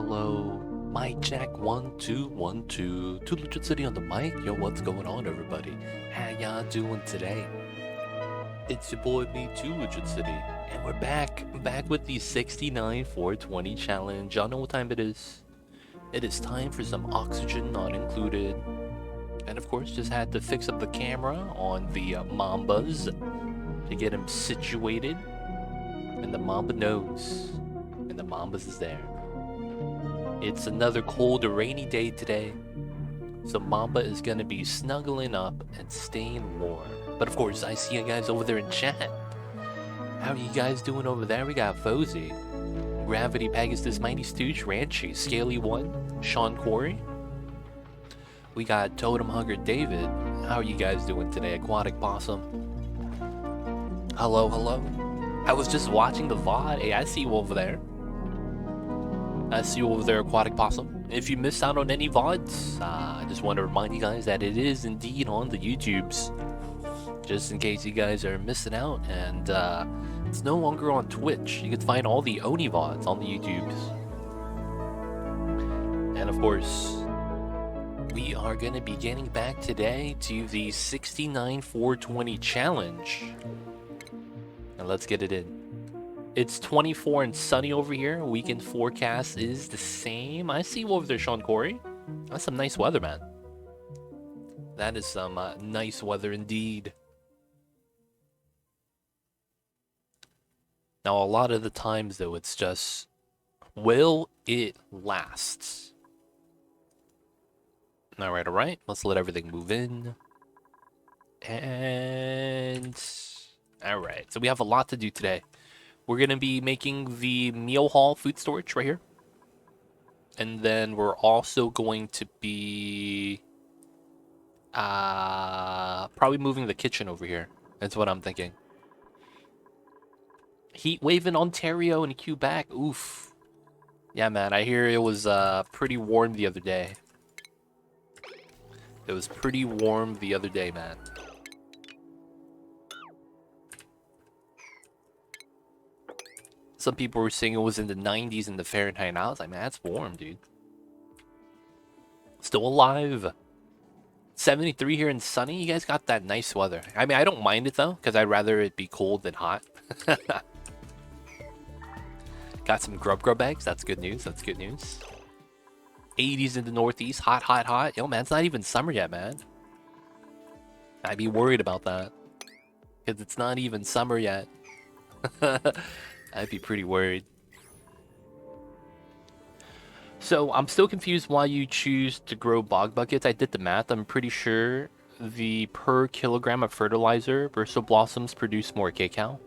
Hello. Mic check 1 2 1 2. Two Legit City on the mic. Yo, what's going on, everybody? How y'all doing today? It's your boy me too, Legit City, and we're back with the 69 420 challenge. Y'all know what time it is. It is time for some oxygen not included. And of course, just had to fix up the camera on the Mambas to get him situated. And the Mamba knows. And the Mambas is there. It's another cold, rainy day today. So Mamba is gonna be snuggling up and staying warm. But of course, I see you guys over there in chat. How are you guys doing over there? We got Fozy, Gravity Pegasus, Mighty Stooge, Ranchy, Scaly One, Sean Corey. We got Totem Hugger David. How are you guys doing today? Aquatic Possum. Hello, hello. I was just watching the VOD. Hey, I see you over there. I see you over there, Aquatic Possum. If you missed out on any VODs, I just want to remind you guys that it is indeed on the YouTubes. Just in case you guys are missing out, and it's no longer on Twitch. You can find all the Oni VODs on the YouTubes. And of course, we are going to be getting back today to the 69 420 challenge. And let's get it in. It's 24 and sunny over here. Weekend forecast is the same. I see you over there, Sean Corey. That's some nice weather, man. That is some nice weather indeed. Now, a lot of the times, though, it's just, will it last? All right. Let's let everything move in. And all right. So we have a lot to do today. We're going to be making the meal hall food storage right here. And then we're also going to be probably moving the kitchen over here. That's what I'm thinking. Heat wave in Ontario and Quebec. Oof. Yeah, man. I hear it was pretty warm the other day. It was pretty warm the other day, man. Some people were saying it was in the 90s in the Fahrenheit, and I was like, man, that's warm, dude. Still alive. 73 here and sunny. You guys got that nice weather. I mean, I don't mind it, though, because I'd rather it be cold than hot. Got some grub eggs. That's good news. 80s in the Northeast. Hot. Yo, man, it's not even summer yet, man. I'd be worried about that. Because it's not even summer yet. I'd be pretty worried. So, I'm still confused why you choose to grow bog buckets. I did the math. I'm pretty sure the per kilogram of fertilizer, Burso Blossoms produce more cacao.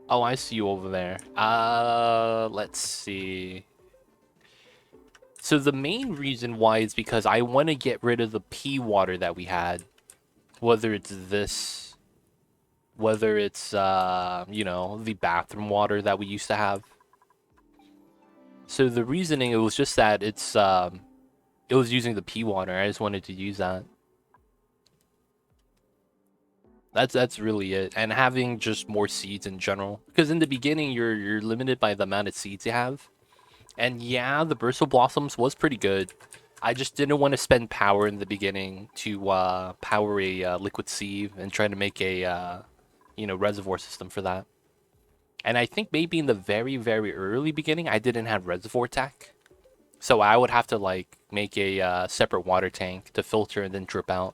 Oh, I see you over there. Let's see. So, the main reason why is because I want to get rid of the pea water that we had. Whether it's this... Whether it's, you know, the bathroom water that we used to have. So the reasoning, it was just that it was using the pea water. I just wanted to use that. That's really it. And having just more seeds in general. Because in the beginning, you're limited by the amount of seeds you have. And yeah, the Burso Blossoms was pretty good. I just didn't want to spend power in the beginning to power a liquid sieve and try to make a... you know, reservoir system for that. And I think maybe in the very, very early beginning, I didn't have reservoir tech. So I would have to, like, make a separate water tank to filter and then drip out.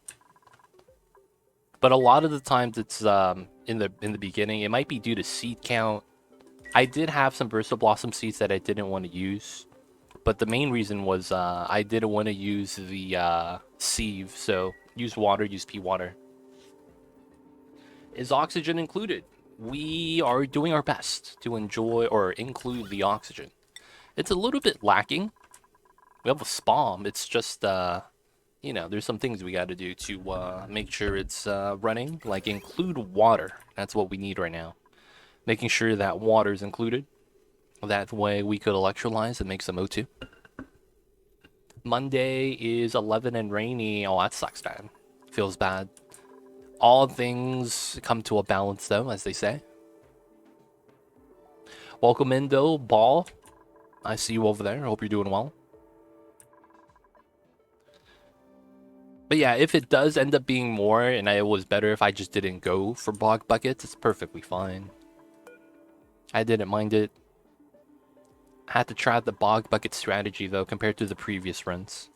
But a lot of the times it's in the beginning, it might be due to seed count. I did have some Burso Blossom seeds that I didn't want to use. But the main reason was I didn't want to use the sieve. So use water, use pea water. Is oxygen included? We are doing our best to enjoy or include the oxygen. It's a little bit lacking. We have a spawn. It's just, you know, there's some things we got to do to make sure it's running. Like include water. That's what we need right now. Making sure that water is included. That way we could electrolyze and make some O2. Monday is 11 and rainy. Oh, that sucks, man. Feels bad. All things come to a balance, though, as they say. Welcome in, though, Ball. I see you over there. I hope you're doing well. But yeah, if it does end up being more, and it was better if I just didn't go for bog buckets, it's perfectly fine. I didn't mind it. I had to try the bog bucket strategy, though, compared to the previous runs.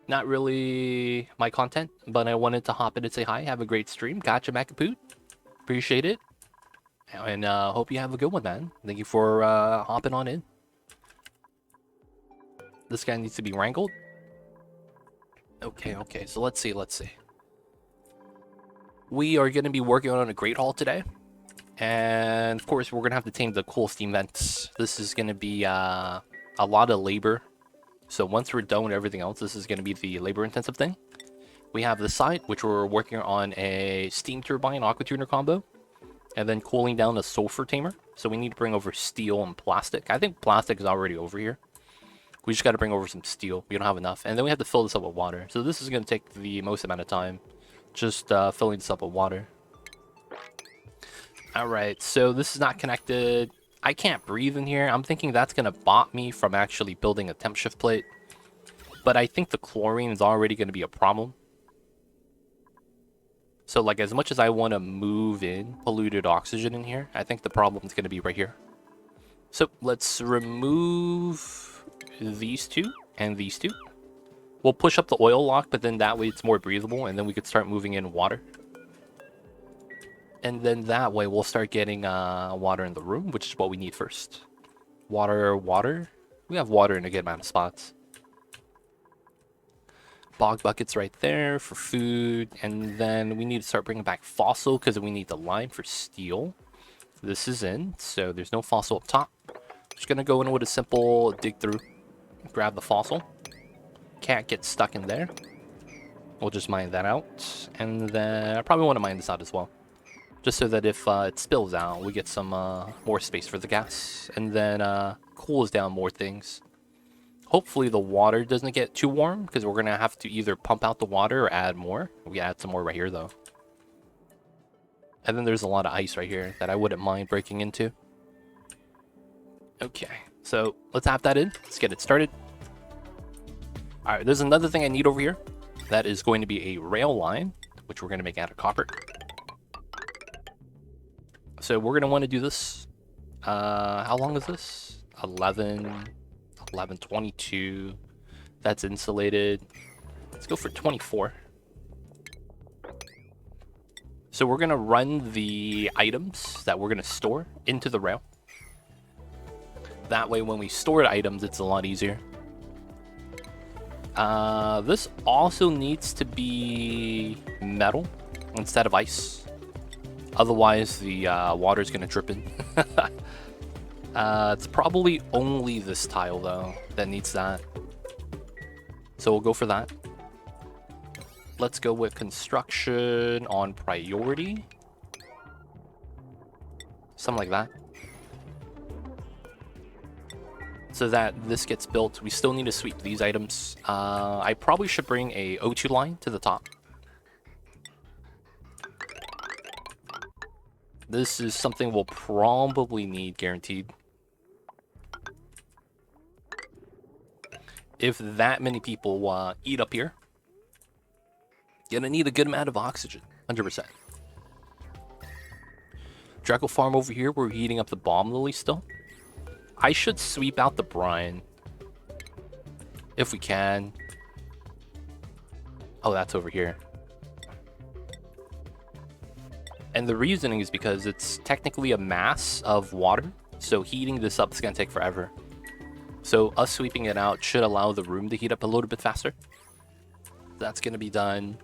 Not really my content, but I wanted to hop in and say hi. Have a great stream. Gotcha, Macapoot. Appreciate it. And hope you have a good one, man. Thank you for hopping on in. This guy needs to be wrangled. Okay. So let's see. We are going to be working on a Great Hall today. And of course, we're going to have to tame the cool steam vents. This is going to be a lot of labor. So once we're done with everything else, this is going to be the labor-intensive thing. We have the side, which we're working on a steam turbine aqua tuner combo. And then cooling down a sulfur tamer. So we need to bring over steel and plastic. I think plastic is already over here. We just got to bring over some steel. We don't have enough. And then we have to fill this up with water. So this is going to take the most amount of time. Just filling this up with water. Alright, so this is not connected. I can't breathe in here. I'm thinking that's going to bot me from actually building a temp shift plate. But I think the chlorine is already going to be a problem. So, like, as much as I want to move in polluted oxygen in here, I think the problem is going to be right here. So, let's remove these two and these two. We'll push up the oil lock, but then that way it's more breathable, and then we could start moving in water. And then that way we'll start getting water in the room, which is what we need first. Water. We have water in a good amount of spots. Bog buckets right there for food, and then we need to start bringing back fossil because we need the lime for steel. This is in, so there's no fossil up top. Just gonna go in with a simple dig through, grab the fossil. Can't get stuck in there. We'll just mine that out, and then I probably want to mine this out as well, just so that if it spills out, we get some more space for the gas, and then cools down more things. Hopefully the water doesn't get too warm, because we're going to have to either pump out the water or add more. We add some more right here, though. And then there's a lot of ice right here that I wouldn't mind breaking into. Okay, so let's have that in. Let's get it started. Alright, there's another thing I need over here. That is going to be a rail line, which we're going to make out of copper. So we're going to want to do this. How long is this? 1122. That's insulated. Let's go for 24. So we're going to run the items that we're going to store into the rail. That way when we store items, it's a lot easier. This also needs to be metal instead of ice. Otherwise, the water is going to drip in. It's probably only this tile, though, that needs that. So we'll go for that. Let's go with construction on priority. Something like that. So that this gets built. We still need to sweep these items. I probably should bring a O2 line to the top. This is something we'll probably need, guaranteed. If that many people eat up here, gonna need a good amount of oxygen, 100%. Draco farm over here, we're heating up the bomb lily still. I should sweep out the brine. If we can. Oh, that's over here. And the reasoning is because it's technically a mass of water, so heating this up is going to take forever. So us sweeping it out should allow the room to heat up a little bit faster. That's going to be done.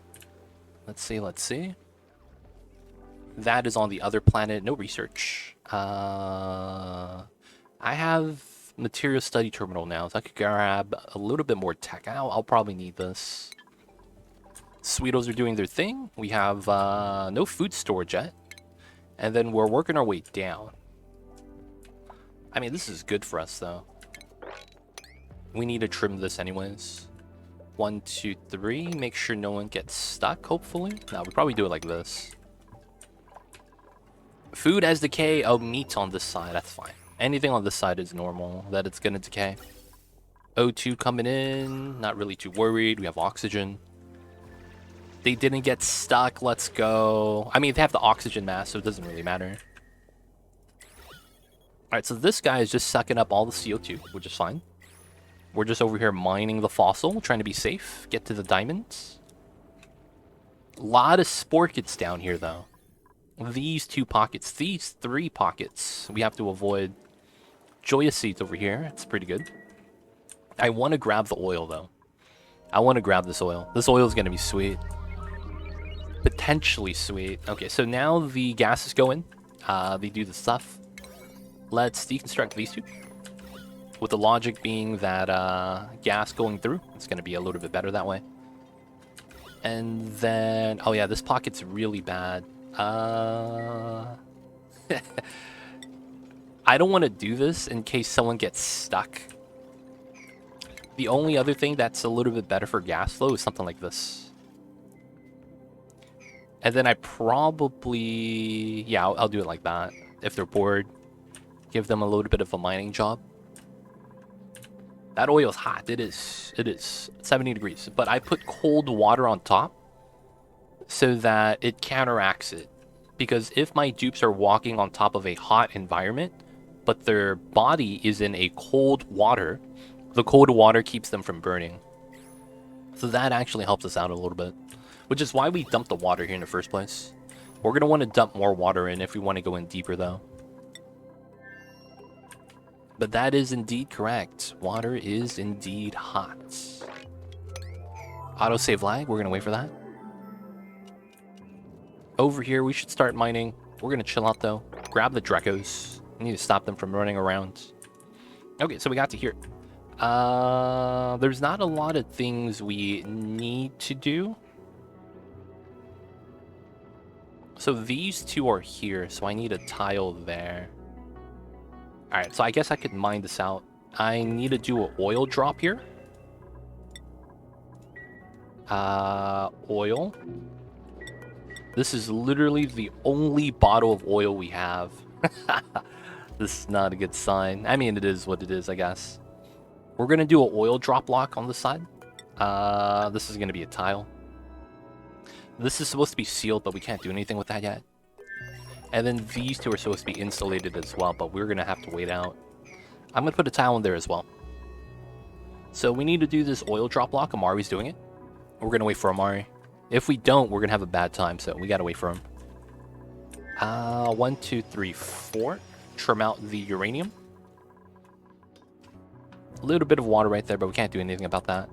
Let's see. That is on the other planet. No research. I have material study terminal now, so I could grab a little bit more tech. I'll probably need this. Sweetos are doing their thing. We have no food storage yet. And then we're working our way down. I mean, this is good for us, though. We need to trim this anyways. 1, 2, 3. Make sure no one gets stuck, hopefully. No, we probably do it like this. Food has decay. Oh, meat on this side. That's fine. Anything on this side is normal that it's gonna decay. O2 coming in. Not really too worried. We have oxygen. They didn't get stuck. Let's go. I mean, they have the oxygen mass, so it doesn't really matter. Alright, so this guy is just sucking up all the CO2, which is fine. We're just over here mining the fossil, trying to be safe. Get to the diamonds. A lot of sporkets down here, though. These 2 pockets. These 3 pockets we have to avoid. Joyous seeds over here. It's pretty good. I want to grab the oil, though. I want to grab this oil. This oil is going to be sweet. Potentially sweet. Okay, so now the gases go in. They do the stuff. Let's deconstruct these 2. With the logic being that gas going through, it's going to be a little bit better that way. And then... Oh yeah, this pocket's really bad. I don't want to do this in case someone gets stuck. The only other thing that's a little bit better for gas flow is something like this. And then I probably... Yeah, I'll do it like that. If they're bored, give them a little bit of a mining job. That oil is hot. It is. It is 70 degrees. But I put cold water on top so that it counteracts it. Because if my dupes are walking on top of a hot environment, but their body is in a cold water, the cold water keeps them from burning. So that actually helps us out a little bit. Which is why we dumped the water here in the first place. We're going to want to dump more water in if we want to go in deeper, though. But that is indeed correct. Water is indeed hot. Autosave lag. We're going to wait for that. Over here, we should start mining. We're going to chill out, though. Grab the Drecos. We need to stop them from running around. Okay, so we got to here. There's not a lot of things we need to do. So these 2 are here, so I need a tile there. Alright, so I guess I could mine this out. I need to do an oil drop here. Oil. This is literally the only bottle of oil we have. This is not a good sign. I mean, it is what it is, I guess. We're going to do an oil drop lock on the side. This is going to be a tile. This is supposed to be sealed, but we can't do anything with that yet. And then these 2 are supposed to be insulated as well, but we're going to have to wait out. I'm going to put a tile in there as well. So we need to do this oil drop lock. Amari's doing it. We're going to wait for Amari. If we don't, we're going to have a bad time, so we got to wait for him. 1, 2, 3, 4. Trim out the uranium. A little bit of water right there, but we can't do anything about that.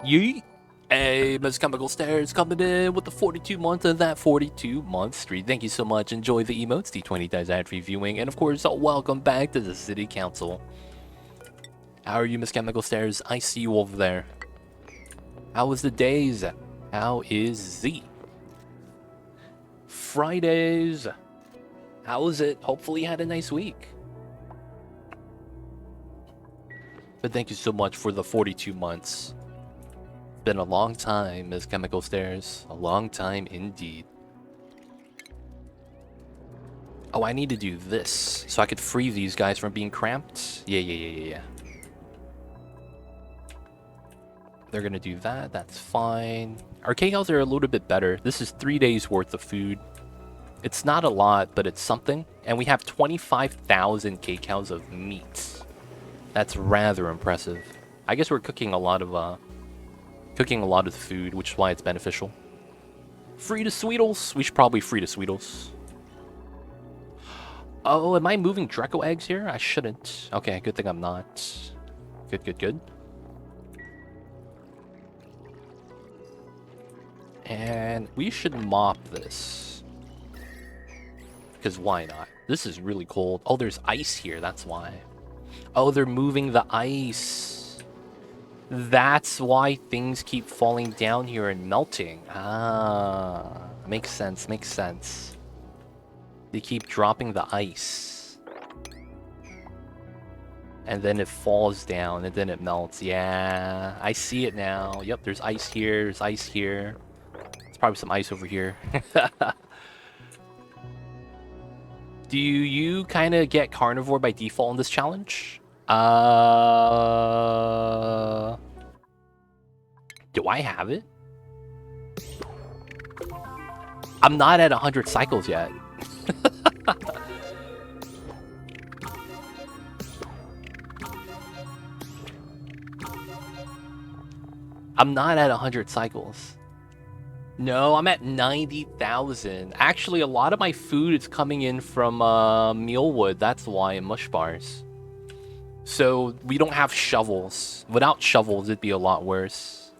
Yeet! Hey, Miss Chemical Stairs coming in with the 42 months of that 42-month streak. Thank you so much. Enjoy the emotes. D20 does ad-free viewing. And of course, welcome back to the City Council. How are you, Miss Chemical Stairs? I see you over there. How was the days? How is the Fridays? How was it? Hopefully you had a nice week. But thank you so much for the 42 months. Been a long time, Miss Chemical Stairs. A long time indeed. Oh, I need to do this so I could free these guys from being cramped. Yeah. They're gonna do that. That's fine. Our K-cows are a little bit better. This is 3 days worth of food. It's not a lot, but it's something. And we have 25,000 K-cows of meat. That's rather impressive. I guess we're cooking a lot of food, which is why it's beneficial. Free to Sweetles. We should probably free to Sweetles. Oh, am I moving Dreco eggs here? I shouldn't. Okay, good thing I'm not. Good. And we should mop this. Because why not? This is really cold. Oh, there's ice here. That's why. Oh, they're moving the ice. That's why things keep falling down here and melting. Ah, makes sense. They keep dropping the ice. And then it falls down, and then it melts. Yeah, I see it now. Yep, there's ice here, there's ice here. There's probably some ice over here. Do you kind of get carnivore by default in this challenge? Do I have it? I'm not at 100 cycles yet. I'm not at 100 cycles. No, I'm at 90,000. Actually, a lot of my food is coming in from mealwood. That's why, and mush bars. So we don't have shovels. Without shovels, it'd be a lot worse.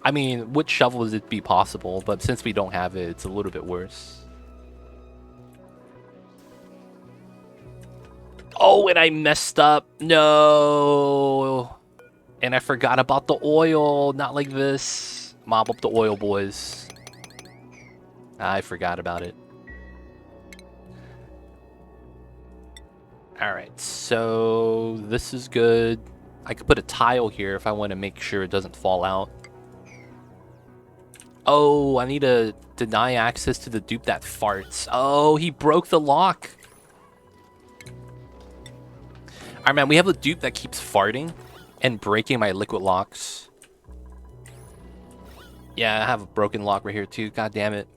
I mean, with shovels, it'd be possible, but since we don't have it, it's a little bit worse. Oh, and I messed up. No. And I forgot about the oil. Not like this. Mop up the oil, boys. I forgot about it. Alright, so this is good. I could put a tile here if I want to make sure it doesn't fall out. Oh, I need to deny access to the dupe that farts. Oh, he broke the lock. Alright, man, we have a dupe that keeps farting and breaking my liquid locks. Yeah, I have a broken lock right here too. God damn it.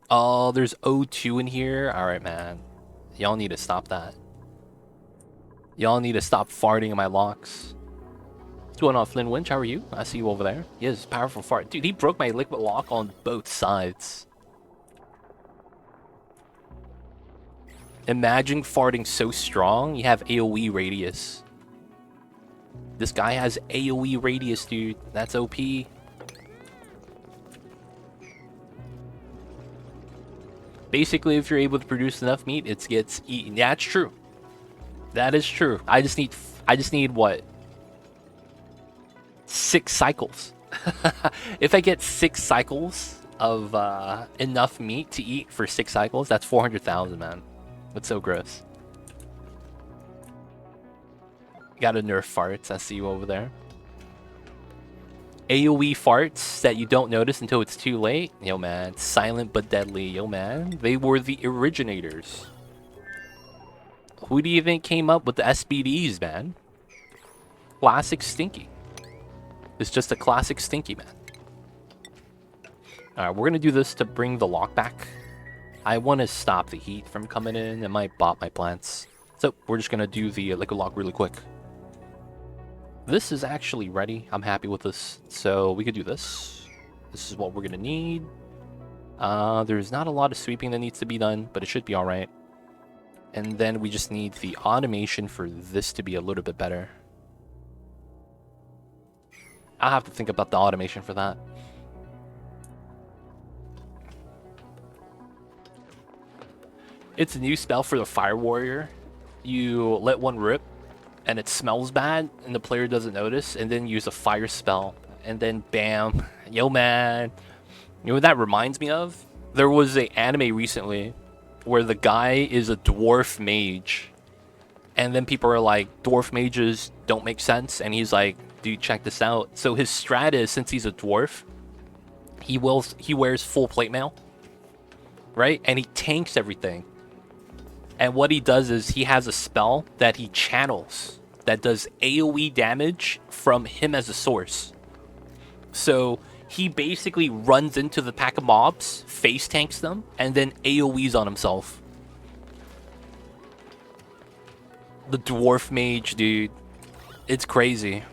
Oh, there's O2 in here. Alright, man. Y'all need to stop that. Y'all need to stop farting in my locks. What's going on, Flynn Winch? How are you? I see you over there. He has powerful fart. Dude, he broke my liquid lock on both sides. Imagine farting so strong, you have AoE radius. This guy has AoE radius, dude. That's OP. Basically, if you're able to produce enough meat, it gets eaten. Yeah, it's true. That is true. I just need what? 6 cycles. If I get 6 cycles of enough meat to eat for 6 cycles, that's 400,000, man. That's so gross. Gotta nerf farts. I see you over there. AoE farts that you don't notice until it's too late. Yo, man. Silent but deadly. Yo, man. They were the originators. Who do you think came up with the SBDs, man? Classic Stinky. It's just a classic Stinky, man. Alright, we're gonna do this to bring the lock back. I want to stop the heat from coming in. It might bot my plants. So, we're just gonna do the liquid lock really quick. This is actually ready. I'm happy with this. So, we could do this. This is what we're gonna need. There's not a lot of sweeping that needs to be done, but it should be alright. And then we just need the automation for this to be a little bit better. I'll have to think about the automation for that. It's a new spell for the Fire Warrior. You let one rip, and it smells bad, and the player doesn't notice, and then use a fire spell, and then bam. Yo, man. You know what that reminds me of? There was an anime recently where the guy is a dwarf mage, and then people are like, dwarf mages don't make sense, and he's like, dude, check this out. So his strat is, since he's a dwarf, he wears full plate mail, right? And he tanks everything. And what he does is he has a spell that he channels that does AoE damage from him as a source. So he basically runs into the pack of mobs, face tanks them, and then AoEs on himself. The dwarf mage, dude. It's crazy.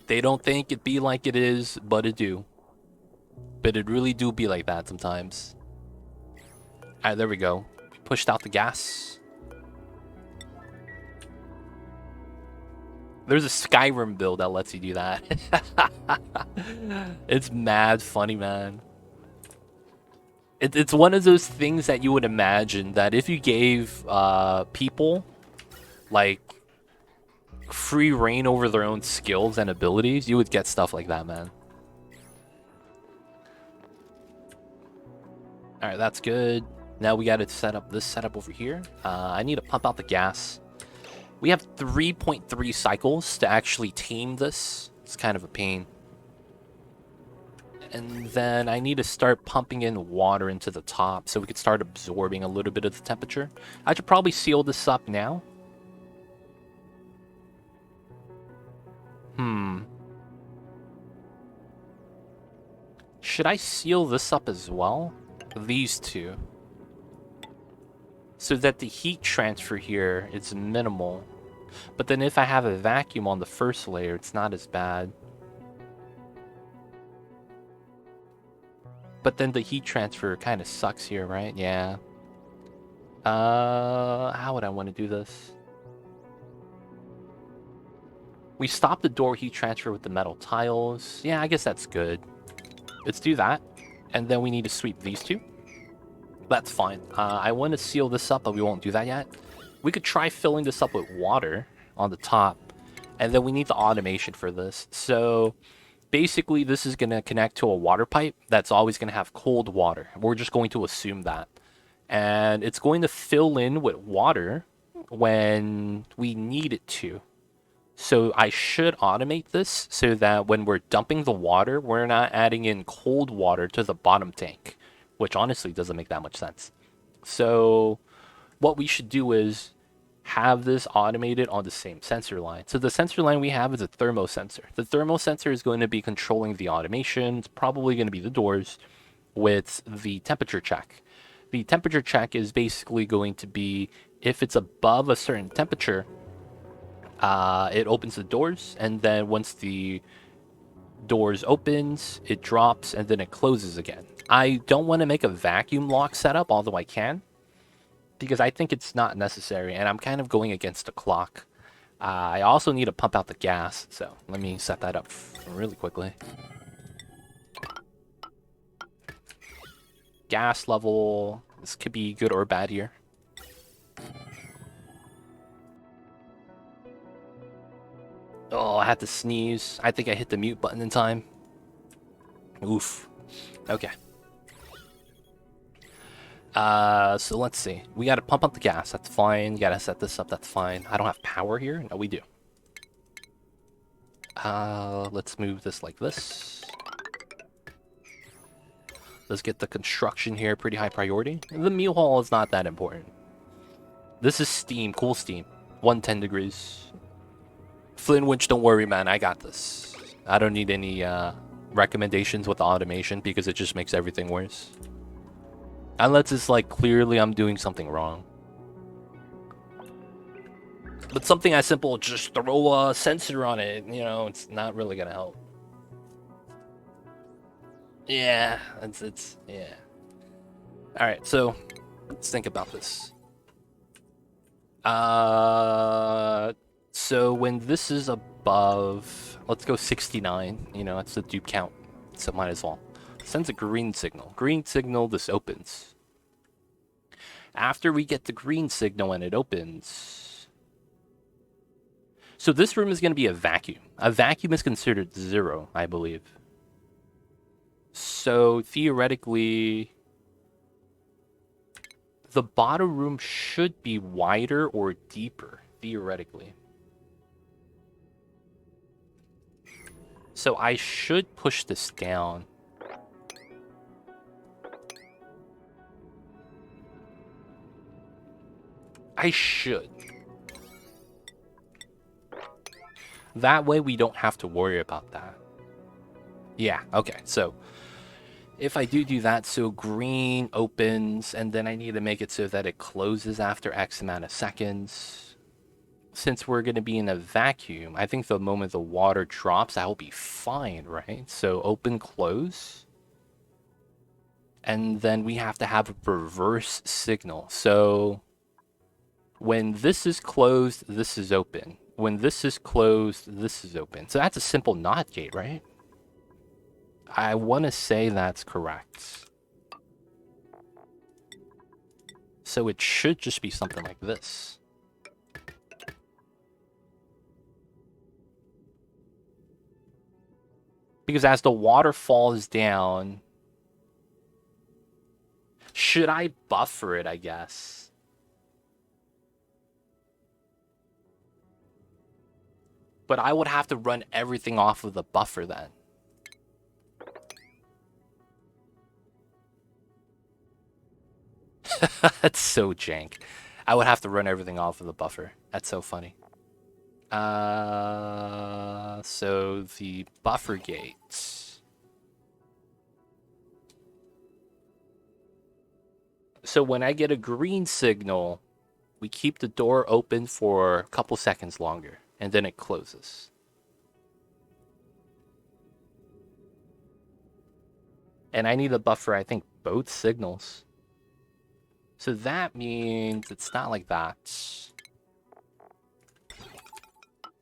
They don't think it be like it is, but it do. But it really do be like that sometimes. Alright, there we go. We pushed out the gas. There's a Skyrim build that lets you do that. It's mad funny, man. It's one of those things that you would imagine that if you gave people like free reign over their own skills and abilities, you would get stuff like that, man. Alright, that's good. Now we gotta set up this setup over here. I need to pump out the gas. We have 3.3 cycles to actually tame this. It's kind of a pain. And then I need to start pumping in water into the top so we could start absorbing a little bit of the temperature. I should probably seal this up now. Should I seal this up as well? These two. So that the heat transfer here is minimal. But then if I have a vacuum on the first layer, it's not as bad. But then the heat transfer kind of sucks here, right? Yeah. How would I want to do this? We stop the door heat transfer with the metal tiles. Yeah, I guess that's good. Let's do that. And then we need to sweep these two. That's fine. I want to seal this up, but we won't do that yet. We could try filling this up with water on the top. And then we need the automation for this. So basically, this is going to connect to a water pipe that's always going to have cold water. We're just going to assume that. And it's going to fill in with water when we need it to. So I should automate this so that when we're dumping the water, we're not adding in cold water to the bottom tank, which honestly doesn't make that much sense. So what we should do is have this automated on the same sensor line. So the sensor line we have is a thermo sensor. The thermo sensor is going to be controlling the automation. It's probably going to be the doors with the temperature check. The temperature check is basically going to be if it's above a certain temperature, it opens the doors, and then once the doors opens, it drops, and then it closes again. I don't want to make a vacuum lock setup, although I can, because I think it's not necessary, and I'm kind of going against the clock. I also need to pump out the gas, so let me set that up really quickly. Gas level, this could be good or bad here. Oh, I had to sneeze. I think I hit the mute button in time. Oof. Okay. So let's see. We gotta pump up the gas. That's fine. Gotta set this up. That's fine. I don't have power here. No, we do. Let's move this like this. Let's get the construction here pretty high priority. The meal hall is not that important. This is steam, cool steam. 110 degrees. Flint winch, don't worry, man. I got this. I don't need any recommendations with the automation because it just makes everything worse. Unless it's like clearly I'm doing something wrong. But something as simple, just throw a sensor on it, you know, it's not really gonna help. Yeah, it's yeah. Alright, so let's think about this. So when this is above, let's go 69, you know, that's the dupe count, so might as well. Sends a green signal. Green signal, this opens. After we get the green signal and it opens, so this room is going to be a vacuum. A vacuum is considered 0, I believe. So theoretically, the bottom room should be wider or deeper, theoretically. So I should push this down. I should. That way we don't have to worry about that. Yeah, okay, so if I do that, so green opens, and then I need to make it so that it closes after X amount of seconds. Since we're going to be in a vacuum, I think the moment the water drops, I will be fine, right? So open, close. And then we have to have a reverse signal. So when this is closed, this is open. When this is closed, this is open. So that's a simple NOT gate, right? I want to say that's correct. So it should just be something like this. Because as the water falls down, should I buffer it, I guess? But I would have to run everything off of the buffer then. That's so jank. I would have to run everything off of the buffer. That's so funny. So the buffer gates. So when I get a green signal, we keep the door open for a couple seconds longer, and then it closes. And I need a buffer, I think, both signals. So that means it's not like that.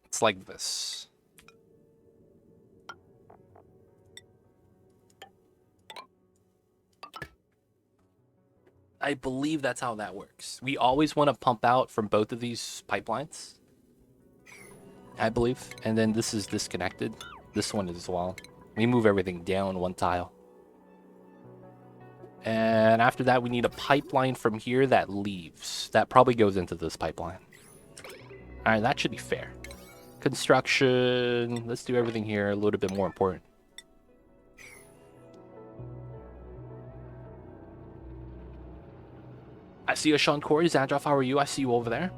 It's like this. I believe that's how that works. We always want to pump out from both of these pipelines, I believe. And then this is disconnected. This one as well. We move everything down one tile. And after that, we need a pipeline from here that leaves. That probably goes into this pipeline. All right, that should be fair. Construction. Let's do everything here a little bit more important. I see you, Sean Corey. Zandroff, how are you? I see you over there.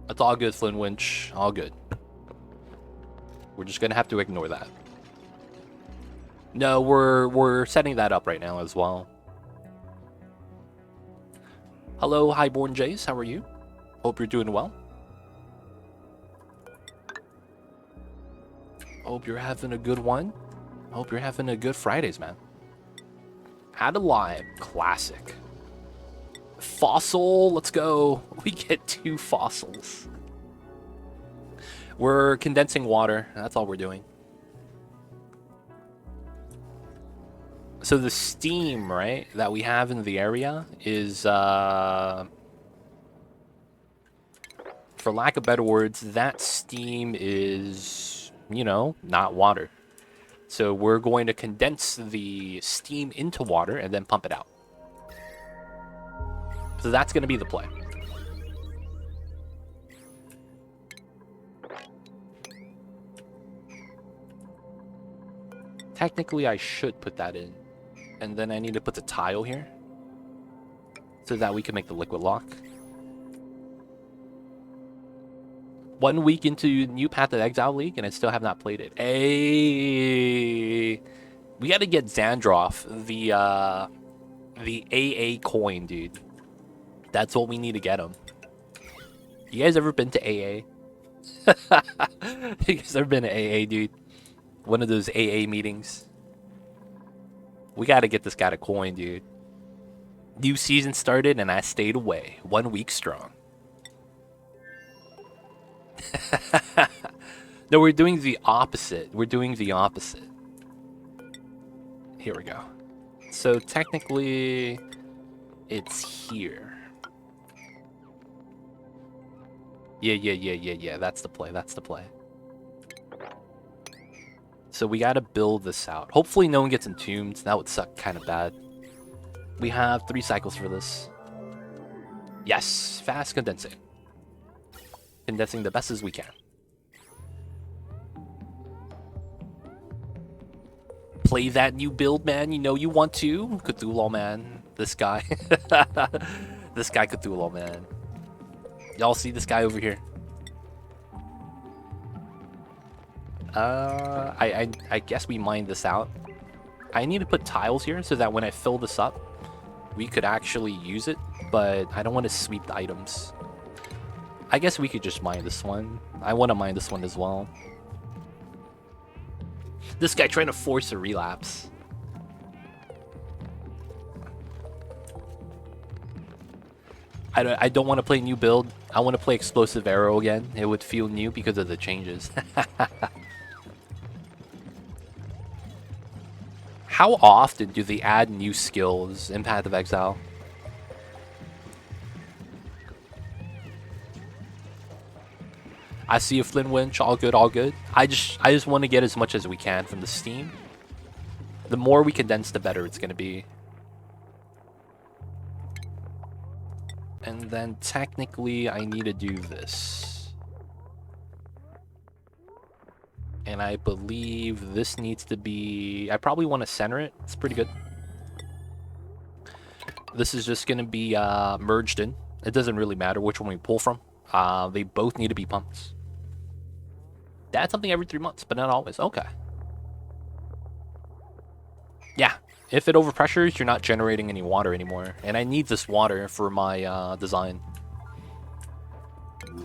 It's all good, Flynn Winch. All good. We're just gonna have to ignore that. No, we're setting that up right now as well. Hello, Highborn Jace. How are you? Hope you're doing well. Hope you're having a good one. Hope you're having a good Fridays, man. Had a live classic. Fossil, let's go. We get 2 fossils. We're condensing water. That's all we're doing. So the steam, right, that we have in the area is, for lack of better words, that steam is, you know, not water. So we're going to condense the steam into water and then pump it out. So that's going to be the play. Technically, I should put that in. And then I need to put the tile here, so that we can make the liquid lock. 1 week into new Path of Exile League, and I still have not played it. Hey, we got to get Zandroff the AA coin, dude. That's what we need to get him. You guys ever been to AA? You guys ever been to AA, dude? One of those AA meetings. We got to get this guy a coin, dude. New season started, and I stayed away. 1 week strong. No, we're doing the opposite. We're doing the opposite. Here we go. So technically, it's here. Yeah. That's the play. That's the play. So we gotta build this out. Hopefully no one gets entombed. That would suck kind of bad. We have 3 cycles for this. Yes, fast condensing. Condensing the best as we can. Play that new build, man. You know you want to. Cthulhu, man. This guy. This guy Cthulhu, man. Y'all see this guy over here? I guess we mined this out. I need to put tiles here so that when I fill this up, we could actually use it, but I don't want to sweep the items. I guess we could just mine this one. I want to mine this one as well. This guy trying to force a relapse. I don't want to play new build. I want to play explosive arrow again. It would feel new because of the changes. How often do they add new skills in Path of Exile? I see a Flynn Winch. All good, all good. I just want to get as much as we can from the steam. The more we condense, the better it's going to be. And then technically, I need to do this. And I believe this needs to be... I probably want to center it. It's pretty good. This is just going to be merged in. It doesn't really matter which one we pull from. They both need to be pumped. That's something every 3 months, but not always. Okay. Yeah. If it overpressures, you're not generating any water anymore. And I need this water for my design.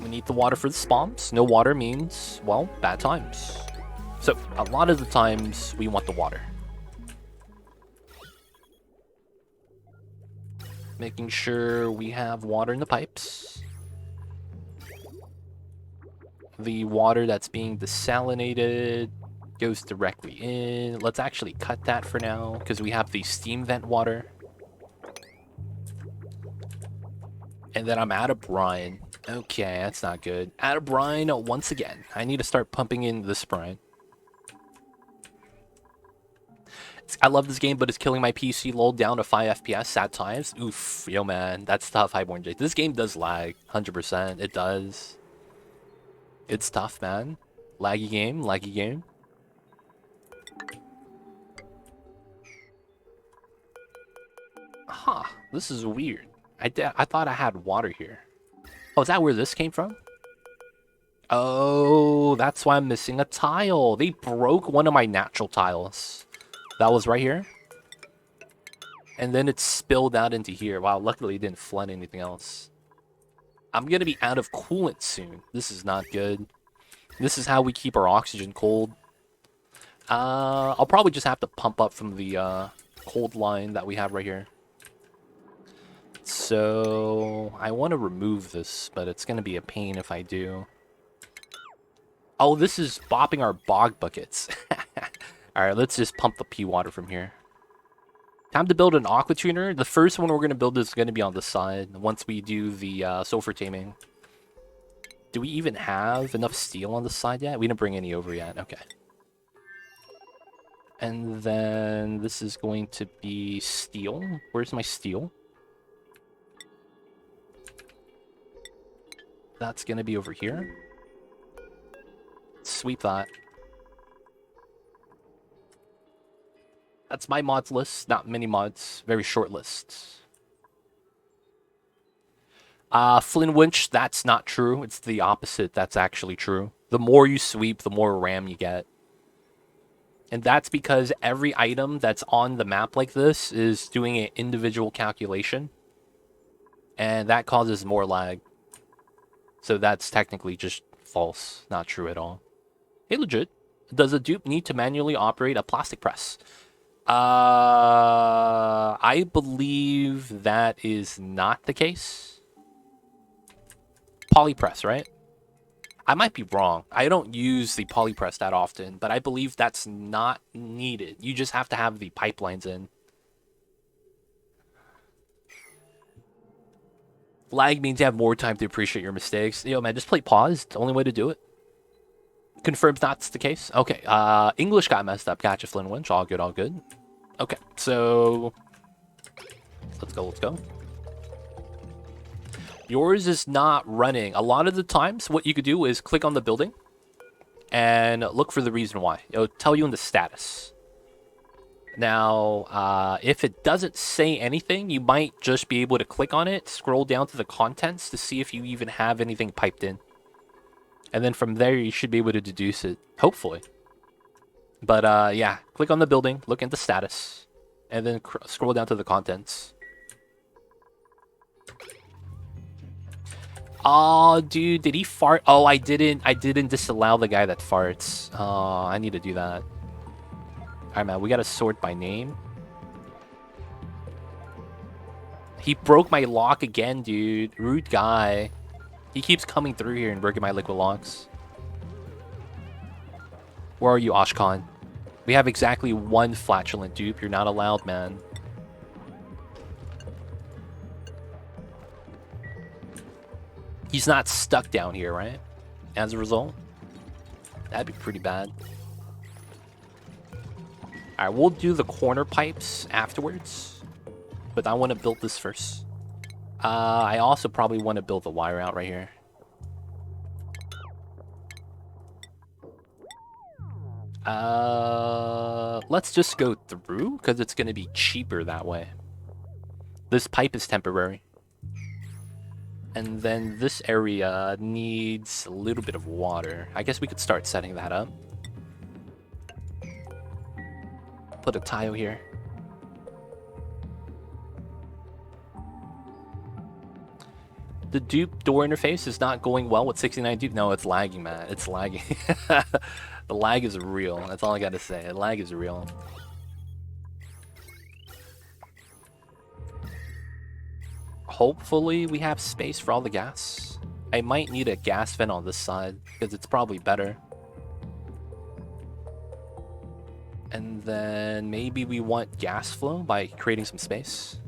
We need the water for the spawns. No water means, well, bad times. So, a lot of the times, we want the water. Making sure we have water in the pipes. The water that's being desalinated goes directly in. Let's actually cut that for now, because we have the steam vent water. And then I'm out of brine. Okay, that's not good. Out of brine once again. I need to start pumping in this brine. I love this game, but it's killing my PC. Lol, down to 5 FPS at times. Oof, yo man, that's tough, Highborn J. This game does lag, 100%. It does. It's tough, man. Laggy game, laggy game. Huh, this is weird. I thought I had water here. Oh, is that where this came from? Oh, that's why I'm missing a tile. They broke one of my natural tiles. That was right here. And then it spilled out into here. Wow, luckily it didn't flood anything else. I'm gonna be out of coolant soon. This is not good. This is how we keep our oxygen cold. I'll probably just have to pump up from the cold line that we have right here. So I want to remove this, but it's gonna be a pain if I do. Oh, this is bopping our bog buckets. Alright, let's just pump the pea water from here. Time to build an aqua tuner. The first one we're going to build is going to be on the side once we do the sulfur taming. Do we even have enough steel on the side yet? We didn't bring any over yet. Okay. And then this is going to be steel. Where's my steel? That's going to be over here. Sweep that. That's my mods list, not many mods. Very short list. Flint winch, that's not true. It's the opposite. That's actually true. The more you sweep, the more RAM you get. And that's because every item that's on the map like this is doing an individual calculation. And that causes more lag. So that's technically just false. Not true at all. Hey, legit. Does a dupe need to manually operate a plastic press? I believe that is not the case. Polypress, right? I might be wrong. I don't use the polypress that often, but I believe that's not needed. You just have to have the pipelines in. Lag means you have more time to appreciate your mistakes. Yo, man, just play pause. The only way to do it. Confirms that's the case. Okay, English got messed up. Gotcha, Flynn Winch. All good, all good. Okay, so let's go, let's go. Yours is not running. A lot of the times, what you could do is click on the building and look for the reason why. It'll tell you in the status. Now, if it doesn't say anything, you might just be able to click on it, scroll down to the contents to see if you even have anything piped in. And then from there, you should be able to deduce it, hopefully. But yeah, click on the building, look at the status, and then scroll down to the contents. Oh, dude, did he fart? Oh, I didn't disallow the guy that farts. Oh, I need to do that. Alright, man, we gotta sort by name. He broke my lock again, dude. Rude guy. He keeps coming through here and breaking my liquid locks. Where are you, Ashkan? We have exactly one flatulent dupe. You're not allowed, man. He's not stuck down here, right? As a result? That'd be pretty bad. Alright, we'll do the corner pipes afterwards. But I want to build this first. I also probably want to build the wire out right here. Let's just go through, because it's going to be cheaper that way. This pipe is temporary. And then this area needs a little bit of water. I guess we could start setting that up. Put a tile here. The dupe door interface is not going well with 69 dupe. No, it's lagging, man. It's lagging. The lag is real. That's all I gotta say. The lag is real. Hopefully we have space for all the gas. I might need a gas vent on this side because it's probably better. And then maybe we want gas flow by creating some space.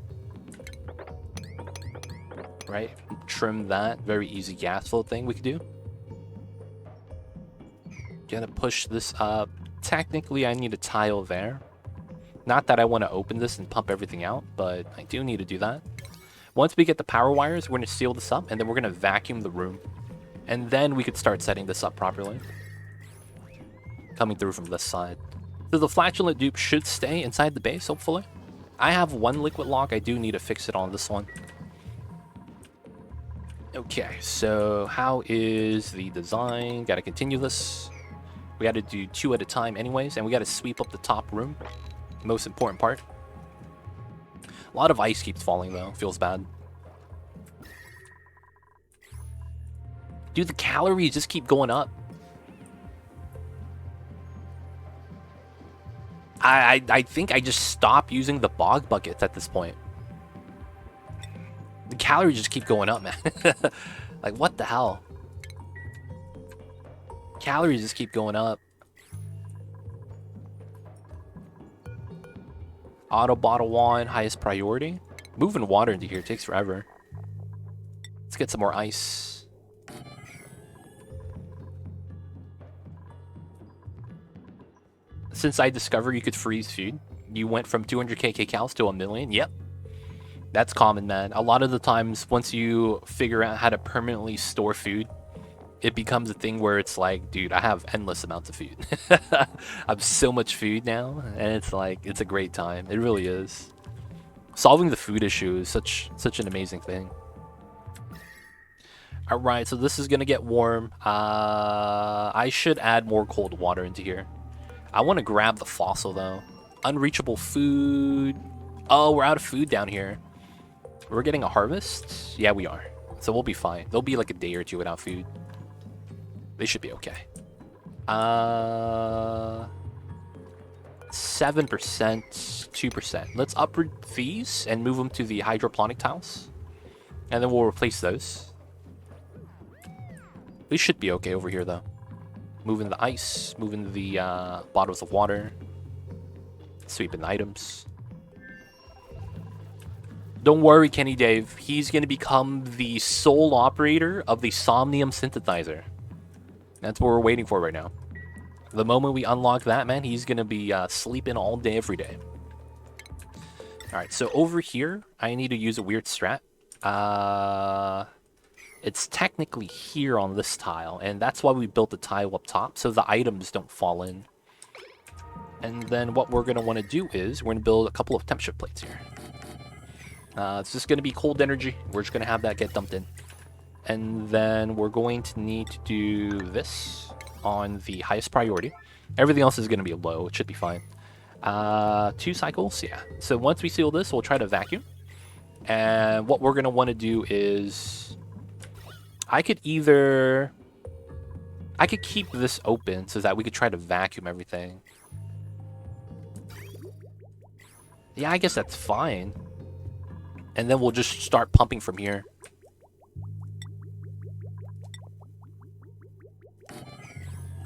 Right? Trim that. Very easy gas flow thing we could do. Gonna push this up. Technically, I need a tile there. Not that I want to open this and pump everything out, but I do need to do that. Once we get the power wires, we're going to seal this up, and then we're going to vacuum the room. And then we could start setting this up properly. Coming through from this side. So the flatulent dupe should stay inside the base, hopefully. I have one liquid lock. I do need to fix it on this one. Okay, so how is the design? Got to continue this. We got to do 2 at a time anyways, and we got to sweep up the top room. Most important part. A lot of ice keeps falling though. Feels bad. Dude, the calories just keep going up. I think I just stopped using the bog buckets at this point. The calories just keep going up, man. Like, what the hell? Calories just keep going up. Auto bottle wand, highest priority. Moving water into here takes forever. Let's get some more ice. Since I discovered you could freeze food, you went from 200k kcals to 1 million. Yep. That's common, man. A lot of the times, once you figure out how to permanently store food, it becomes a thing where it's like, dude, I have endless amounts of food. I have so much food now, and it's like, it's a great time. It really is. Solving the food issue is such an amazing thing. All right, so this is gonna get warm. I should add more cold water into here. I want to grab the fossil though. Unreachable food. Oh, we're out of food down here. We're getting a harvest? Yeah, we are. So we'll be fine. There'll be like a day or two without food. They should be okay. 7%, 2%. Let's uproot these and move them to the hydroponic tiles. And then we'll replace those. We should be okay over here though. Moving the ice, moving the bottles of water. Sweeping the items. Don't worry, Kenny Dave. He's going to become the sole operator of the Somnium synthesizer. That's what we're waiting for right now. The moment we unlock that, man, he's going to be sleeping all day, every day. Alright, so over here, I need to use a weird strat. It's technically here on this tile, and that's why we built the tile up top, so the items don't fall in. And then what we're going to want to do is, we're going to build a couple of temperature plates here. It's just going to be cold energy. We're just going to have that get dumped in. And then we're going to need to do this on the highest priority. Everything else is going to be low. It should be fine. 2 cycles, yeah. So once we seal this, we'll try to vacuum. And what we're going to want to do is... I could keep this open so that we could try to vacuum everything. Yeah, I guess that's fine. And then we'll just start pumping from here.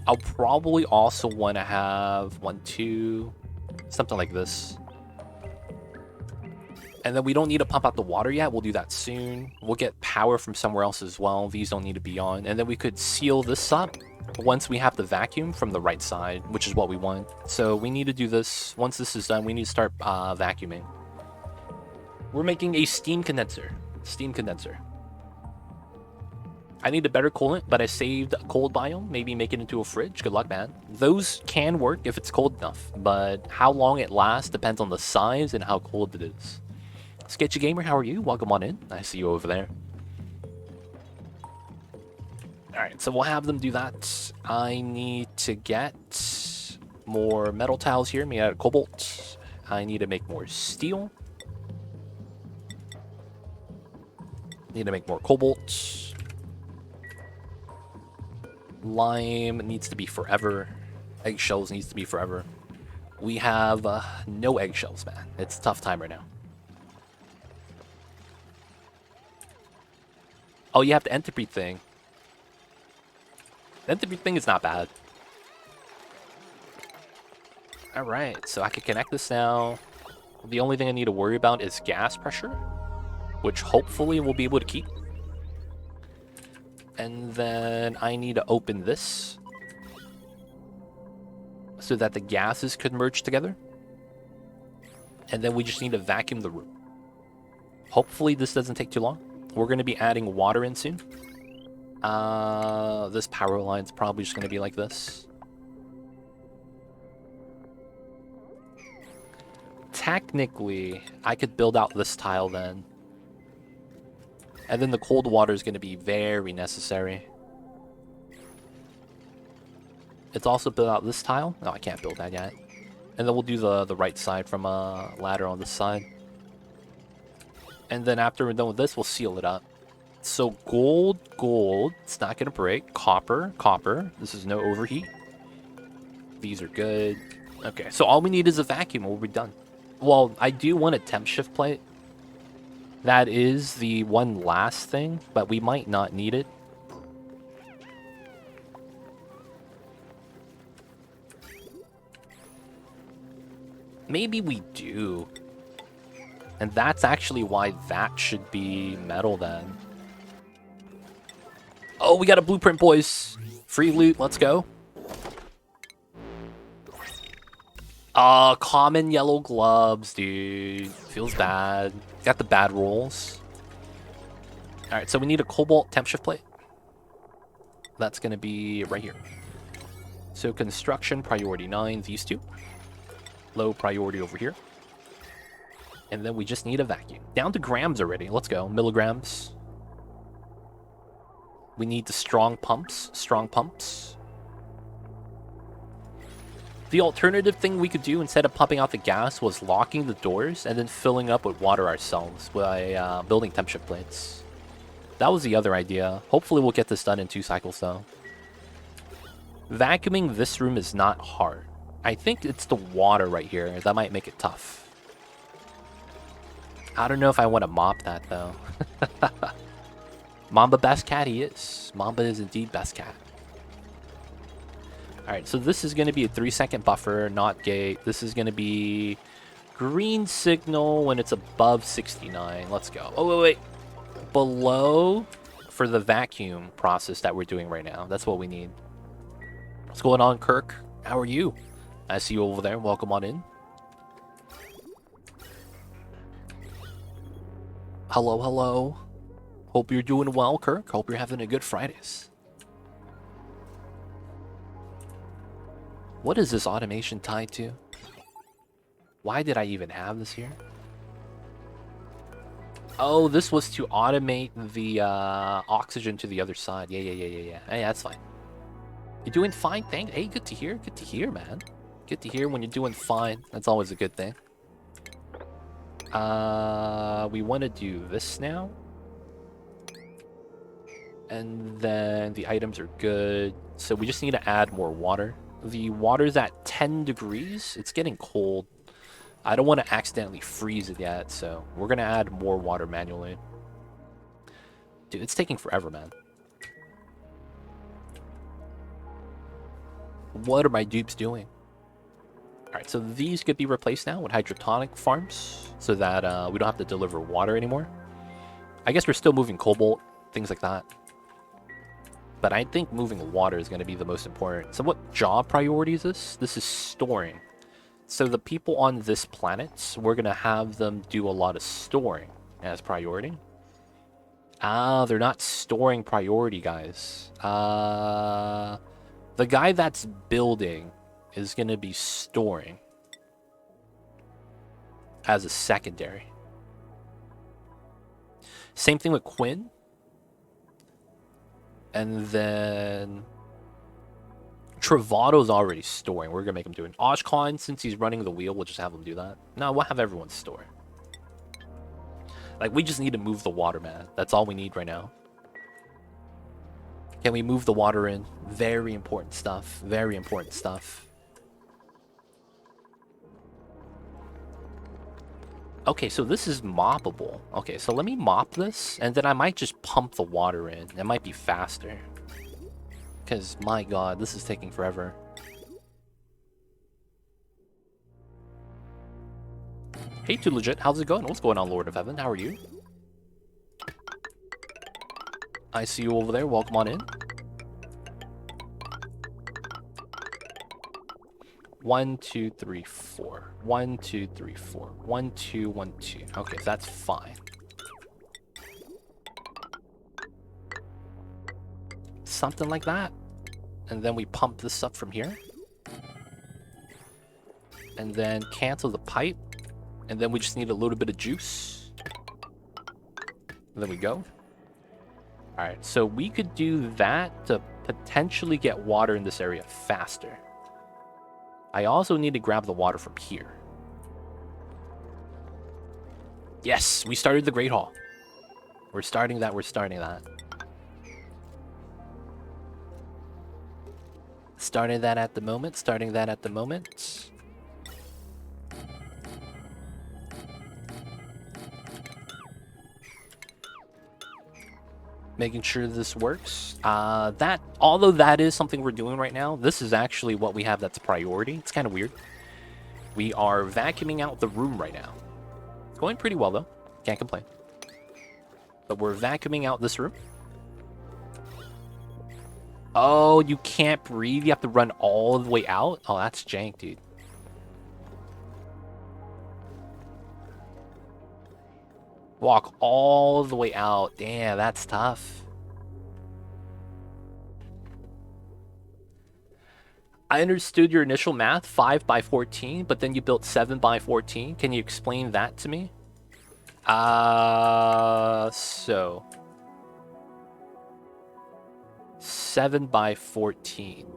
I'll probably also want to have 1, 2, something like this. And then we don't need to pump out the water yet. We'll do that soon. We'll get power from somewhere else as well. These don't need to be on. And then we could seal this up once we have the vacuum from the right side, which is what we want. So we need to do this. Once this is done, we need to start vacuuming. We're making a steam condenser. Steam condenser. I need a better coolant, but I saved a cold biome. Maybe make it into a fridge. Good luck, man. Those can work if it's cold enough, but how long it lasts depends on the size and how cold it is. Sketchy Gamer, how are you? Welcome on in. I see you over there. Alright, so we'll have them do that. I need to get more metal tiles here made out of cobalt. I need to make more steel. Need to make more cobalt. Lime needs to be forever. Eggshells needs to be forever. We have no eggshells, man. It's a tough time right now. Oh, you have the entropy thing. The entropy thing is not bad. Alright, so I can connect this now. The only thing I need to worry about is gas pressure, which hopefully we'll be able to keep. And then I need to open this so that the gases could merge together. And then we just need to vacuum the room. Hopefully this doesn't take too long. We're going to be adding water in soon. This power line's probably just going to be like this. Technically, I could build out this tile then. And then the cold water is going to be very necessary. It's also built out this tile. No, I can't build that yet. And then we'll do the right side from a ladder on this side. And then after we're done with this, we'll seal it up. So gold, it's not going to break. Copper, this is no overheat. These are good. Okay, so all we need is a vacuum and we'll be done. Well, I do want a temp shift plate. That is the one last thing, but we might not need it. Maybe we do. And that's actually why that should be metal then. Oh, we got a blueprint, boys. Free loot, let's go. Common yellow gloves, dude. Feels bad. Got the bad rolls. Alright, so we need a cobalt temp shift plate. That's going to be right here. So construction, priority 9, these two. Low priority over here. And then we just need a vacuum. Down to grams already. Let's go. Milligrams. We need the strong pumps. Strong pumps. The alternative thing we could do instead of pumping out the gas was locking the doors and then filling up with water ourselves by building temp shift plates. That was the other idea. Hopefully we'll get this done in 2 cycles though. Vacuuming this room is not hard. I think it's the water right here that might make it tough. I don't know if I want to mop that though. Mamba best cat he is. Mamba is indeed best cat. Alright, so this is going to be a 3-second buffer, not gate. This is going to be green signal when it's above 69. Let's go. Oh, wait. Below for the vacuum process that we're doing right now. That's what we need. What's going on, Kirk? How are you? I see you over there. Welcome on in. Hello, hello. Hope you're doing well, Kirk. Hope you're having a good Fridays. What is this automation tied to? Why did I even have this here? Oh, this was to automate the oxygen to the other side. Yeah. Hey, that's fine. You're doing fine, thanks. Hey, good to hear. Good to hear, man. Good to hear when you're doing fine. That's always a good thing. We want to do this now. And then the items are good. So we just need to add more water. The water's at 10 degrees. It's getting cold. I don't want to accidentally freeze it yet, so we're going to add more water manually. Dude, it's taking forever, man. What are my dupes doing? Alright, so these could be replaced now with hydroponic farms so that we don't have to deliver water anymore. I guess we're still moving cobalt, things like that. But I think moving water is going to be the most important. So what job priority is this? This is storing. So the people on this planet, we're going to have them do a lot of storing as priority. Ah, they're not storing priority, guys. The guy that's building is going to be storing as a secondary. Same thing with Quinn. And then Travato's already storing. We're going to make him do it. Oshkon, since he's running the wheel, we'll just have him do that. No, we'll have everyone store. Like, we just need to move the water, man. That's all we need right now. Can we move the water in? Very important stuff. Very important stuff. Okay, so this is moppable. Okay, so let me mop this, and then I might just pump the water in. It might be faster. Because, my god, this is taking forever. Hey, Too Legit, how's it going? What's going on, Lord of Heaven? How are you? I see you over there. Welcome on in. 1, 2, 3, 4. 1, 2, 3, 4. 1, 2, 1, 2. Okay, so that's fine. Something like that. And then we pump this up from here. And then cancel the pipe. And then we just need a little bit of juice. And then we go. Alright, so we could do that to potentially get water in this area faster. I also need to grab the water from here. Yes, we started the Great Hall. We're starting that, we're starting that. Starting that at the moment, starting that at the moment. Making sure this works. Although that is something we're doing right now, this is actually what we have that's priority. It's kind of weird. We are vacuuming out the room right now. It's going pretty well, though. Can't complain. But we're vacuuming out this room. Oh, you can't breathe? You have to run all the way out? Oh, that's jank, dude. Walk all the way out. Damn, that's tough. I understood your initial math, 5 by 14, but then you built 7 by 14. Can you explain that to me? So 7 by 14.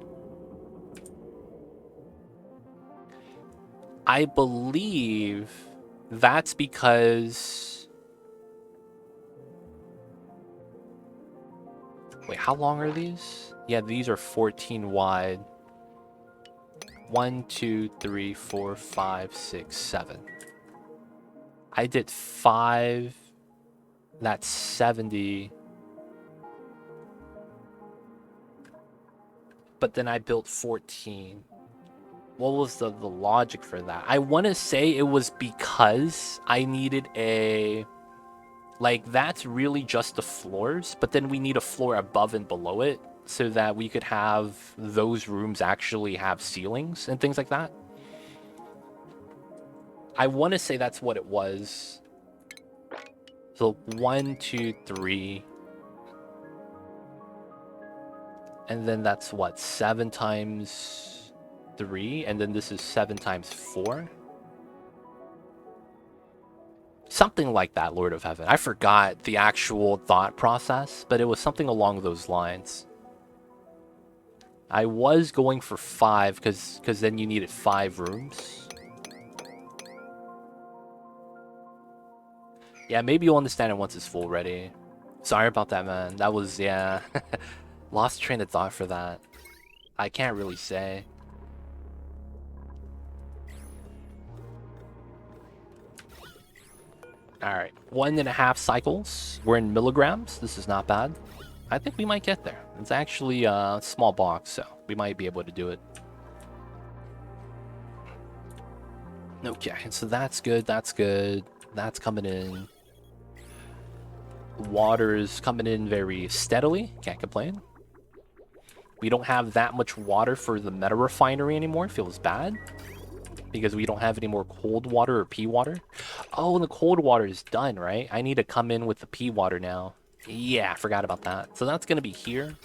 I believe that's because... Wait, how long are these? Yeah, these are 14 wide. 1, 2, 3, 4, 5, 6, 7. I did 5. That's 70. But then I built 14. What was the logic for that? I want to say it was because I needed a... Like, that's really just the floors, but then we need a floor above and below it so that we could have those rooms actually have ceilings and things like that. I want to say that's what it was. So 1, 2, 3. And then that's what? 7 times 3. And then this is 7 times 4. Something like that, Lord of Heaven. I forgot the actual thought process, but it was something along those lines. I was going for 5 because then you needed 5 rooms. Yeah, maybe you'll understand it once it's full ready. Sorry about that, man. That was, yeah. Lost train of thought for that. I can't really say. Alright, 1.5 cycles. We're in milligrams. This is not bad. I think we might get there. It's actually a small box, so we might be able to do it. Okay, so that's good, that's good. That's coming in. Water is coming in very steadily. Can't complain. We don't have that much water for the meta refinery anymore. Feels bad. Because we don't have any more cold water or pea water. Oh, and the cold water is done, right? I need to come in with the pea water now. Yeah, I forgot about that. So that's going to be here.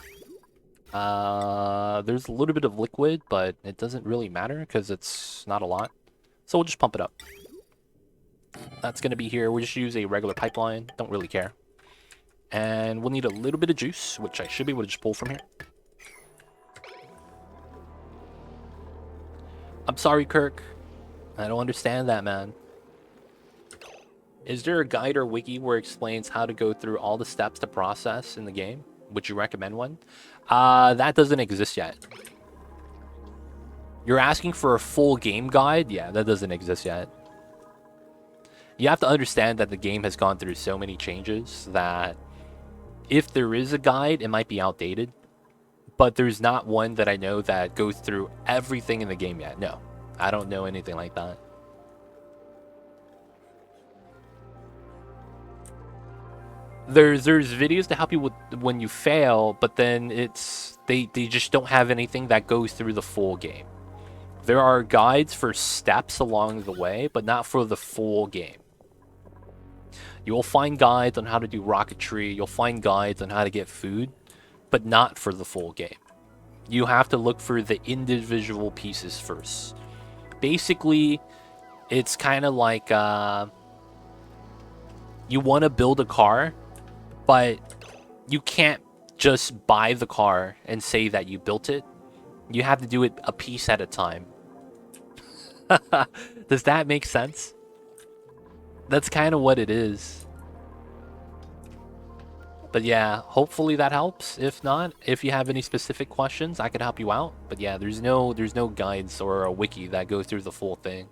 There's a little bit of liquid, but it doesn't really matter because it's not a lot. So we'll just pump it up. That's going to be here. We'll just use a regular pipeline. Don't really care. And we'll need a little bit of juice, which I should be able to just pull from here. I'm sorry, Kirk. I don't understand that, man. Is there a guide or wiki where it explains how to go through all the steps to process in the game? Would you recommend one? That doesn't exist yet. You're asking for a full game guide? Yeah, that doesn't exist yet. You have to understand that the game has gone through so many changes that if there is a guide, it might be outdated. But there's not one that I know that goes through everything in the game yet. No, I don't know anything like that. There's videos to help you with when you fail, but then they just don't have anything that goes through the full game. There are guides for steps along the way, but not for the full game. You will find guides on how to do rocketry, you'll find guides on how to get food, but not for the full game. You have to look for the individual pieces first. Basically, it's kind of like you want to build a car, but you can't just buy the car and say that you built it. You have to do it a piece at a time. Does that make sense? That's kind of what it is. But yeah, hopefully that helps. If not, if you have any specific questions, I could help you out. But yeah, there's no guides or a wiki that goes through the full thing.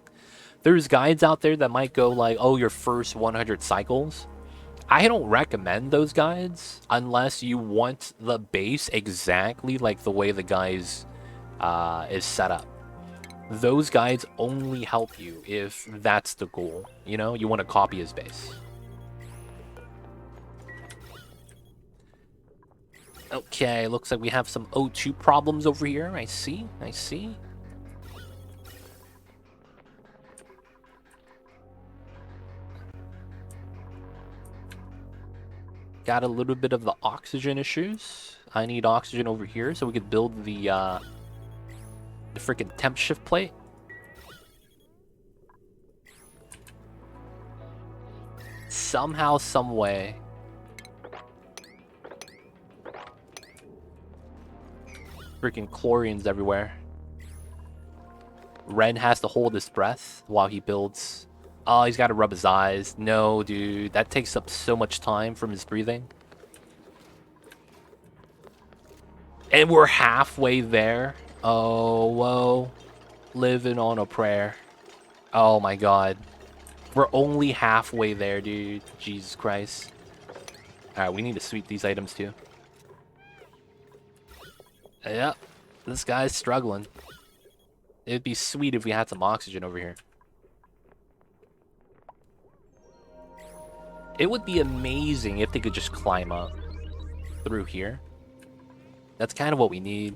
There's guides out there that might go like, oh, your first 100 cycles. I don't recommend those guides unless you want the base exactly like the way the guys is set up. Those guides only help you if that's the goal. You know, you want to copy his base. Okay, looks like we have some O2 problems over here. I see. Got a little bit of the oxygen issues. I need oxygen over here so we could build the freaking temp shift plate. Somehow, some way. Freaking chlorines everywhere. Ren has to hold his breath while he builds. Oh, he's got to rub his eyes. No, dude. That takes up so much time from his breathing. And we're halfway there. Oh, whoa. Living on a prayer. Oh, my God. We're only halfway there, dude. Jesus Christ. Alright, we need to sweep these items, too. Yep. This guy's struggling. It'd be sweet if we had some oxygen over here. It would be amazing if they could just climb up through here. That's kind of what we need.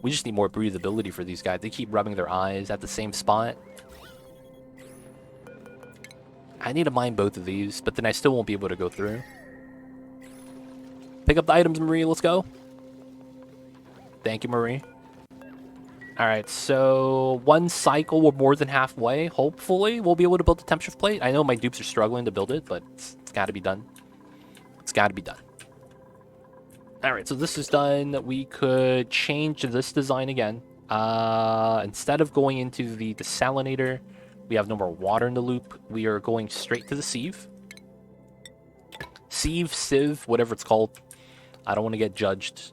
We just need more breathability for these guys. They keep rubbing their eyes at the same spot. I need to mine both of these, but then I still won't be able to go through. Pick up the items, Marie. Let's go. Thank you, Marie. Alright, so one cycle, we're more than halfway. Hopefully, we'll be able to build the temp shift plate. I know my dupes are struggling to build it, but it's got to be done. It's got to be done. Alright, so this is done. We could change this design again. Instead of going into the desalinator, we have no more water in the loop. We are going straight to the sieve. Sieve, whatever it's called. I don't want to get judged.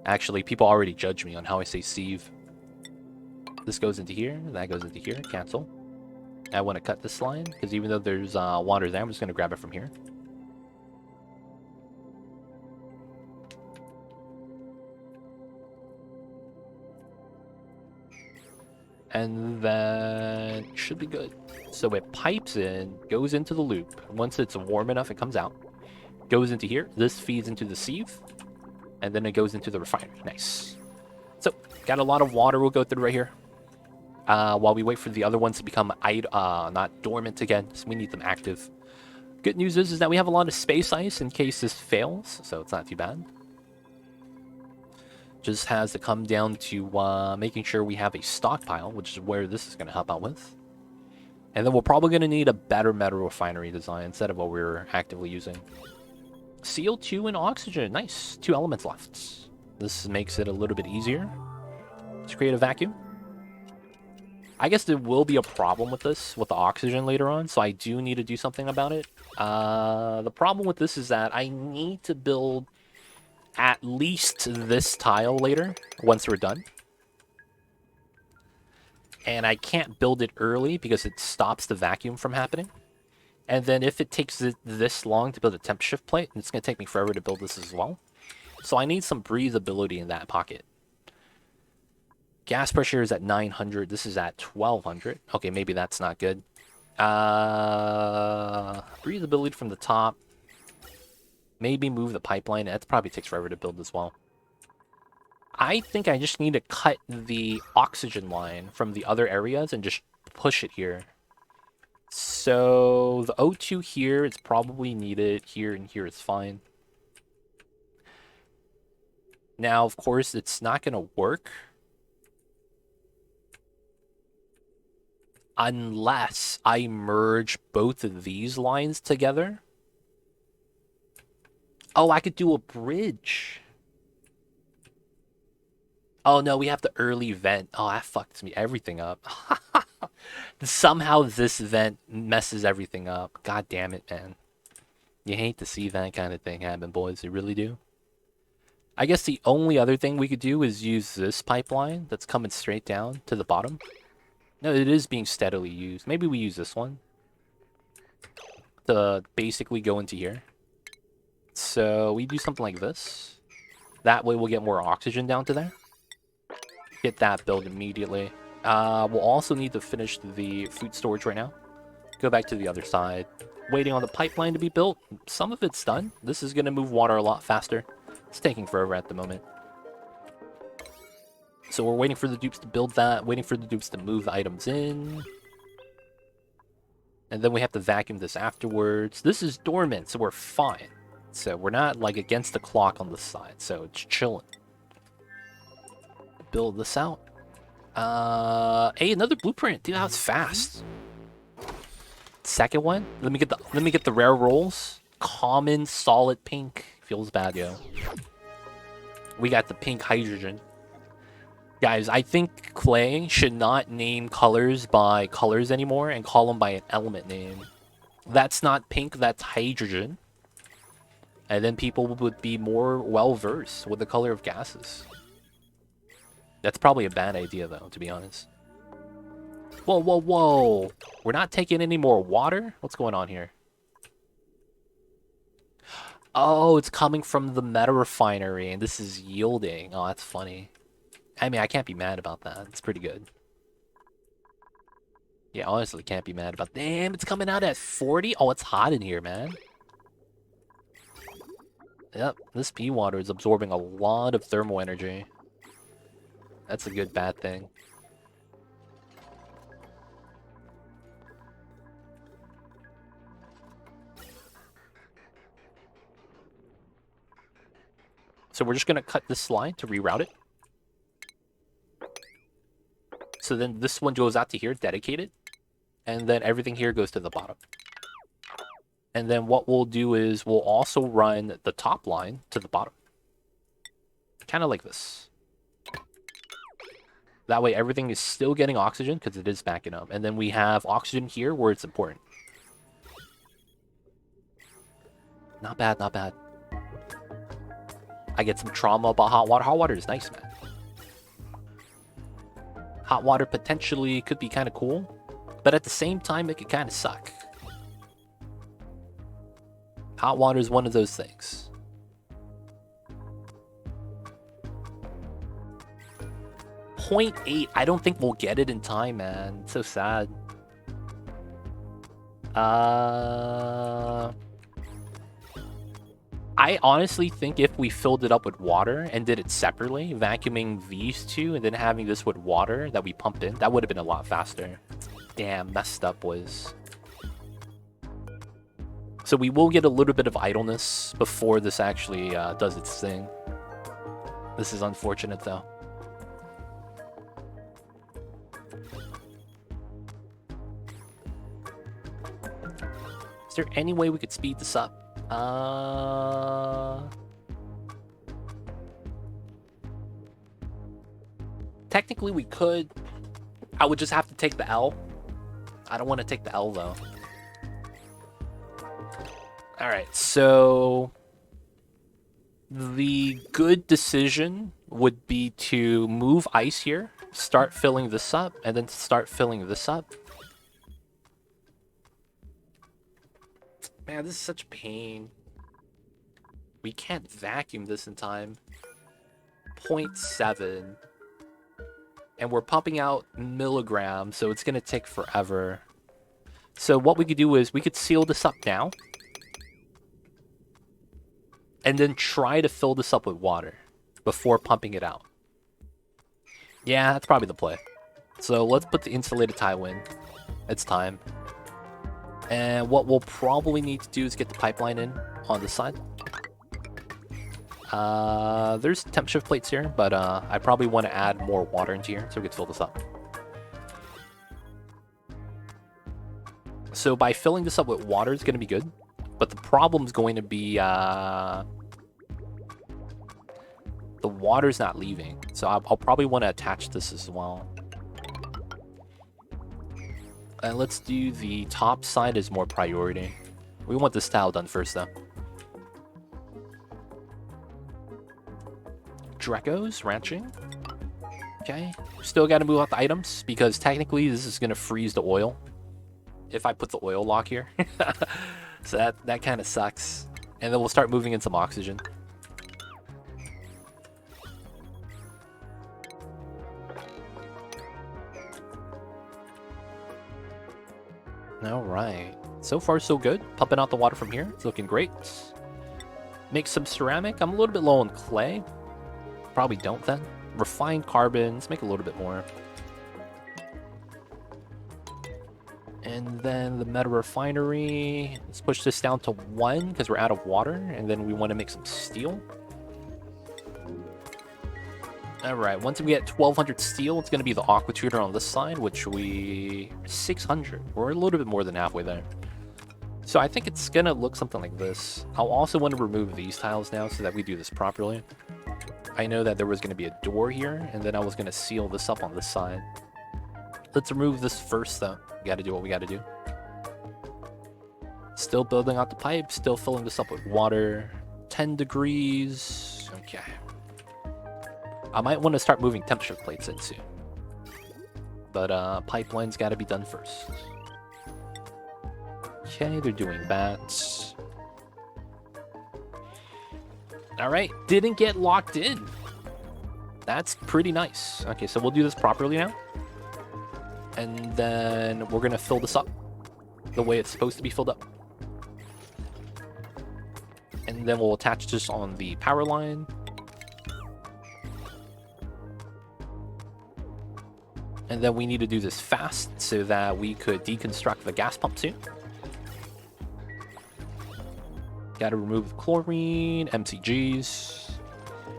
Actually, people already judge me on how I say sieve. This goes into here, that goes into here, cancel. I want to cut this line, because even though there's water there, I'm just going to grab it from here. And then should be good. So it pipes in, goes into the loop. Once it's warm enough, it comes out. Goes into here. This feeds into the sieve. And then it goes into the refiner. Nice. So, got a lot of water we'll go through right here. While we wait for the other ones to become not dormant again. So we need them active. Good news is that we have a lot of space ice in case this fails, so it's not too bad. Just has to come down to making sure we have a stockpile, which is where this is going to help out with. And then we're probably going to need a better metal refinery design instead of what we're actively using. CO2 and oxygen. Nice. 2 elements left. This makes it a little bit easier to create a vacuum. I guess there will be a problem with this, with the oxygen later on, so I do need to do something about it. The problem with this is that I need to build at least this tile later, once we're done. And I can't build it early because it stops the vacuum from happening. And then if it takes this long to build a temp shift plate, it's going to take me forever to build this as well. So I need some breathability in that pocket. Gas pressure is at 900. This is at 1200. Okay, maybe that's not good. Breathability from the top. Maybe move the pipeline. That probably takes forever to build as well. I think I just need to cut the oxygen line from the other areas and just push it here. So the O2 here is probably needed. Here and here is fine. Now, of course, it's not going to work unless I merge both of these lines together. Oh, I could do a bridge. Oh, no, we have the early vent. Oh, that fucks me everything up. Somehow this vent messes everything up. God damn it, man. You hate to see that kind of thing happen, boys. You really do. I guess the only other thing we could do is use this pipeline that's coming straight down to the bottom. No, it is being steadily used. Maybe we use this one to basically go into here. So we do something like this. That way we'll get more oxygen down to there. Get that built immediately. We'll also need to finish the food storage right now. Go back to the other side. Waiting on the pipeline to be built. Some of it's done. This is going to move water a lot faster. It's taking forever at the moment. So we're waiting for the dupes to build that. Waiting for the dupes to move the items in. And then we have to vacuum this afterwards. This is dormant, so we're fine. So we're not like against the clock on this side. So it's chilling. Build this out. Hey, another blueprint. Dude, that was fast. Second one. Let me get the rare rolls. Common solid pink. Feels bad, yo. We got the pink hydrogen. Guys, I think Clay should not name colors by colors anymore and call them by an element name. That's not pink, that's hydrogen. And then people would be more well-versed with the color of gases. That's probably a bad idea, though, to be honest. Whoa, whoa, whoa. We're not taking any more water? What's going on here? Oh, it's coming from the meta refinery, and this is yielding. Oh, that's funny. I mean, I can't be mad about that. It's pretty good. Yeah, honestly, can't be mad about... Damn, it's coming out at 40? Oh, it's hot in here, man. Yep, this pea water is absorbing a lot of thermal energy. That's a good bad thing. So we're just going to cut this line to reroute it. So then this one goes out to here, dedicated. And then everything here goes to the bottom. And then what we'll do is we'll also run the top line to the bottom. Kind of like this. That way everything is still getting oxygen because it is backing up. And then we have oxygen here where it's important. Not bad, not bad. I get some trauma about hot water. Hot water is nice, man. Hot water potentially could be kind of cool. But at the same time, it could kind of suck. Hot water is one of those things. .8, I don't think we'll get it in time, man. It's so sad. I honestly think if we filled it up with water and did it separately, vacuuming these two and then having this with water that we pump in, that would have been a lot faster. Damn, messed up, boys. So we will get a little bit of idleness before this actually does its thing. This is unfortunate, though. Is there any way we could speed this up? Technically, we could. I would just have to take the L. I don't want to take the L, though. Alright, so the good decision would be to move ice here, start filling this up, and then start filling this up. Man, this is such pain. We can't vacuum this in time. 0.7. And we're pumping out milligrams, so it's going to take forever. So what we could do is we could seal this up now. And then try to fill this up with water before pumping it out. Yeah, that's probably the play. So let's put the insulated tile in. It's time. And what we'll probably need to do is get the pipeline in on this side. There's temp shift plates here, but I probably want to add more water into here so we can fill this up. So by filling this up with water, it's going to be good. But the problem's going to be the water's not leaving. So I'll probably want to attach this as well. And let's do the top side as more priority. We want this tile done first, though. Drecos ranching. Okay. Still got to move out the items because technically this is going to freeze the oil if I put the oil lock here. So that kind of sucks. And then we'll start moving in some oxygen. Alright. So far, so good. Pumping out the water from here. It's looking great. Make some ceramic. I'm a little bit low on clay. Probably don't then. Refined carbons. Make a little bit more. And then the metal refinery. Let's push this down to 1 because we're out of water. And then we want to make some steel. Alright, once we get 1200 steel, it's going to be the aqua tutor on this side, which 600. We're a little bit more than halfway there. So I think it's going to look something like this. I'll also want to remove these tiles now so that we do this properly. I know that there was going to be a door here, and then I was going to seal this up on this side. Let's remove this first, though. We got to do what we got to do. Still building out the pipe, still filling this up with water. 10 degrees. Okay. I might want to start moving temperature plates in soon. But pipeline's got to be done first. Okay, they're doing that. Alright, didn't get locked in. That's pretty nice. Okay, so we'll do this properly now. And then we're going to fill this up the way it's supposed to be filled up. And then we'll attach this on the power line. And then we need to do this fast so that we could deconstruct the gas pump too. Gotta remove the chlorine, MCGs,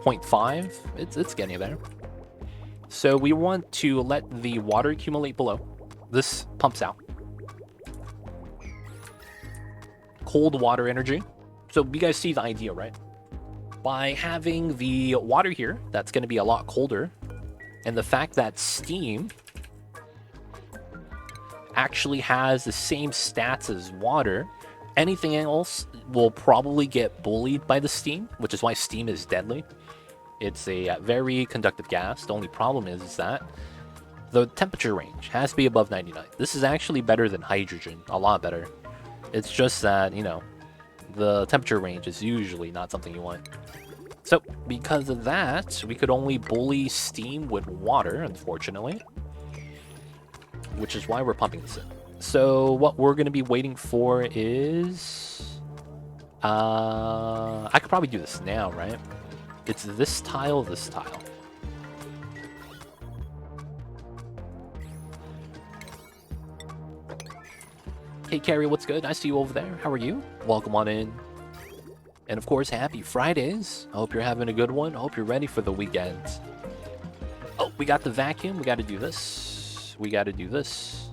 0.5. It's getting there. So we want to let the water accumulate below. This pumps out. Cold water energy. So you guys see the idea, right? By having the water here, that's going to be a lot colder. And the fact that steam actually has the same stats as water, anything else will probably get bullied by the steam, which is why steam is deadly. It's a very conductive gas. The only problem is that the temperature range has to be above 99. This is actually better than hydrogen, a lot better. It's just that, you know, the temperature range is usually not something you want. So, because of that, we could only bully steam with water, unfortunately. Which is why we're pumping this in. So, what we're going to be waiting for is... I could probably do this now, right? It's this tile, this tile. Hey, Carrie, what's good? I see you over there. How are you? Welcome on in. And of course, happy Fridays. I hope you're having a good one. I hope you're ready for the weekend. Oh, we got the vacuum. We got to do this. We got to do this.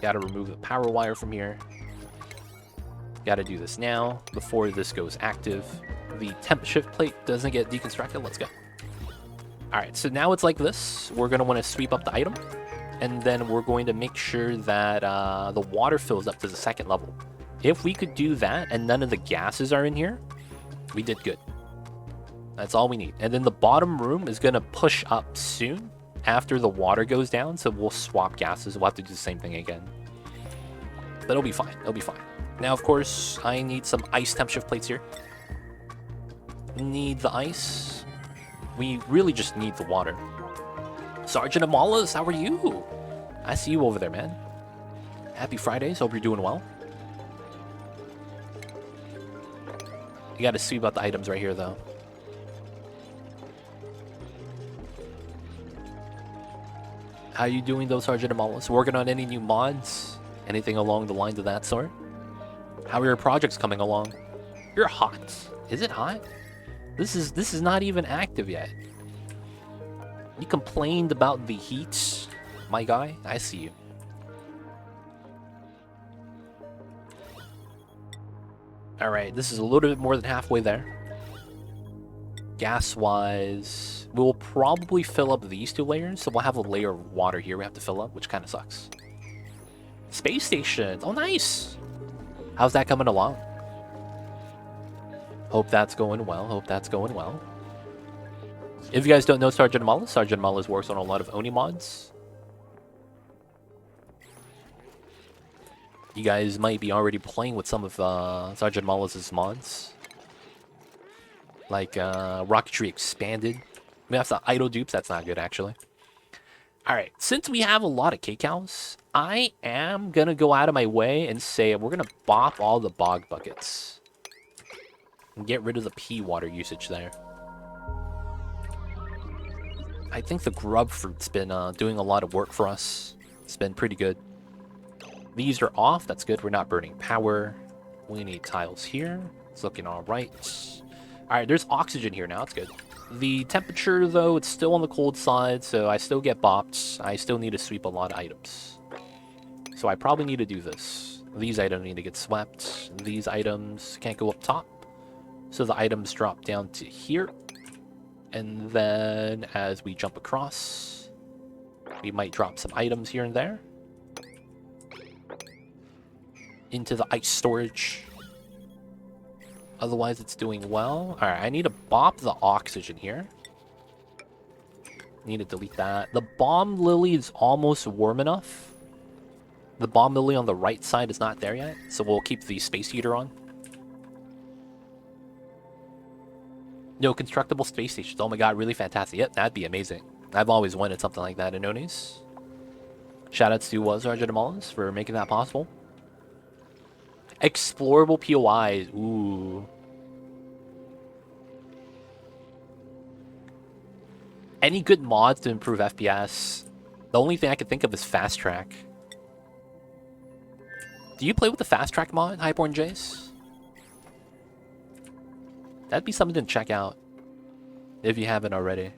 Got to remove the power wire from here. Got to do this now before this goes active. The temp shift plate doesn't get deconstructed. Let's go. All right, so now it's like this. We're going to want to sweep up the item. And then we're going to make sure that the water fills up to the second level. If we could do that and none of the gases are in here, we did good. That's all we need. And then the bottom room is going to push up soon after the water goes down. So we'll swap gases. We'll have to do the same thing again. But it'll be fine. It'll be fine. Now, of course, I need some ice temp shift plates here. Need the ice. We really just need the water. Sergeant Amalas, how are you? I see you over there, man. Happy Fridays. Hope you're doing well. You got to sweep out the items right here, though. How you doing, though, Sergeant Amalas? Working on any new mods? Anything along the lines of that sort? How are your projects coming along? You're hot. Is it hot? This is not even active yet. You complained about the heat, my guy. I see you. All right, this is a little bit more than halfway there. Gas-wise, we'll probably fill up these two layers, so we'll have a layer of water here we have to fill up, which kind of sucks. Space station. Oh, nice. How's that coming along? Hope that's going well. Hope that's going well. If you guys don't know Sergeant Amalas works on a lot of Oni mods. You guys might be already playing with some of Sergeant Amalas' mods. Like Rocketry Expanded. We have some idle dupes. That's not good, actually. Alright, since we have a lot of K-cows, I am going to go out of my way and say we're going to bop all the bog buckets. And get rid of the pea water usage there. I think the grub fruit's been doing a lot of work for us. It's been pretty good. These are off. That's good. We're not burning power. We need tiles here. It's looking all right. All right, there's oxygen here now. It's good. The temperature, though, it's still on the cold side, so I still get bopped. I still need to sweep a lot of items. So I probably need to do this. These items need to get swept. These items can't go up top. So the items drop down to here. And then as we jump across, we might drop some items here and there. Into the ice storage. Otherwise, it's doing well. Alright, I need to bop the oxygen here. Need to delete that. The bomb lily is almost warm enough. The bomb lily on the right side is not there yet, so we'll keep the space heater on. No constructible space stations. Oh my god, really fantastic. Yep, that'd be amazing. I've always wanted something like that in Onis. Shoutouts to Sergeant Amalas for making that possible. Explorable POIs. Ooh. Any good mods to improve FPS? The only thing I can think of is Fast Track. Do you play with the Fast Track mod, Highborn Jace? That'd be something to check out if you haven't already.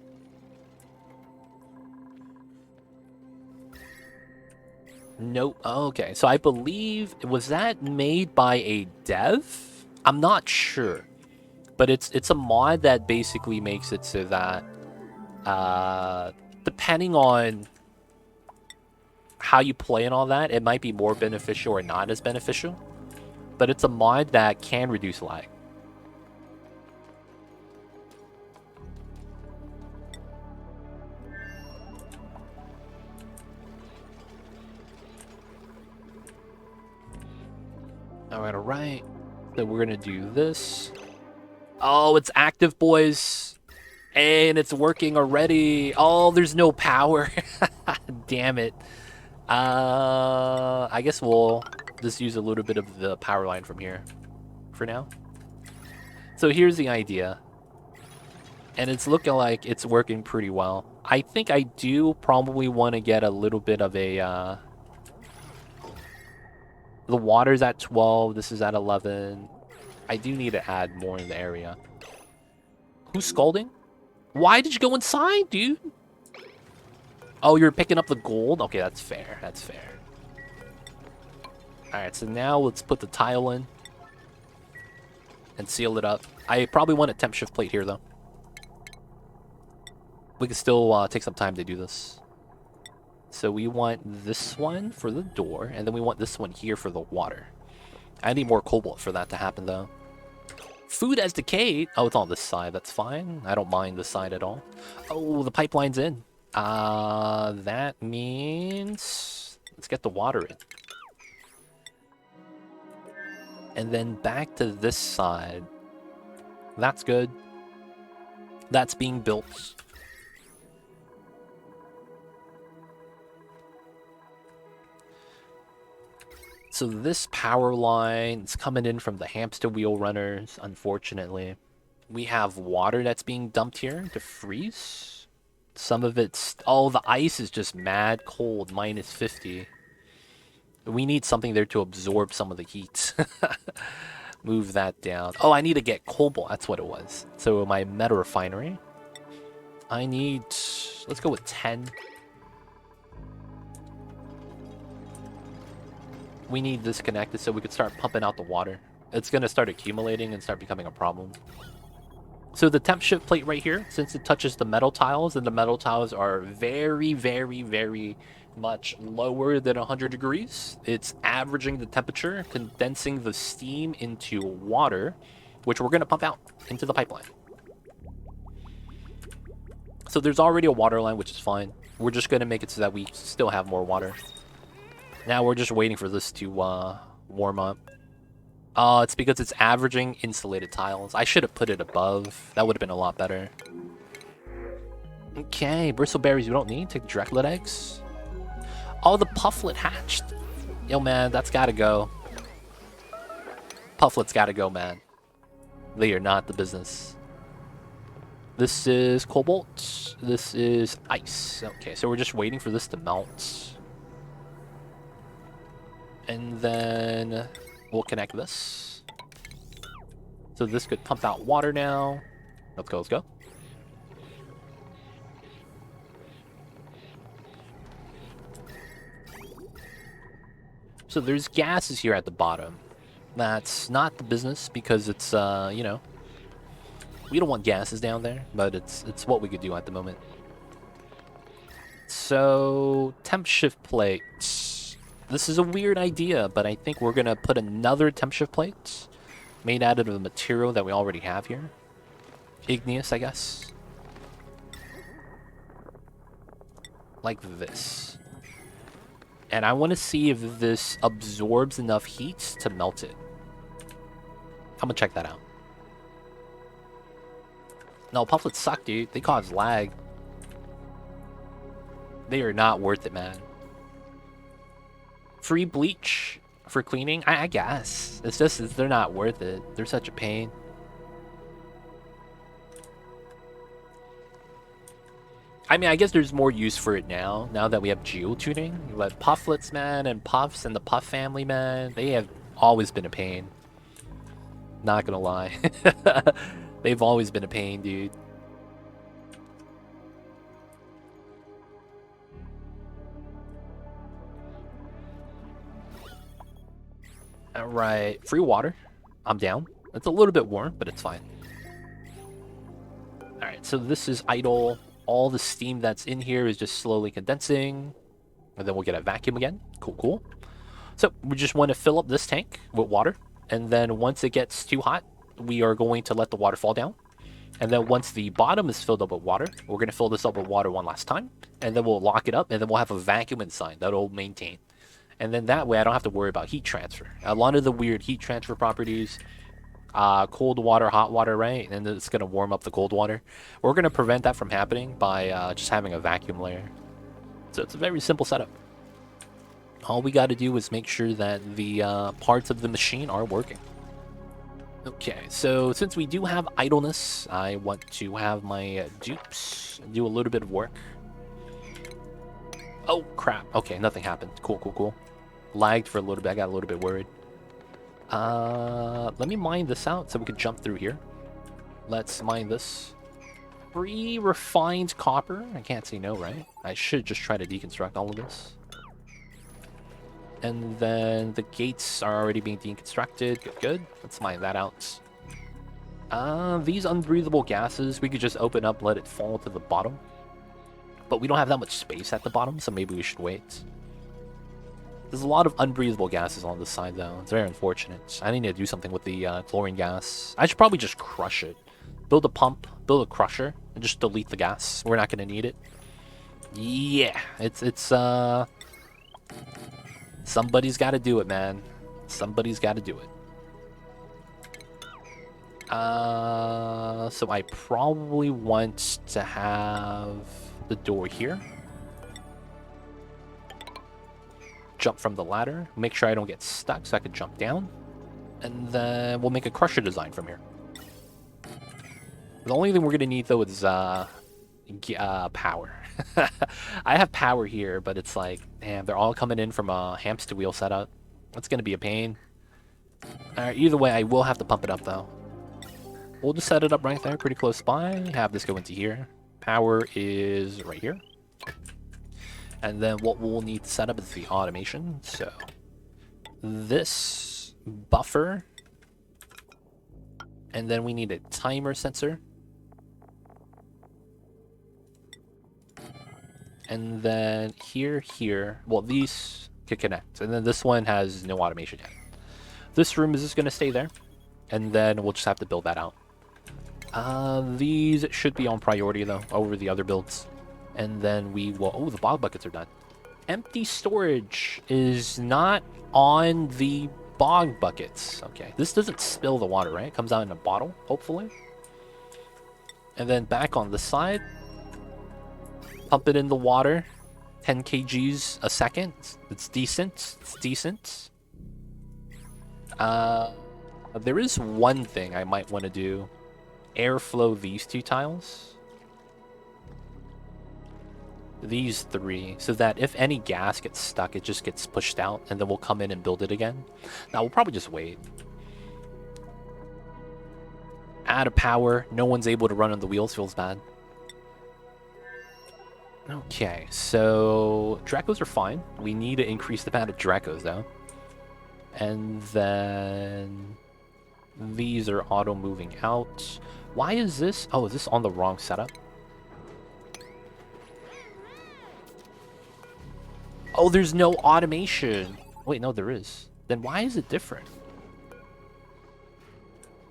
Nope. Okay, so I believe, was that made by a dev? I'm not sure, but it's a mod that basically makes it so that depending on how you play and all that, it might be more beneficial or not as beneficial. But it's a mod that can reduce lag. Alright. So we're gonna do this. Oh, it's active, boys. And it's working already. Oh, there's no power. Damn it. I guess we'll just use a little bit of the power line from here for now. So here's the idea. And it's looking like it's working pretty well. I think I do probably want to get a little bit of a The water's at 12. This is at 11. I do need to add more in the area. Who's scolding? Why did you go inside, dude? Oh, you're picking up the gold? Okay, that's fair. That's fair. Alright, so now let's put the tile in. And seal it up. I probably want a temp shift plate here, though. We can still take some time to do this. So we want this one for the door, and then we want this one here for the water. I need more cobalt for that to happen, though. Food has decayed. Oh, it's on this side. That's fine. I don't mind this side at all. Oh, the pipeline's in. That means... let's get the water in. And then back to this side. That's good. That's being built. So this power line is coming in from the hamster wheel runners, unfortunately. We have water that's being dumped here to freeze. Some of it's... oh, the ice is just mad cold, minus 50. We need something there to absorb some of the heat. Move that down. Oh, I need to get cobalt. That's what it was. So my meta refinery. I need... let's go with 10. We need this connected so we could start pumping out the water. It's going to start accumulating and start becoming a problem. So the temp shift plate right here, since it touches the metal tiles, and the metal tiles are very, very, very much lower than 100 degrees, it's averaging the temperature, condensing the steam into water, which we're going to pump out into the pipeline. So there's already a water line, which is fine. We're just going to make it so that we still have more water. Now we're just waiting for this to warm up. It's because it's averaging insulated tiles. I should have put it above. That would have been a lot better. Okay, bristleberries we don't need. Take the Dracula eggs. Oh, the pufflet hatched. Yo, man, that's gotta go. Pufflet's gotta go, man. They are not the business. This is cobalt. This is ice. Okay, so we're just waiting for this to melt. And then we'll connect this. So this could pump out water now. Let's go, let's go. So there's gases here at the bottom. That's not the business because it's, you know, we don't want gases down there, but it's what we could do at the moment. So, temp shift plates. This is a weird idea, but I think we're going to put another temp shift plate made out of the material that we already have here. Igneous, I guess. Like this. And I want to see if this absorbs enough heat to melt it. I'm going to check that out. No, pufflets suck, dude. They cause lag. They are not worth it, man. Free bleach for cleaning? I guess. It's just they're not worth it. They're such a pain. I mean, I guess there's more use for it now that we have geotuning. But pufflets, man, and puffs and the puff family, man, they have always been a pain. Not gonna lie. They've always been a pain, dude. Alright, free water. I'm down. It's a little bit warm, but it's fine. Alright, so this is idle. All the steam that's in here is just slowly condensing. And then we'll get a vacuum again. Cool, cool. So we just want to fill up this tank with water. And then once it gets too hot, we are going to let the water fall down. And then once the bottom is filled up with water, we're going to fill this up with water one last time. And then we'll lock it up, and then we'll have a vacuum inside that'll maintain. And then that way I don't have to worry about heat transfer. A lot of the weird heat transfer properties, cold water, hot water, right? And it's going to warm up the cold water. We're going to prevent that from happening by just having a vacuum layer. So it's a very simple setup. All we got to do is make sure that the parts of the machine are working. Okay, so since we do have idleness, I want to have my dupes do a little bit of work. Oh, crap. Okay, nothing happened. Cool, cool, cool. Lagged for a little bit. I got a little bit worried. Let me mine this out so we can jump through here. Let's mine this. Free refined copper. I can't say no, right? I should just try to deconstruct all of this. And then the gates are already being deconstructed. Good, good. Let's mine that out. These unbreathable gases, we could just open up, let it fall to the bottom. But we don't have that much space at the bottom, so maybe we should wait. There's a lot of unbreathable gases on this side, though. It's very unfortunate. I need to do something with the chlorine gas. I should probably just crush it. Build a pump, build a crusher, and just delete the gas. We're not going to need it. Yeah, it's somebody's got to do it, man. Somebody's got to do it. So I probably want to have the door here. Jump from the ladder. Make sure I don't get stuck so I can jump down. And then we'll make a crusher design from here. The only thing we're going to need, though, is power. I have power here, but it's like, damn, they're all coming in from a hamster wheel setup. That's going to be a pain. Alright, either way, I will have to pump it up, though. We'll just set it up right there, pretty close by. Have this go into here. Power is right here. And then what we'll need to set up is the automation. So this buffer. And then we need a timer sensor. And then here. Well, these could connect. And then this one has no automation yet. This room is just going to stay there. And then we'll just have to build that out. These should be on priority, though, over the other builds. And then we will... Oh, the bog buckets are done. Empty storage is not on the bog buckets. Okay, this doesn't spill the water, right? It comes out in a bottle, hopefully. And then back on the side. Pump it in the water. 10 kgs a second. It's decent. It's decent. There is one thing I might want to do. Airflow these two tiles. These three, so that if any gas gets stuck, it just gets pushed out, and then we'll come in and build it again. Now, we'll probably just wait. Out of power. No one's able to run on the wheels. Feels bad. Okay, so Dracos are fine. We need to increase the amount of Dracos, though. And then these are auto-moving out. Why is this? Oh, is this on the wrong setup? Oh, there's no automation. Wait, no, there is. Then why is it different?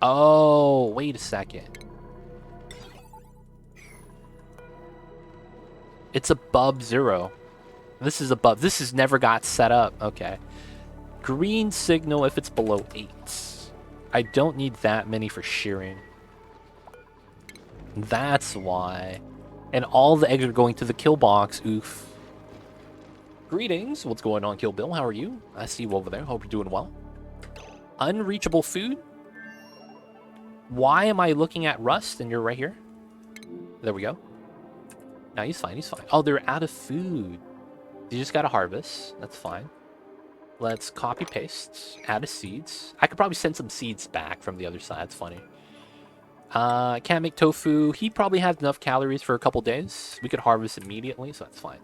Oh, wait a second. It's above 0. This is above. This has never got set up. Okay. Green signal if it's below 8. I don't need that many for shearing. That's why. And all the eggs are going to the kill box. Oof. Greetings. What's going on, Kill Bill? How are you? I see you over there. Hope you're doing well. Unreachable food? Why am I looking at Rust and you're right here? There we go. No, he's fine. He's fine. Oh, they're out of food. You just got to harvest. That's fine. Let's copy paste. Add a seeds. I could probably send some seeds back from the other side. It's funny. Can't make tofu. He probably has enough calories for a couple days. We could harvest immediately, so that's fine.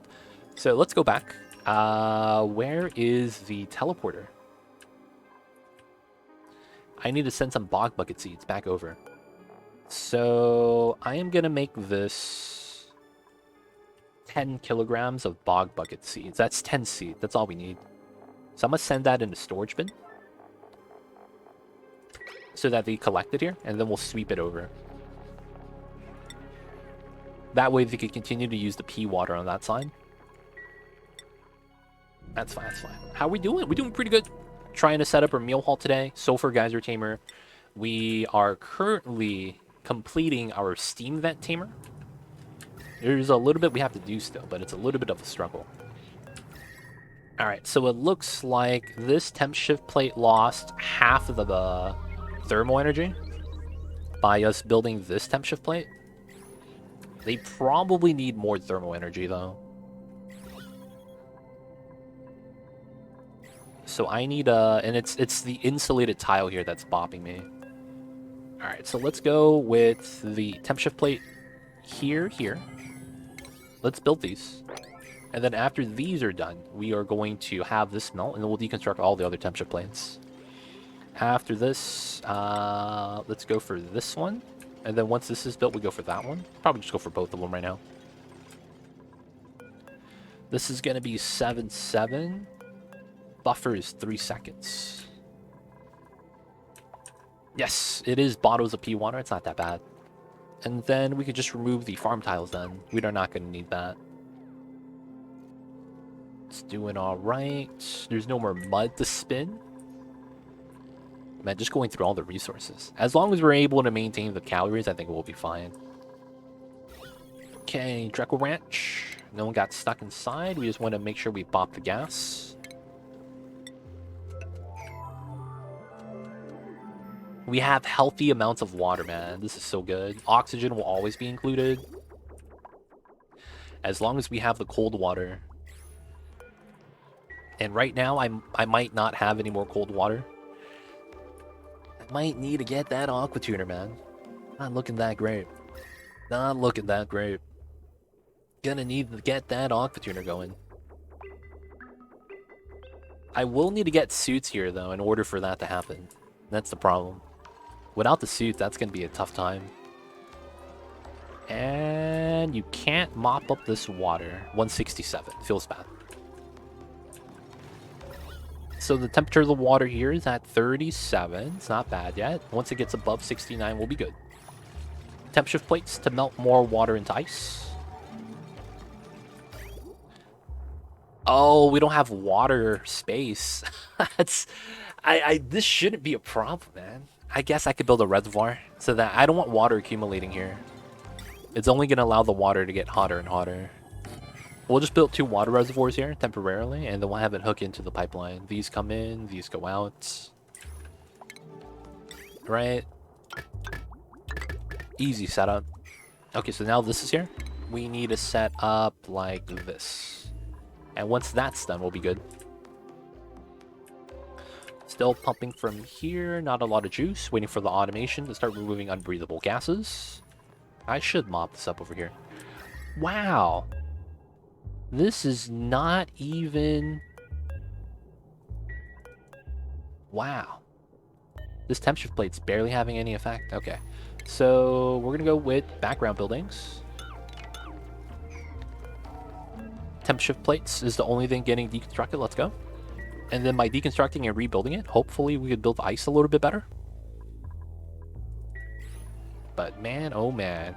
So let's go back. Where is the teleporter? I need to send some bog bucket seeds back over. So I am going to make this 10 kilograms of bog bucket seeds. That's 10 seeds. That's all we need. So I'm going to send that in the storage bin. So that they collect it here, and then we'll sweep it over. That way they can continue to use the pea water on that side. That's fine, that's fine. How are we doing? We're doing pretty good. Trying to set up our meal hall today. Sulfur Geyser Tamer. We are currently completing our steam vent tamer. There's a little bit we have to do still, but it's a little bit of a struggle. Alright, so it looks like this temp shift plate lost half of the thermal energy by us building this temp shift plate. They probably need more thermal energy, though. So I need and it's the insulated tile here that's bopping me. All right, so let's go with the temp shift plate here. Let's build these. And then after these are done, we are going to have this melt, and then we'll deconstruct all the other temp shift plates. After this, let's go for this one. And then once this is built, we go for that one. Probably just go for both of them right now. This is going to be 7-7. Buffer is 3 seconds. Yes, it is bottles of pea water. It's not that bad. And then we could just remove the farm tiles then. We are not going to need that. It's doing all right. There's no more mud to spin. Man, just going through all the resources. As long as we're able to maintain the calories, I think we'll be fine. Okay, Dreckle Ranch. No one got stuck inside. We just want to make sure we pop the gas. We have healthy amounts of water, man. This is so good. Oxygen will always be included. As long as we have the cold water. And right now, I might not have any more cold water. I might need to get that aqua tuner, man. Not looking that great. Not looking that great. Gonna need to get that aqua tuner going. I will need to get suits here, though, in order for that to happen. That's the problem. Without the suit, that's going to be a tough time. And you can't mop up this water. 167. Feels bad. So the temperature of the water here is at 37. It's not bad yet. Once it gets above 69, we'll be good. Temp shift plates to melt more water into ice. Oh, we don't have water space. This shouldn't be a problem, man. I guess I could build a reservoir so that I don't want water accumulating here. It's only going to allow the water to get hotter and hotter. We'll just build 2 water reservoirs here temporarily, and then we'll have it hook into the pipeline. These come in, these go out. Right? Easy setup. Okay, so now this is here. We need to set up like this. And once that's done, we'll be good. Still pumping from here, not a lot of juice. Waiting for the automation to start removing unbreathable gases. I should mop this up over here. Wow. This is not even... Wow. This temp shift plate's barely having any effect. Okay. So we're going to go with background buildings. Temp shift plates is the only thing getting deconstructed. Let's go. And then by deconstructing and rebuilding it, hopefully we could build ice a little bit better. But man, oh man.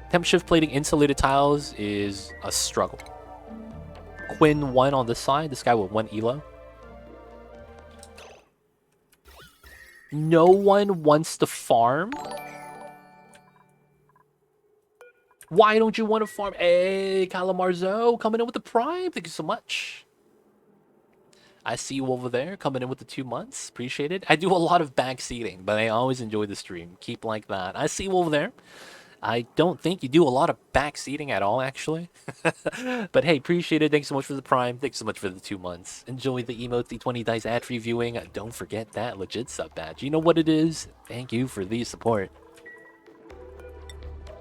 Temp shift plating insulated tiles is a struggle. Quinn 1 on this side. This guy with 1 elo. No one wants to farm? Why don't you want to farm? Hey, Calamarzo, coming in with the prime. Thank you so much. I see you over there coming in with the 2 months. Appreciate it. I do a lot of backseating, but I always enjoy the stream. Keep like that. I see you over there. I don't think you do a lot of backseating at all, actually. But hey, appreciate it. Thanks so much for the prime. Thanks so much for the 2 months. Enjoy the emotes, the 20 dice ad-free viewing. Don't forget that legit sub badge. You know what it is? Thank you for the support.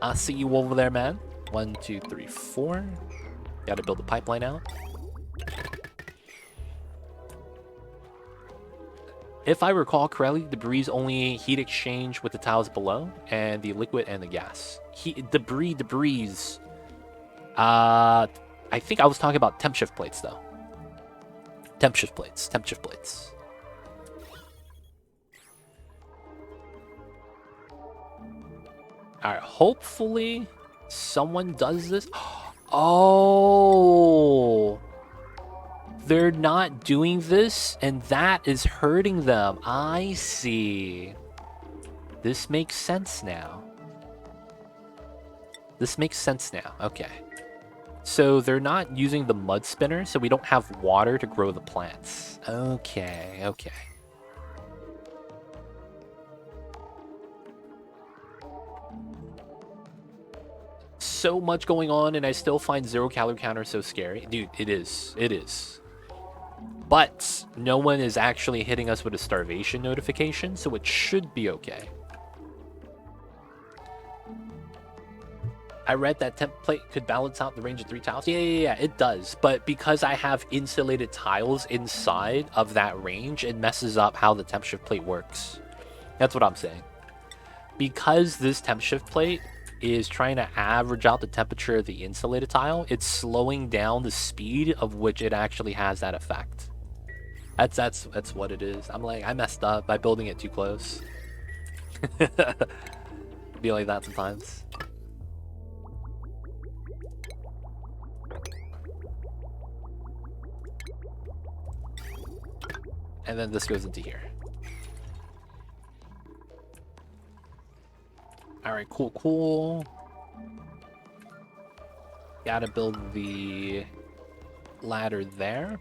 I see you over there, man. 1, 2, 3, 4. Gotta build the pipeline out. If I recall correctly, debris only heat exchange with the tiles below and the liquid and the gas. Debris. I think I was talking about temp shift plates though. Temp shift plates. All right, hopefully someone does this. Oh. They're not doing this, and that is hurting them. I see. This makes sense now. Okay. So they're not using the mud spinner, so we don't have water to grow the plants. Okay. So much going on, and I still find 0 calorie counter so scary. Dude, it is. But no one is actually hitting us with a starvation notification, so it should be okay. I read that template could balance out the range of 3 tiles. Yeah, it does. But because I have insulated tiles inside of that range, it messes up how the temp shift plate works. That's what I'm saying. Because this temp shift plate is trying to average out the temperature of the insulated tile, it's slowing down the speed of which it actually has that effect. That's what it is. I'm like, I messed up by building it too close. Be like that sometimes. And then this goes into here. Alright, cool. Gotta build the ladder there.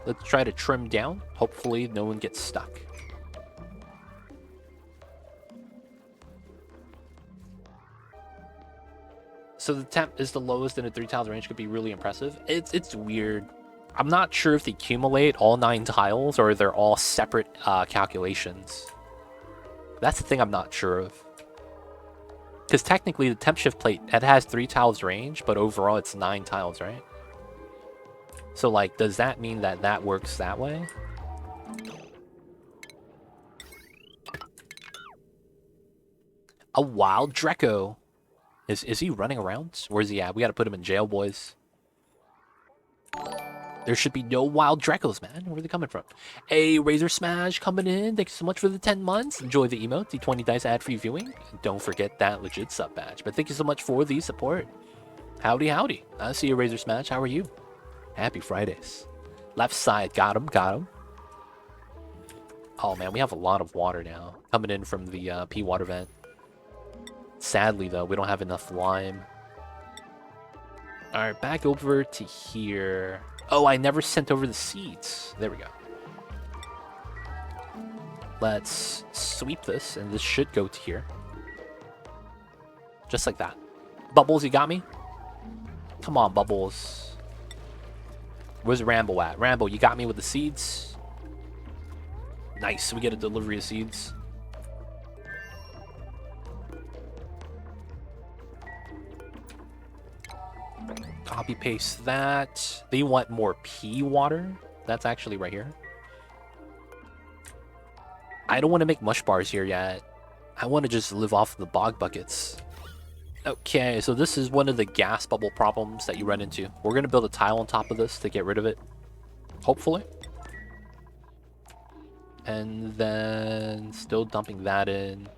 Let's try to trim down. Hopefully no one gets stuck. So the temp is the lowest in a 3 tiles range, could be really impressive. It's weird. I'm not sure if they accumulate all 9 tiles or they're all separate calculations. That's the thing I'm not sure of. Because technically the temp shift plate, it has 3 tiles range, but overall it's 9 tiles, right? So like, does that mean that that works that way? A wild Dreco. Is he running around? Where's he at? We gotta put him in jail, boys. There should be no wild Drecos, man. Where are they coming from? Hey, Razor Smash coming in. Thank you so much for the 10 months. Enjoy the emote, the 20 dice ad-free viewing. Don't forget that legit sub badge. But thank you so much for the support. Howdy, howdy. I see you, Razor Smash. How are you? Happy Fridays. Left side. Got him. Oh, man, we have a lot of water now. Coming in from the P water vent. Sadly, though, we don't have enough lime. Alright, back over to here. Oh, I never sent over the seeds. There we go. Let's sweep this, and this should go to here. Just like that. Bubbles, you got me? Come on, Bubbles. Where's Rambo at? Rambo, you got me with the seeds? Nice, we get a delivery of seeds. Copy paste that. They want more pea water. That's actually right here. I don't want to make mush bars here yet. I want to just live off the bog buckets. Okay, so this is one of the gas bubble problems that you run into. We're going to build a tile on top of this to get rid of it. Hopefully. And then still dumping that in.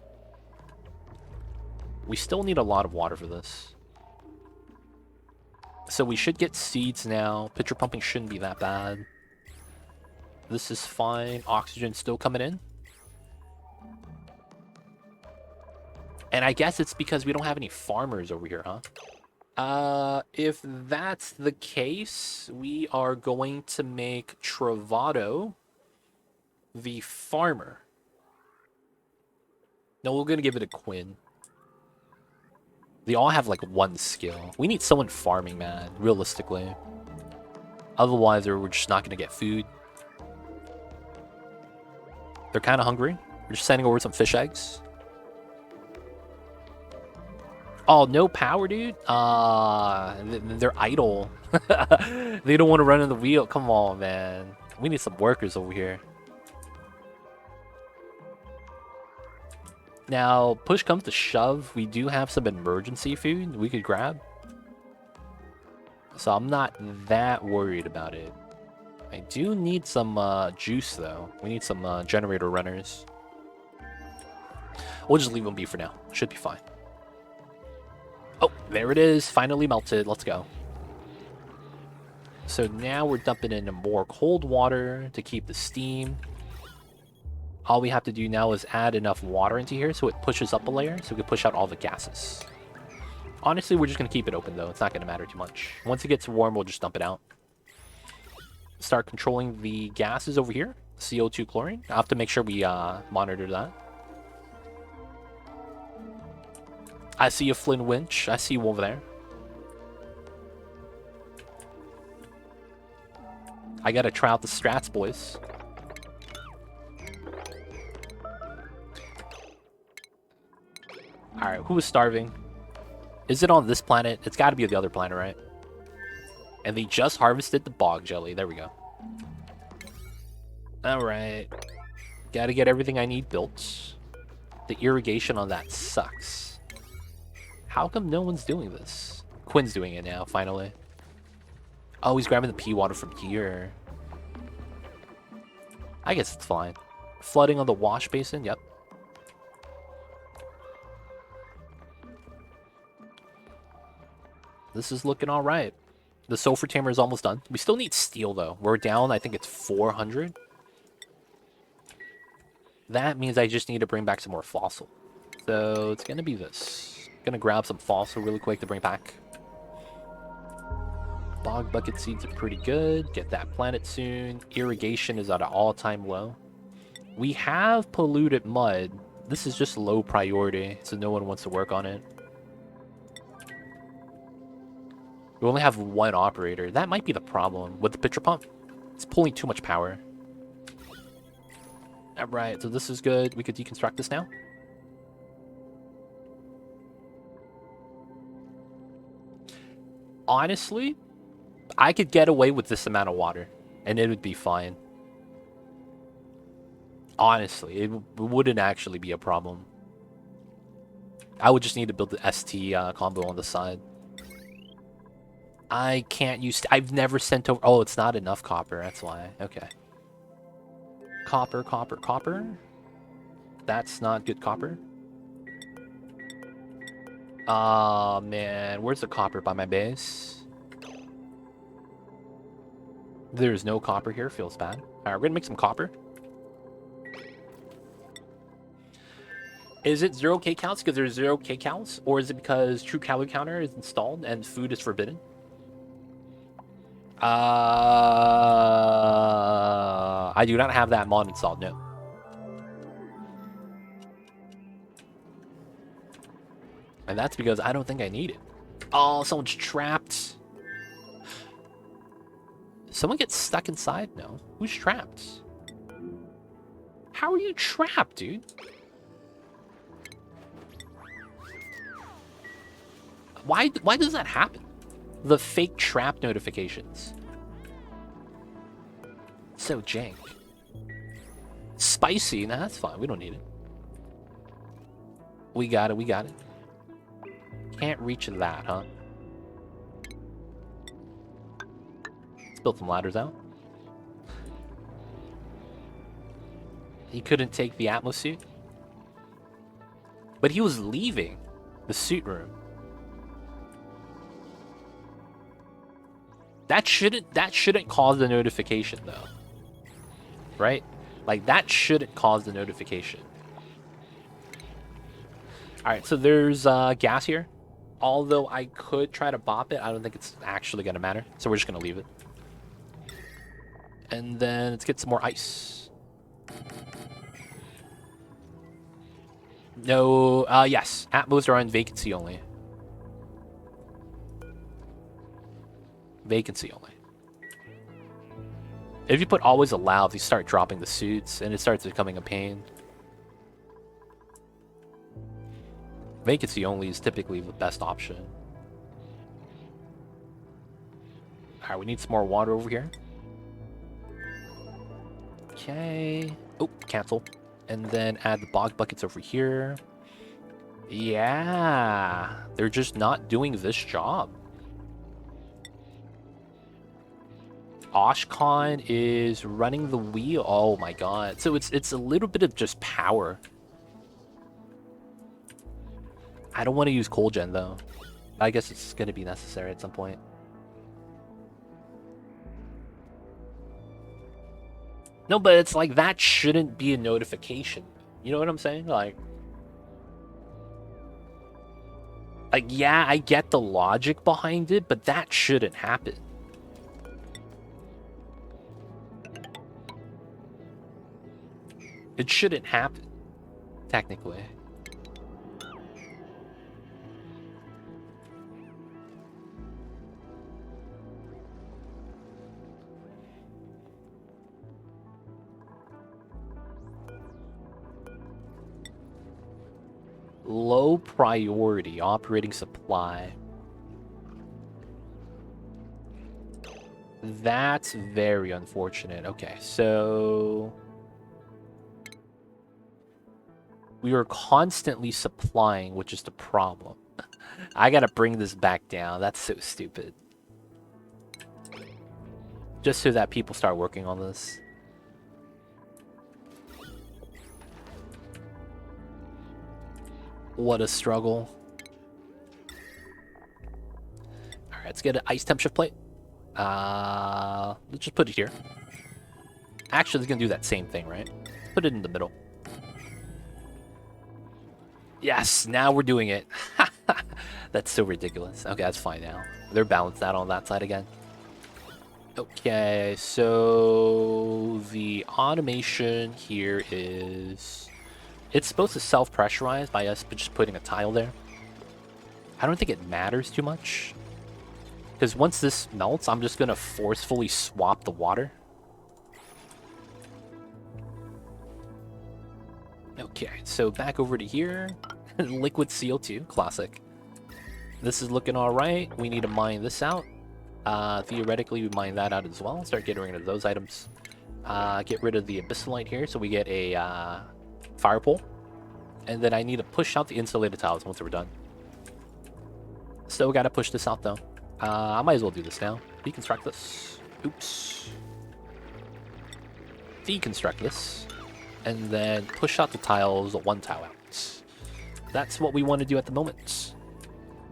We still need a lot of water for this. So we should get seeds now. Pitcher pumping shouldn't be that bad. This is fine. Oxygen still coming in. And I guess it's because we don't have any farmers over here, huh? If that's the case, we are going to make Travado the farmer. No, we're going to give it a Quinn. They all have like 1 skill. We need someone farming, man, realistically. Otherwise, we're just not going to get food. They're kind of hungry. We're just sending over some fish eggs. Oh, no power, dude? They're idle. They don't want to run in the wheel. Come on, man. We need some workers over here. Now, push comes to shove, we do have some emergency food we could grab. So I'm not that worried about it. I do need some juice, though. We need some generator runners. We'll just leave them be for now. Should be fine. Oh, there it is. Finally melted. Let's go. So now we're dumping in more cold water to keep the steam. All we have to do now is add enough water into here so it pushes up a layer so we can push out all the gases. Honestly, we're just going to keep it open, though. It's not going to matter too much. Once it gets warm, we'll just dump it out. Start controlling the gases over here. CO2 chlorine. I'll have to make sure we monitor that. I see a Flynn winch. I see you over there. I gotta try out the strats, boys. Alright, who is starving? Is it on this planet? It's gotta be the other planet, right? And they just harvested the bog jelly. There we go. Alright. Gotta get everything I need built. The irrigation on that sucks. How come no one's doing this? Quinn's doing it now, finally. Oh, he's grabbing the pea water from here. I guess it's fine. Flooding on the wash basin, yep. This is looking alright. The sulfur tamer is almost done. We still need steel, though. We're down, I think it's 400. That means I just need to bring back some more fossil. So it's going to be this. Gonna grab some fossil really quick to bring back. Bog bucket seeds are pretty good. Get that planted soon. Irrigation is at an all-time low. We have polluted mud. This is just low priority, so no one wants to work on it. We only have one operator. That might be the problem with the pitcher pump. It's pulling too much power. Alright, so this is good. We could deconstruct this now. Honestly, I could get away with this amount of water, and it would be fine. Honestly, it wouldn't actually be a problem. I would just need to build the ST combo on the side. I can't use... I've never sent over... Oh, it's not enough copper. That's why. Okay. Copper, copper, copper. That's not good copper. Aw, man. Where's the copper by my base? There's no copper here. Feels bad. Alright, we're gonna make some copper. Is it 0k counts because there's 0k counts? Or is it because true calorie counter is installed and food is forbidden? I do not have that mod installed, no. And that's because I don't think I need it. Oh, someone's trapped. Someone gets stuck inside? No. Who's trapped? How are you trapped, dude? Why does that happen? The fake trap notifications. So jank. Spicy? Nah, that's fine. We don't need it. We got it. We got it. Can't reach that, huh? Let's build some ladders out. He couldn't take the Atmos suit. But he was leaving the suit room. That shouldn't cause the notification, though. Right? Like, that shouldn't cause the notification. Alright, so there's gas here. Although I could try to bop it, I don't think it's actually going to matter. So we're just going to leave it. And then let's get some more ice. No, yes. Atmos are on vacancy only. Vacancy only. If you put always allow, you start dropping the suits, and it starts becoming a pain. Vacancy only is typically the best option. Alright, we need some more water over here. Okay. Oh, cancel. And then add the bog buckets over here. Yeah. They're just not doing this job. Oshcon is running the wheel. Oh my god. So it's a little bit of just power. I don't want to use coal gen though. I guess it's going to be necessary at some point. No, but it's like that shouldn't be a notification. You know what I'm saying? Like, yeah, I get the logic behind it, but that shouldn't happen. It shouldn't happen, technically. Low priority operating supply. That's very unfortunate. Okay, so we are constantly supplying, which is the problem. I gotta bring this back down. That's so stupid. Just so that people start working on this. What a struggle. Alright, let's get an ice temp shift plate. Let's just put it here. Actually, it's gonna do that same thing, right? Put it in the middle. Yes, now we're doing it. That's so ridiculous. Okay, that's fine now. They're balanced out on that side again. Okay, so the automation here is... It's supposed to self-pressurize by us just putting a tile there. I don't think it matters too much. Because once this melts, I'm just going to forcefully swap the water. Okay, so back over to here. Liquid CO2, classic. This is looking alright. We need to mine this out. Theoretically, we mine that out as well. Start getting rid of those items. Get rid of the abyssalite here so we get a fire pole. And then I need to push out the insulated tiles once we're done. Still gotta push this out though. I might as well do this now. Deconstruct this. Oops. Deconstruct this. And then push out the tiles one tile out. That's what we want to do at the moment.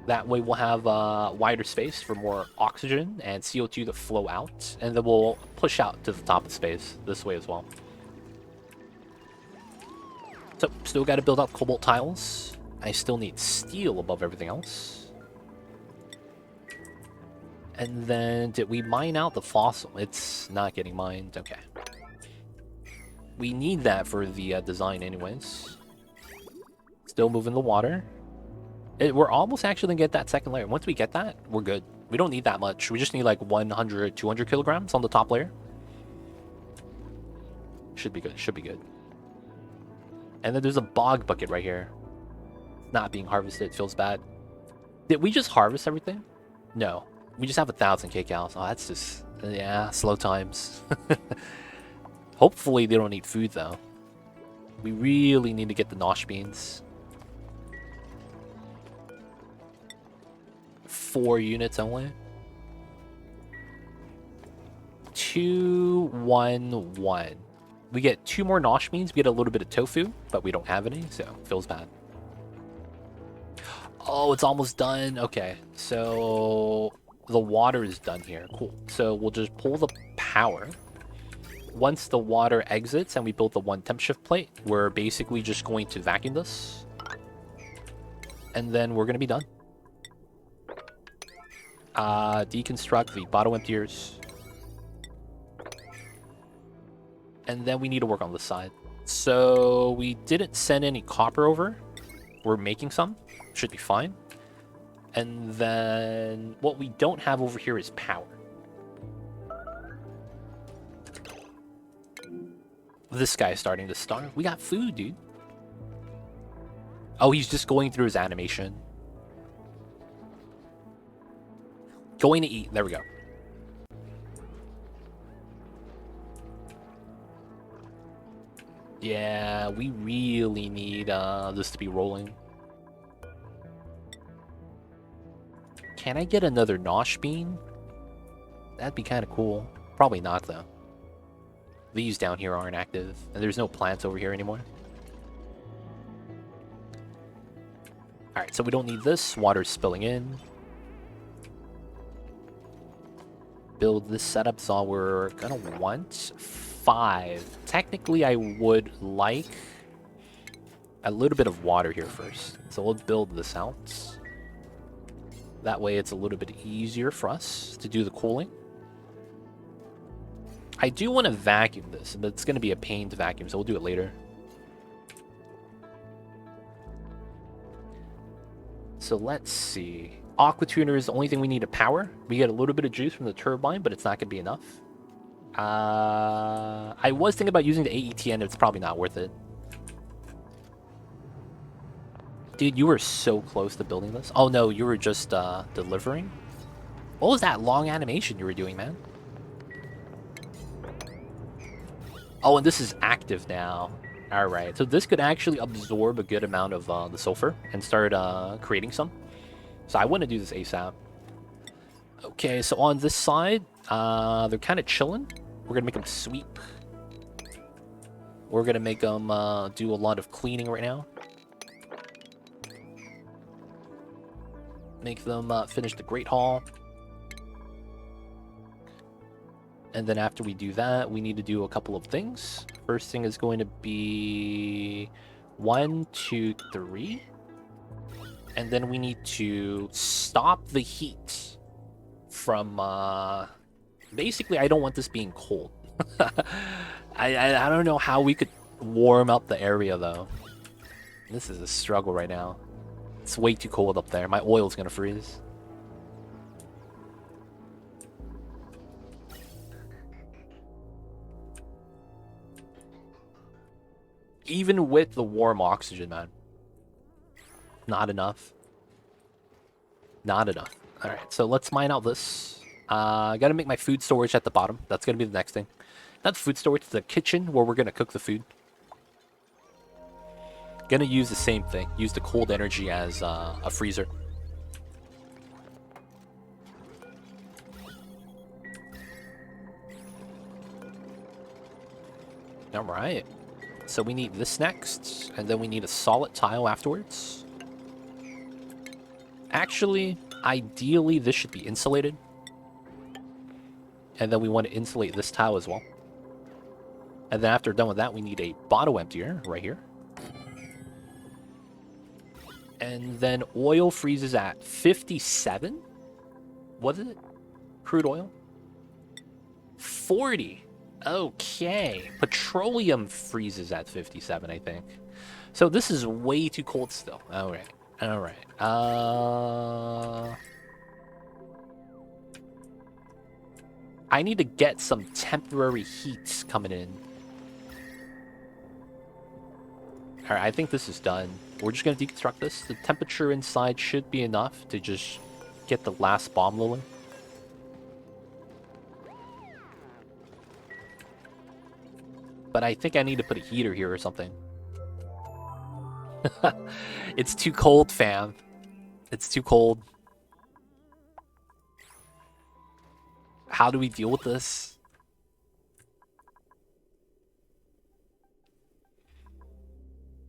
That way we'll have wider space for more oxygen and CO2 to flow out. And then we'll push out to the top of space this way as well. So, still got to build out cobalt tiles. I still need steel above everything else. And then, did we mine out the fossil? It's not getting mined. Okay. We need that for the design anyways. Still moving the water. We're almost actually going to get that second layer. Once we get that, we're good. We don't need that much. We just need like 100, 200 kilograms on the top layer. Should be good. Should be good. And then there's a bog bucket right here. Not being harvested. Feels bad. Did we just harvest everything? No. We just have 1,000 kcals. Oh, that's just... Yeah, slow times. Hopefully they don't need food, though. We really need to get the nosh beans. 4 units only. 2, 1, 1. We get 2 more nosh beans. We get a little bit of tofu, but we don't have any, so feels bad. Oh, it's almost done. Okay, so the water is done here. Cool. So we'll just pull the power. Once the water exits and we build the 1 temp shift plate, we're basically just going to vacuum this. And then we're going to be done. Deconstruct the bottle emptiers. And then we need to work on this side. So we didn't send any copper over. We're making some. Should be fine. And then what we don't have over here is power. This guy is starting to starve. We got food, dude. Oh, he's just going through his animation. Going to eat. There we go. Yeah, we really need this to be rolling. Can I get another nosh bean? That'd be kind of cool. Probably not, though. These down here aren't active, and there's no plants over here anymore. Alright, so we don't need this. Water's spilling in. Build this setup, so we're gonna want 5. Technically, I would like a little bit of water here first. So we'll build this out. That way it's a little bit easier for us to do the cooling. I do want to vacuum this, but it's going to be a pain to vacuum, so we'll do it later. So let's see. Aqua tuner is the only thing we need to power. We get a little bit of juice from the turbine, but it's not going to be enough. I was thinking about using the AETN, it's probably not worth it. Dude, you were so close to building this. Oh no, you were just delivering? What was that long animation you were doing, man? Oh, and this is active now. Alright, so this could actually absorb a good amount of the sulfur and start creating some. So I want to do this ASAP. Okay, so on this side, they're kind of chilling. We're going to make them sweep. We're going to make them do a lot of cleaning right now. Make them finish the Great Hall. And then after we do that, we need to do a couple of things. First thing is going to be 1, 2, 3. And then we need to stop the heat from... Basically, I don't want this being cold. I don't know how we could warm up the area, though. This is a struggle right now. It's way too cold up there. My oil's gonna freeze. Even with the warm oxygen, man. Not enough. Not enough. Alright, so let's mine out this. Gotta make my food storage at the bottom. That's gonna be the next thing. Not the food storage, the kitchen where we're gonna cook the food. Gonna use the same thing. Use the cold energy as a freezer. Alright. So we need this next, and then we need a solid tile afterwards. Actually, ideally this should be insulated. And then we want to insulate this tile as well. And then after we're done with that, we need a bottle emptier right here. And then oil freezes at 57? What is it? Crude oil? 40. Okay. Petroleum freezes at 57, I think. So this is way too cold still. Alright. Alright. I need to get some temporary heat coming in. Alright, I think this is done. We're just going to deconstruct this. The temperature inside should be enough to just get the last bomb rolling. But I think I need to put a heater here or something. It's too cold, fam. It's too cold. How do we deal with this?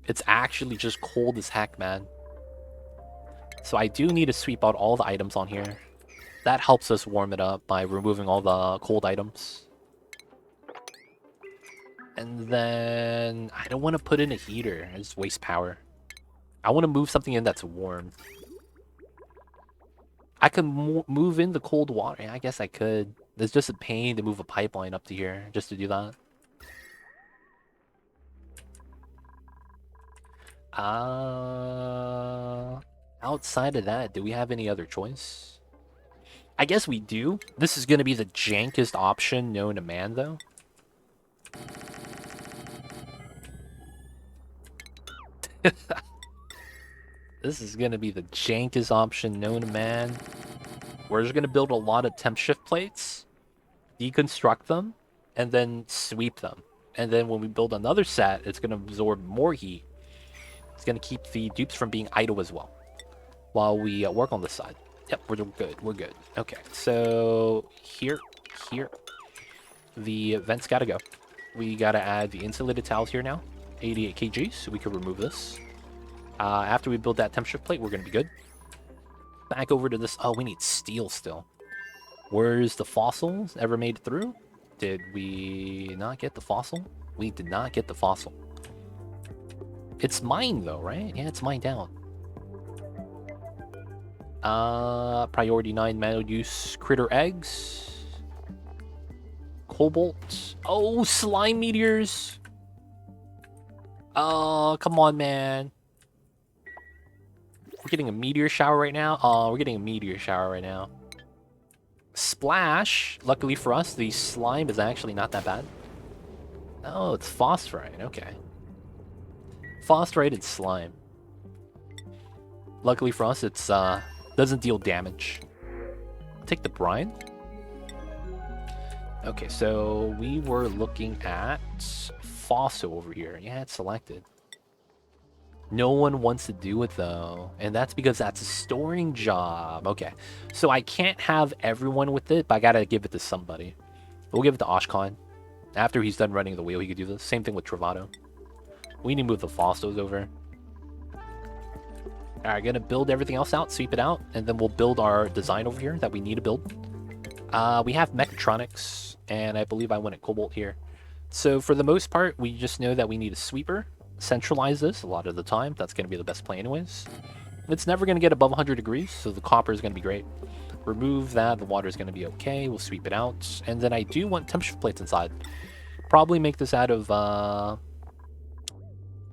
It's actually just cold as heck, man. So I do need to sweep out all the items on here. That helps us warm it up by removing all the cold items. And then I don't want to put in a heater. I just waste power. I want to move something in that's warm. I could move in the cold water. Yeah, I guess I could. It's just a pain to move a pipeline up to here just to do that. Outside of that, do we have any other choice? I guess we do. This is going to be the jankest option known to man, though. This is going to be the jankest option known to man. We're just going to build a lot of temp shift plates, deconstruct them, and then sweep them. And then when we build another set, it's going to absorb more heat. It's going to keep the dupes from being idle as well, while we work on this side. Yep, we're good. We're good. Okay, so here. The vents got to go. We got to add the insulated tiles here now. 88 kg, so we can remove this. After we build that temp shift plate, we're going to be good. Back over to this. Oh, we need steel still. Where's the fossils? Ever made it through? Did we not get the fossil? We did not get the fossil. It's mined though, right? Yeah, it's mined down. Priority 9 manual use critter eggs. Cobalt. Oh, slime meteors. Oh, come on, man. We're getting a meteor shower right now. Oh, we're getting a meteor shower right now. Splash. Luckily for us, the slime is actually not that bad. Oh, it's phosphorite. Okay. Phosphorated slime. Luckily for us, it's doesn't deal damage. Take the brine. Okay, so we were looking at fossil over here. Yeah, it's selected. No one wants to do it though, and that's because that's a storing job. Okay, so I can't have everyone with it, but I gotta give it to somebody. We'll give it to Oshkon. After he's done running the wheel, he could do this. Same thing with Travado. We need to move the fossils over. Alright, gonna build everything else out, sweep it out, and then we'll build our design over here that we need to build. We have mechatronics, and I believe I went at Cobalt here. So for the most part, we just know that we need a sweeper. Centralize this a lot of the time. That's going to be the best play anyways. It's never going to get above 100 degrees, so the copper is going to be great. Remove that. The water is going to be okay. We'll sweep it out. And then I do want temperature plates inside. Probably make this out of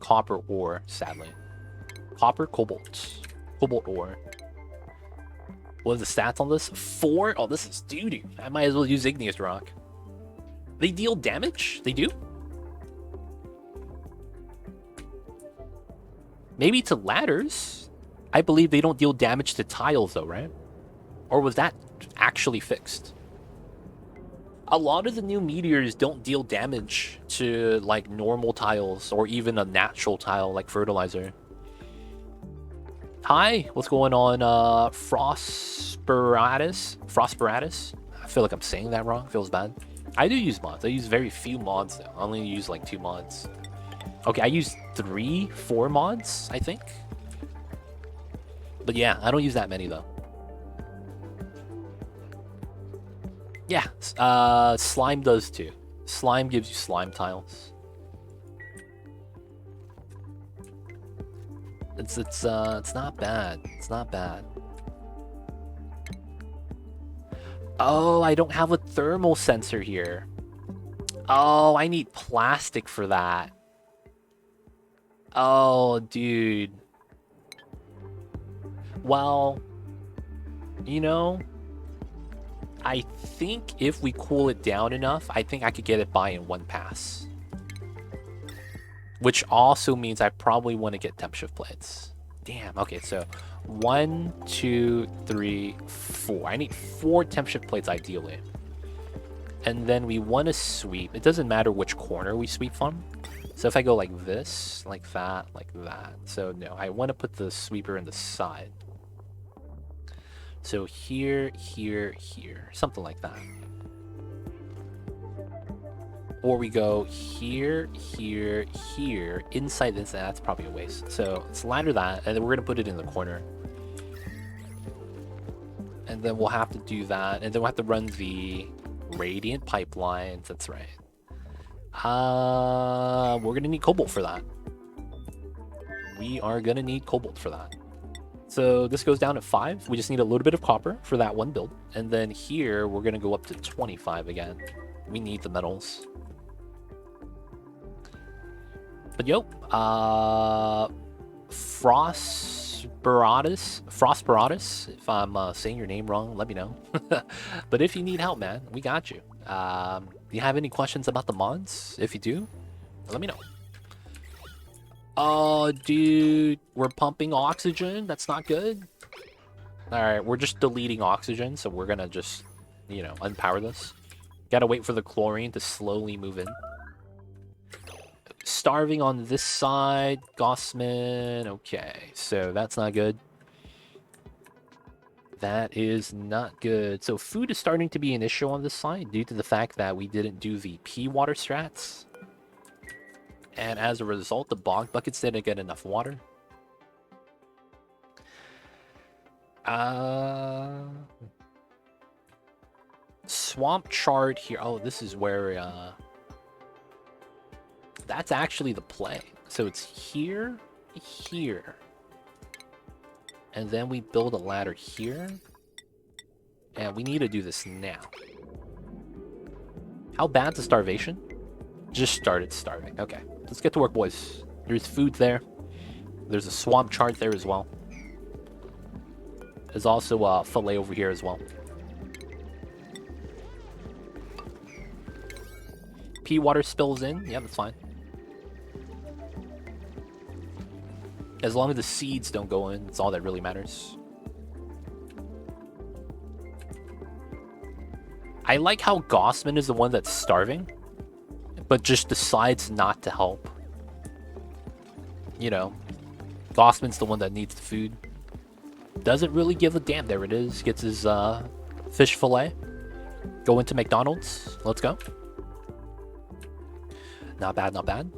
copper ore, sadly. Copper, cobalt. Cobalt ore. What are the stats on this? 4? Oh, this is doo-doo. I might as well use igneous rock. They deal damage? They do? Maybe to ladders. I believe they don't deal damage to tiles though, right? Or was that actually fixed? A lot of the new meteors don't deal damage to like normal tiles or even a natural tile like fertilizer. Hi, what's going on, Frostspiratus? Frostspiratus? I feel like I'm saying that wrong. Feels bad. I do use mods. I use very few mods though. I only use like 2 mods. Okay, I use 4 mods, I think. But yeah, I don't use that many though. Yeah, slime does too. Slime gives you slime tiles. It's not bad. It's not bad. Oh, I don't have a thermal sensor here. Oh, I need plastic for that. Oh, dude. Well, you know, I think if we cool it down enough, I think I could get it by in 1 pass. Which also means I probably want to get temp shift plates. Damn, okay, so 1, 2, 3, 4. I need 4 temp shift plates ideally. And then we want to sweep. It doesn't matter which corner we sweep from. So if I go like this, like that, like that. So no, I want to put the sweeper in the side. So here, here, here. Something like that. Or we go here, here, here. Inside this, that's probably a waste. So let's ladder that, and then we're going to put it in the corner. And then we'll have to do that. And then we'll have to run the radiant pipelines. That's right. We're gonna need cobalt for that. We are gonna need cobalt for that. So this goes down at 5. We just need a little bit of copper for that one build. And then here, we're gonna go up to 25 again. We need the metals. But yo, Frostspiratus, if I'm saying your name wrong, let me know. But if you need help, man, we got you. Do you have any questions about the mods? If you do, let me know. Oh, dude, we're pumping oxygen. That's not good. All right, we're just deleting oxygen, so we're gonna just, you know, unpower this. Gotta wait for the chlorine to slowly move in. Starving on this side. Gossman. Okay, so that's not good. That is not good. So food is starting to be an issue on this side due to the fact that we didn't do the pea water strats. And as a result, the bog buckets didn't get enough water. Swamp chart here. Oh, this is where... that's actually the play. So it's here, here. And then we build a ladder here. And we need to do this now. How bad's the starvation? Just started starving. Okay, let's get to work, boys. There's food there. There's a swamp chart there as well. There's also a fillet over here as well. Pea water spills in. Yeah, that's fine. As long as the seeds don't go in, it's all that really matters. I like how Gossman is the one that's starving, but just decides not to help. You know, Gossman's the one that needs the food. Doesn't really give a damn. There it is. Gets his fish fillet. Go into McDonald's. Let's go. Not bad, not bad.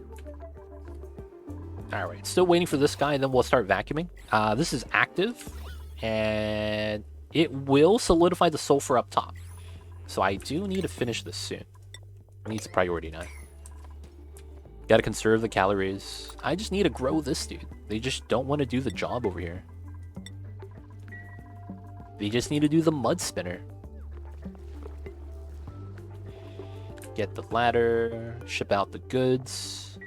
Alright, still waiting for this guy, and then we'll start vacuuming. This is active, and it will solidify the sulfur up top. So I do need to finish this soon. It needs a priority now. Gotta conserve the calories. I just need to grow this dude. They just don't want to do the job over here. They just need to do the mud spinner. Get the ladder, ship out the goods.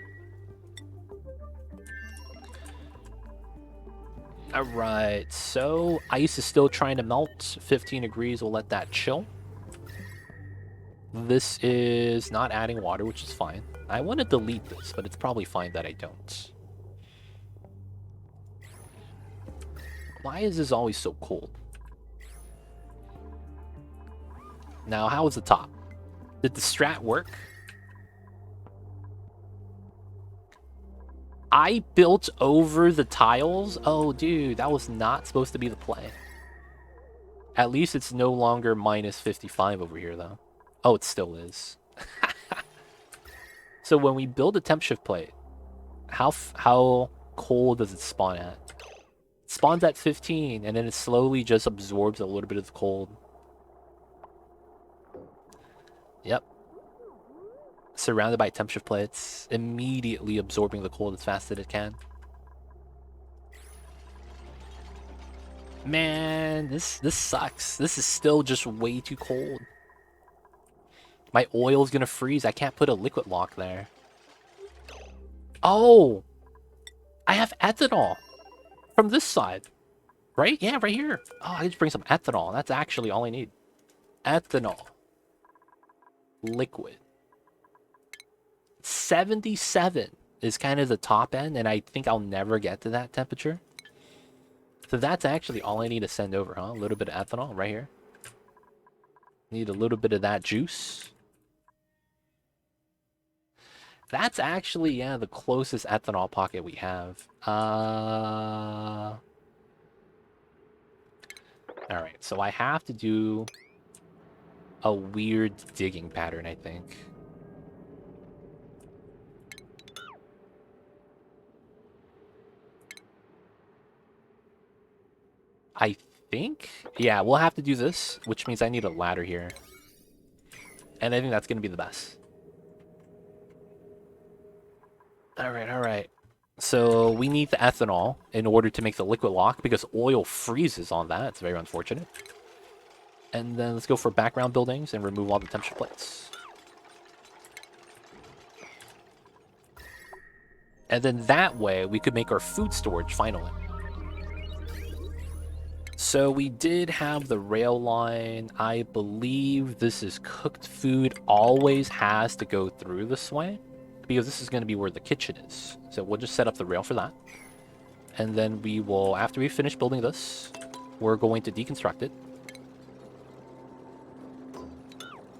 Alright, so ice is still trying to melt. 15 degrees, we'll let that chill. This is not adding water, which is fine. I want to delete this, but it's probably fine that I don't. Why is this always so cold? Now, how is the top? Did the strat work? I built over the tiles? Oh, dude, that was not supposed to be the play. At least it's no longer minus 55 over here, though. Oh, it still is. So when we build a temp shift plate, how cold does it spawn at? It spawns at 15, and then it slowly just absorbs a little bit of the cold. Yep. Surrounded by temp shift plates, immediately absorbing the cold as fast as it can. Man, this sucks. This is still just way too cold. My oil's gonna freeze. I can't put a liquid lock there. Oh! I have ethanol from this side. Right? Yeah, right here. Oh, I just bring some ethanol. That's actually all I need. Ethanol. Liquid. 77 is kind of the top end, and I think I'll never get to that temperature. So that's actually all I need to send over, huh? A little bit of ethanol right here. Need a little bit of that juice. That's actually, yeah, the closest ethanol pocket we have. Alright, so I have to do a weird digging pattern, I think. I think? Yeah, we'll have to do this, which means I need a ladder here. And I think that's going to be the best. Alright, alright. So we need the ethanol in order to make the liquid lock because oil freezes on that. It's very unfortunate. And then let's go for background buildings and remove all the temperature plates. And then that way we could make our food storage finally. So we did have the rail line. I believe this is cooked food always has to go through this way because this is going to be where the kitchen is. So we'll just set up the rail for that. And then we will, after we finish building this, we're going to deconstruct it.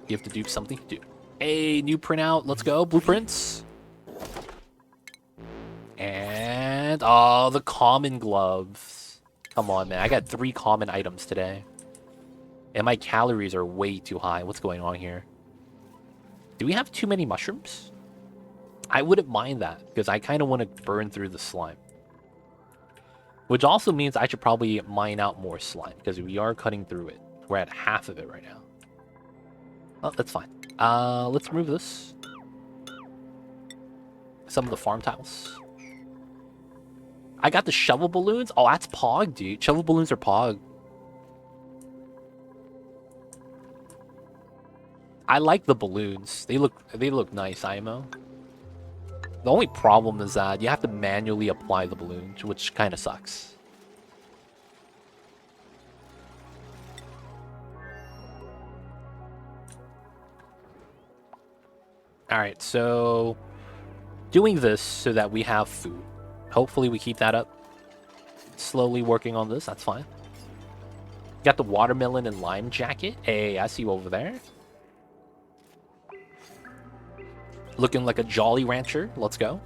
Give the dupe something to do. Hey, new printout. Let's go. Blueprints. And, oh, the common gloves. Come on, man. I got 3 common items today. And my calories are way too high. What's going on here? Do we have too many mushrooms? I wouldn't mind that, because I kind of want to burn through the slime. Which also means I should probably mine out more slime, because we are cutting through it. We're at half of it right now. Oh, that's fine. Let's remove this. Some of the farm tiles. I got the shovel balloons. Oh, that's Pog, dude. Shovel balloons are Pog. I like the balloons. They look nice, IMO. The only problem is that you have to manually apply the balloons, which kind of sucks. Alright, so doing this so that we have food. Hopefully we keep that up. Slowly working on this, that's fine. Got the watermelon and lime jacket. Hey, I see you over there. Looking like a Jolly Rancher. Let's go.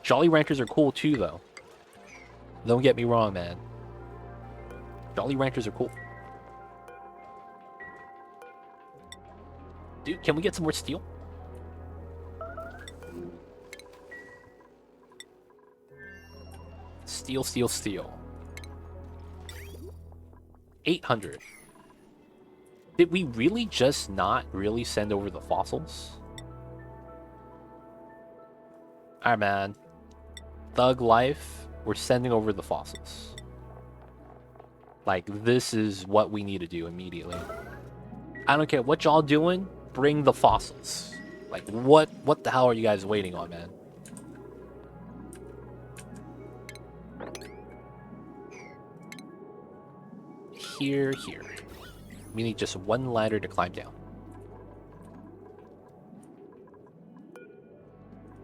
Jolly Ranchers are cool too, though. Don't get me wrong, man. Jolly Ranchers are cool. Dude, can we get some more steel? Steel, steel, steel. 800. Did we really just not really send over the fossils? Alright, man. Thug life. We're sending over the fossils. Like, this is what we need to do immediately. I don't care what y'all doing. Bring the fossils. Like, what the hell are you guys waiting on, man? Here. We need just one ladder to climb down.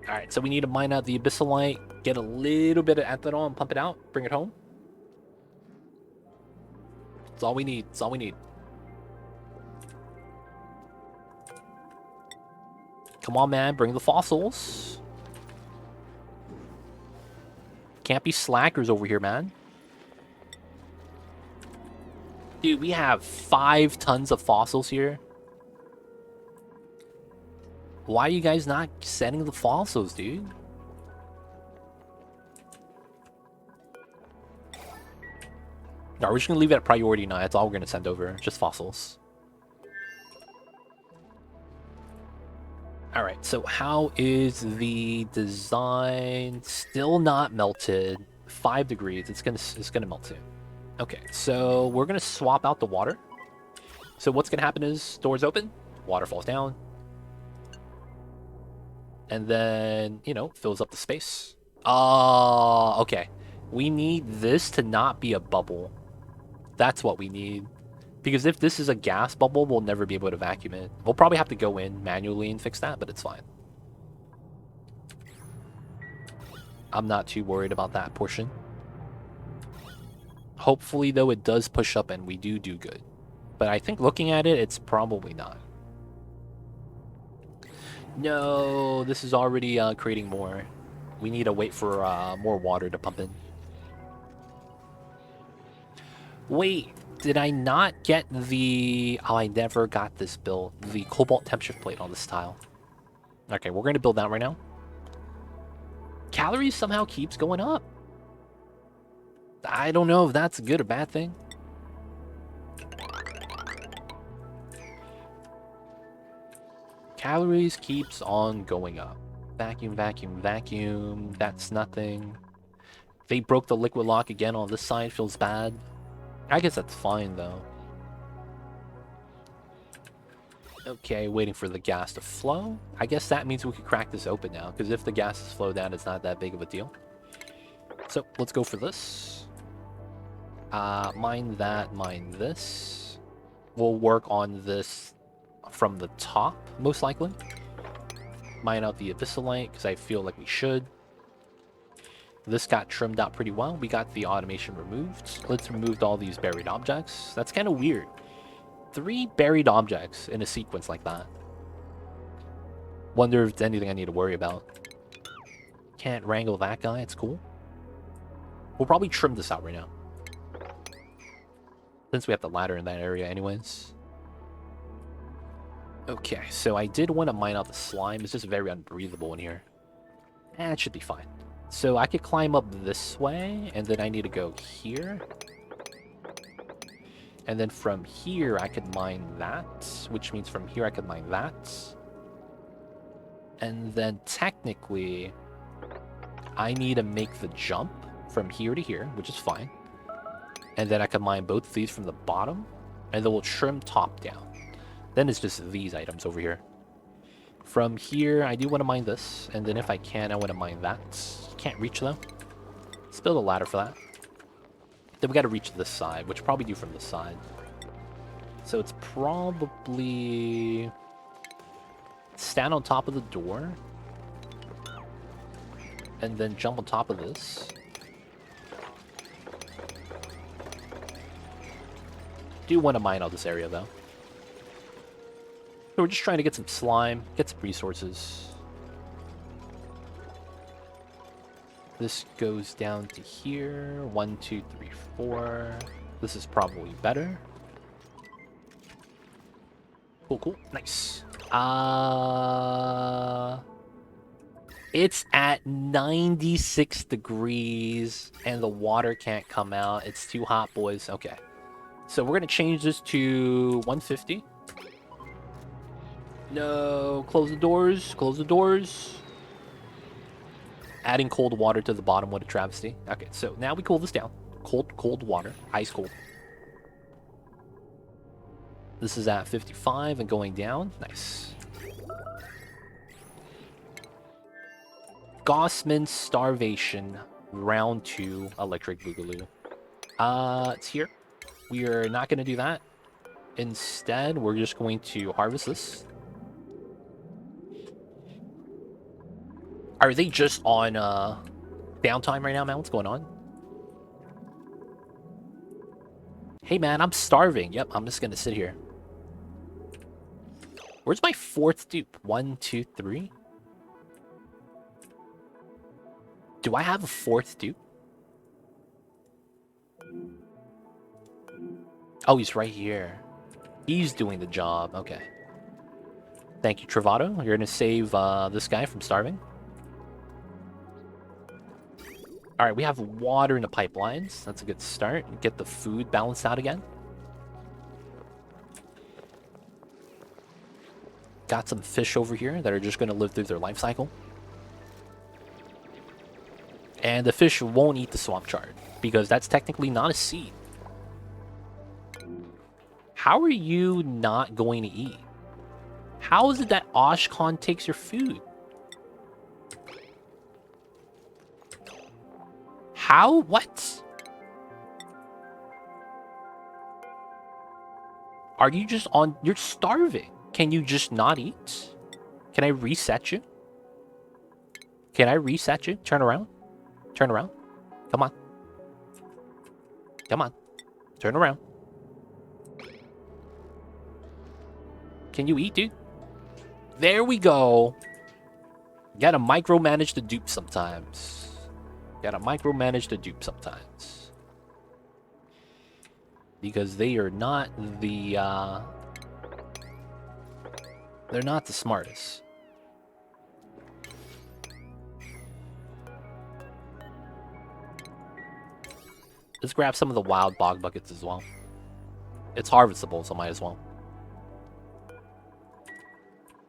Alright, so we need to mine out the abyssalite, get a little bit of ethanol and pump it out, bring it home. That's all we need. That's all we need. Come on, man. Bring the fossils. Can't be slackers over here, man. Dude, we have 5 tons of fossils here. Why are you guys not sending the fossils, dude? No, we're just going to leave it at priority now. That's all we're going to send over. Just fossils. Alright, so how is the design? Still not melted. 5 degrees. It's gonna melt soon. Okay, so we're gonna swap out the water. So what's gonna happen is doors open, water falls down, and then, you know, fills up the space. Okay. We need this to not be a bubble. That's what we need. Because if this is a gas bubble, we'll never be able to vacuum it. We'll probably have to go in manually and fix that, but it's fine. I'm not too worried about that portion. Hopefully, though, it does push up and we do good. But I think looking at it, it's probably not. No, this is already creating more. We need to wait for more water to pump in. Wait, did I not get the... Oh, I never got this built. The cobalt temp shift plate on this tile. Okay, we're going to build that right now. Calories somehow keeps going up. I don't know if that's a good or bad thing. Calories keeps on going up. Vacuum, vacuum, vacuum. That's nothing. They broke the liquid lock again on this side. Feels bad. I guess that's fine, though. Okay, waiting for the gas to flow. I guess that means we could crack this open now, because if the gas is flowed down, it's not that big of a deal. So, let's go for this. Mine that, mine this. We'll work on this from the top, most likely. Mine out the abyssalite, because I feel like we should. This got trimmed out pretty well. We got the automation removed. Let's remove all these buried objects. That's kind of weird. 3 buried objects in a sequence like that. Wonder if there's anything I need to worry about. Can't wrangle that guy. It's cool. We'll probably trim this out right now, since we have the ladder in that area anyways. Okay, so I did want to mine out the slime. It's just very unbreathable in here. It should be fine. So I could climb up this way, and then I need to go here. And then from here, I could mine that, which means from here I could mine that. And then technically, I need to make the jump from here to here, which is fine. And then I can mine both of these from the bottom, and then we'll trim top down. Then it's just these items over here. From here, I do want to mine this, and then if I can, I want to mine that. Can't reach though. Let's build a ladder for that. Then we got to reach this side, which probably do from this side. So it's probably stand on top of the door, and then jump on top of this. do want to mine all this area, though. So we're just trying to get some slime, get some resources. This goes down to here. 1, 2, 3, 4. This is probably better. Cool, cool. Nice. It's at 96 degrees, and the water can't come out. It's too hot, boys. Okay. So we're going to change this to 150. No. Close the doors. Close the doors. Adding cold water to the bottom. What a travesty. Okay, so now we cool this down. Cold water. Ice cold. This is at 55 and going down. Nice. Gossman Starvation. Round 2. Electric Boogaloo. It's here. We are not going to do that. Instead, we're just going to harvest this. Are they just on downtime right now, man? What's going on? Hey, man, I'm starving. Yep, I'm just going to sit here. Where's my 4th dupe? 1, 2, 3. Do I have a 4th dupe? Oh, he's right here. He's doing the job. Okay. Thank you, Travato. You're going to save this guy from starving. All right, we have water in the pipelines. That's a good start. Get the food balanced out again. Got some fish over here that are just going to live through their life cycle. And the fish won't eat the swamp chard because that's technically not a seed. How are you not going to eat? How is it that Oshkon takes your food? How? What? Are you just on... You're starving. Can you just not eat? Can I reset you? Can I reset you? Turn around. Turn around. Come on. Come on. Turn around. Can you eat, dude? There we go. Gotta micromanage the dupe sometimes. Gotta micromanage the dupe sometimes. Because they are not the, they're not the smartest. Let's grab some of the wild bog buckets as well. It's harvestable, so might as well.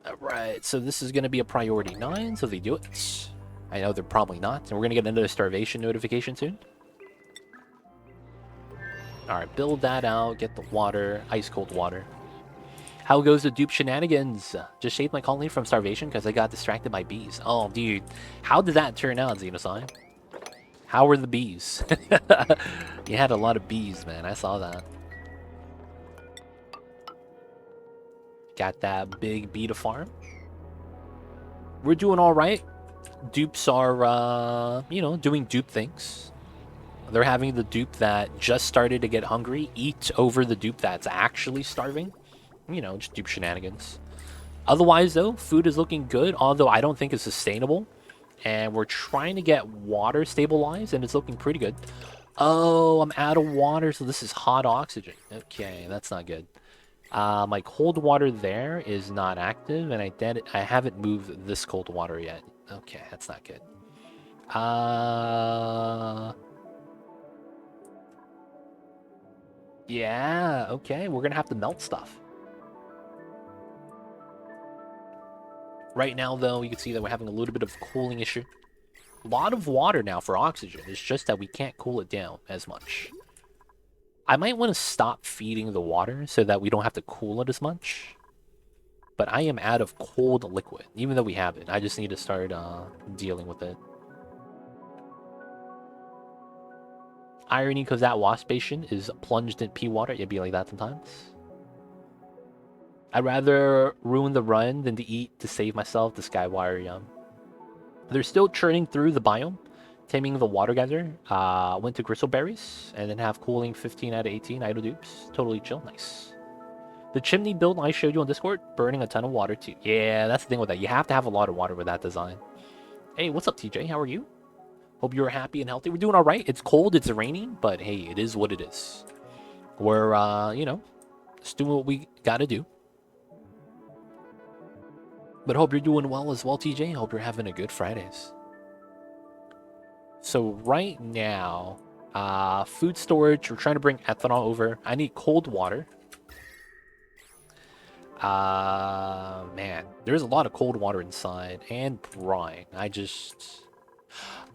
Alright, so this is going to be a priority 9, so they do it. I know they're probably not, and we're going to get another starvation notification soon. Alright, build that out, get the water, ice cold water. How goes the dupe shenanigans? Just saved my colony from starvation because I got distracted by bees. Oh, dude, how did that turn out, Xenosai? How were the bees? You had a lot of bees, man, I saw that. Got that big bee to farm. We're doing all right. Dupes are, you know, doing dupe things. They're having the dupe that just started to get hungry eat over the dupe that's actually starving. You know, just dupe shenanigans. Otherwise, though, food is looking good, although I don't think it's sustainable. And we're trying to get water stabilized, and it's looking pretty good. Oh, I'm out of water, so this is hot oxygen. Okay, that's not good. My cold water there is not active, and I haven't moved this cold water yet. Okay, that's not good. Yeah, okay, we're gonna have to melt stuff. Right now, though, you can see that we're having a little bit of a cooling issue. A lot of water now for oxygen. It's just that we can't cool it down as much. I might want to stop feeding the water so that we don't have to cool it as much. But I am out of cold liquid, even though we have it. I just need to start dealing with it. Irony, because that wash station is plunged in pea water. It'd be like that sometimes. I'd rather ruin the run than to eat to save myself the Skywire Yum. They're still churning through the biome. Taming the water geyser. Went to gristleberries, and then have cooling 15 out of 18 idle dupes. Totally chill, nice. The chimney build I showed you on Discord, burning a ton of water too. Yeah, that's the thing with that. You have to have a lot of water with that design. Hey, what's up, TJ? How are you? Hope you're happy and healthy. We're doing all right. It's cold, it's raining, but hey, it is what it is. We're, you know, just doing what we gotta do. But hope you're doing well as well, TJ. Hope you're having a good Fridays. So right now, food storage, we're trying to bring ethanol over. I need cold water. Man, there's a lot of cold water inside and brine.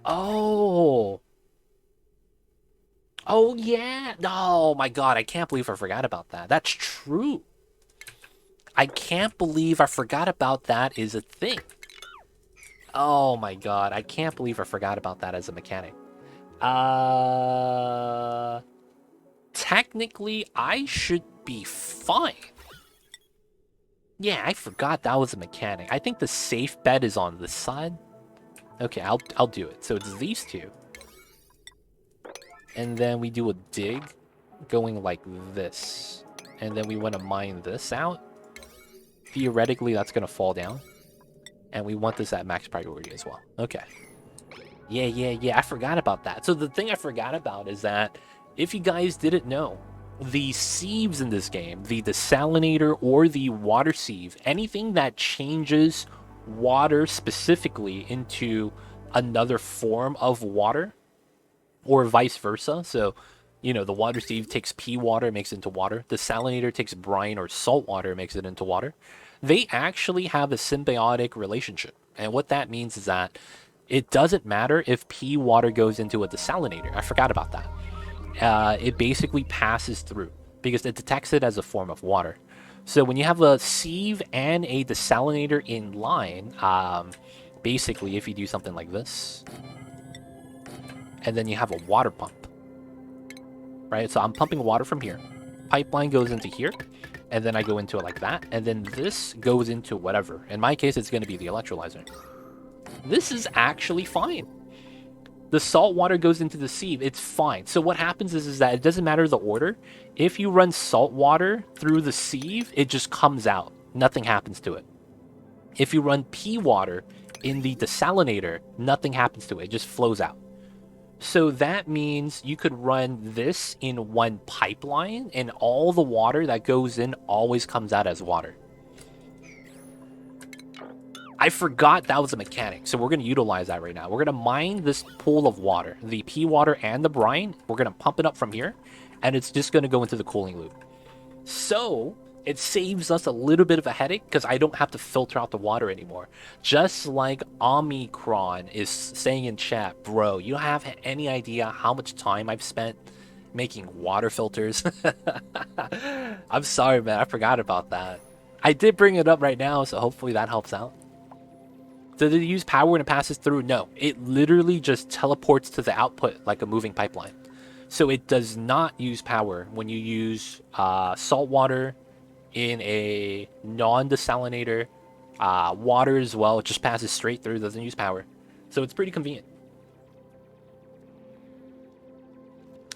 Oh, oh yeah. Oh my God, I can't believe I forgot about that. That's true. I can't believe I forgot about that is a thing. Oh my God, I can't believe I forgot about that as a mechanic. Technically, I should be fine. Yeah, I forgot that was a mechanic. I think the safe bet is on this side. Okay, I'll do it. So it's these two. And then we do a dig going like this. And then we want to mine this out. Theoretically, that's going to fall down. And we want this at max priority as well. Okay. Yeah. I forgot about that. So the thing I forgot about is that if you guys didn't know, the sieves in this game, the desalinator or the water sieve, anything that changes water specifically into another form of water or vice versa. So, you know, the water sieve takes pea water, makes it into water. The desalinator takes brine or salt water, makes it into water. They actually have a symbiotic relationship. And what that means is that it doesn't matter if pea water goes into a desalinator. I forgot about that. It basically passes through because it detects it as a form of water. So when you have a sieve and a desalinator in line, basically if you do something like this, and then you have a water pump, right? So I'm pumping water from here. Pipeline goes into here, and then I go into it like that, and then this goes into whatever. In my case, it's going to be the electrolyzer. This is actually fine. The salt water goes into the sieve. It's fine. So what happens is that it doesn't matter the order. If you run salt water through the sieve, it just comes out. Nothing happens to it. If you run pea water in the desalinator, nothing happens to it. It just flows out. So that means you could run this in one pipeline, and all the water that goes in always comes out as water. I forgot that was a mechanic, so we're going to utilize that right now. We're going to mine this pool of water, the pea water and the brine. We're going to pump it up from here, and it's just going to go into the cooling loop. So it saves us a little bit of a headache because I don't have to filter out the water anymore. Just like Omicron is saying in chat, bro, you don't have any idea how much time I've spent making water filters. I'm sorry, man. I forgot about that. I did bring it up right now, so hopefully that helps out. Does it use power when it passes through? No. It literally just teleports to the output like a moving pipeline. So it does not use power when you use salt water in a non-desalinator. Water as well. It just passes straight through. Doesn't use power. So it's pretty convenient.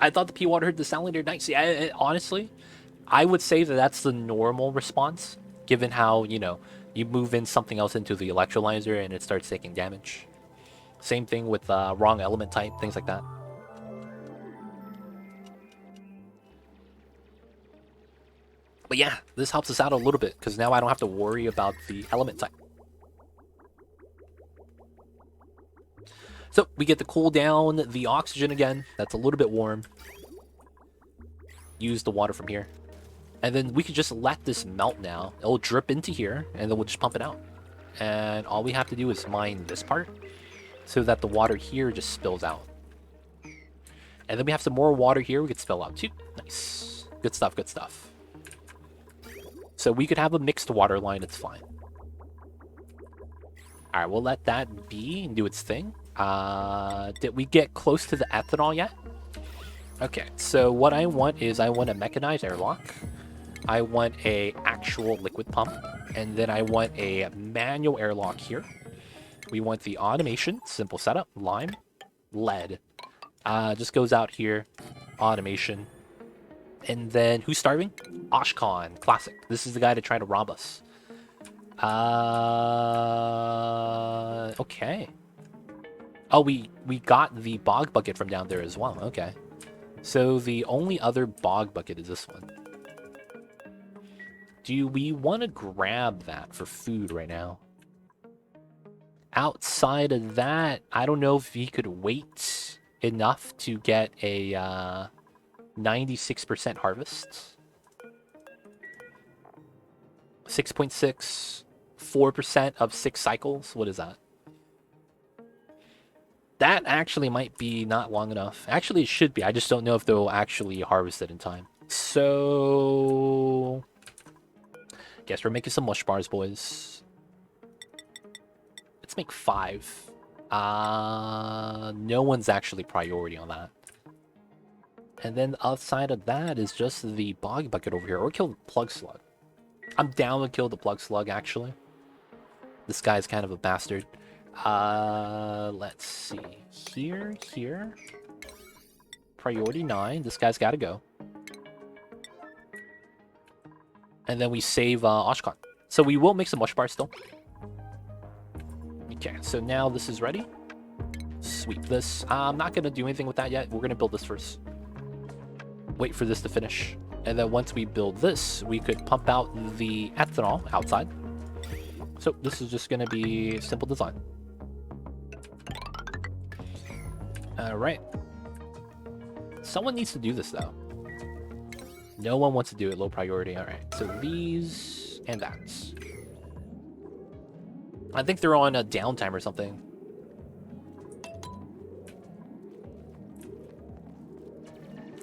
I thought the pea water hurt the desalinator nice. Yeah, honestly, I would say that that's the normal response, given how, you know, you move in something else into the electrolyzer and it starts taking damage. Same thing with wrong element type, things like that. But yeah, this helps us out a little bit because now I don't have to worry about the element type. So we get to cool down the oxygen again. That's a little bit warm. Use the water from here. And then we could just let this melt now. It'll drip into here, and then we'll just pump it out. And all we have to do is mine this part so that the water here just spills out. And then we have some more water here we could spill out too. Nice. Good stuff, good stuff. So we could have a mixed water line, it's fine. Alright, we'll let that be and do its thing. Did we get close to the ethanol yet? Okay, so what I want is I want a mechanized airlock. I want a actual liquid pump, and then I want a manual airlock here. We want the automation, simple setup, lime. lead. Just goes out here, automation. And then who's starving? Oshkon, classic. This is the guy to try to rob us. Okay. Oh, we got the bog bucket from down there as well. Okay. So the only other bog bucket is this one. Do we want to grab that for food right now? Outside of that, I don't know if he could wait enough to get a 96% harvest. 6.6, 4% of 6 cycles. What is that? That actually might be not long enough. Actually, it should be. I just don't know if they'll actually harvest it in time. So, guess we're making some mush bars, boys. Let's make 5. No one's actually priority on that. And then outside of that is just the bog bucket over here. Or kill the plug slug. I'm down to kill the plug slug, actually. This guy's kind of a bastard. Let's see. Here. Priority 9. This guy's gotta go. And then we save Oshkon. So we will make some mush bars still. Okay, so now this is ready. Sweep this. I'm not gonna do anything with that yet. We're gonna build this first. Wait for this to finish. And then once we build this, we could pump out the ethanol outside. So this is just gonna be simple design. Alright. Someone needs to do this, though. No one wants to do it. Low priority. Alright. So these and that. I think they're on a downtime or something.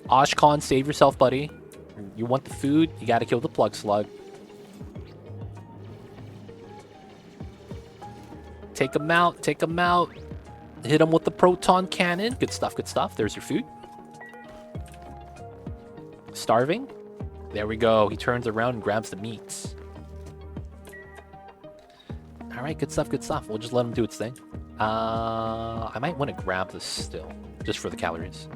Oshkon, save yourself, buddy. You want the food, you gotta kill the plug slug. Take him out, take him out. Hit him with the proton cannon. Good stuff, good stuff. There's your food. Starving. There we go. He turns around and grabs the meats. Alright, good stuff, good stuff. We'll just let him do its thing. I might want to grab this still, just for the calories.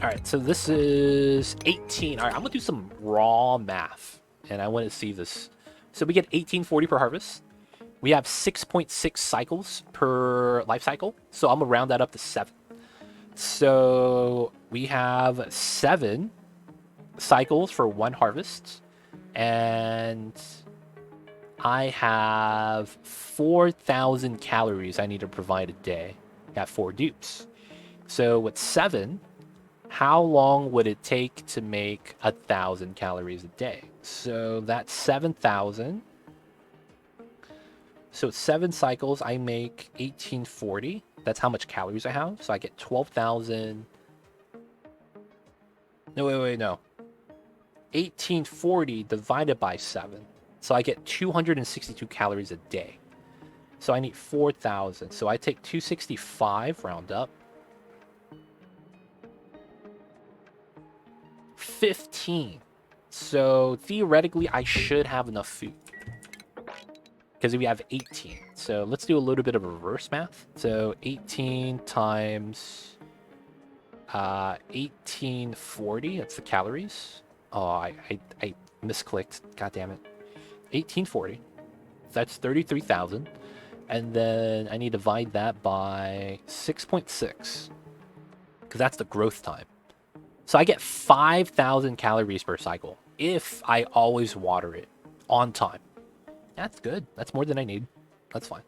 Alright, so this is 18. Alright, I'm going to do some raw math. And I want to see this. So we get 1840 per harvest. We have 6.6 cycles per life cycle. So I'm going to round that up to 7. So we have 7 cycles for 1 harvest. And I have 4,000 calories I need to provide a day. Got 4 dupes. So with 7, how long would it take to make 1,000 calories a day? So that's 7,000. So 7 cycles, I make 1840. That's how much calories I have. So I get 12,000. No, no. 1840 divided by 7. So I get 262 calories a day. So I need 4,000. So I take 265, round up. 15. So theoretically, I should have enough food. Because we have 18. So let's do a little bit of reverse math. So 18 times 1840. That's the calories. Oh, I misclicked. God damn it. 1840. That's 33,000. And then I need to divide that by 6.6. Because that's the growth time. So I get 5,000 calories per cycle if I always water it on time. That's good. That's more than I need. That's fine.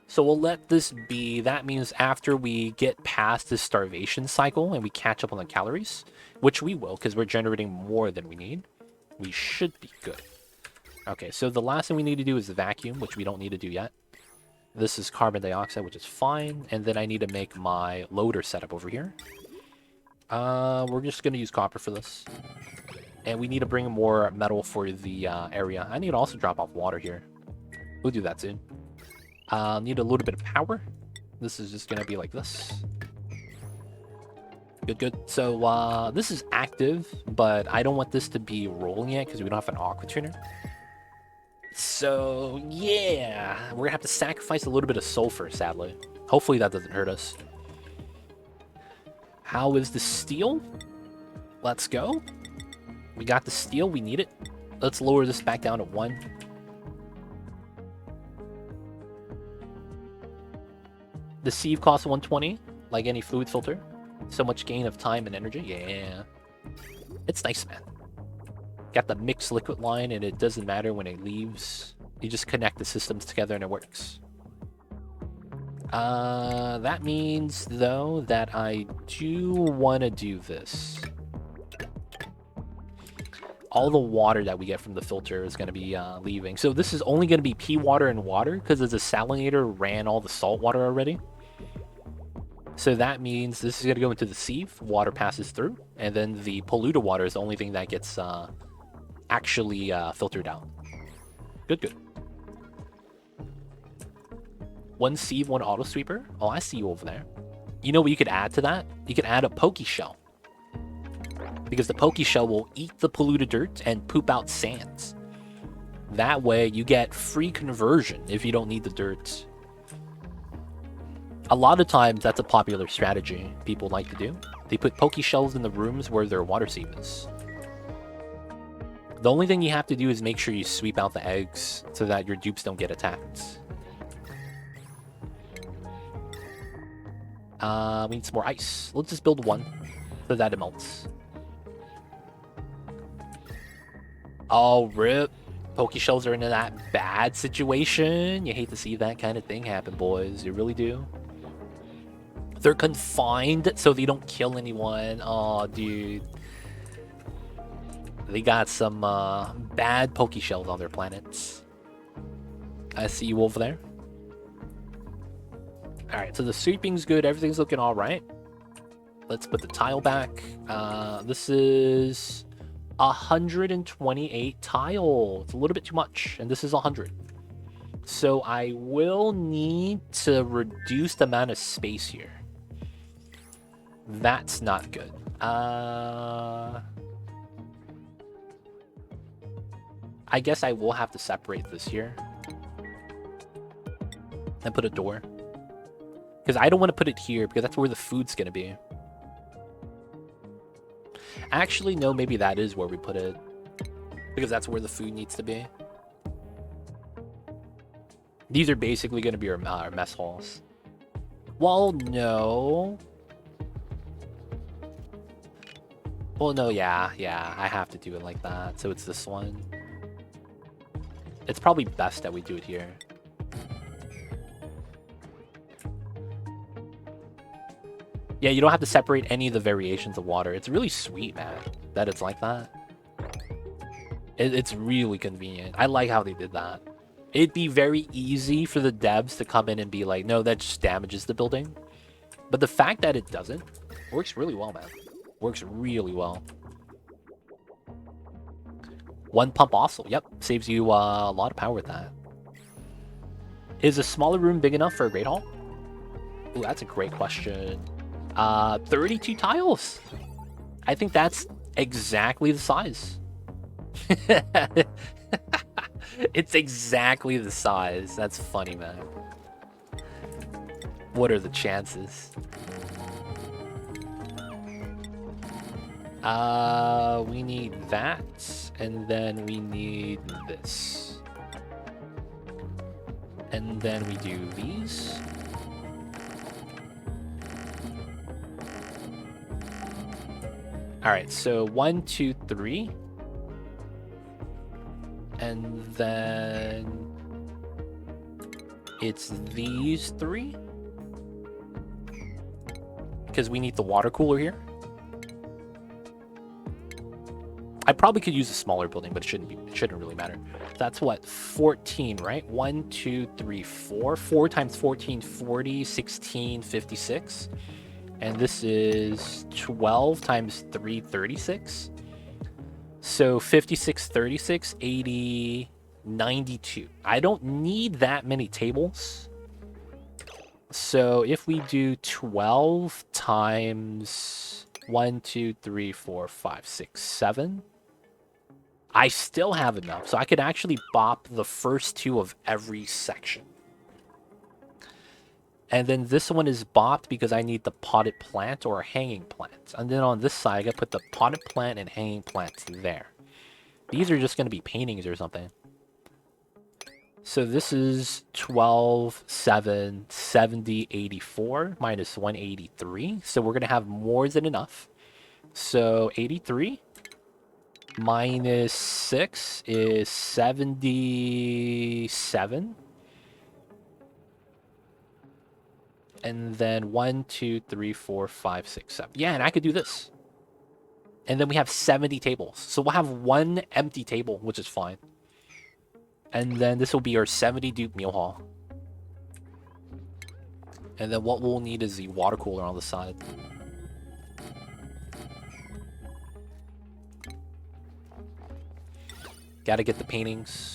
So we'll let this be. That means after we get past this starvation cycle and we catch up on the calories, which we will because we're generating more than we need, we should be good. Okay, so the last thing we need to do is the vacuum, which we don't need to do yet. This is carbon dioxide, which is fine. And then I need to make my loader setup over here. We're just going to use copper for this. And we need to bring more metal for the area. I need to also drop off water here. We'll do that soon. Need a little bit of power. This is just going to be like this. Good, good. So this is active, but I don't want this to be rolling yet because we don't have an aqua tuner. So, yeah. We're going to have to sacrifice a little bit of sulfur, sadly. Hopefully that doesn't hurt us. How is the steel? Let's go. We got the steel. We need it. Let's lower this back down to 1. The sieve costs 120, like any fluid filter. So much gain of time and energy. Yeah. It's nice, man. Got the mixed liquid line, and it doesn't matter when it leaves. You just connect the systems together and it works. That means, though, that I do want to do this. All the water that we get from the filter is going to be leaving. So this is only going to be pea water and water because the desalinator ran all the salt water already. So that means this is going to go into the sieve. Water passes through. And then the polluted water is the only thing that gets actually filtered out. Good, good. 1 sieve, 1 auto sweeper. Oh, I see you over there. You know what you could add to that? You could add a pokey shell. Because the pokey shell will eat the polluted dirt and poop out sands. That way, you get free conversion if you don't need the dirt. A lot of times, that's a popular strategy people like to do. They put pokey shells in the rooms where their water sieve is. The only thing you have to do is make sure you sweep out the eggs so that your dupes don't get attacked. We need some more ice. Let's just build 1 so that it melts. Oh, rip. Pokey shells are in that bad situation. You hate to see that kind of thing happen, boys. You really do. They're confined so they don't kill anyone. Oh, dude. They got some bad pokey shells on their planets. I see you over there. Alright, so the sweeping's good. Everything's looking alright. Let's put the tile back. This is 128 tile. It's a little bit too much. And this is 100. So I will need to reduce the amount of space here. That's not good. I guess I will have to separate this here. And put a door. Because I don't want to put it here, because that's where the food's going to be. Actually, no, maybe that is where we put it. Because that's where the food needs to be. These are basically going to be our mess halls. Well, no. Well, no, yeah, I have to do it like that. So it's this one. It's probably best that we do it here. Yeah, you don't have to separate any of the variations of water. It's really sweet, man, that it's like that. It's really convenient. I like how they did that. It'd be very easy for the devs to come in and be like, no, that just damages the building. But the fact that it doesn't works really well, man. Works really well. 1 pump also. Yep, saves you a lot of power with that. Is a smaller room big enough for a great hall? Ooh, that's a great question. 32 tiles. I think that's exactly the size. It's exactly the size. That's funny, man. What are the chances? We need that, and then we need this. And then we do these. Alright, so 1, 2, 3. And then it's these 3. Because we need the water cooler here. I probably could use a smaller building, but it shouldn't really matter. That's what, 14, right? 1, 2, 3, 4. 4 times 14, 40, 16, 56. And this is 12 times 3, 36. So 56, 36, 80, 92. I don't need that many tables. So if we do 12 times 1, 2, 3, 4, 5, 6, 7, I still have enough. So I could actually bop the first 2 of every section. And then this one is bopped because I need the potted plant or a hanging plant. And then on this side, I gotta put the potted plant and hanging plants there. These are just gonna be paintings or something. So this is 12, 7, 70, 84 minus 183. So we're gonna have more than enough. So 83 minus 6 is 77. And then 1, 2, 3, 4, 5, 6, 7. Yeah, and I could do this. And then we have 70 tables. So we'll have one empty table, which is fine. And then this will be our 70 dupe meal hall. And then what we'll need is the water cooler on the side. Gotta get the paintings.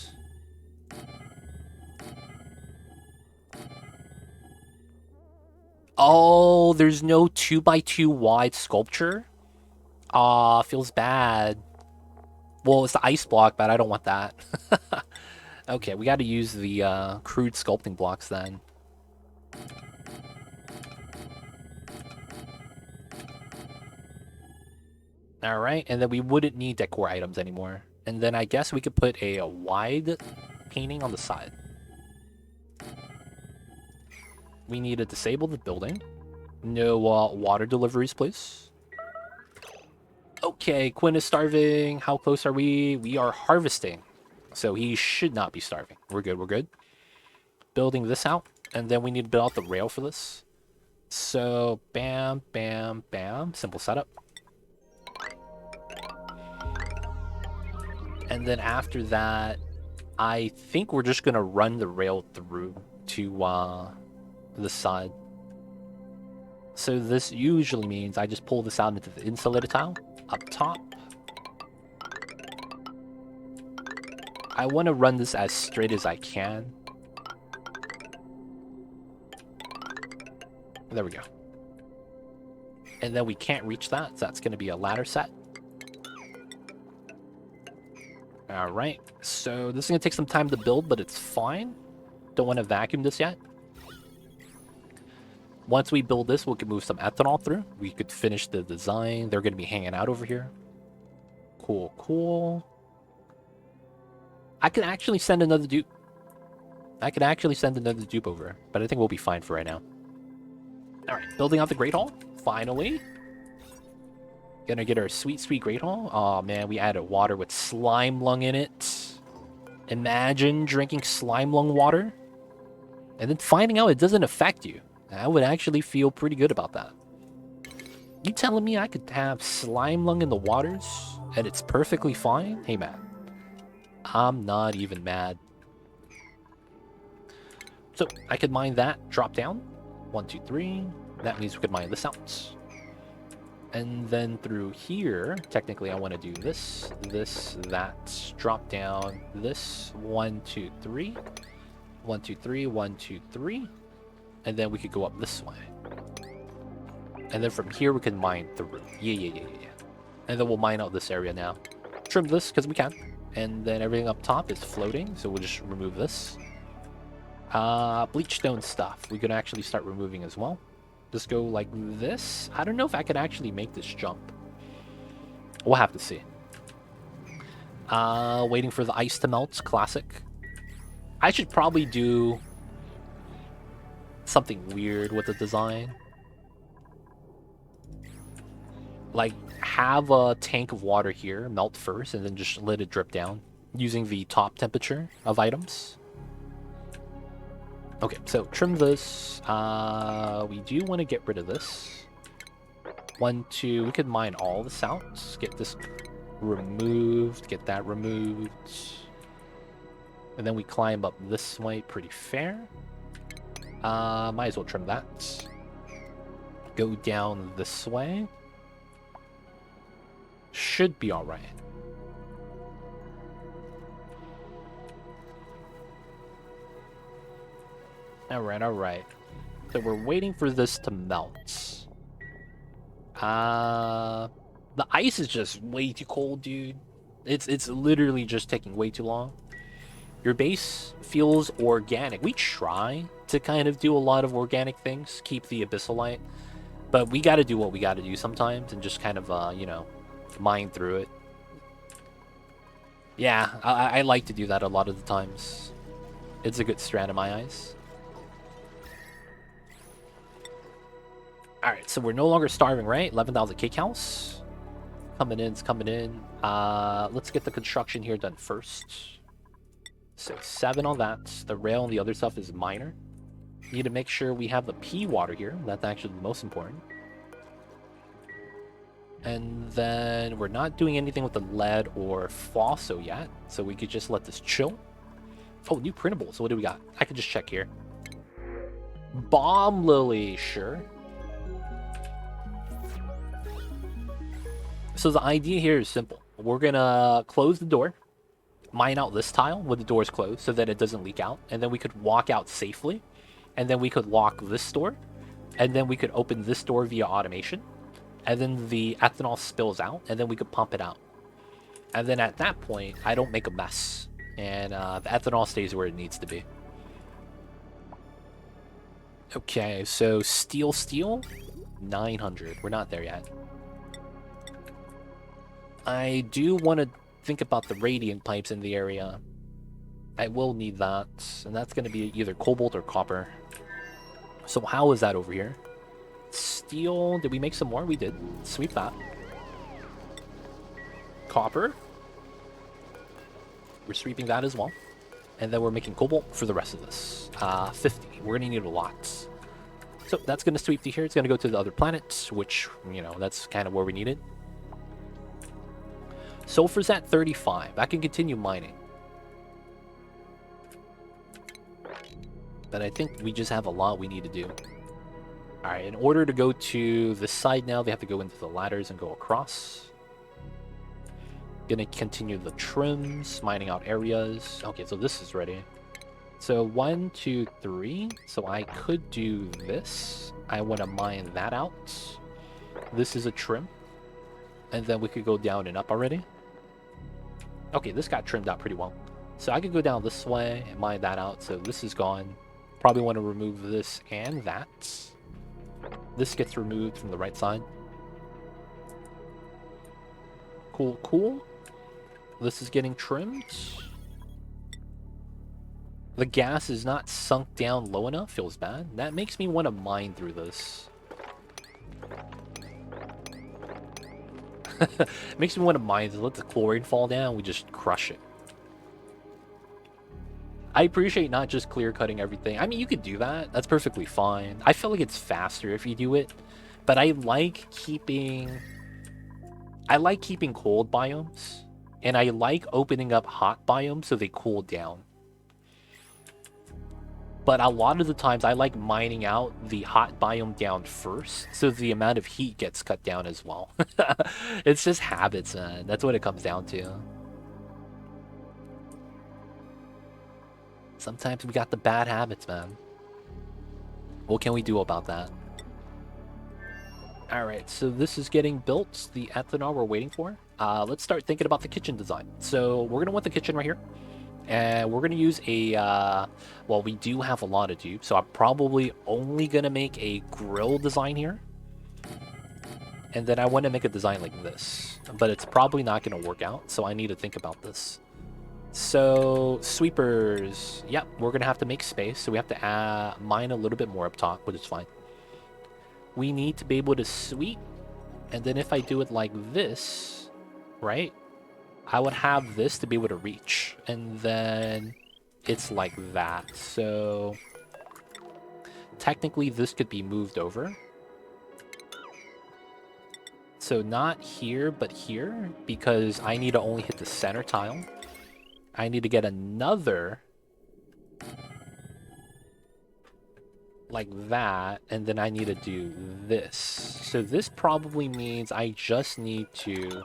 Oh, there's no 2x2 wide sculpture? Aw, feels bad. Well, it's the ice block, but I don't want that. Okay, we gotta use the crude sculpting blocks then. Alright, and then we wouldn't need decor items anymore. And then I guess we could put a wide painting on the side. We need to disable the building. No water deliveries, please. Okay, Quinn is starving. How close are we? We are harvesting. So he should not be starving. We're good, we're good. Building this out. And then we need to build out the rail for this. So, bam, bam, bam. Simple setup. And then after that, I think we're just going to run the rail through to the side. So this usually means I just pull this out into the insulated tile up top. I want to run this as straight as I can. There we go. And then we can't reach that, so that's going to be a ladder set. Alright, so this is going to take some time to build, but it's fine. Don't want to vacuum this yet. Once we build this, we can move some ethanol through. We could finish the design. They're going to be hanging out over here. Cool, cool. I could actually send another dupe. Over, but I think we'll be fine for right now. Alright, building out the Great Hall. Finally. Gonna get our sweet, sweet Great Hall. Oh man, we added water with slime lung in it. Imagine drinking slime lung water. And then finding out it doesn't affect you. I would actually feel pretty good about that. You telling me I could have slime lung in the waters and it's perfectly fine? Hey man, I'm not even mad. So I could mine that, drop down. 1, 2, 3. That means we could mine this out. And then through here, technically I want to do this, that, drop down, this, 1, 2, 3. 1, 2, 3, 1, 2, 3. And then we could go up this way. And then from here we can mine through. Yeah. And then we'll mine out this area now. Trim this because we can. And then everything up top is floating, so we'll just remove this. Bleachstone stuff we could actually start removing as well. Just go like this. I don't know if I could actually make this jump. We'll have to see. Waiting for the ice to melt. Classic. I should probably do something weird with the design. Like, have a tank of water here, melt first, and then just let it drip down using the top temperature of items. Okay, so trim this. We do want to get rid of this. 1, 2, we could mine all this out. Get this removed, get that removed. And then we climb up this way, pretty fair. Might as well trim that. Go down this way. Should be alright. Alright. So we're waiting for this to melt. The ice is just way too cold, dude. It's literally just taking way too long. Your base feels organic. We try to kind of do a lot of organic things, keep the abyssalite, but we got to do what we got to do sometimes and just kind of, you know, mine through it. Yeah, I like to do that a lot of the times. It's a good strat in my eyes. Alright, so we're no longer starving, right? 11,000 cake house. Coming in, it's coming in. Let's get the construction here done first. So 7 on that. The rail and the other stuff is minor. Need to make sure we have the pea water here. That's actually the most important. And then we're not doing anything with the lead or phoso yet, so we could just let this chill. Oh, new printables. What do we got? I can just check here. Bomb lily, sure. So the idea here is simple. We're gonna close the door, mine out this tile when the door is closed so that it doesn't leak out, and then we could walk out safely, and then we could lock this door, and then we could open this door via automation, and then the ethanol spills out, and then we could pump it out. And then at that point, I don't make a mess, and the ethanol stays where it needs to be. Okay, so steel, 900. We're not there yet. I do want to think about the radiant pipes in the area. I will need that, and that's going to be either cobalt or copper. So how is that over here? Steel, did we make some more? We did. Sweep that. Copper. We're sweeping that as well. And then we're making cobalt for the rest of this. 50. We're going to need a lot. So that's going to sweep to here. It's going to go to the other planets, which, you know, that's kind of where we need it. Sulfur's at 35. I can continue mining. But I think we just have a lot we need to do. Alright, in order to go to the side now, they have to go into the ladders and go across. Gonna continue the trims, mining out areas. Okay, so this is ready. So 1, 2, 3. So I could do this. I want to mine that out. This is a trim. And then we could go down and up already. Okay, this got trimmed out pretty well. So I could go down this way and mine that out. So this is gone. Probably want to remove this and that. This gets removed from the right side. Cool, cool. This is getting trimmed. The gas is not sunk down low enough. Feels bad. That makes me want to mine through this. Makes me want to mine. Let the chlorine fall down. We just crush it. I appreciate not just clear cutting everything. I mean, you could do that. That's perfectly fine. I feel like it's faster if you do it, but I like keeping cold biomes, and I like opening up hot biomes so they cool down. But a lot of the times I like mining out the hot biome down first, so the amount of heat gets cut down as well. It's just habits, man. That's what it comes down to. Sometimes we got the bad habits, man. What can we do about that? Alright, so this is getting built. The ethanol we're waiting for. Let's start thinking about the kitchen design. So we're going to want the kitchen right here. And we're going to use a, well, we do have a lot of dupes, so I'm probably only going to make a grill design here. And then I want to make a design like this, but it's probably not going to work out, so I need to think about this. So, sweepers, yep, we're going to have to make space, so we have to mine a little bit more up top, but it's fine. We need to be able to sweep, and then if I do it like this, right? I would have this to be able to reach, and then it's like that. So technically this could be moved over. So not here, but here, because I need to only hit the center tile. I need to get another like that, and then I need to do this. So this probably means I just need to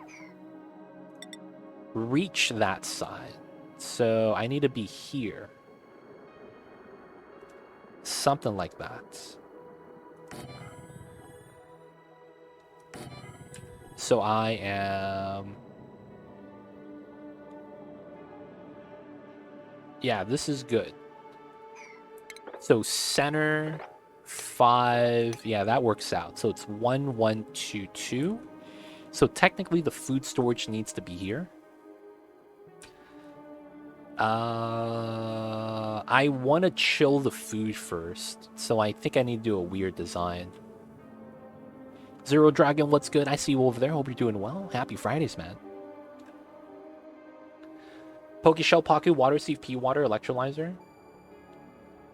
reach that side. So I need to be here. Something like that. So I am... Yeah, this is good. So center 5, yeah, that works out. So it's 1, 1, 2, 2. So technically the food storage needs to be here. I want to chill the food first, so I think I need to do a weird design. Zero Dragon, what's good? I see you over there. Hope you're doing well. Happy Fridays, man. Pokeshell Paku, Water Sieve, P Water, Electrolyzer.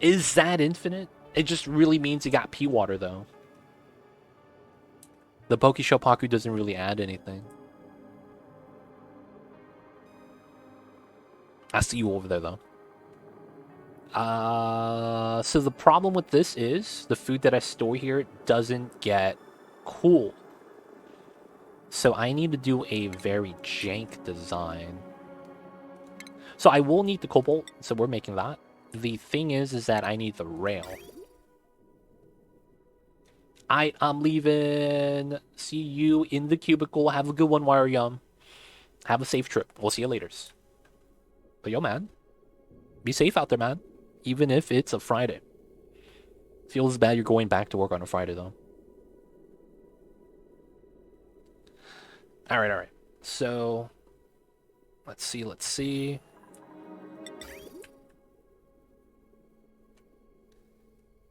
Is that infinite? It just really means you got P Water, though. The Pokeshell Paku doesn't really add anything. I see you over there, though. So the problem with this is the food that I store here doesn't get cool. So I need to do a very jank design. So I will need the cobalt, so we're making that. The thing is that I need the rail. I'm leaving. See you in the cubicle. Have a good one, Wire Yum. Have a safe trip. We'll see you later. But yo, man, be safe out there, man. Even if it's a Friday. Feels bad you're going back to work on a Friday, though. All right. So, let's see.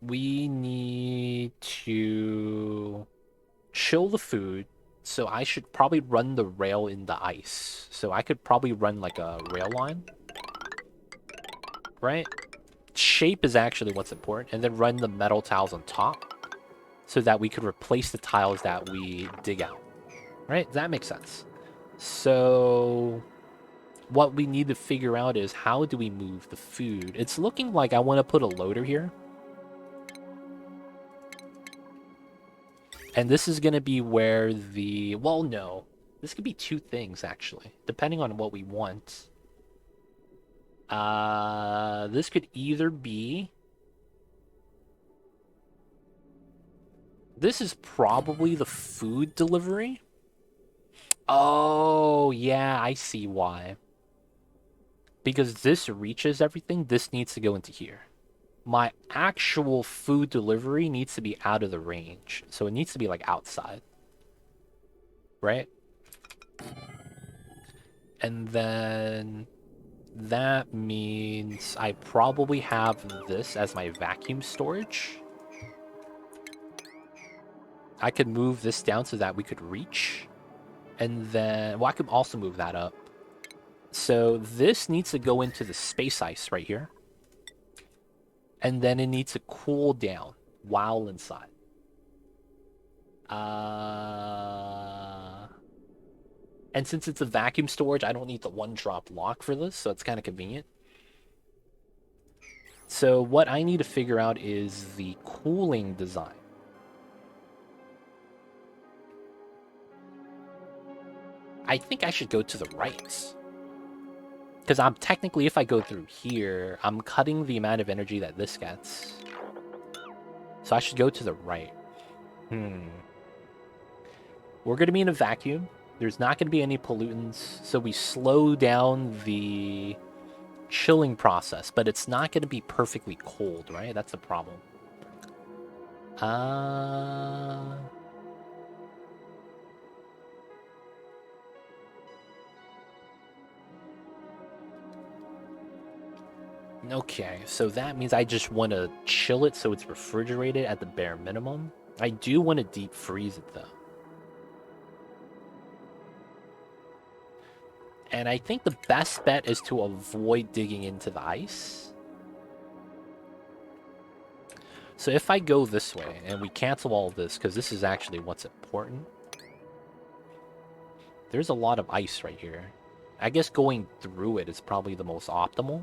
We need to chill the food. So I should probably run the rail in the ice. So I could probably run like a rail line. Right? Shape is actually what's important. And then run the metal tiles on top. So that we could replace the tiles that we dig out. Right? That makes sense. So what we need to figure out is how do we move the food? It's looking like I want to put a loader here. And this is going to be where the... Well, no. This could be two things, actually. Depending on what we want. This could either be... This is probably the food delivery. Oh, yeah, I see why. Because this reaches everything, this needs to go into here. My actual food delivery needs to be out of the range. So it needs to be, like, outside. Right? And then... That means I probably have this as my vacuum storage. I could move this down so that we could reach. And then... Well, I could also move that up. So this needs to go into the space ice right here. And then it needs to cool down while inside. And since it's a vacuum storage, I don't need the one-drop lock for this, so it's kind of convenient. So what I need to figure out is the cooling design. I think I should go to the right. Because I'm technically, if I go through here, I'm cutting the amount of energy that this gets. So I should go to the right. We're going to be in a vacuum. There's not going to be any pollutants. So we slow down the chilling process. But it's not going to be perfectly cold, right? That's the problem. Okay, so that means I just want to chill it so it's refrigerated at the bare minimum. I do want to deep freeze it, though. And I think the best bet is to avoid digging into the ice. So if I go this way, and we cancel all of this, because this is actually what's important. There's a lot of ice right here. I guess going through it is probably the most optimal.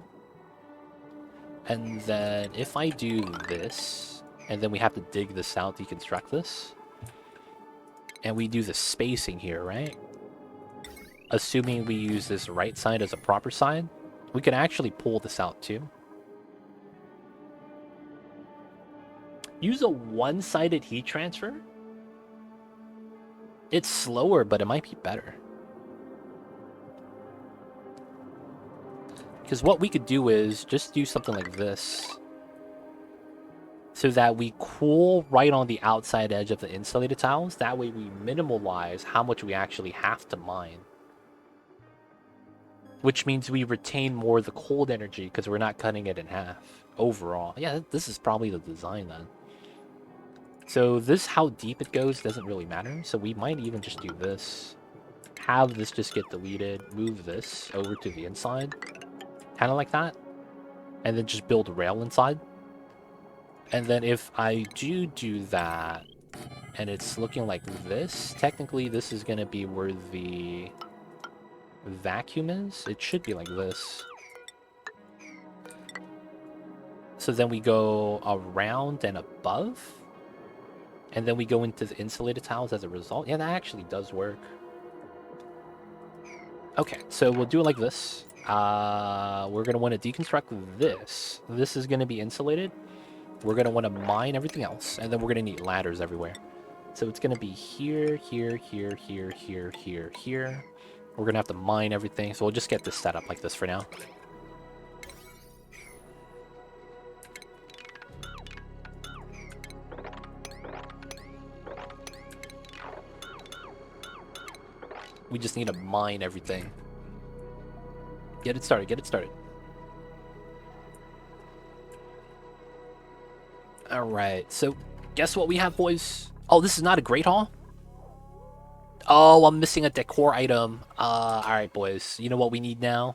And then if I do this, and then we have to dig this out, deconstruct this. And we do the spacing here, right? Assuming we use this right side as a proper side, we can actually pull this out too. Use a one-sided heat transfer? It's slower, but it might be better. Because what we could do is just do something like this. So that we cool right on the outside edge of the insulated tiles. That way we minimalize how much we actually have to mine. Which means we retain more of the cold energy because we're not cutting it in half overall. Yeah, this is probably the design then. So this, how deep it goes, doesn't really matter. So we might even just do this. Have this just get deleted. Move this over to the inside. Kind of like that. And then just build a rail inside. And then if I do that, and it's looking like this, technically this is going to be where the vacuum is. It should be like this. So then we go around and above. And then we go into the insulated tiles as a result. Yeah, that actually does work. Okay, so we'll do it like this. We're going to want to deconstruct this. This is going to be insulated. We're going to want to mine everything else. And then we're going to need ladders everywhere. So it's going to be here, here, here, here, here, here, here. We're going to have to mine everything. So we'll just get this set up like this for now. We just need to mine everything. Get it started, get it started. Alright, so guess what we have, boys? Oh, this is not a Great Hall? Oh, I'm missing a decor item. Alright, boys. You know what we need now?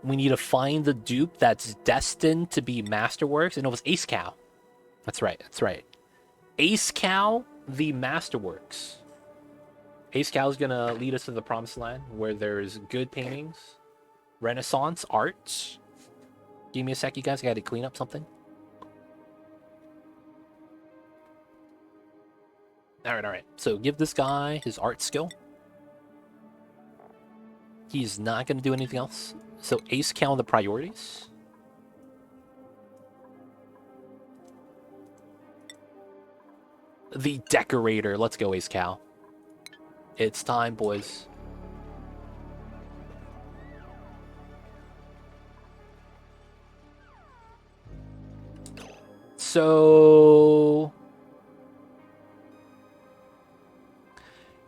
We need to find the dupe that's destined to be Masterworks. And it was Ace Cow. That's right, that's right. Ace Cow, the Masterworks. Ace Cow is going to lead us to the promised land where there's good paintings, Renaissance art. Give me a sec, you guys. I got to clean up something. Alright. So give this guy his art skill. He's not going to do anything else. So Ace Cow the priorities. The decorator. Let's go, Ace Cow. It's time, boys. So...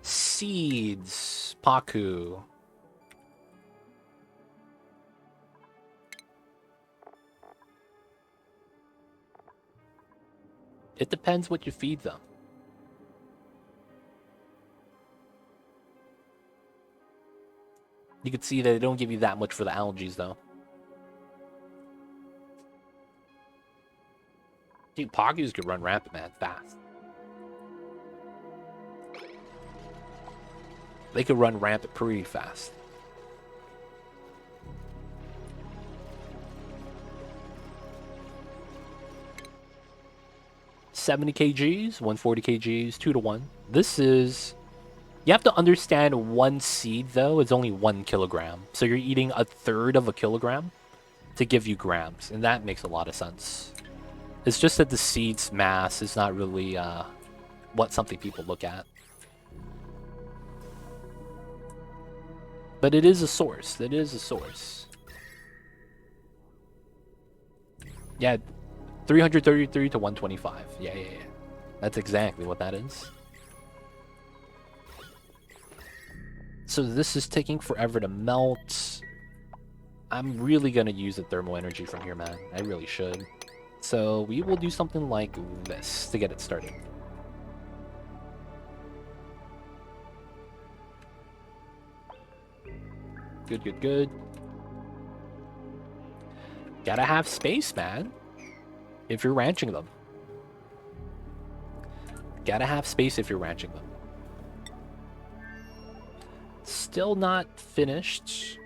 Seeds. Paku. It depends what you feed them. You can see that they don't give you that much for the algae, though. Dude, Pagus could run rampant, man, fast. They could run rampant pretty fast. $70 kgs, 140 kgs, 2 to 1. This is... You have to understand one seed, though, is only 1 kilogram. So you're eating a third of a kilogram to give you grams. And that makes a lot of sense. It's just that the seed's mass is not really what something people look at. But it is a source. It is a source. Yeah, 333 to 125. Yeah. That's exactly what that is. So this is taking forever to melt. I'm really going to use the thermal energy from here, man. I really should. So we will do something like this to get it started. Good. Gotta have space, man. If you're ranching them. Gotta have space if you're ranching them. Still not finished.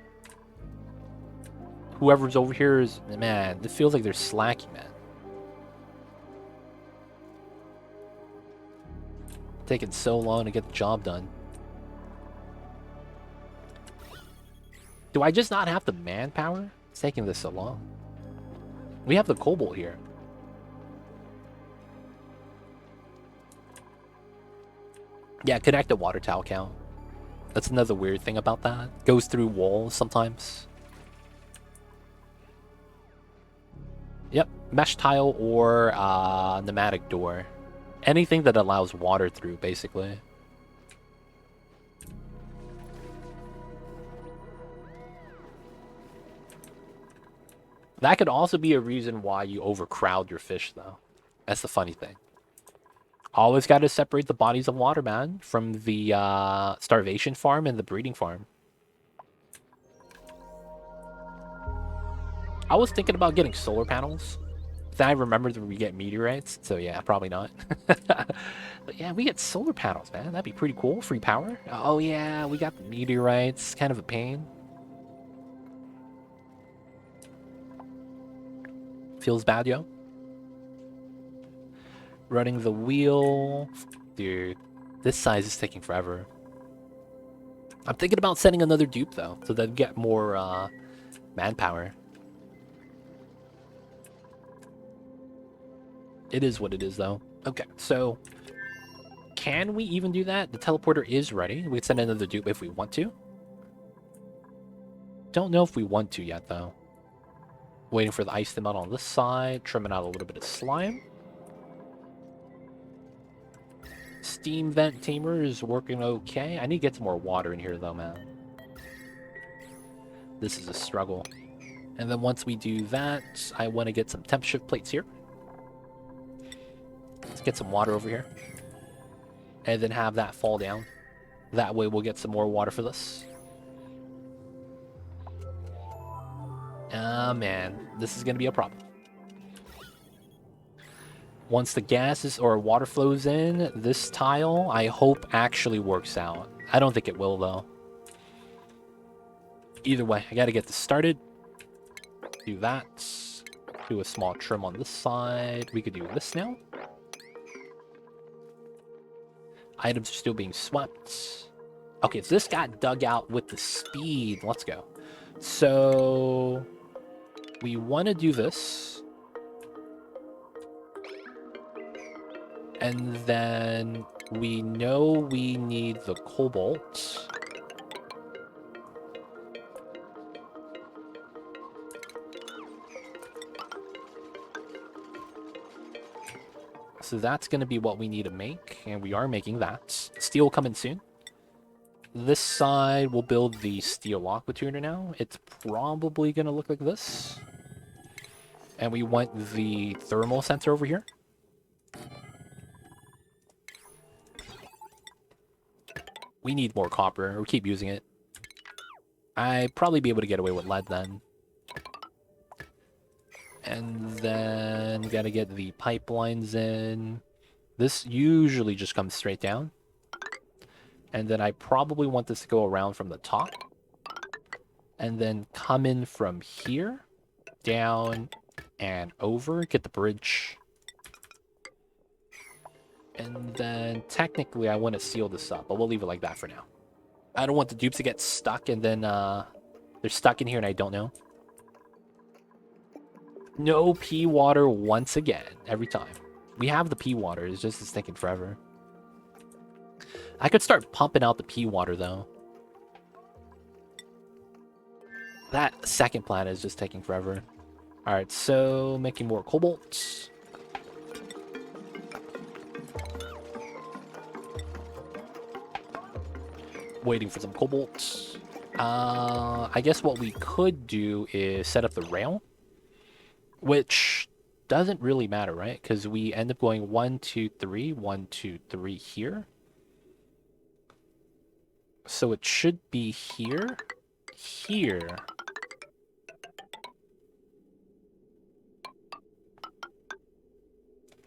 Whoever's over here is... Man, it feels like they're slacking, man. Taking so long to get the job done. Do I just not have the manpower? It's taking this so long. We have the cobalt here. Yeah, connect a water tower count. That's another weird thing about that. Goes through walls sometimes. Yep, mesh tile or pneumatic door. Anything that allows water through, basically. That could also be a reason why you overcrowd your fish, though. That's the funny thing. Always got to separate the bodies of water, man, from the starvation farm and the breeding farm. I was thinking about getting solar panels. Then I remembered that we get meteorites, so yeah, probably not. But yeah, we get solar panels, man. That'd be pretty cool. Free power. Oh yeah, we got the meteorites. Kind of a pain. Feels bad, yo. Running the wheel. Dude, this size is taking forever. I'm thinking about sending another dupe, though, so that we get more manpower. It is what it is, though. Okay, so can we even do that? The teleporter is ready. We can send another dupe if we want to. Don't know if we want to yet, though. Waiting for the ice to melt on this side, trimming out a little bit of slime. Steam vent tamer is working okay. I need to get some more water in here, though, man. This is a struggle. And then once we do that, I want to get some temp shift plates here. Let's get some water over here. And then have that fall down. That way we'll get some more water for this. Ah, man. This is going to be a problem. Once the gases or water flows in, this tile, I hope actually works out. I don't think it will, though. Either way, I got to get this started. Do that. Do a small trim on this side. We could do this now. Items are still being swept. Okay, so this got dug out with the speed. Let's go. So we want to do this. And then we know we need the cobalt. So that's going to be what we need to make, and we are making that. Steel coming soon. This side, we'll build the steel aqua tuner now. It's probably going to look like this. And we want the thermal sensor over here. We need more copper. We keep using it. I'd probably be able to get away with lead then. And then gotta get the pipelines in. This usually just comes straight down. And then I probably want this to go around from the top. And then come in from here, down, and over. Get the bridge. And then technically I want to seal this up, but we'll leave it like that for now. I don't want the dupes to get stuck and then they're stuck in here and I don't know. No pea water once again, every time. We have the pea water, it's taking forever. I could start pumping out the pea water though. That second planet is just taking forever. Alright, so making more cobalt. Waiting for some cobalt. I guess what we could do is set up the rail. Which doesn't really matter, right? Because we end up going 1, 2, 3, 1, 2, 3 here. So it should be here, here.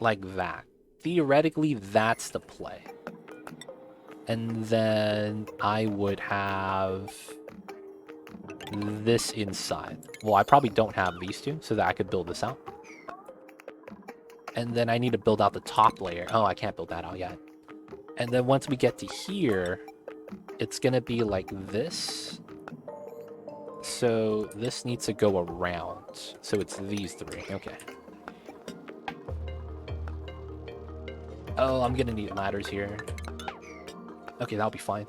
Like that. Theoretically, that's the play. And then I would have this inside. Well, I probably don't have these two, so that I could build this out. And then I need to build out the top layer. Oh, I can't build that out yet. And then once we get to here, it's gonna be like this. So this needs to go around. So it's these three. Okay. Oh, I'm gonna need ladders here. Okay, that'll be fine.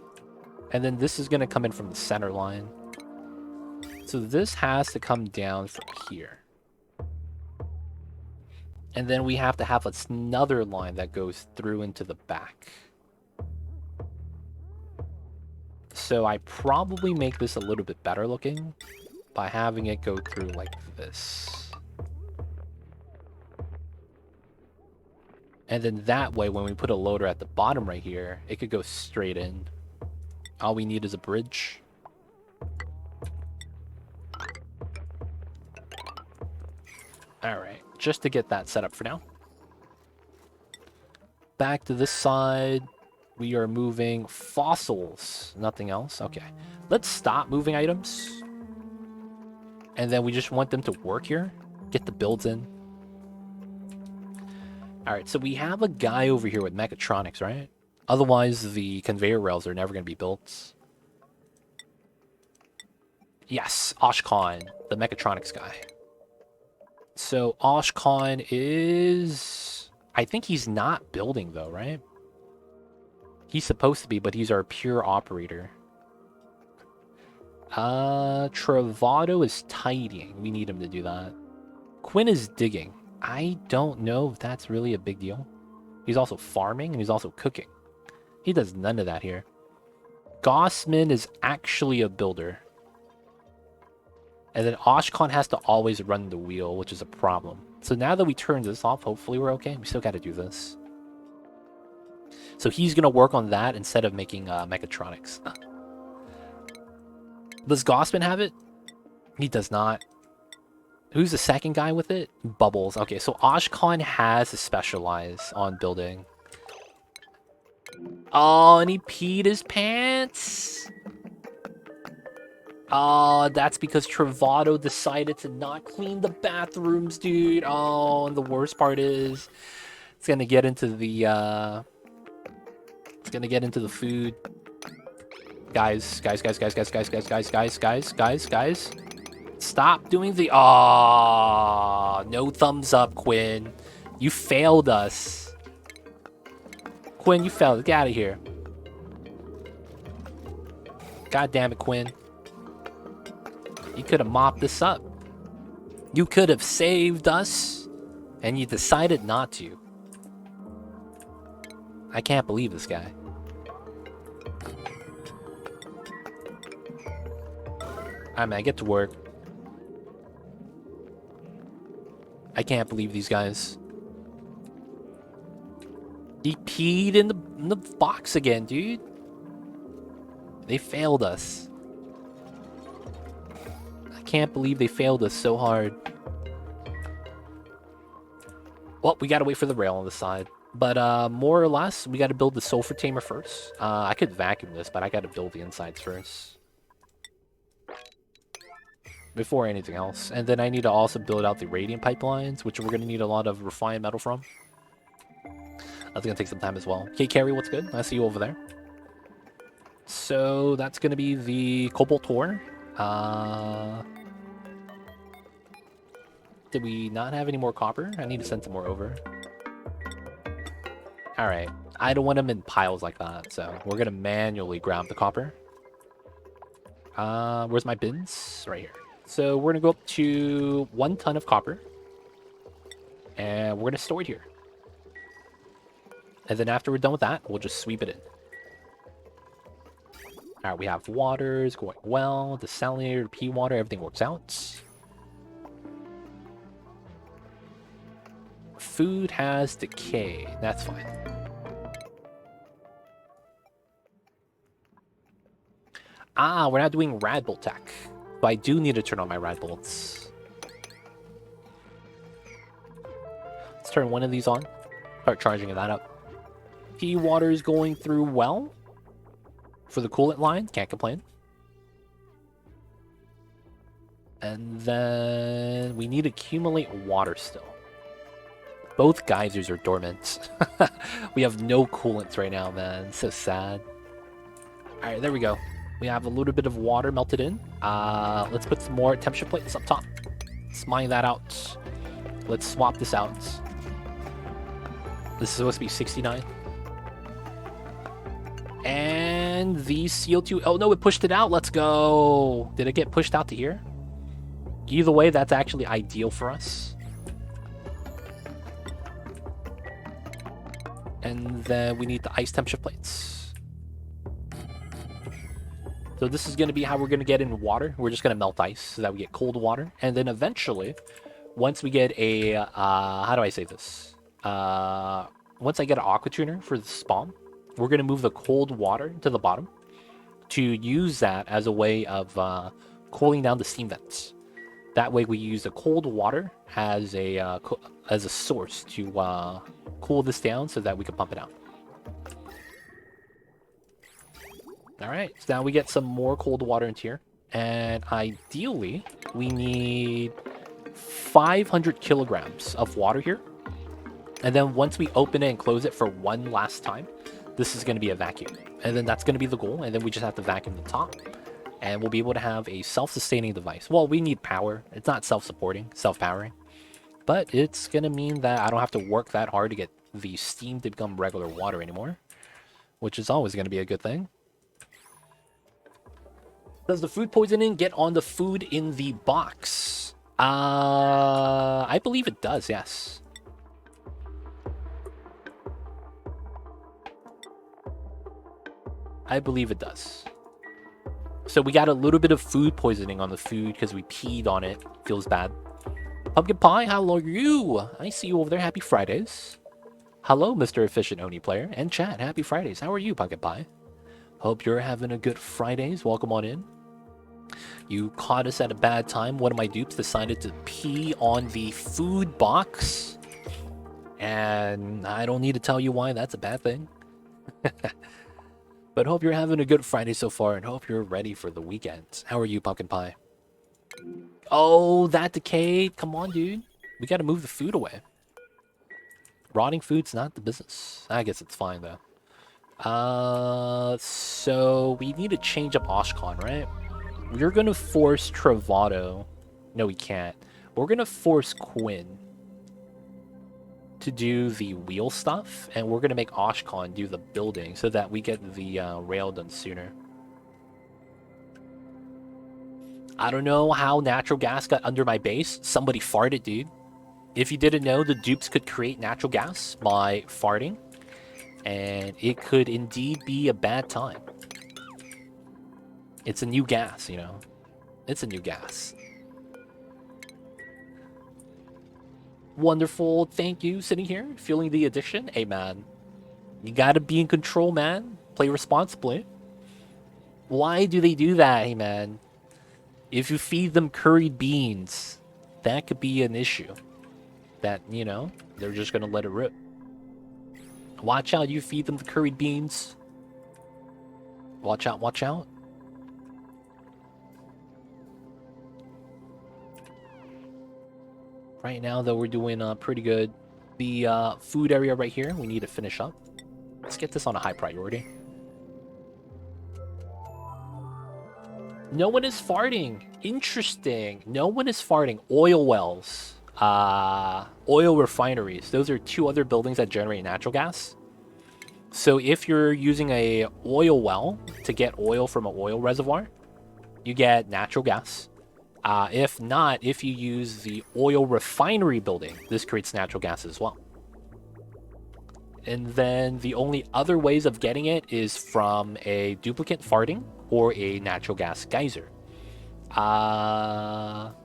And then this is gonna come in from the center line. So this has to come down from here. And then we have to have another line that goes through into the back. So I probably make this a little bit better looking by having it go through like this. And then that way, when we put a loader at the bottom right here, it could go straight in. All we need is a bridge. Alright, just to get that set up for now. Back to this side, we are moving fossils, nothing else. Okay, let's stop moving items. And then we just want them to work here, get the builds in. Alright, so we have a guy over here with mechatronics, right? Otherwise, the conveyor rails are never going to be built. Yes, Oshkon, the mechatronics guy. So Oshkon is... I think he's not building though, right? He's supposed to be, but he's our pure operator. Travado is tidying. We need him to do that. Quinn is digging. I don't know if that's really a big deal. He's also farming and he's also cooking. He does none of that here. Gossman is actually a builder. And then Oshkon has to always run the wheel, which is a problem. So now that we turn this off, hopefully we're okay. We still got to do this. So he's going to work on that instead of making mechatronics. Does Gossman have it? He does not. Who's the second guy with it? Bubbles. Okay, so Oshkon has to specialize on building. Oh, and he peed his pants. Oh, that's because Travado decided to not clean the bathrooms, dude. Oh, and the worst part is it's gonna get into the food. Guys. Stop doing the no thumbs up, Quinn. You failed us. Quinn, you failed. Get out of here. God damn it, Quinn. You could have mopped this up. You could have saved us, and you decided not to. I can't believe this guy. Alright, man, get to work. I can't believe these guys. He peed in the box again, dude. They failed us. I can't believe they failed us so hard. Well, we gotta wait for the rail on the side. But more or less, we gotta build the sulfur tamer first. I could vacuum this, but I gotta build the insides first. Before anything else. And then I need to also build out the radiant pipelines, which we're gonna need a lot of refined metal from. That's gonna take some time as well. Okay, Carrie, what's good? I see you over there. So that's gonna be the cobalt ore. Did we not have any more copper? I need to send some more over. Alright. I don't want them in piles like that, so we're gonna manually grab the copper. Where's my bins? Right here. So we're gonna go up to 1 ton of copper. And we're gonna store it here. And then after we're done with that, we'll just sweep it in. Alright, we have waters going well. Desalinator, pea water, everything works out. Food has decay. That's fine. Ah, we're not doing Radbolt tech. But I do need to turn on my Radbolts. Let's turn one of these on. Start charging that up. Pea water is going through well. For the coolant line, can't complain. And then we need to accumulate water still. Both geysers are dormant. We have no coolants right now, man. So sad. Alright, there we go. We have a little bit of water melted in. Let's put some more temperature plates up top. Let's mine that out. Let's swap this out. This is supposed to be 69. And the CO2... Oh, no, it pushed it out. Let's go. Did it get pushed out to here? Either way, that's actually ideal for us. And then we need the ice temp shift plates. So this is going to be how we're going to get in water. We're just going to melt ice so that we get cold water. And then eventually, once we get a, how do I say this? Once I get an aqua tuner for the spawn, we're going to move the cold water to the bottom to use that as a way of cooling down the steam vents. That way we use the cold water as a source to cool this down so that we can pump it out. Alright, so now we get some more cold water into here. And ideally, we need 500 kilograms of water here. And then once we open it and close it for one last time, this is going to be a vacuum. And then that's going to be the goal. And then we just have to vacuum the top. And we'll be able to have a self-sustaining device. Well, we need power. It's not self-supporting, self-powering. But it's going to mean that I don't have to work that hard to get the steam to become regular water anymore. Which is always going to be a good thing. Does the food poisoning get on the food in the box? I believe it does, yes. I believe it does. So we got a little bit of food poisoning on the food because we peed on it. Feels bad. Pumpkin Pie, how are you? I see you over there. Happy Fridays. Hello, Mr. Efficient Oni player. And chat, happy Fridays. How are you, Pumpkin Pie? Hope you're having a good Fridays. Welcome on in. You caught us at a bad time. One of my dupes decided to pee on the food box. And I don't need to tell you why that's a bad thing. But hope you're having a good Friday so far and hope you're ready for the weekend. How are you, Pumpkin Pie? Oh, that decayed. Come on, dude. We gotta move the food away. Rotting food's not the business. I guess it's fine, though. So we need to change up Oshkon, right? We're gonna force Travado. No, we can't. We're gonna force Quinn to do the wheel stuff, and we're gonna make Oshkon do the building so that we get the rail done sooner. I don't know how natural gas got under my base. Somebody farted, dude. If you didn't know, the dupes could create natural gas by farting, and it could indeed be a bad time. It's a new gas, you know. It's a new gas. Wonderful. Thank you. Sitting here, feeling the addiction. Hey, man. You gotta be in control, man. Play responsibly. Why do they do that, hey, man? If you feed them curried beans, that could be an issue. That, you know, they're just gonna let it rip. Watch out, you feed them the curried beans. Watch out, watch out. Right now, though, we're doing pretty good. The food area right here, we need to finish up. Let's get this on a high priority. No one is farting. Interesting. No one is farting. Oil wells. Oil refineries. Those are two other buildings that generate natural gas. So if you're using a oil well to get oil from an oil reservoir, you get natural gas. If not, if you use the oil refinery building, this creates natural gas as well. And then the only other ways of getting it is from a duplicant farting or a natural gas geyser. Well,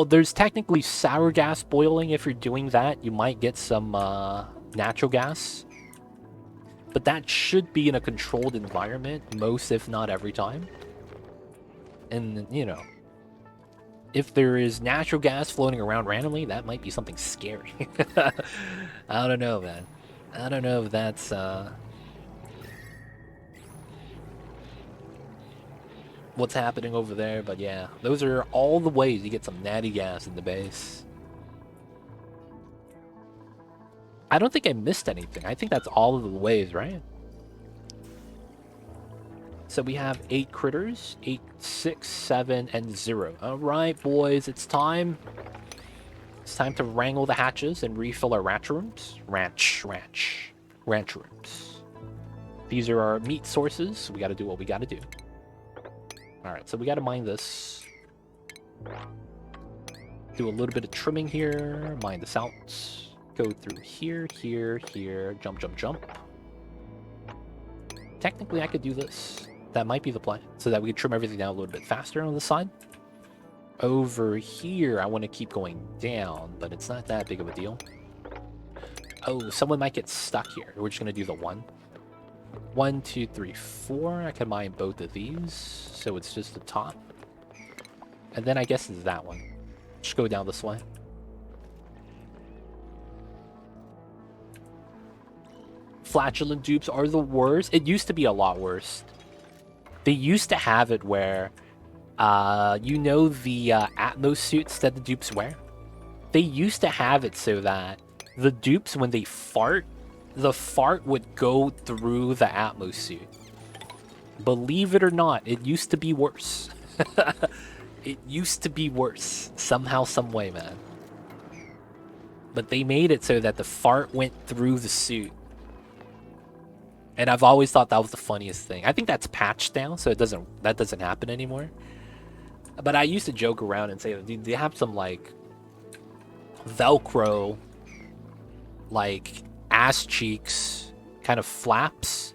there's technically sour gas boiling. If you're doing that, you might get some natural gas. But that should be in a controlled environment, most if not every time. And, you know, if there is natural gas floating around randomly, that might be something scary. I don't know, man. I don't know if that's what's happening over there, but yeah, those are all the ways you get some natty gas in the base. I don't think I missed anything. I think that's all of the ways, right? So we have 8 critters, 8, 6, 7, and 0. All right, boys, it's time. It's time to wrangle the hatches and refill our ranch rooms. Ranch rooms. These are our meat sources. So we got to do what we got to do. All right, so we got to mine this. Do a little bit of trimming here. Mine this out. go through here, here, here, jump, jump, jump. Technically, I could do this. That might be the play, so that we could trim everything down a little bit faster on the side. Over here, I want to keep going down, but it's not that big of a deal. Oh, someone might get stuck here. We're just going to do the 1. 1, 2, 3, 4. I can mine both of these, so it's just the top. And then I guess it's that one. Just go down this way. Flatulent dupes are the worst. It used to be a lot worse. They used to have it where, you know the Atmos suits that the dupes wear? They used to have it so that the dupes, when they fart, the fart would go through the Atmos suit. Believe it or not, it used to be worse. It used to be worse. Somehow, some way, man. But they made it so that the fart went through the suit. And I've always thought that was the funniest thing. I think that's patched now, so that doesn't happen anymore. But I used to joke around and say, dude, they have some like Velcro, like ass cheeks kind of flaps,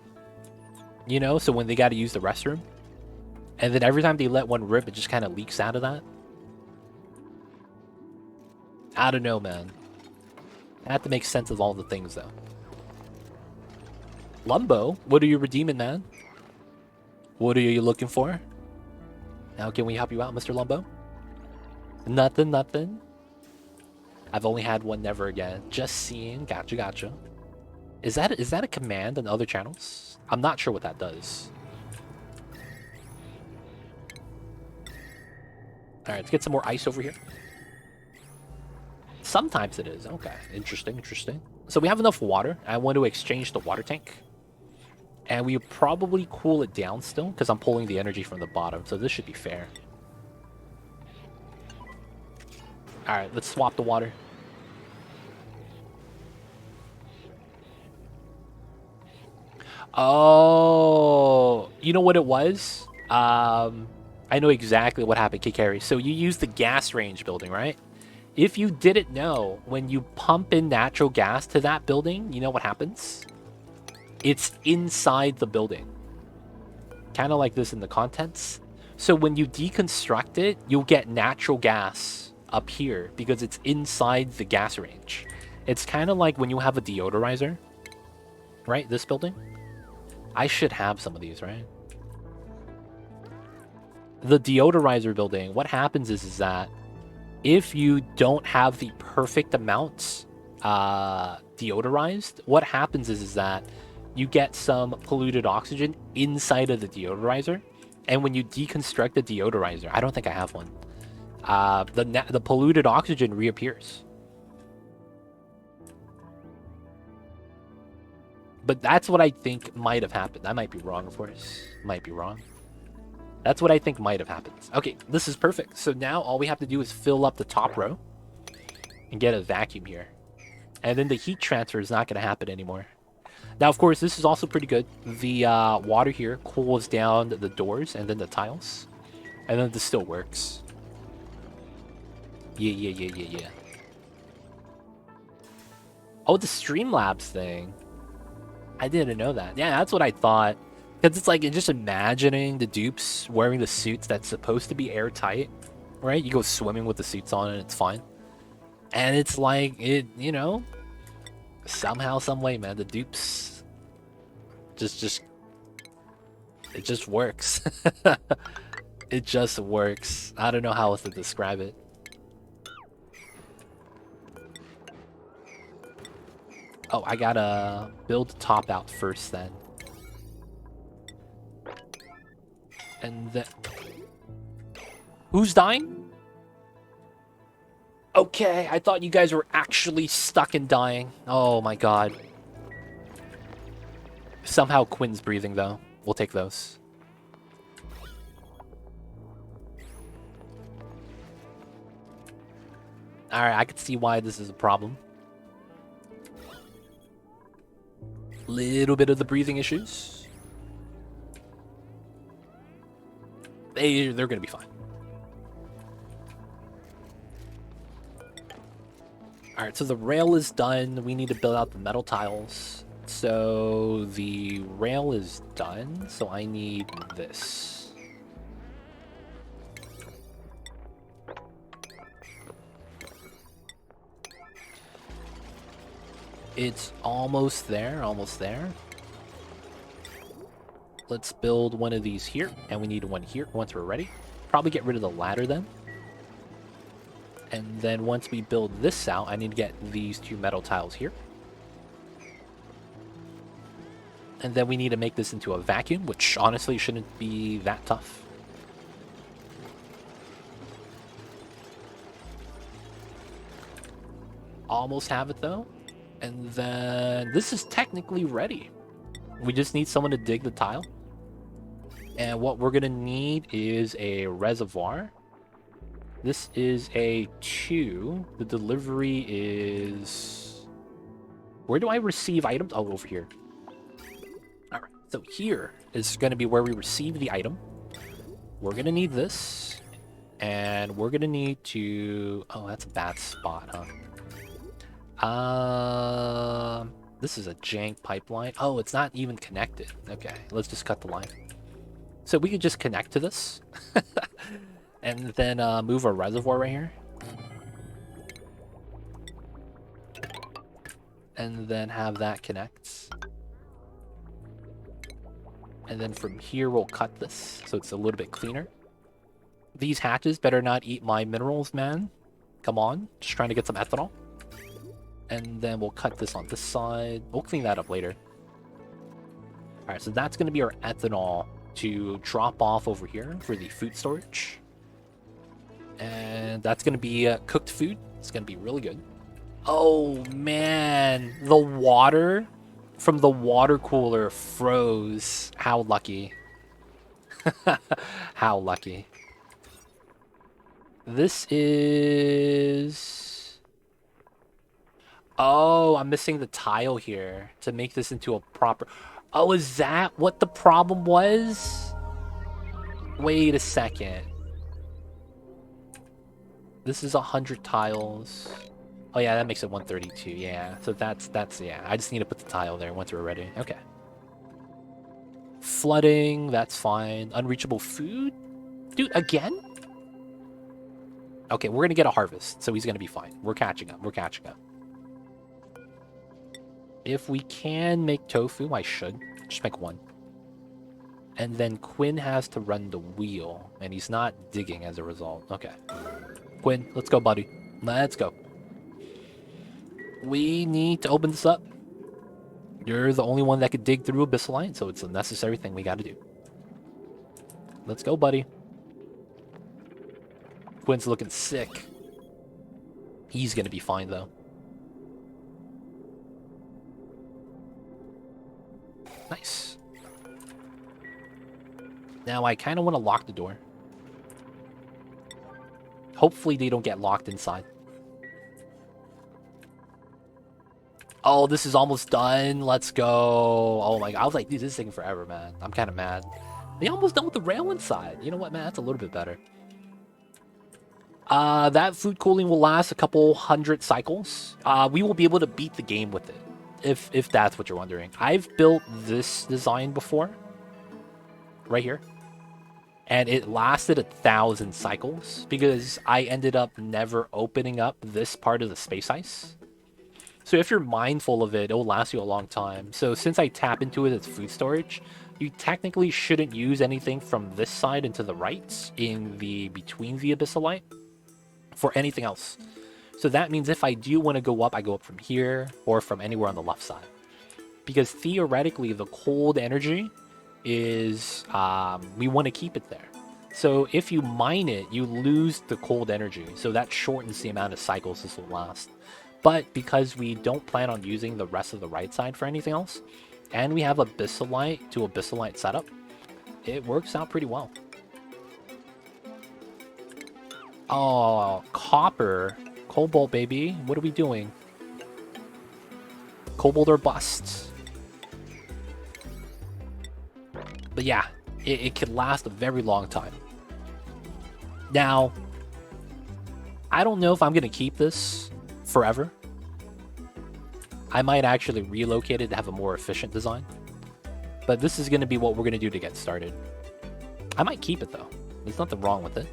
you know, so when they got to use the restroom, and then every time they let one rip, it just kind of leaks out of that. I don't know, man. I have to make sense of all the things, though. Lumbo, what are you redeeming, man? What are you looking for? Now, can we help you out, Mr. Lumbo? Nothing, nothing. I've only had one, never again. Just seeing. Gotcha, gotcha. Is that a command on other channels? I'm not sure what that does. All right, let's get some more ice over here. Sometimes it is. Okay, interesting, interesting. So we have enough water. I want to exchange the water tank. And we probably cool it down still, because I'm pulling the energy from the bottom, so this should be fair. Alright, let's swap the water. Oh, you know what it was? I know exactly what happened, Kikari. So you use the gas range building, right? If you didn't know, when you pump in natural gas to that building, you know what happens? It's inside the building. Kind of like this in the contents. So when you deconstruct it, you'll get natural gas up here because it's inside the gas range. It's kind of like when you have a deodorizer, right? This building. I should have some of these, right? The deodorizer building, what happens is that if you don't have the perfect amount deodorized, what happens is that you get some polluted oxygen inside of the deodorizer. And when you deconstruct the deodorizer, I don't think I have one, the polluted oxygen reappears. But that's what I think might have happened. I might be wrong, of course. Might be wrong. That's what I think might have happened. Okay, this is perfect. So now all we have to do is fill up the top row and get a vacuum here. And then the heat transfer is not going to happen anymore. Now, of course, this is also pretty good. The water here cools down the doors and then the tiles. And then this still works. Yeah. Oh, the Streamlabs thing. I didn't know that. Yeah, that's what I thought. Because it's like, just imagining the dupes wearing the suits that's supposed to be airtight, right? You go swimming with the suits on and it's fine. And it's like, you know, somehow, some way, man, the dupes it just works. It just works. I don't know how else to describe it. Oh, I gotta build the top out first then. And then... Who's dying? Okay, I thought you guys were actually stuck and dying. Oh my god. Somehow Quinn's breathing, though. We'll take those. Alright, I can see why this is a problem. Little bit of the breathing issues. They're gonna be fine. All right, so the rail is done. We need to build out the metal tiles. So the rail is done. So I need this. It's almost there, almost there. Let's build one of these here, and we need one here once we're ready. Probably get rid of the ladder then. And then once we build this out, I need to get these 2 metal tiles here. And then we need to make this into a vacuum, which honestly shouldn't be that tough. Almost have it though. And then this is technically ready. We just need someone to dig the tile. And what we're gonna need is a reservoir. This is a 2. The delivery is... Where do I receive items? Oh, over here. Alright, so here is going to be where we receive the item. We're going to need this. And we're going to need to... Oh, that's a bad spot, huh? This is a jank pipeline. Oh, it's not even connected. Okay, let's just cut the line. So we could just connect to this. And then move our reservoir right here. And then have that connect. And then from here we'll cut this so it's a little bit cleaner. These hatches better not eat my minerals, man. Come on, just trying to get some ethanol. And then we'll cut this on this side. We'll clean that up later. Alright, so that's going to be our ethanol to drop off over here for the food storage. And that's going to be cooked food. It's going to be really good. Oh, man. The water from the water cooler froze. How lucky. How lucky. This is... Oh, I'm missing the tile here to make this into a proper... Oh, is that what the problem was? Wait a second. This is 100 tiles. Oh yeah, that makes it 132. Yeah, so that's yeah. I just need to put the tile there once we're ready. Okay. Flooding, that's fine. Unreachable food? Dude, again? Okay, we're gonna get a harvest, so he's gonna be fine. We're catching up. We're catching up. If we can make tofu, I should. Just make 1. And then Quinn has to run the wheel, and he's not digging as a result. Okay. Quinn, let's go, buddy. Let's go. We need to open this up. You're the only one that could dig through Abyssalite, so it's a necessary thing we gotta do. Let's go, buddy. Quinn's looking sick. He's gonna be fine, though. Nice. Now, I kind of want to lock the door. Hopefully they don't get locked inside. Oh, this is almost done. Let's go. Oh my god. I was like, dude, this is taking forever, man. I'm kind of mad. They almost done with the rail inside. You know what, man? That's a little bit better. That food cooling will last a couple 100 cycles. We will be able to beat the game with it. If that's what you're wondering. I've built this design before. Right here. And it lasted 1,000 cycles because I ended up never opening up this part of the space ice. So if you're mindful of it, it'll last you a long time. So since I tap into it as food storage, you technically shouldn't use anything from this side and to the right in the between the Abyssalite for anything else. So that means if I do want to go up, I go up from here or from anywhere on the left side. Because theoretically, the cold energy is, we want to keep it there. So if you mine it, you lose the cold energy. So that shortens the amount of cycles this will last. But because we don't plan on using the rest of the right side for anything else, and we have Abyssalite to Abyssalite setup, it works out pretty well. Oh, copper. Cobalt, baby. What are we doing? Cobalt or bust. But yeah, it can last a very long time. Now, I don't know if I'm going to keep this forever. I might actually relocate it to have a more efficient design. But this is going to be what we're going to do to get started. I might keep it, though. There's nothing wrong with it.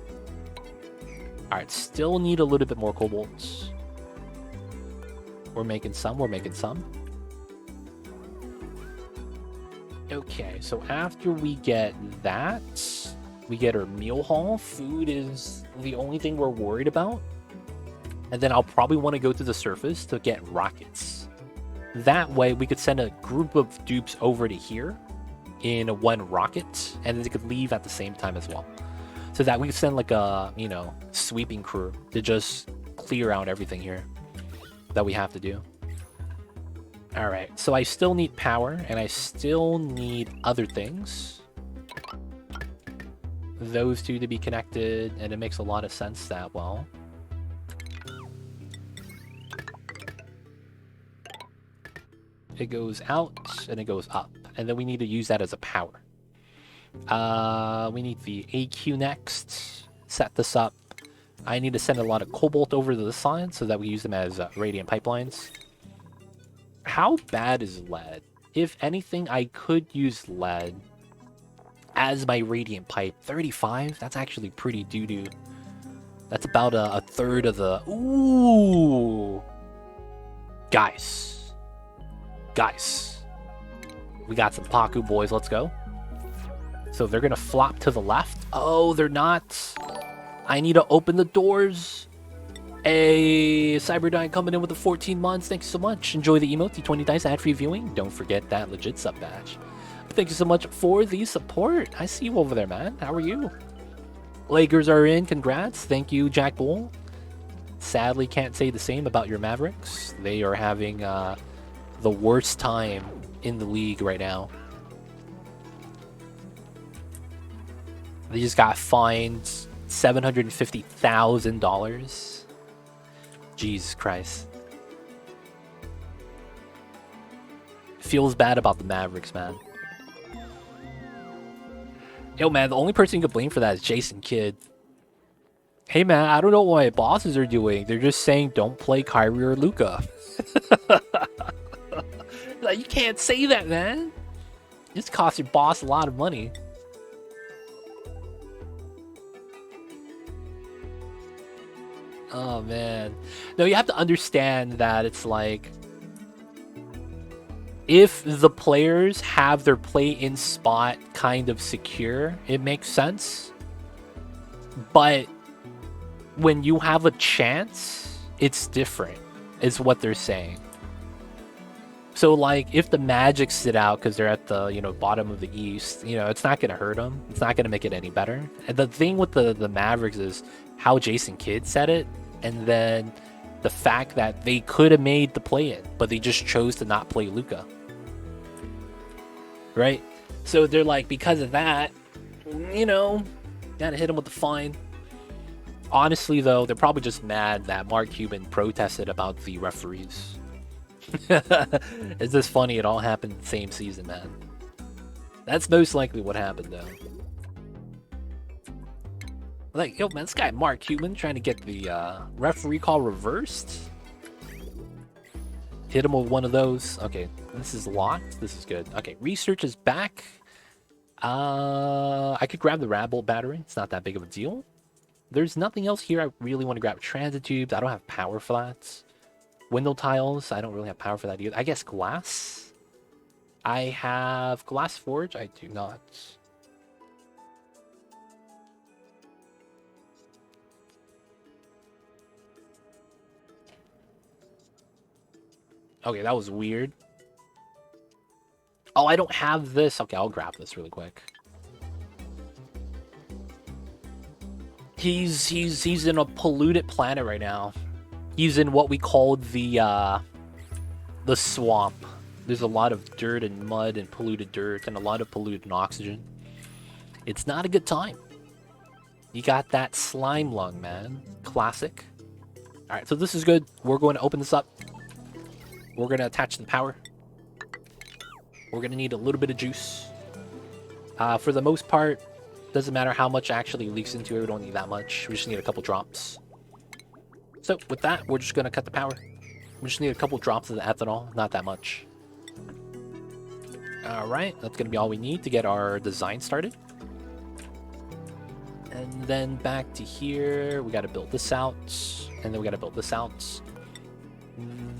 Alright, still need a little bit more cobalt. We're making some, we're making some. Okay, so after we get that, we get our meal haul. Food is the only thing we're worried about. And then I'll probably want to go to the surface to get rockets. That way, we could send a group of dupes over to here in one rocket, and then they could leave at the same time as well. So that we could send like a, you know, sweeping crew to just clear out everything here that we have to do. Alright, so I still need power, and I still need other things. Those two to be connected, and it makes a lot of sense that well. It goes out, and it goes up. And then we need to use that as a power. We need the AQ next. Set this up. I need to send a lot of cobalt over to the side so that we use them as radiant pipelines. How bad is lead? If anything, I could use lead as my radiant pipe. 35? That's actually pretty doo-doo. That's about a third of the... Ooh! Guys. We got some Paku boys. Let's go. So they're going to flop to the left. Oh, they're not. I need to open the doors. Hey, Cyberdyne coming in with the 14 months. Thanks so much. Enjoy the emote, the 20 dice ad-free viewing. Don't forget that legit sub badge. Thank you so much for the support. I see you over there, man. How are you? Lakers are in. Congrats. Thank you, Jack Bull. Sadly, can't say the same about your Mavericks. They are having the worst time in the league right now. They just got fined $750,000. Jesus Christ. Feels bad about the Mavericks, man. Yo, man, the only person you can blame for that is Jason Kidd. Hey, man, I don't know what my bosses are doing. They're just saying don't play Kyrie or Luka. Like, you can't say that, man. This costs your boss a lot of money. Oh, man. No, you have to understand that it's like... if the players have their play-in spot kind of secure, it makes sense. But when you have a chance, it's different, is what they're saying. So, like, if the Magic sit out because they're at the, you know, bottom of the East, you know, it's not going to hurt them. It's not going to make it any better. And the thing with the Mavericks is how Jason Kidd said it, and then the fact that they could have made the play-in, but they just chose to not play Luka. Right? So they're like, because of that, you know, gotta hit him with the fine. Honestly, though, they're probably just mad that Mark Cuban protested about the referees. It's just funny, it all happened the same season, man. That's most likely what happened, though. Like, yo, man, this guy Mark Cuban trying to get the referee call reversed. Hit him with one of those. Okay, this is locked. This is good. Okay, research is back. I could grab the Radbolt battery. It's not that big of a deal. There's nothing else here I really want to grab. Transit tubes. I don't have power flats. Window tiles. I don't really have power for that either. I guess glass. I have glass forge. I do not. Okay, that was weird. Oh, I don't have this. Okay, I'll grab this really quick. He's in a polluted planet right now. He's in what we called the swamp. There's a lot of dirt and mud and polluted dirt and a lot of polluted oxygen. It's not a good time. You got that slime lung, man. Classic. All right, so this is good. We're going to open this up. We're going to attach the power. We're going to need a little bit of juice. For the most part, doesn't matter how much actually leaks into it. We don't need that much. We just need a couple drops. So with that, we're just going to cut the power. We just need a couple drops of the ethanol, not that much. Alright, that's gonna be all we need to get our design started. And then back to here, we gotta build this out, and then we gotta build this out.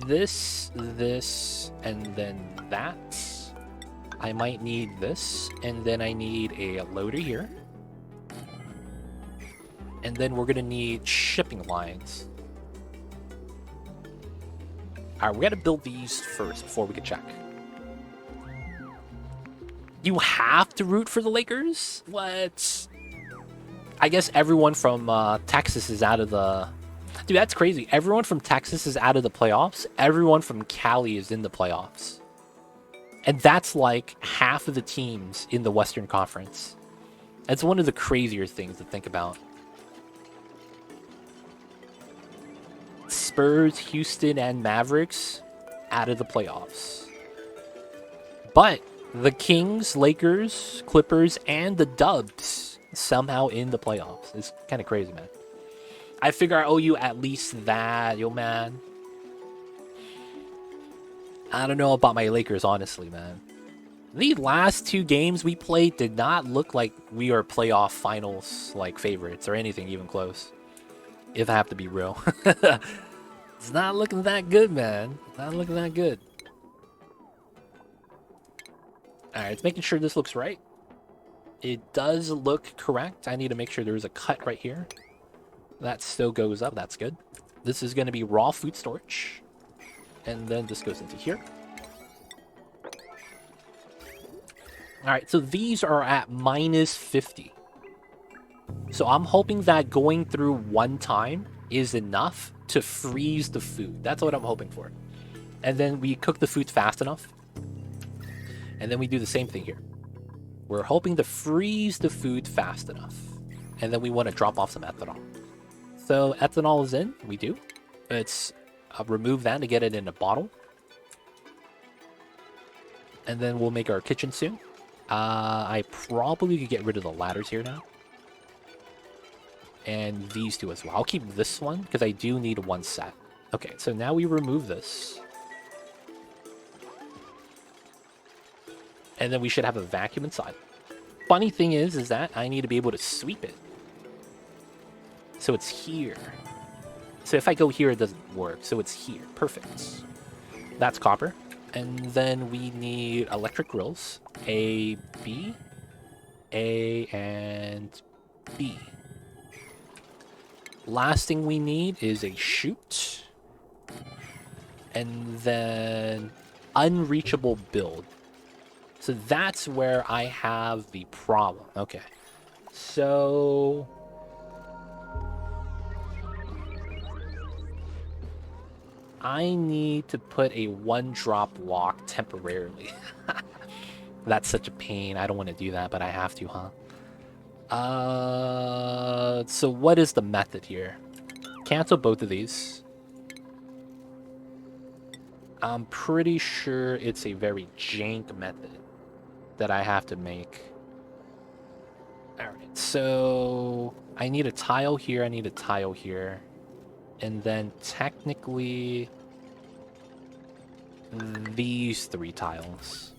This, and then that. I might need this, and then I need a loader here. And then we're gonna need shipping lines. Alright, we gotta build these first before we can check. You have to root for the Lakers? What? I guess everyone from Texas is out of the... Dude, that's crazy. Everyone from Texas is out of the playoffs. Everyone from Cali is in the playoffs. And that's like half of the teams in the Western Conference. That's one of the crazier things to think about. Spurs, Houston, and Mavericks out of the playoffs. But the Kings, Lakers, Clippers, and the Dubs somehow in the playoffs. It's kind of crazy, man. I figure I owe you at least that, yo, man. I don't know about my Lakers, honestly, man. The last two games we played did not look like we are playoff finals, like, favorites or anything even close. If I have to be real. It's not looking that good, man. Not looking that good. Alright, it's making sure this looks right. It does look correct. I need to make sure there's a cut right here. That still goes up. That's good. This is going to be raw food storage. And then this goes into here. Alright, so these are at minus 50. So I'm hoping that going through one time is enough to freeze the food. That's what I'm hoping for. And then we cook the food fast enough. And then we do the same thing here. We're hoping to freeze the food fast enough. And then we want to drop off some ethanol. So ethanol is in. We do. Let's remove that to get it in a bottle. And then we'll make our kitchen soon. I probably could get rid of the ladders here now. And these two as well. I'll keep this one because I do need one set. Okay, so now we remove this. And then we should have a vacuum inside. Funny thing is that I need to be able to sweep it. So it's here. So if I go here, it doesn't work. So it's here. Perfect. That's copper. And then we need electric grills. A, B, A, and B. Last thing we need is a chute. And then unreachable build. So that's where I have the problem. Okay. So... I need to put a one-drop lock temporarily. That's such a pain. I don't want to do that, but I have to, huh? So what is the method here? Cancel both of these. I'm pretty sure it's a very jank method that I have to make. Alright, so I need a tile here, I need a tile here. And then technically these three tiles.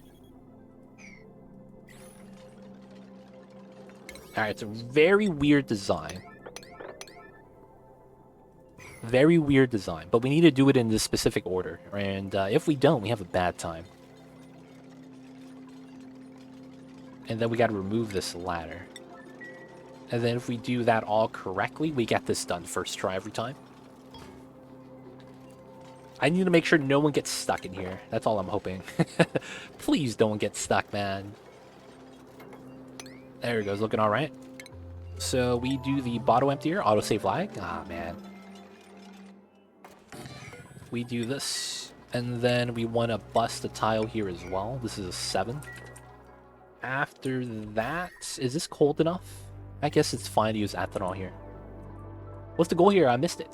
Alright, it's a very weird design. Very weird design, but we need to do it in this specific order. And if we don't, we have a bad time. And then we got to remove this ladder. And then if we do that all correctly, we get this done first try every time. I need to make sure no one gets stuck in here. That's all I'm hoping. Please don't get stuck, man. There it goes, looking all right. So we do the bottle emptier, autosave lag. Ah, man. We do this, and then we want to bust a tile here as well. This is a 7. After that, is this cold enough? I guess it's fine to use ethanol here. What's the goal here? I missed it.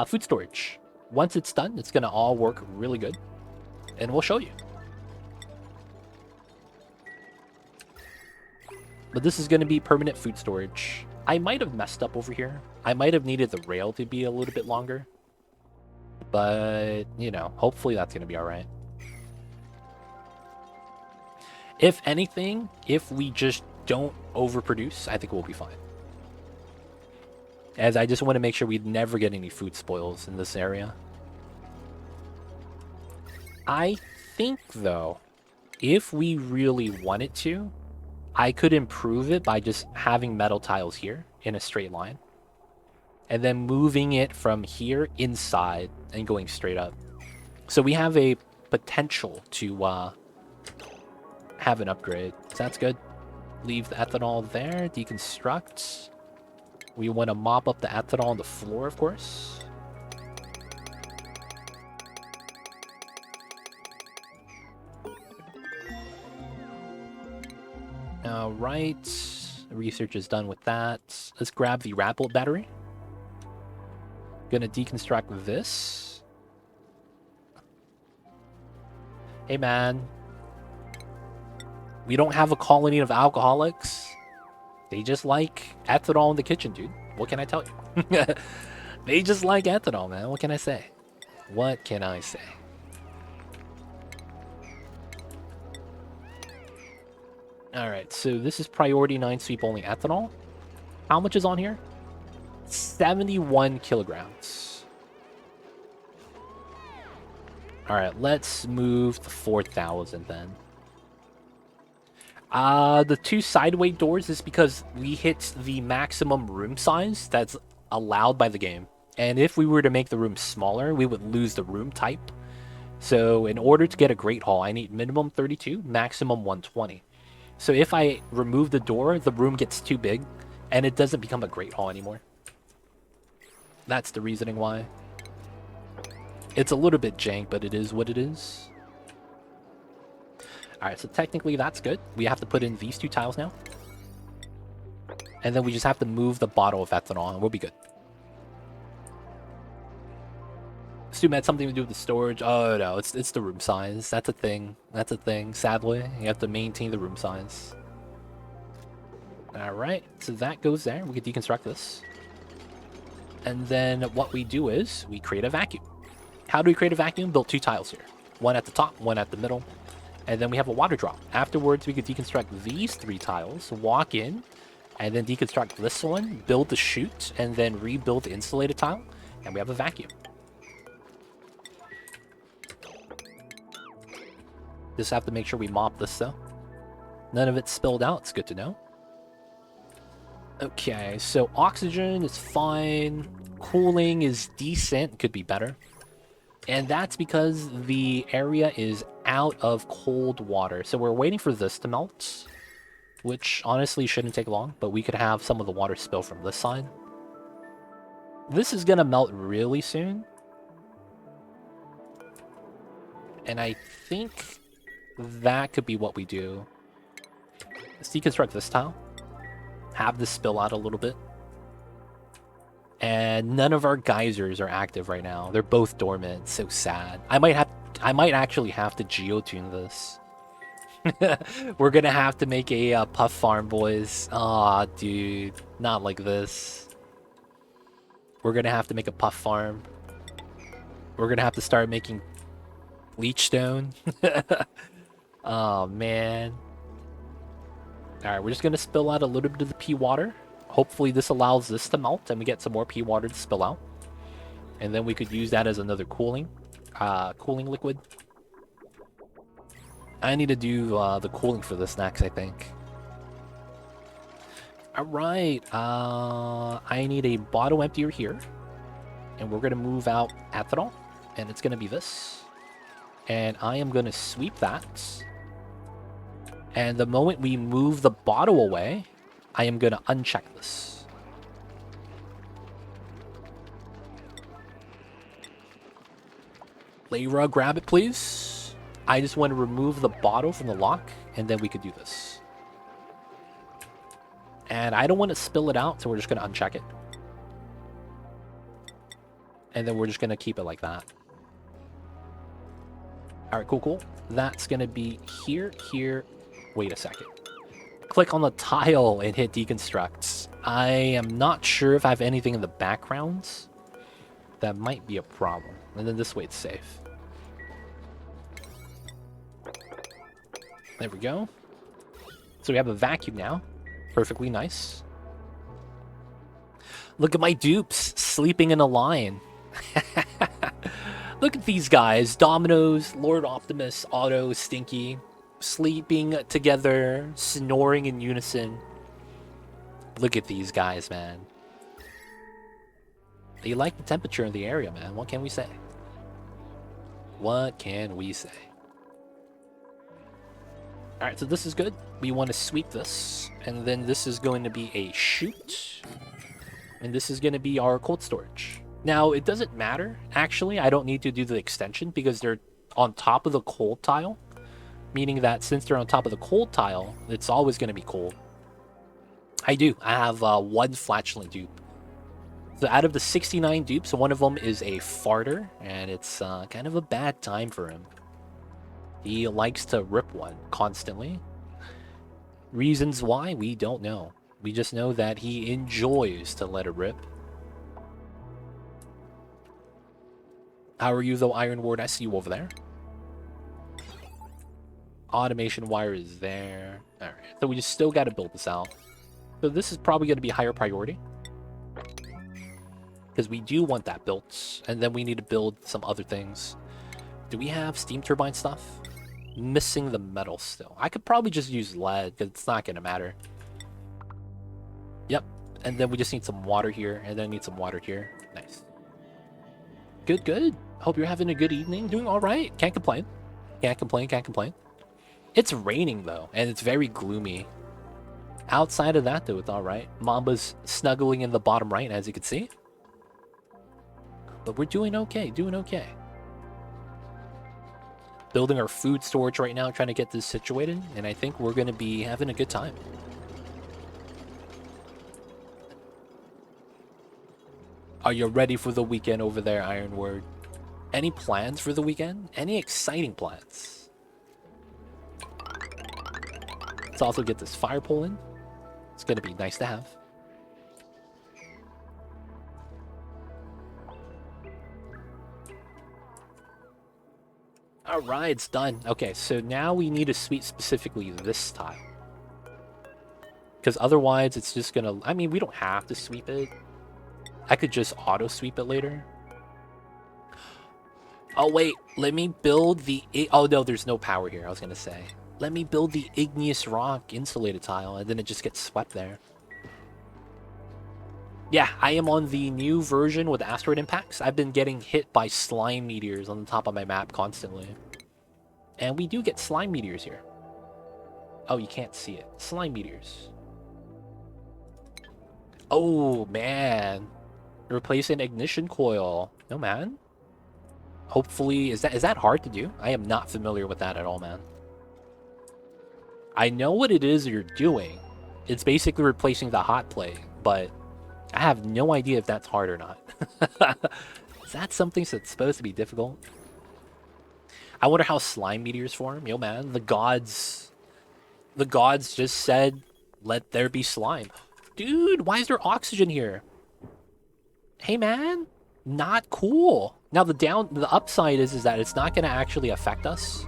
Food storage. Once it's done, it's going to all work really good. And we'll show you. But this is going to be permanent food storage. I might have messed up over here. I might have needed the rail to be a little bit longer. But, you know, hopefully that's going to be all right. If anything, if we just don't overproduce, I think we'll be fine. As I just want to make sure we never get any food spoils in this area. I think, though, if we really wanted to, I could improve it by just having metal tiles here in a straight line. And then moving it from here inside and going straight up. So we have a potential to have an upgrade. So that's good. Leave the ethanol there. Deconstruct. We want to mop up the ethanol on the floor, of course. All right. Research is done with that. Let's grab the Rapid battery. Gonna deconstruct this. Hey, man. We don't have a colony of alcoholics. They just like ethanol in the kitchen, dude. What can I tell you? They just like ethanol, man. What can I say? What can I say? Alright, so this is priority 9 sweep only ethanol. How much is on here? 71 kilograms. Alright, let's move to 4,000 then. The 2 sideway doors is because we hit the maximum room size that's allowed by the game. And if we were to make the room smaller, we would lose the room type. So in order to get a Great Hall, I need minimum 32, maximum 120. So if I remove the door, the room gets too big, and it doesn't become a Great Hall anymore. That's the reasoning why. It's a little bit jank, but it is what it is. Alright, so technically that's good. We have to put in these 2 tiles now. And then we just have to move the bottle of ethanol, and we'll be good. Assume it had something to do with the storage. Oh no, it's the room size. That's a thing. That's a thing. Sadly, you have to maintain the room size. Alright, so that goes there. We can deconstruct this. And then what we do is we create a vacuum. How do we create a vacuum? Build 2 tiles here. One at the top, one at the middle. And then we have a water drop. Afterwards, we could deconstruct these 3 tiles, walk in, and then deconstruct this one, build the chute, and then rebuild the insulated tile, and we have a vacuum. Just have to make sure we mop this, though. None of it's spilled out. It's good to know. Okay, so oxygen is fine. Cooling is decent. Could be better. And that's because the area is out of cold water. So we're waiting for this to melt, which honestly shouldn't take long, but we could have some of the water spill from this side. This is going to melt really soon. And I think that could be what we do. Let's deconstruct this tile. Have this spill out a little bit. And none of our geysers are active right now. They're both dormant. So sad. I might actually have to geotune this. We're gonna have to make a puff farm, boys. Aw, dude. Not like this. We're gonna have to make a puff farm. We're gonna have to start making bleach stone. Oh, man. Alright, we're just gonna spill out a little bit of the pea water. Hopefully this allows this to melt and we get some more pea water to spill out. And then we could use that as another cooling liquid. I need to do the cooling for this next, I think. Alright, I need a bottle emptier here. And we're gonna move out ethanol. And it's gonna be this. And I am gonna sweep that. And the moment we move the bottle away, I am going to uncheck this. Layra, grab it, please. I just want to remove the bottle from the lock, and then we could do this. And I don't want to spill it out, so we're just going to uncheck it. And then we're just going to keep it like that. All right, cool. That's going to be here. Wait a second. Click on the tile and hit deconstruct. I am not sure if I have anything in the background. That might be a problem. And then this way it's safe. There we go. So we have a vacuum now. Perfectly nice. Look at my dupes sleeping in a line. Look at these guys. Dominoes, Lord Optimus, Otto, Stinky. Sleeping together, snoring in unison. Look at these guys, man. They like the temperature in the area, man. What can we say? What can we say? Alright, so this is good. We want to sweep this. And then this is going to be a chute. And this is going to be our cold storage. Now, it doesn't matter. Actually, I don't need to do the extension because they're on top of the cold tile. Meaning that since they're on top of the cold tile, it's always going to be cold. I have one flatulent dupe. So out of the 69 dupes, one of them is a farter, and it's kind of a bad time for him. He likes to rip one constantly. Reasons why, we don't know. We just know that he enjoys to let it rip. How are you though, Iron Ward? I see you over there. Automation wire is there. Alright, so we just still got to build this out. So this is probably going to be higher priority. Because we do want that built. And then we need to build some other things. Do we have steam turbine stuff? Missing the metal still. I could probably just use lead because it's not going to matter. Yep. And then we just need some water here. And then need some water here. Nice. Good, good. Hope you're having a good evening. Doing all right. Can't complain. Can't complain, can't complain. It's raining though. And it's very gloomy. Outside of that though, it's all right. Mamba's snuggling in the bottom right, as you can see. But we're doing okay, doing okay. Building our food storage right now, trying to get this situated, and I think we're going to be having a good time. Are you ready for the weekend over there, Ironward? Any plans for the weekend? Any exciting plans? Let's also get this fire pole in. It's going to be nice to have. Alright, it's done. Okay, so now we need to sweep specifically this tile. Because otherwise it's just gonna... I mean, we don't have to sweep it. I could just auto-sweep it later. Oh, wait. Let me build the... Oh, no, there's no power here, I was gonna say. Let me build the igneous rock insulated tile, and then it just gets swept there. Yeah, I am on the new version with asteroid impacts. I've been getting hit by slime meteors on the top of my map constantly. And we do get slime meteors here. Oh, you can't see it. Slime meteors. Oh, man. Replace an ignition coil. No, man. Hopefully, is that hard to do? I am not familiar with that at all, man. I know what it is you're doing. It's basically replacing the hot plate, but I have no idea if that's hard or not. Is that something that's supposed to be difficult? I wonder how slime meteors form. Yo, man, the gods just said, let there be slime. Dude, why is there oxygen here? Hey, man, not cool. Now, the upside is that it's not going to actually affect us.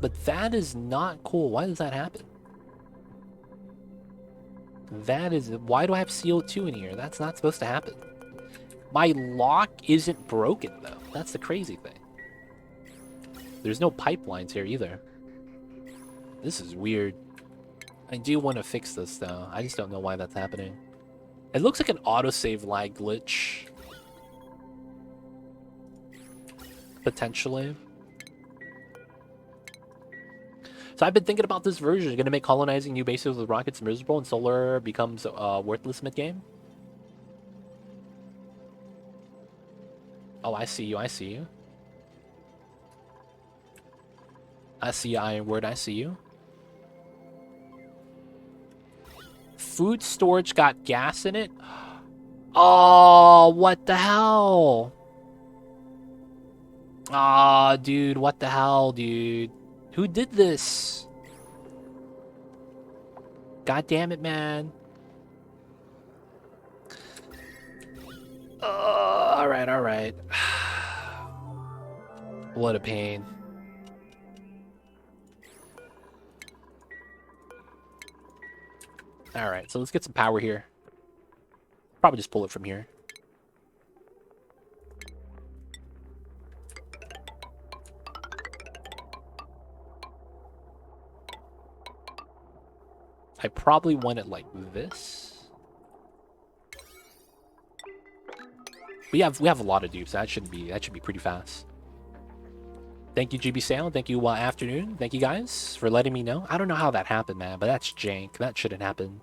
But that is not cool. Why does that happen? Why do I have CO2 in here? That's not supposed to happen. My lock isn't broken, though. That's the crazy thing. There's no pipelines here, either. This is weird. I do want to fix this, though. I just don't know why that's happening. It looks like an autosave lag glitch. Potentially. So I've been thinking about this version. You're going to make colonizing new bases with rockets miserable and solar becomes worthless mid-game? Oh, I see you, I see you. I see you, Ironward, I see you. Food storage got gas in it? Oh, what the hell? Ah, dude, what the hell, dude? Who did this? God damn it, man. Alright, alright. What a pain. Alright, so let's get some power here. Probably just pull it from here. I probably want it like this. We have a lot of dupes. That should be pretty fast. Thank you, GB Sale. Thank you, Afternoon. Thank you guys for letting me know. I don't know how that happened, man, but that's jank. That shouldn't happen.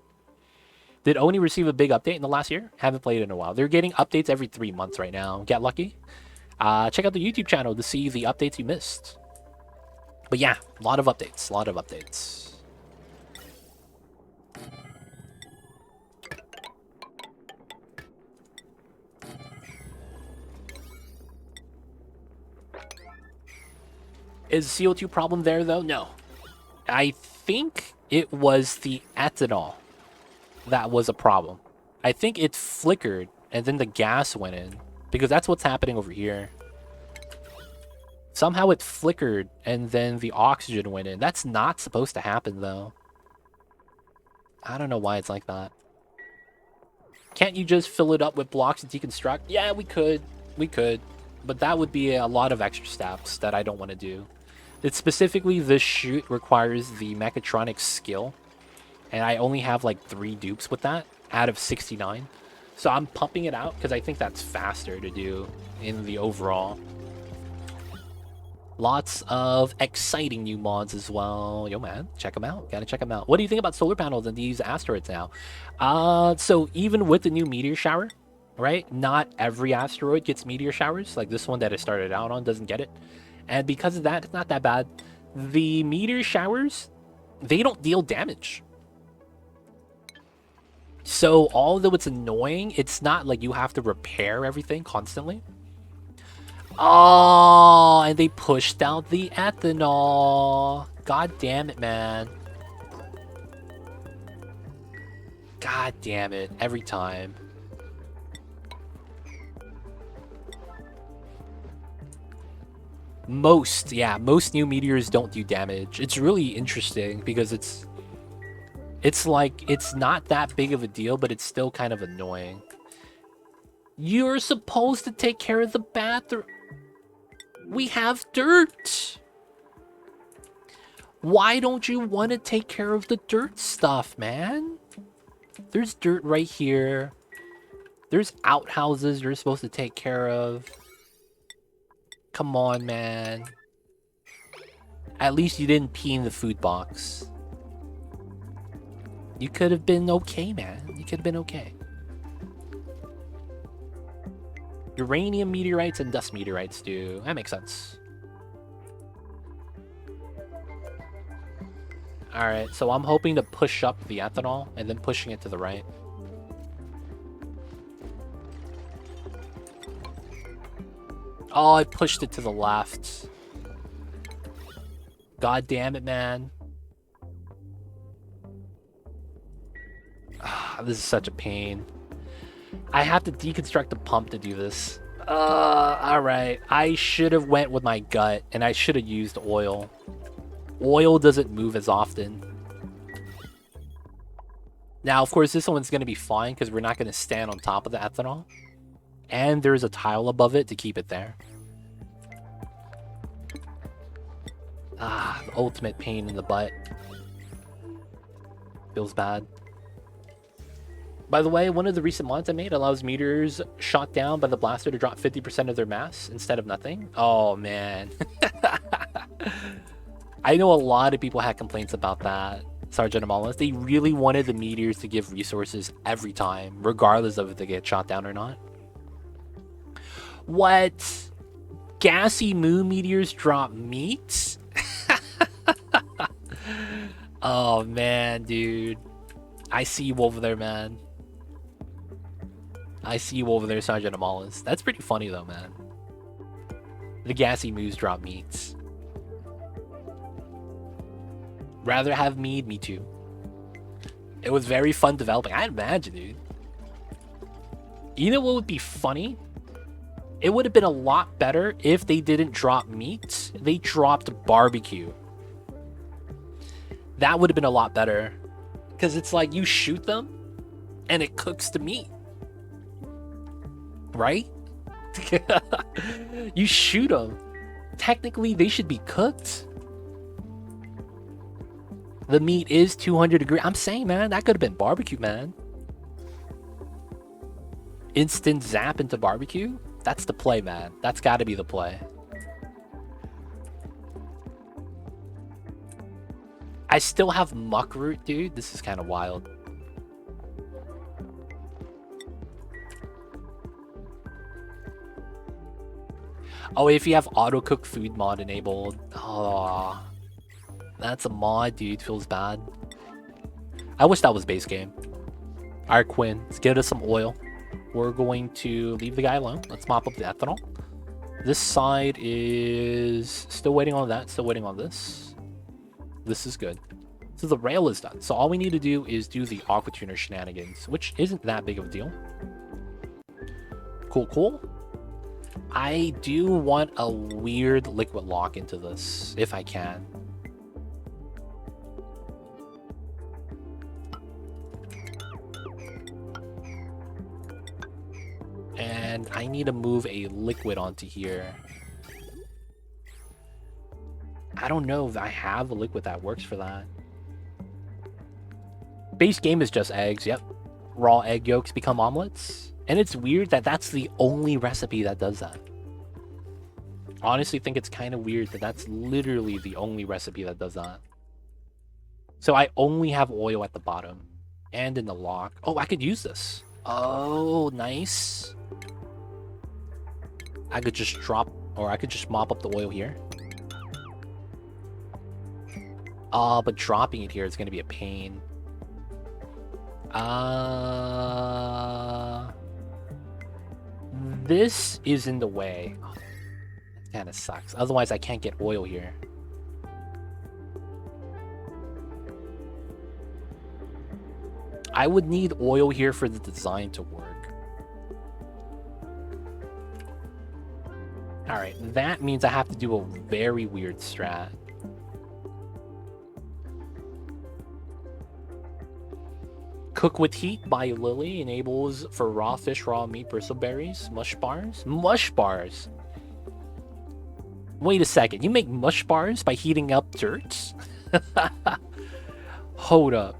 Did Oni receive a big update in the last year? Haven't played in a while. They're getting updates every 3 months right now. Get lucky. Check out the YouTube channel to see the updates you missed. But yeah, a lot of updates. A lot of updates. Is CO2 problem there, though? No. I think it was the ethanol that was a problem. I think it flickered, and then the gas went in. Because that's what's happening over here. Somehow it flickered, and then the oxygen went in. That's not supposed to happen, though. I don't know why it's like that. Can't you just fill it up with blocks and deconstruct? Yeah, we could. We could. But that would be a lot of extra steps that I don't want to do. It's specifically, this shoot requires the mechatronic skill. And I only have like 3 dupes with that out of 69. So I'm pumping it out because I think that's faster to do in the overall. Lots of exciting new mods as well. Yo, man, check them out. Gotta check them out. What do you think about solar panels and these asteroids now? So even with the new meteor shower, right? Not every asteroid gets meteor showers. Like this one that I started out on doesn't get it. And because of that, it's not that bad. The meteor showers, they don't deal damage. So although it's annoying, it's not like you have to repair everything constantly. Oh, and they pushed out the ethanol. God damn it, man. God damn it. Every time. Most new meteors don't do damage. It's really interesting because it's like, it's not that big of a deal, but it's still kind of annoying. You're supposed to take care of the bathroom. We have dirt. Why don't you want to take care of the dirt stuff, man? There's dirt right here. There's outhouses you're supposed to take care of. Come on, man. At least you didn't pee in the food box. You could have been okay, man. You could have been okay. Uranium meteorites and dust meteorites do. That makes sense. Alright, so I'm hoping to push up the ethanol and then pushing it to the right. Oh, I pushed it to the left. God damn it, man. This is such a pain. I have to deconstruct the pump to do this. Alright. I should have went with my gut, and I should have used oil. Oil doesn't move as often. Now, of course, this one's going to be fine, because we're not going to stand on top of the ethanol. And there's a tile above it to keep it there. The ultimate pain in the butt. Feels bad. By the way, one of the recent mods I made allows meteors shot down by the blaster to drop 50% of their mass instead of nothing. Oh, man. I know a lot of people had complaints about that, Sergeant Amalis. They really wanted the meteors to give resources every time, regardless of if they get shot down or not. What? Gassy moon meteors drop meat? Oh, man, dude. I see you over there, man. I see you over there, Sergeant Amalis. That's pretty funny, though, man. The gassy moose drop meats. Rather have mead, me too. It was very fun developing. I imagine, dude. You know what would be funny? It would have been a lot better if they didn't drop meat. They dropped barbecue. That would have been a lot better. Because it's like you shoot them and it cooks the meat. Right? You shoot them. Technically, they should be cooked. The meat is 200 degrees. I'm saying, man, that could have been barbecue, man. Instant zap into barbecue? That's the play, man. That's got to be the play. I still have muckroot, dude. This is kind of wild. Oh, if you have auto-cook food mod enabled. Oh, that's a mod, dude. Feels bad. I wish that was base game. Alright, Quinn. Let's get us some oil. We're going to leave the guy alone. Let's mop up the ethanol. This side is still waiting on that. Still waiting on this. This is good. So the rail is done. So all we need to do is do the aqua tuner shenanigans, which isn't that big of a deal. Cool, cool. I do want a weird liquid lock into this, if I can. And I need to move a liquid onto here. I don't know if I have a liquid that works for that. Base game is just eggs, yep. Raw egg yolks become omelets. And it's weird that that's the only recipe that does that. Honestly think it's kind of weird that that's literally the only recipe that does that. So I only have oil at the bottom and in the lock. Oh, I could use this. Oh, nice. I could just drop, or I could just mop up the oil here. But dropping it here is going to be a pain. This is in the way. Oh, that kind of sucks. Otherwise, I can't get oil here. I would need oil here for the design to work. Alright, that means I have to do a very weird strat. Cook with Heat by Lily enables for raw fish, raw meat, bristleberries, mush bars. Mush bars? Wait a second, you make mush bars by heating up dirt? Hold up.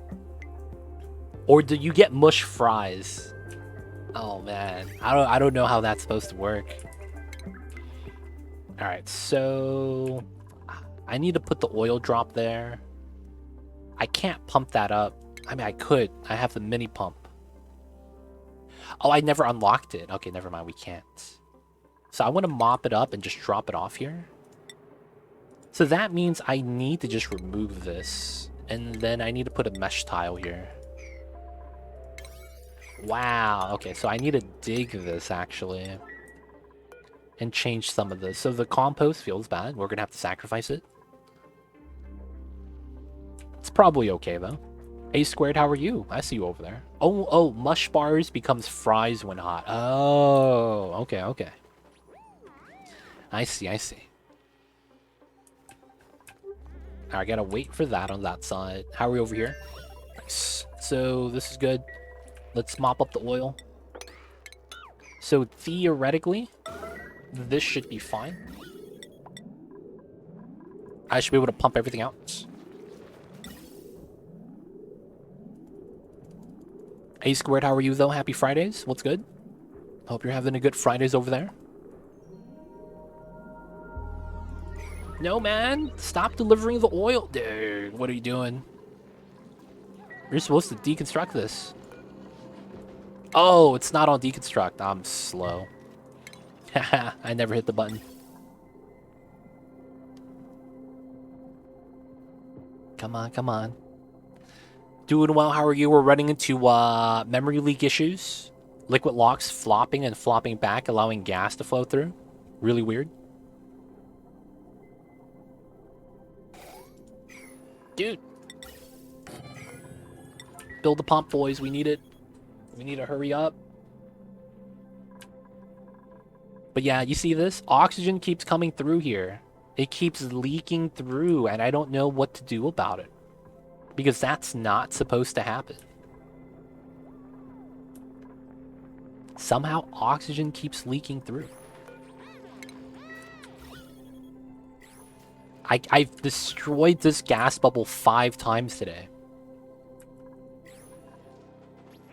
Or do you get mush fries? Oh man, I don't know how that's supposed to work. All right, so I need to put the oil drop there. I can't pump that up. I mean, I could. I have the mini pump. Oh, I never unlocked it. Okay, never mind. We can't. So I want to mop it up and just drop it off here. So that means I need to just remove this. And then I need to put a mesh tile here. Wow. Okay, so I need to dig this, actually. And change some of this. So the compost feels bad. We're going to have to sacrifice it. It's probably okay, though. A squared, how are you? I see you over there. Oh, mush bars becomes fries when hot. Oh, okay, okay. I see, I see. I gotta wait for that on that side. How are we over here? Nice. So this is good. Let's mop up the oil. So theoretically, this should be fine. I should be able to pump everything out. A squared, how are you though? Happy Fridays. What's good? Hope you're having a good Fridays over there. No, man. Stop delivering the oil. Dude, what are you doing? You're supposed to deconstruct this. Oh, it's not on deconstruct. I'm slow. Haha, I never hit the button. Come on, come on. Doing well, how are you? We're running into memory leak issues. Liquid locks flopping and flopping back, allowing gas to flow through. Really weird. Dude. Build the pump, boys. We need it. We need to hurry up. But yeah, you see this? Oxygen keeps coming through here. It keeps leaking through, and I don't know what to do about it. Because that's not supposed to happen. Somehow oxygen keeps leaking through. I've destroyed this gas bubble 5 times today.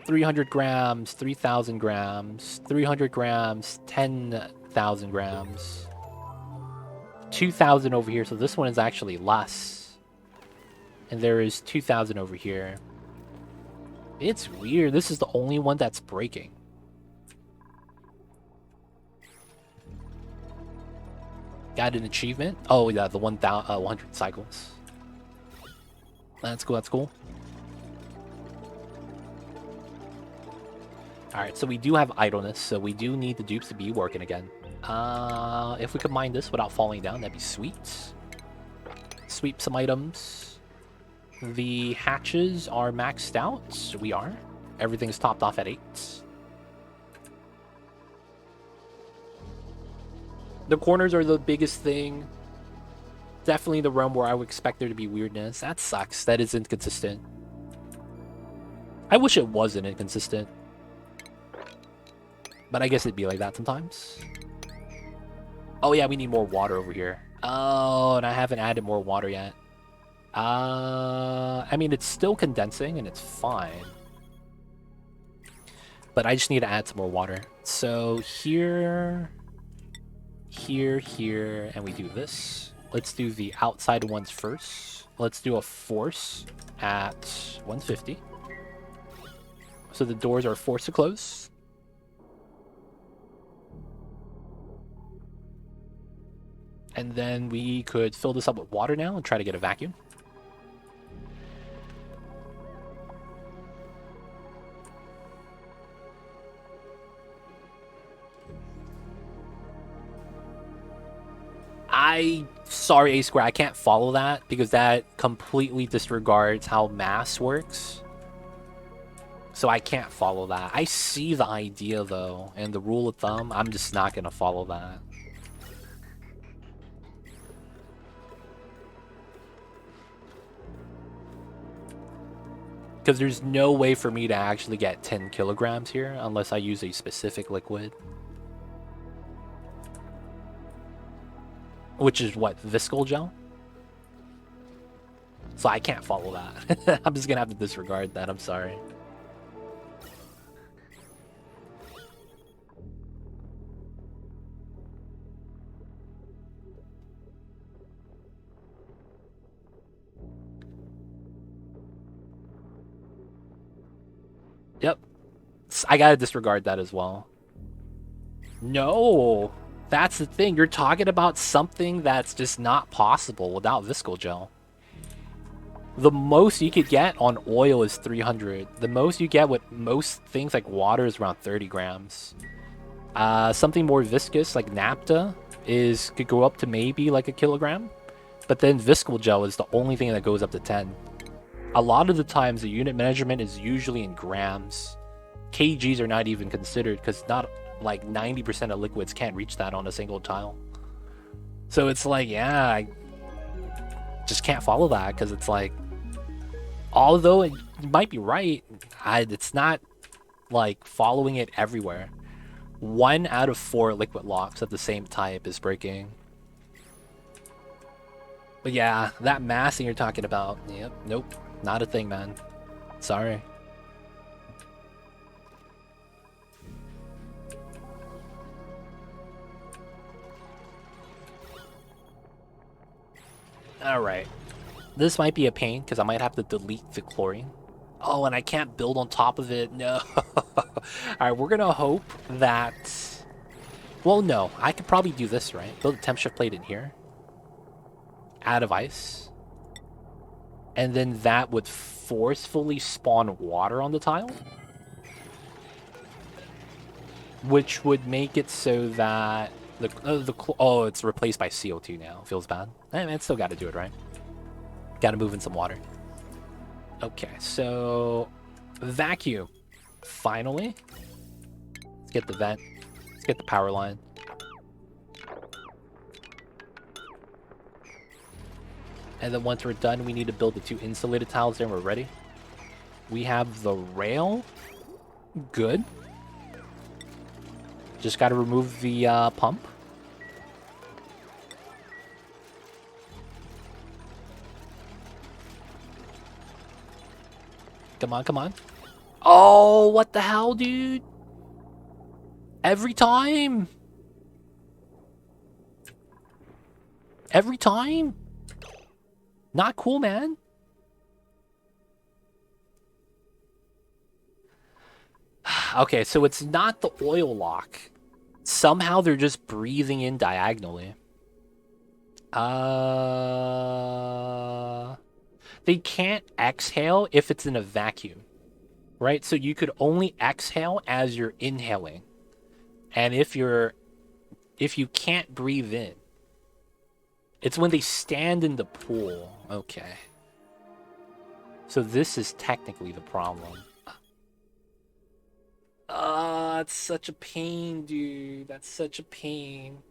300 grams, 3,000 grams, 300 grams, 10,000 grams. 2,000 over here, so this one is actually less. And there is 2,000 over here. It's weird. This is the only one that's breaking. Got an achievement. Oh yeah, the 100 cycles. That's cool. That's cool. All right, so we do have idleness, so we do need the dupes to be working again. If we could mine this without falling down, that'd be sweet. Sweep some items. The hatches are maxed out. We are. Everything's topped off at 8. The corners are the biggest thing. Definitely the realm where I would expect there to be weirdness. That sucks. That is inconsistent. I wish it wasn't inconsistent. But I guess it'd be like that sometimes. Oh yeah, we need more water over here. Oh, and I haven't added more water yet. I mean, it's still condensing and it's fine. But I just need to add some more water. So here, here, and we do this. Let's do the outside ones first. Let's do a force at 150. So the doors are forced to close. And then we could fill this up with water now and try to get a vacuum. Sorry, A Square, I can't follow that because that completely disregards how mass works. So I can't follow that. I see the idea though, and the rule of thumb, I'm just not gonna follow that. Because there's no way for me to actually get 10 kilograms here unless I use a specific liquid. Which is what? Viscal gel? So I can't follow that. I'm just gonna have to disregard that, I'm sorry. Yep. I gotta disregard that as well. No! That's the thing. You're talking about something that's just not possible without viscal gel. The most you could get on oil is 300. The most you get with most things like water is around 30 grams. Something more viscous like naphtha could go up to maybe like a kilogram. But then viscal gel is the only thing that goes up to 10. A lot of the times the unit measurement is usually in grams. kgs are not even considered because not like 90% of liquids can't reach that on a single tile. So it's like, yeah, I just can't follow that because it's like, although it might be right, it's not like following it everywhere. 1 out of 4 liquid locks of the same type is breaking. But yeah, that massing you're talking about, yep, nope, not a thing, man. Sorry. Alright. This might be a pain, because I might have to delete the chlorine. Oh, and I can't build on top of it. No. Alright, we're gonna hope that... Well, no. I could probably do this, right? Build a temp shift plate in here. Add of ice. And then that would forcefully spawn water on the tile. Which would make it so that... Oh, it's replaced by CO2 now. Feels bad. I mean, still got to do it, right? Got to move in some water. Okay, so vacuum. Finally, let's get the vent. Let's get the power line. And then once we're done, we need to build the 2 insulated tiles there and we're ready. We have the rail. Good. Just got to remove the pump. Come on, come on. Oh, what the hell, dude? Every time. Every time. Not cool, man. Okay, so it's not the oil lock. Somehow they're just breathing in diagonally. They can't exhale if it's in a vacuum, right? So you could only exhale as you're inhaling. And if you can't breathe in, it's when they stand in the pool. Okay. So this is technically the problem. It's such a pain, dude. That's such a pain.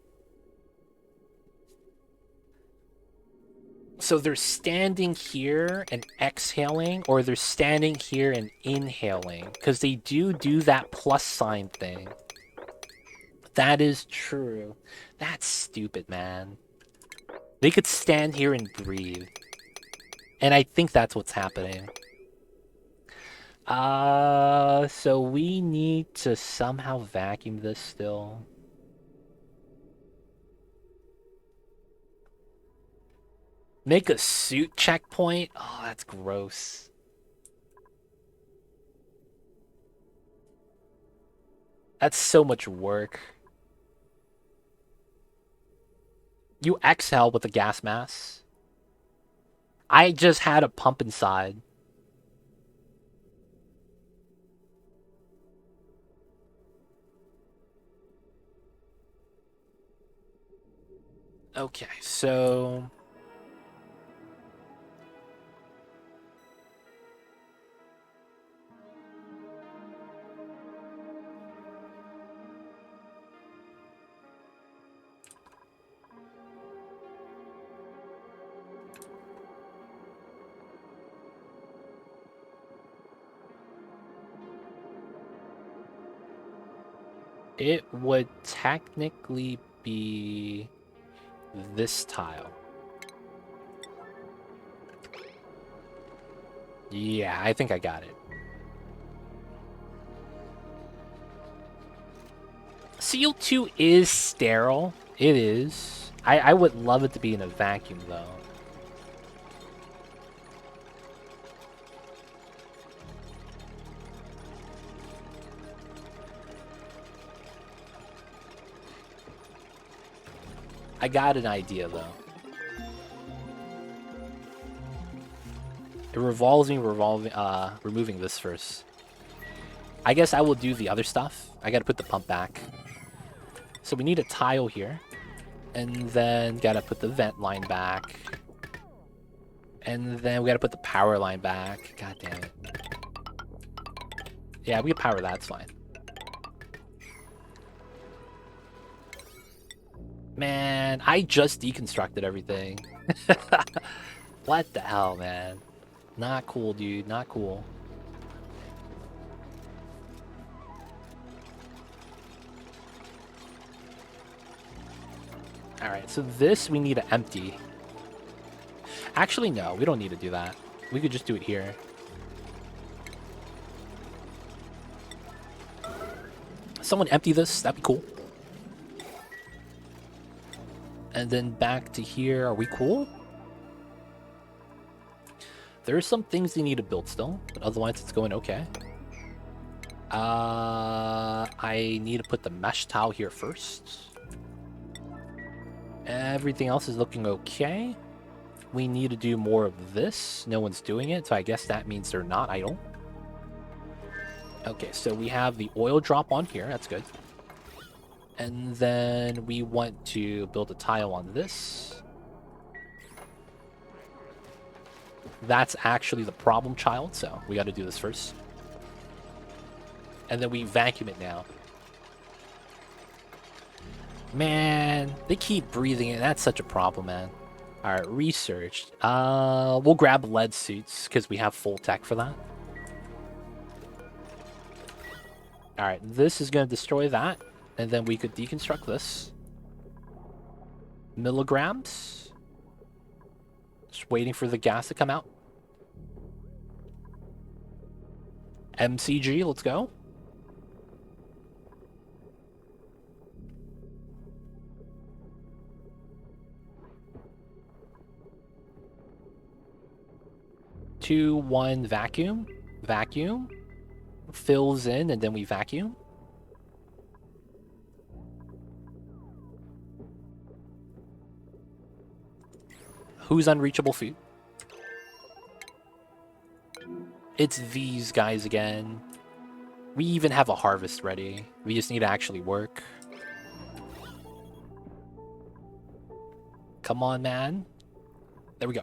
So they're standing here and exhaling, or they're standing here and inhaling, because they do that plus sign thing. That is true. That's stupid, man. They could stand here and breathe. And I think that's what's happening. So we need to somehow vacuum this still. Make a suit checkpoint? Oh, that's gross. That's so much work. You exhale with the gas mask. I just had a pump inside. Okay, so... It would technically be this tile. Yeah, I think I got it. CO2 is sterile. It is. I would love it to be in a vacuum, though. I got an idea, though. It revolves me removing this first. I guess I will do the other stuff. I gotta put the pump back. So we need a tile here. And then gotta put the vent line back. And then we gotta put the power line back. God damn it. Yeah, we can power that, it's fine. Man, I just deconstructed everything. What the hell, man? Not cool, dude. Not cool. Alright, so this we need to empty. Actually, no, we don't need to do that. We could just do it here. Someone empty this, that'd be cool. And then back to here, are we cool? There are some things they need to build still, but otherwise it's going okay. I need to put the mesh tile here first. Everything else is looking okay. We need to do more of this. No one's doing it, so I guess that means they're not idle. Okay, so we have the oil drop on here. That's good. And then we want to build a tile on this. That's actually the problem child, so we got to do this first. And then we vacuum it now. Man, they keep breathing in. That's such a problem, man. Alright, research. We'll grab lead suits because we have full tech for that. Alright, this is going to destroy that. And then we could deconstruct this. Milligrams. Just waiting for the gas to come out. MCG, let's go. Two, one, vacuum. Vacuum. Fills in, and then we vacuum. Who's unreachable food? It's these guys again. We even have a harvest ready. We just need to actually work. Come on, man. There we go.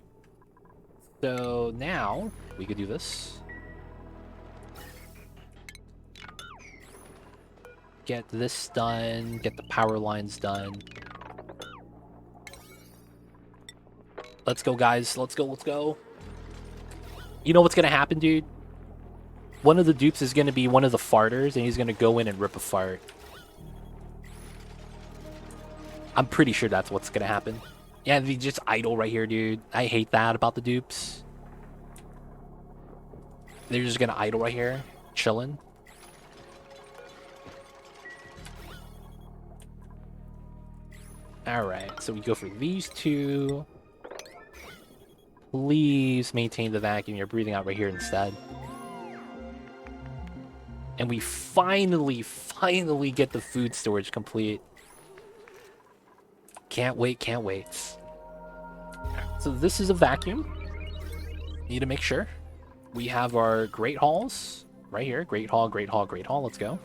So now we could do this. Get this done. Get the power lines done. Let's go, guys. Let's go, let's go. You know what's going to happen, dude? One of the dupes is going to be one of the farters, and he's going to go in and rip a fart. I'm pretty sure that's what's going to happen. Yeah, they just idle right here, dude. I hate that about the dupes. They're just going to idle right here, chilling. Alright, so we go for these two. Please maintain the vacuum. You're breathing out right here instead. And we finally get the food storage complete. Can't wait, can't wait. So this is a vacuum. Need to make sure. We have our great halls right here. Great hall, great hall, great hall. Let's go.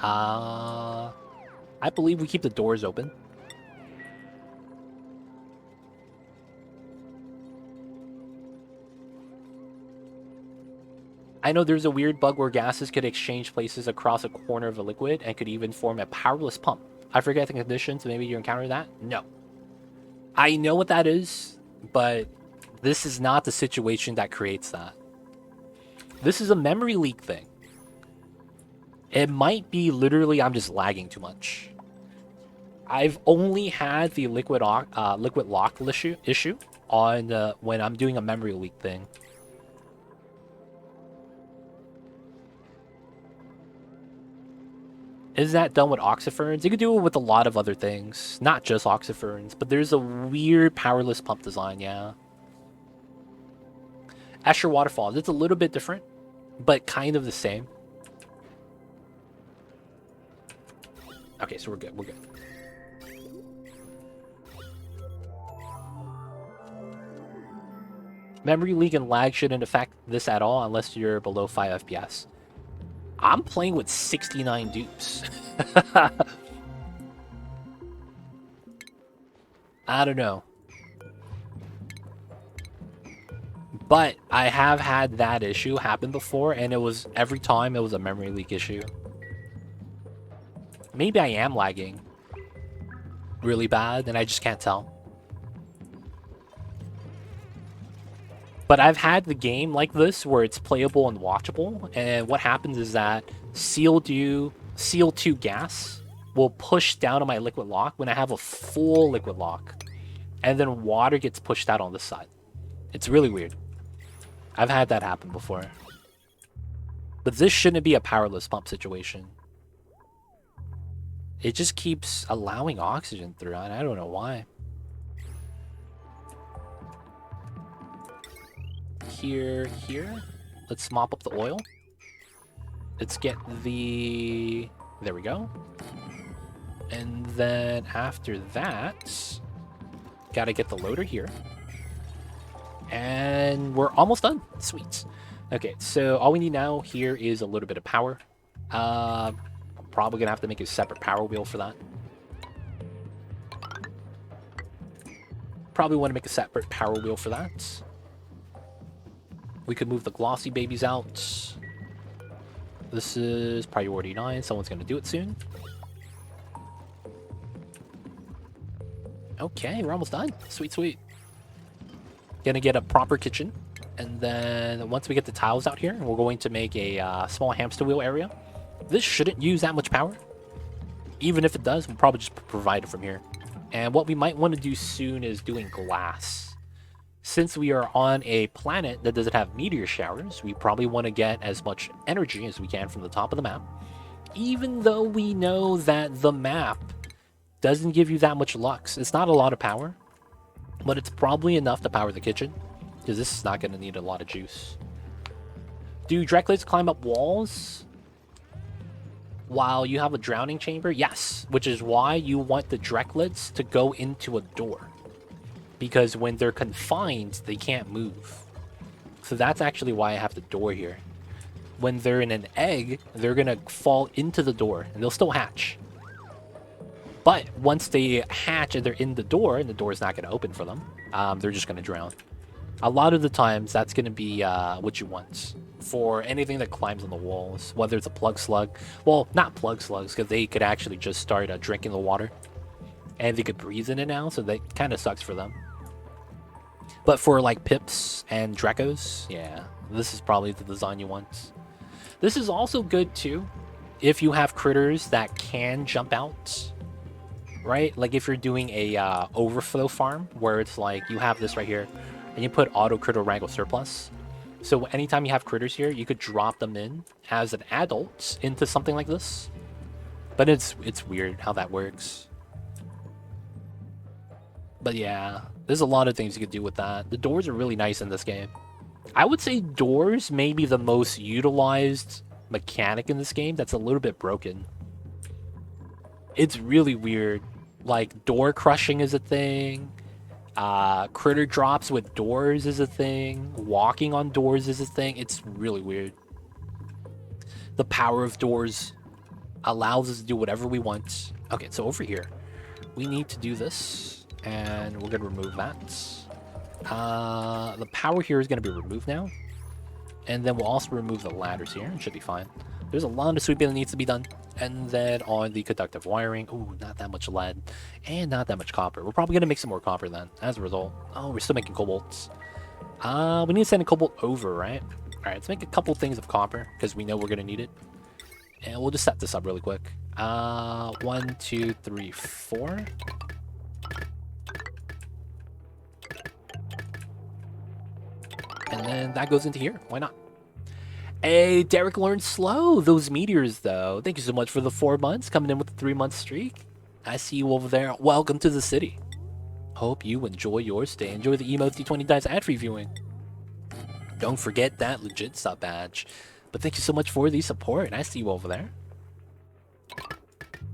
I believe we keep the doors open. I know there's a weird bug where gases could exchange places across a corner of a liquid and could even form a powerless pump. I forget the conditions, maybe you encountered that? No. I know what that is, but this is not the situation that creates that. This is a memory leak thing. It might be literally I'm just lagging too much. I've only had the liquid lock issue on when I'm doing a memory leak thing. Is that done with oxiferns? You could do it with a lot of other things, not just oxiferns, but there's a weird powerless pump design, yeah. Escher Waterfalls, it's a little bit different, but kind of the same. Okay, so we're good, we're good. Memory leak and lag shouldn't affect this at all unless you're below 5 FPS. I'm playing with 69 dupes. I don't know. But I have had that issue happen before, and it was every time it was a memory leak issue. Maybe I am lagging really bad, and I just can't tell. But I've had the game like this where it's playable and watchable, and what happens is that CO2 gas will push down on my liquid lock when I have a full liquid lock, and then water gets pushed out on this side. It's really weird. I've had that happen before. But this shouldn't be a powerless pump situation. It just keeps allowing oxygen through, and I don't know why. Here. Let's mop up the oil. Let's get the... There we go. And then after that, gotta get the loader here. And we're almost done. Sweet. Okay, so all we need now here is a little bit of power. Probably gonna have to make a separate power wheel for that. Probably want to make a separate power wheel for that. We could move the glossy babies out. This is priority 9. Someone's going to do it soon. Okay, we're almost done. Sweet, sweet. Gonna get a proper kitchen. And then once we get the tiles out here, we're going to make a small hamster wheel area. This shouldn't use that much power. Even if it does, we'll probably just provide it from here. And what we might want to do soon is doing glass. Since we are on a planet that doesn't have meteor showers, we probably want to get as much energy as we can from the top of the map. Even though we know that the map doesn't give you that much lux. It's not a lot of power, but it's probably enough to power the kitchen, because this is not going to need a lot of juice. Do Drecklets climb up walls while you have a drowning chamber? Yes, which is why you want the Drecklets to go into a door. Because when they're confined, they can't move. So that's actually why I have the door here. When they're in an egg, they're going to fall into the door, and they'll still hatch. But once they hatch and they're in the door, and the door is not going to open for them, they're just going to drown. A lot of the times, that's going to be what you want for anything that climbs on the walls, whether it's a plug slug. Well, not plug slugs, because they could actually just start drinking the water. And they could breathe in it now, so that kind of sucks for them. But for like pips and Drecos, yeah, this is probably the design you want. This is also good too, if you have critters that can jump out, right? Like if you're doing a overflow farm, where it's like you have this right here, and you put auto critter wrangle surplus. So anytime you have critters here, you could drop them in as an adult into something like this. But it's weird how that works. But yeah, there's a lot of things you could do with that. The doors are really nice in this game. I would say doors may be the most utilized mechanic in this game that's a little bit broken. It's really weird. Like, door crushing is a thing. Critter drops with doors is a thing. Walking on doors is a thing. It's really weird. The power of doors allows us to do whatever we want. Okay, so over here, we need to do this. And we're going to remove that. The power here is going to be removed now. And then we'll also remove the ladders here. It should be fine. There's a lot of sweeping that needs to be done. And then on the conductive wiring, ooh, not that much lead. And not that much copper. We're probably going to make some more copper then, as a result. Oh, we're still making cobalts. We need to send a cobalt over, right? Alright, let's make a couple things of copper, because we know we're going to need it. And we'll just set this up really quick. 1, 2, 3, 4. And then that goes into here. Why not? Hey, Derek learned slow. Those meteors, though. Thank you so much for the 4 months, coming in with the 3-month streak. I see you over there. Welcome to the city. Hope you enjoy your stay. Enjoy the emotes D20 Dice ad-free viewing. Don't forget that legit sub badge. But thank you so much for the support. I see you over there.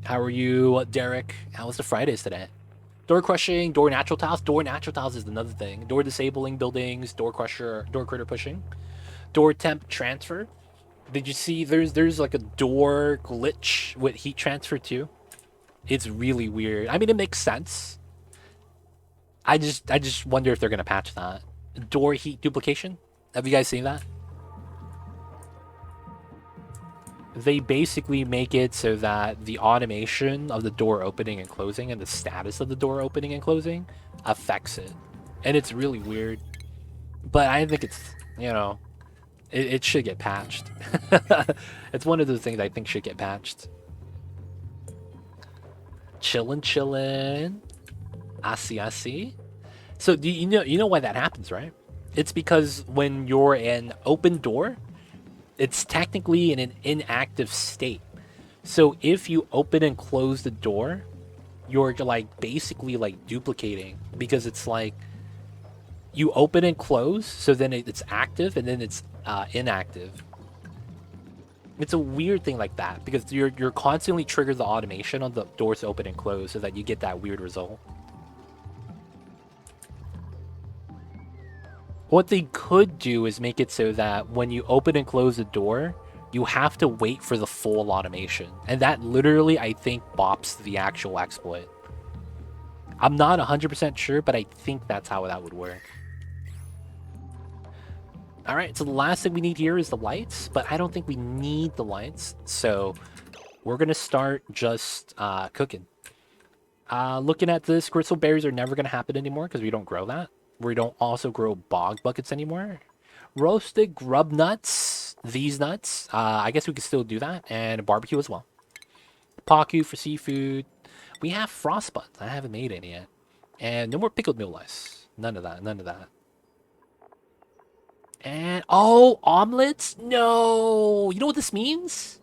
How are you, Derek? How was the Fridays today? Door crushing, door natural tiles. Door natural tiles is another thing. Door disabling buildings, door crusher, door critter pushing. Door temp transfer. Did you see there's like a door glitch with heat transfer too? It's really weird. I mean, it makes sense. I just wonder if they're gonna patch that. Door heat duplication. Have you guys seen that? They basically make it so that the automation of the door opening and closing and the status of the door opening and closing affects it. And it's really weird. But I think it's, you know, it should get patched. It's one of those things I think should get patched. Chillin'. I see. So do you know why that happens, right? It's because when you're an open door, it's technically in an inactive state. So if you open and close the door, you're like basically like duplicating, because it's like you open and close, so then it's active and then it's inactive. It's a weird thing like that, because you're constantly trigger the automation on the doors open and close so that you get that weird result. What they could do is make it so that when you open and close the door, you have to wait for the full automation. And that literally, I think, bops the actual exploit. I'm not 100% sure, but I think that's how that would work. Alright, so the last thing we need here is the lights, but I don't think we need the lights. So we're going to start just cooking. Looking at this, crystal berries are never going to happen anymore because we don't grow that. We don't also grow bog buckets anymore. Roasted grub nuts, these nuts. I guess we could still do that, and barbecue as well. Paku for seafood. We have frostbuds. I haven't made any yet. And no more pickled meal lice. None of that. None of that. And oh, omelets? No. You know what this means?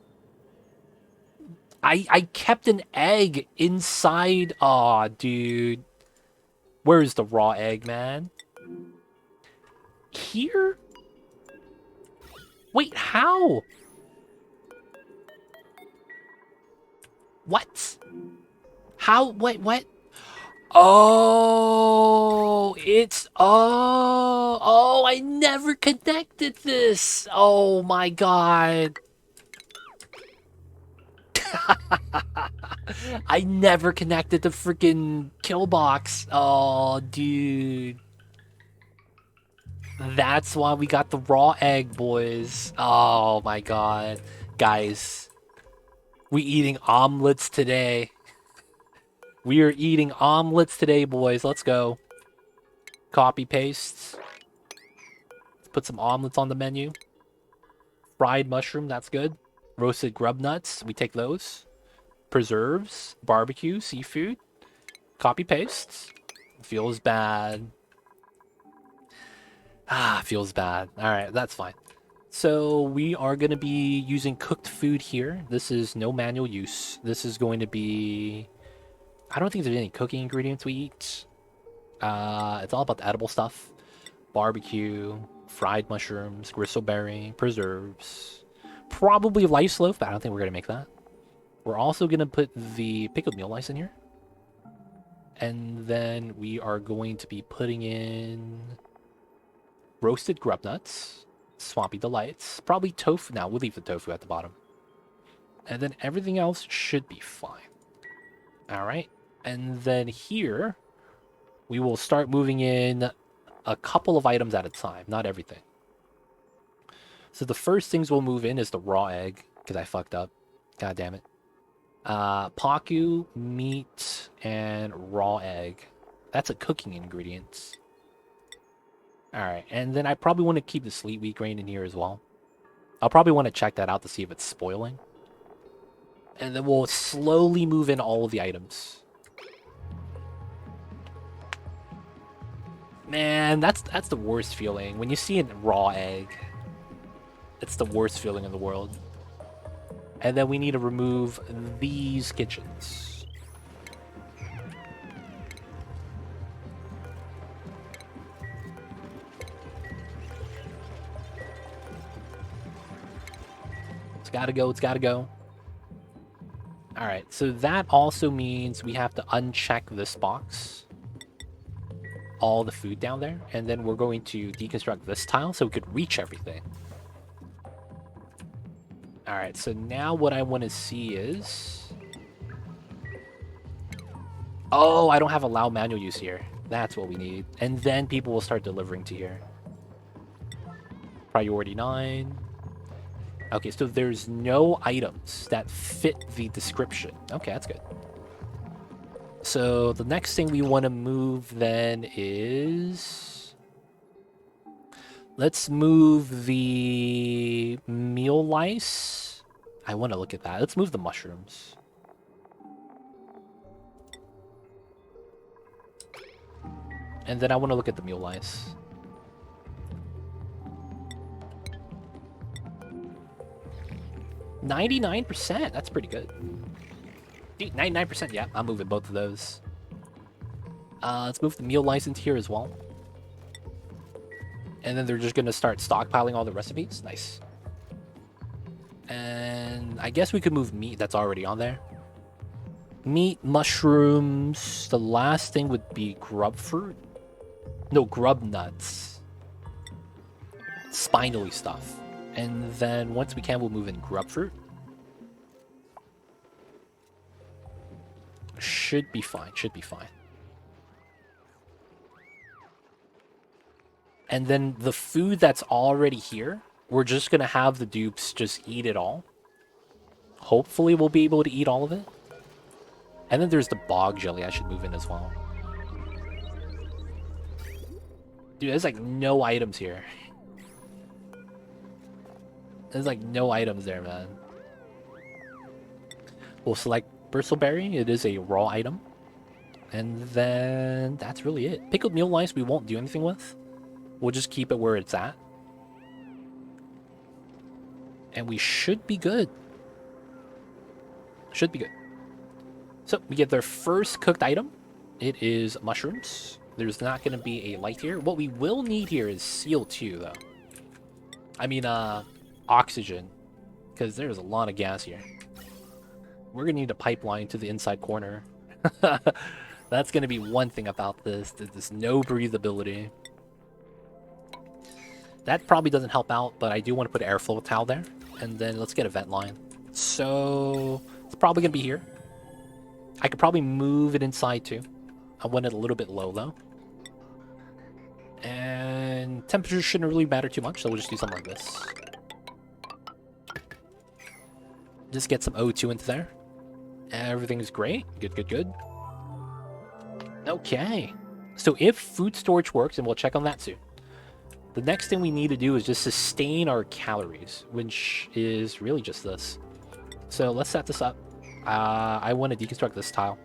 I kept an egg inside. Aw, dude. Where's the raw egg, man? Here? Wait, how? What? How? What? Oh, oh, I never connected this. Oh my god. I never connected the freaking kill box. Oh, dude. That's why we got the raw egg, boys. Oh my god. Guys, we eating omelets today. We are eating omelets today, boys. Let's go. Copy paste. Let's put some omelets on the menu. Fried mushroom, that's good. Roasted grub nuts, we take those. Preserves, barbecue, seafood. Copy paste. Feels bad. Feels bad. Alright, that's fine. So we are going to be using cooked food here. This is no manual use. This is going to be... I don't think there's any cooking ingredients we eat. It's all about the edible stuff. Barbecue, fried mushrooms, gristleberry, preserves. Probably lice loaf, but I don't think we're going to make that. We're also going to put the pickled meal lice in here. And then we are going to be putting in roasted grub nuts, swampy delights, probably tofu. Now, we'll leave the tofu at the bottom. And then everything else should be fine. All right. And then here, we will start moving in a couple of items at a time, not everything. So the first things we'll move in is the raw egg, because I fucked up. God damn it. Paku, meat, and raw egg. That's a cooking ingredient. Alright, and then I probably want to keep the sleet wheat grain in here as well. I'll probably want to check that out to see if it's spoiling. And then we'll slowly move in all of the items. Man, that's the worst feeling. When you see a raw egg, it's the worst feeling in the world. And then we need to remove these kitchens. It's gotta go, it's gotta go. Alright, so that also means we have to uncheck this box. All the food down there. And then we're going to deconstruct this tile so we could reach everything. Alright, so now what I want to see is... Oh, I don't have allow manual use here. That's what we need. And then people will start delivering to here. Priority 9. Okay, so there's no items that fit the description. Okay, that's good. So the next thing we want to move then is... Let's move the meal lice. I want to look at that. Let's move the mushrooms. And then I want to look at the meal lice. %. That's pretty good. Dude, 99%. Yeah, I'm moving both of those. Let's move the meal lice into here as well. And then they're just going to start stockpiling all the recipes. Nice. And I guess we could move meat that's already on there. Meat, mushrooms. The last thing would be grub fruit. No, grub nuts. Spinally stuff. And then once we can, we'll move in grub fruit. Should be fine. Should be fine. And then the food that's already here, we're just going to have the dupes just eat it all. Hopefully we'll be able to eat all of it. And then there's the bog jelly I should move in as well. Dude, there's like no items here. There's like no items there, man. We'll select bristleberry. It is a raw item. And then that's really it. Pickled meal lice we won't do anything with. We'll just keep it where it's at. And we should be good. Should be good. So we get their first cooked item. It is mushrooms. There's not going to be a light here. What we will need here is CO2, though. I mean, oxygen. Because there's a lot of gas here. We're going to need a pipeline to the inside corner. That's going to be one thing about this. There's no breathability. That probably doesn't help out, but I do want to put an airflow towel there. And then let's get a vent line. So it's probably going to be here. I could probably move it inside too. I want it a little bit low though. And temperature shouldn't really matter too much, so we'll just do something like this. Just get some O2 into there. Everything's great. Good, good, good. Okay. So if food storage works, and we'll check on that soon, the next thing we need to do is just sustain our calories, which is really just this. So let's set this up. I want to deconstruct this tile.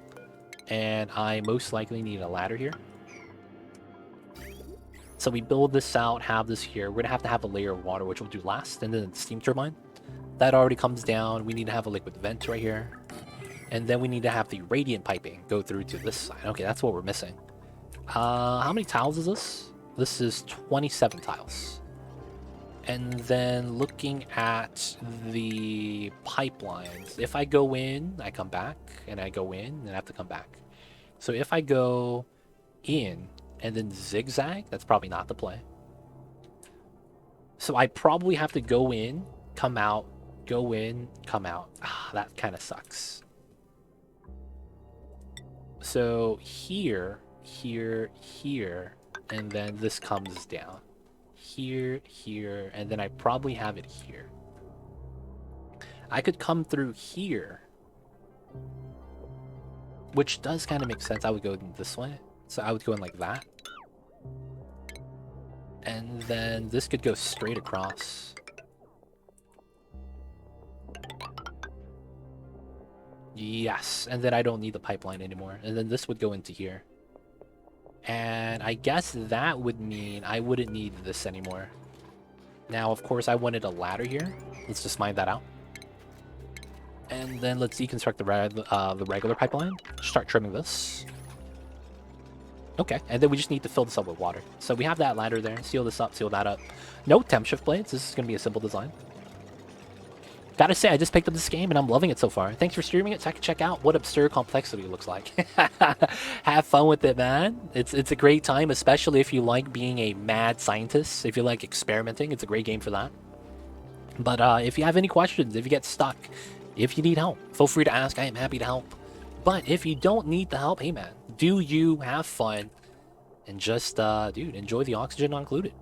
And I most likely need a ladder here. So we build this out, have this here. We're going to have a layer of water, which we'll do last. And then the steam turbine. That already comes down. We need to have a liquid vent right here. And then we need to have the radiant piping go through to this side. Okay, that's what we're missing. How many tiles is this? This is 27 tiles. And then looking at the pipelines, if I go in, I come back, and I go in, and I have to come back. So if I go in and then zigzag, that's probably not the play. So I probably have to go in, come out, go in, come out. Ah, that kind of sucks. So here, here, here, and then this comes down. Here, here, and then I probably have it here. I could come through here, which does kind of make sense. I would go this way, so I would go in like that. And then this could go straight across. Yes, and then I don't need the pipeline anymore. And then this would go into here. And I guess that would mean I wouldn't need this anymore. Now, of course, I wanted a ladder here. Let's just mine that out. And then let's deconstruct the regular pipeline. Start trimming this. Okay, and then we just need to fill this up with water. So we have that ladder there. Seal this up, seal that up. No temp shift blades. This is going to be a simple design. Gotta say, I just picked up this game and I'm loving it so far. Thanks for streaming it so I can check out what absurd complexity it looks like. Have fun with it, man. It's a great time, especially if you like being a mad scientist. If you like experimenting, it's a great game for that. But if you have any questions, if you get stuck, if you need help, feel free to ask. I am happy to help. But if you don't need the help, hey man, do you have fun and just, dude, enjoy the oxygen not included.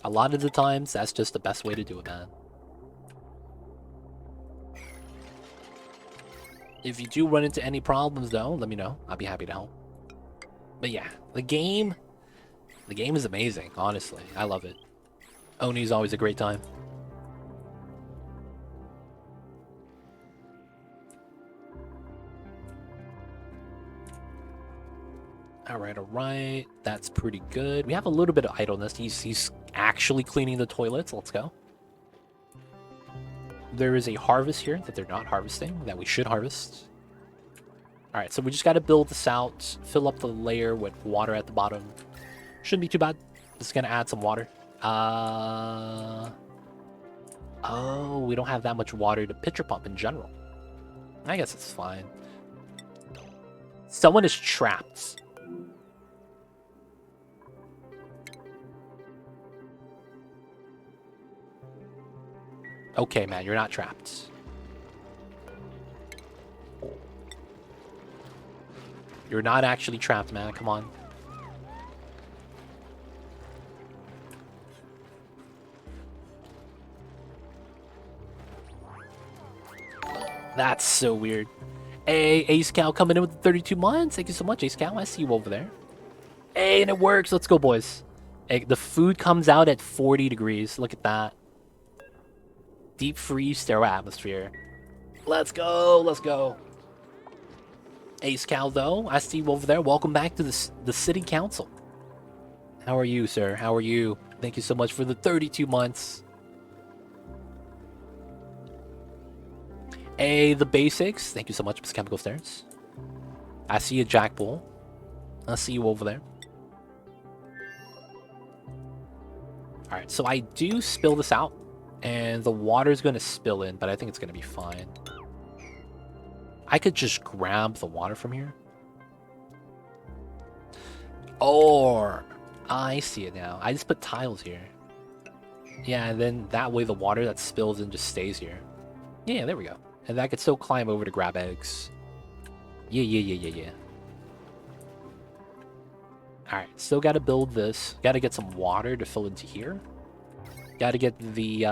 A lot of the times, that's just the best way to do it, man. If you do run into any problems, though, let me know. I'll be happy to help. But yeah, the game is amazing, honestly. I love it. Oni's always a great time. Alright. That's pretty good. We have a little bit of idleness. He's actually cleaning the toilets. Let's go. There is a harvest here that they're not harvesting, that we should harvest. Alright, so we just got to build this out, fill up the layer with water at the bottom. Shouldn't be too bad. Just going to add some water. Oh, we don't have that much water to pitcher pump in general. I guess it's fine. Someone is trapped. Okay, man, you're not trapped. You're not actually trapped, man. Come on. That's so weird. Hey, Ace Cow coming in with 32 months. Thank you so much, Ace Cow. I see you over there. Hey, and it works. Let's go, boys. Hey, the food comes out at 40 degrees. Look at that. Deep freeze sterile atmosphere. Let's go. Let's go. Ace Cow, though, I see you over there. Welcome back to the city council. How are you, sir? How are you? Thank you so much for the 32 months. Hey, the basics. Thank you so much, Miss Chemical Stairs. I see you, Jack Bull. I see you over there. Alright, so I do spill this out, and the water's going to spill in, but I think it's going to be fine. I could just grab the water from here. Or, I see it now. I just put tiles here. Yeah, and then that way the water that spills in just stays here. Yeah, there we go. And I could still climb over to grab eggs. Yeah. Alright, still gotta build this. Gotta get some water to fill into here. Gotta get the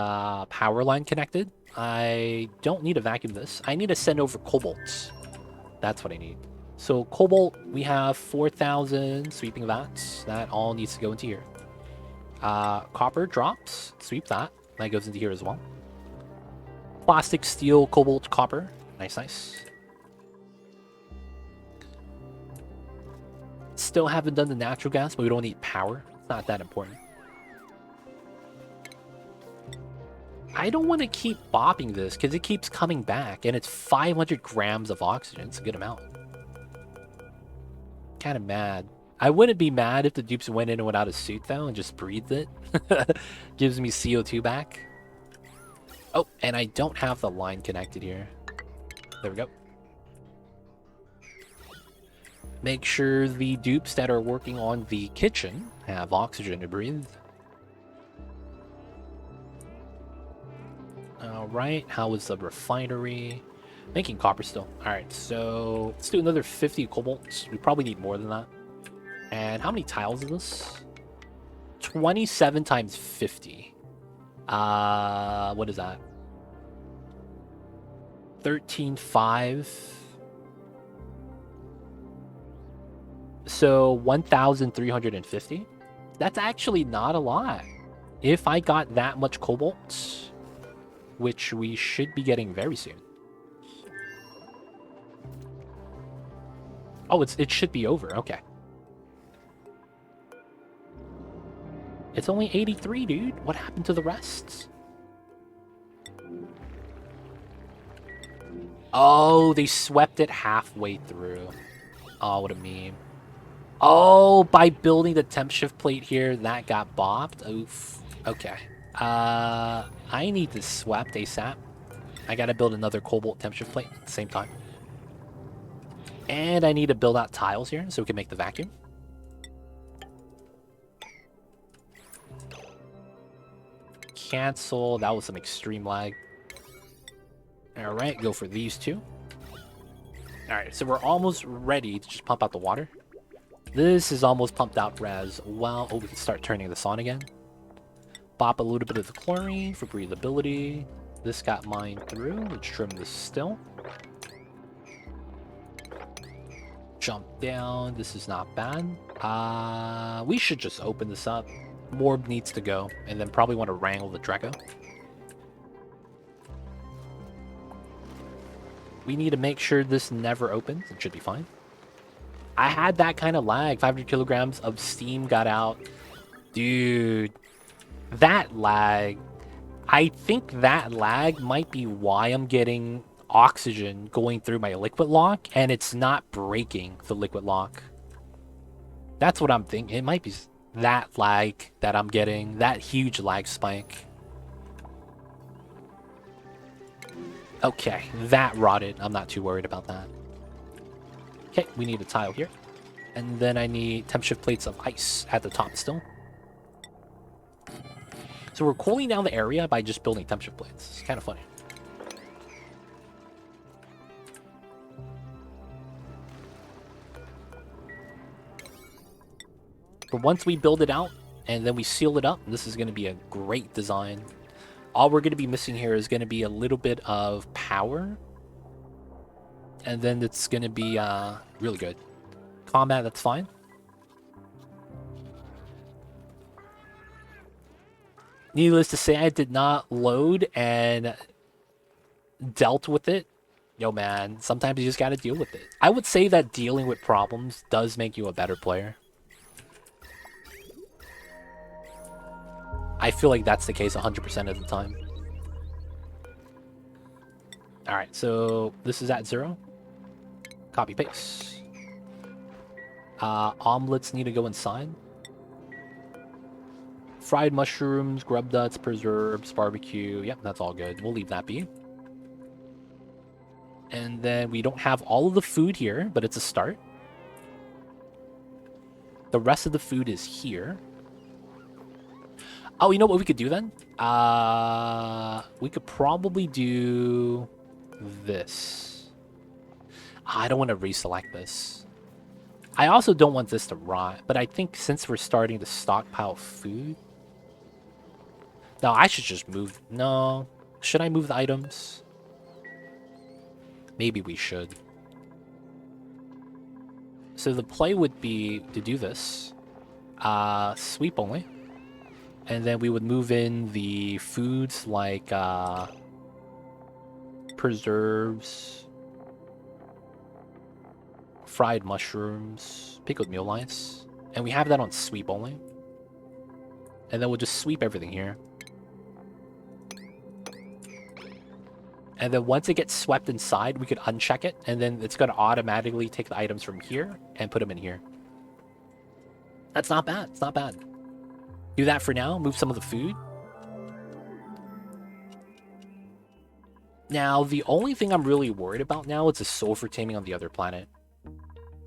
power line connected. I don't need to vacuum this. I need to send over cobalt. That's what I need. So cobalt, we have 4,000 sweeping vats. That all needs to go into here. Copper drops. Sweep that. That goes into here as well. Plastic, steel, cobalt, copper. Nice. Still haven't done the natural gas, but we don't need power. It's not that important. I don't want to keep bopping this because it keeps coming back, and it's 500 grams of oxygen. It's a good amount. Kind of mad. I wouldn't be mad if the dupes went in and went out of suit, though, and just breathed it. Gives me CO2 back. Oh, and I don't have the line connected here. There we go. Make sure the dupes that are working on the kitchen have oxygen to breathe. Alright, how is the refinery? Making copper still. Alright, so let's do another 50 cobalt. We probably need more than that. And how many tiles is this? 27 times 50. What is that? 13.5. So 1,350. That's actually not a lot. If I got that much cobalt, which we should be getting very soon. Oh, it should be over. Okay. It's only 83, dude. What happened to the rest? Oh, they swept it halfway through. Oh, what a meme. Oh, by building the temp shift plate here, that got bopped. Oof. Okay. I need this swept ASAP. I gotta build another cobalt temp shift plate at the same time. And I need to build out tiles here so we can make the vacuum. Cancel. That was some extreme lag. Alright, go for these two. Alright, so we're almost ready to just pump out the water. This is almost pumped out as well. Oh, we can start turning this on again. Bop a little bit of the chlorine for breathability. This got mined through. Let's trim this still. Jump down. This is not bad. We should just open this up. Morb needs to go, and then probably want to wrangle the Draco. We need to make sure this never opens. It should be fine. I had that kind of lag. 500 kilograms of steam got out. Dude, that lag. I think that lag might be why I'm getting oxygen going through my liquid lock, and it's not breaking the liquid lock. That's what I'm thinking. It might be that lag that I'm getting. That huge lag spike. Okay, that rotted. I'm not too worried about that. Okay, we need a tile here. And then I need temp shift plates of ice at the top still. So we're cooling down the area by just building temp shift plates. It's kind of funny. But once we build it out and then we seal it up, this is going to be a great design. All we're going to be missing here is going to be a little bit of power And then it's gonna be really good. Combat, that's fine. Needless to say, I did not load and dealt with it. Yo, man, sometimes you just gotta deal with it. I would say that dealing with problems does make you a better player. I feel like that's the case 100% of the time. Alright, so this is at 0. Copy paste. Omelets need to go inside. Fried mushrooms, grub nuts, preserves, barbecue. Yep, that's all good. We'll leave that be. And then we don't have all of the food here, but it's a start. The rest of the food is here. Oh, you know what we could do then? We could probably do this. I don't want to reselect this. I also don't want this to rot, but I think since we're starting to stockpile food... No, I should just move... No. Should I move the items? Maybe we should. So the play would be to do this. Sweep only. And then we would move in the foods like preserves, fried mushrooms, pickled meal lice. And we have that on sweep only. And then we'll just sweep everything here. And then once it gets swept inside, we could uncheck it. And then it's going to automatically take the items from here and put them in here. That's not bad. It's not bad. Do that for now. Move some of the food. Now, the only thing I'm really worried about now is the sulfur taming on the other planet.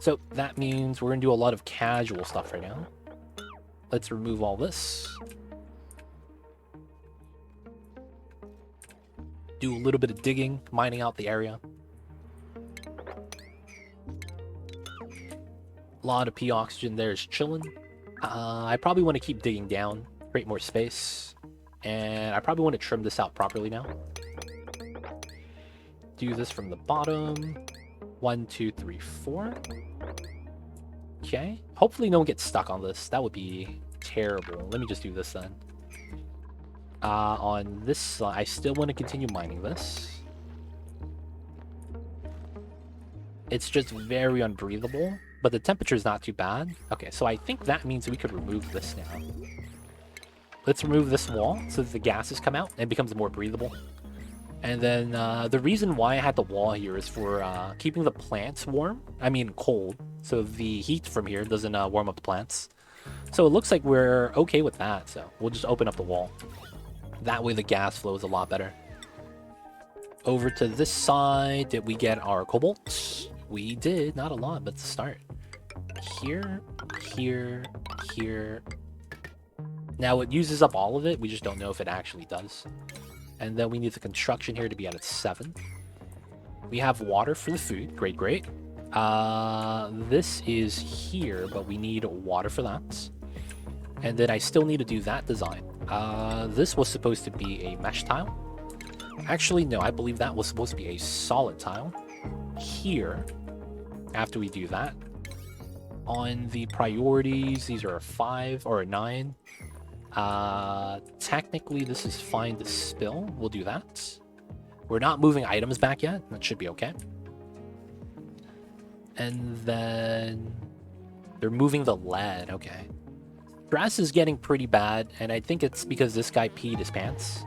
So that means we're going to do a lot of casual stuff right now. Let's remove all this. Do a little bit of digging, mining out the area. A lot of P oxygen there is chilling. I probably want to keep digging down, create more space. And I probably want to trim this out properly now. Do this from the bottom. 1, 2, 3, 4. Okay. Hopefully no one gets stuck on this. That would be terrible. Let me just do this then. On this side, I still want to continue mining this. It's just very unbreathable, but the temperature is not too bad. Okay, so I think that means we could remove this now. Let's remove this wall so that the gases come out and becomes more breathable. And then the reason why I had the wall here is for keeping the plants warm. I mean cold, so the heat from here doesn't warm up the plants. So it looks like we're okay with that, so we'll just open up the wall. That way the gas flows a lot better. Over to this side, did we get our cobalt? We did, not a lot, but it's a start. Here, here, here. Now it uses up all of it, we just don't know if it actually does. And then we need the construction here to be at its 7. We have water for the food, great, great. This is here, but we need water for that. And then I still need to do that design. This was supposed to be a mesh tile. Actually, no, I believe that was supposed to be a solid tile. Here, after we do that. On the priorities, these are a 5 or a 9. Technically, this is fine to spill. We'll do that. We're not moving items back yet. That should be okay. And then they're moving the lead. Okay. Stress is getting pretty bad, and I think it's because this guy peed his pants.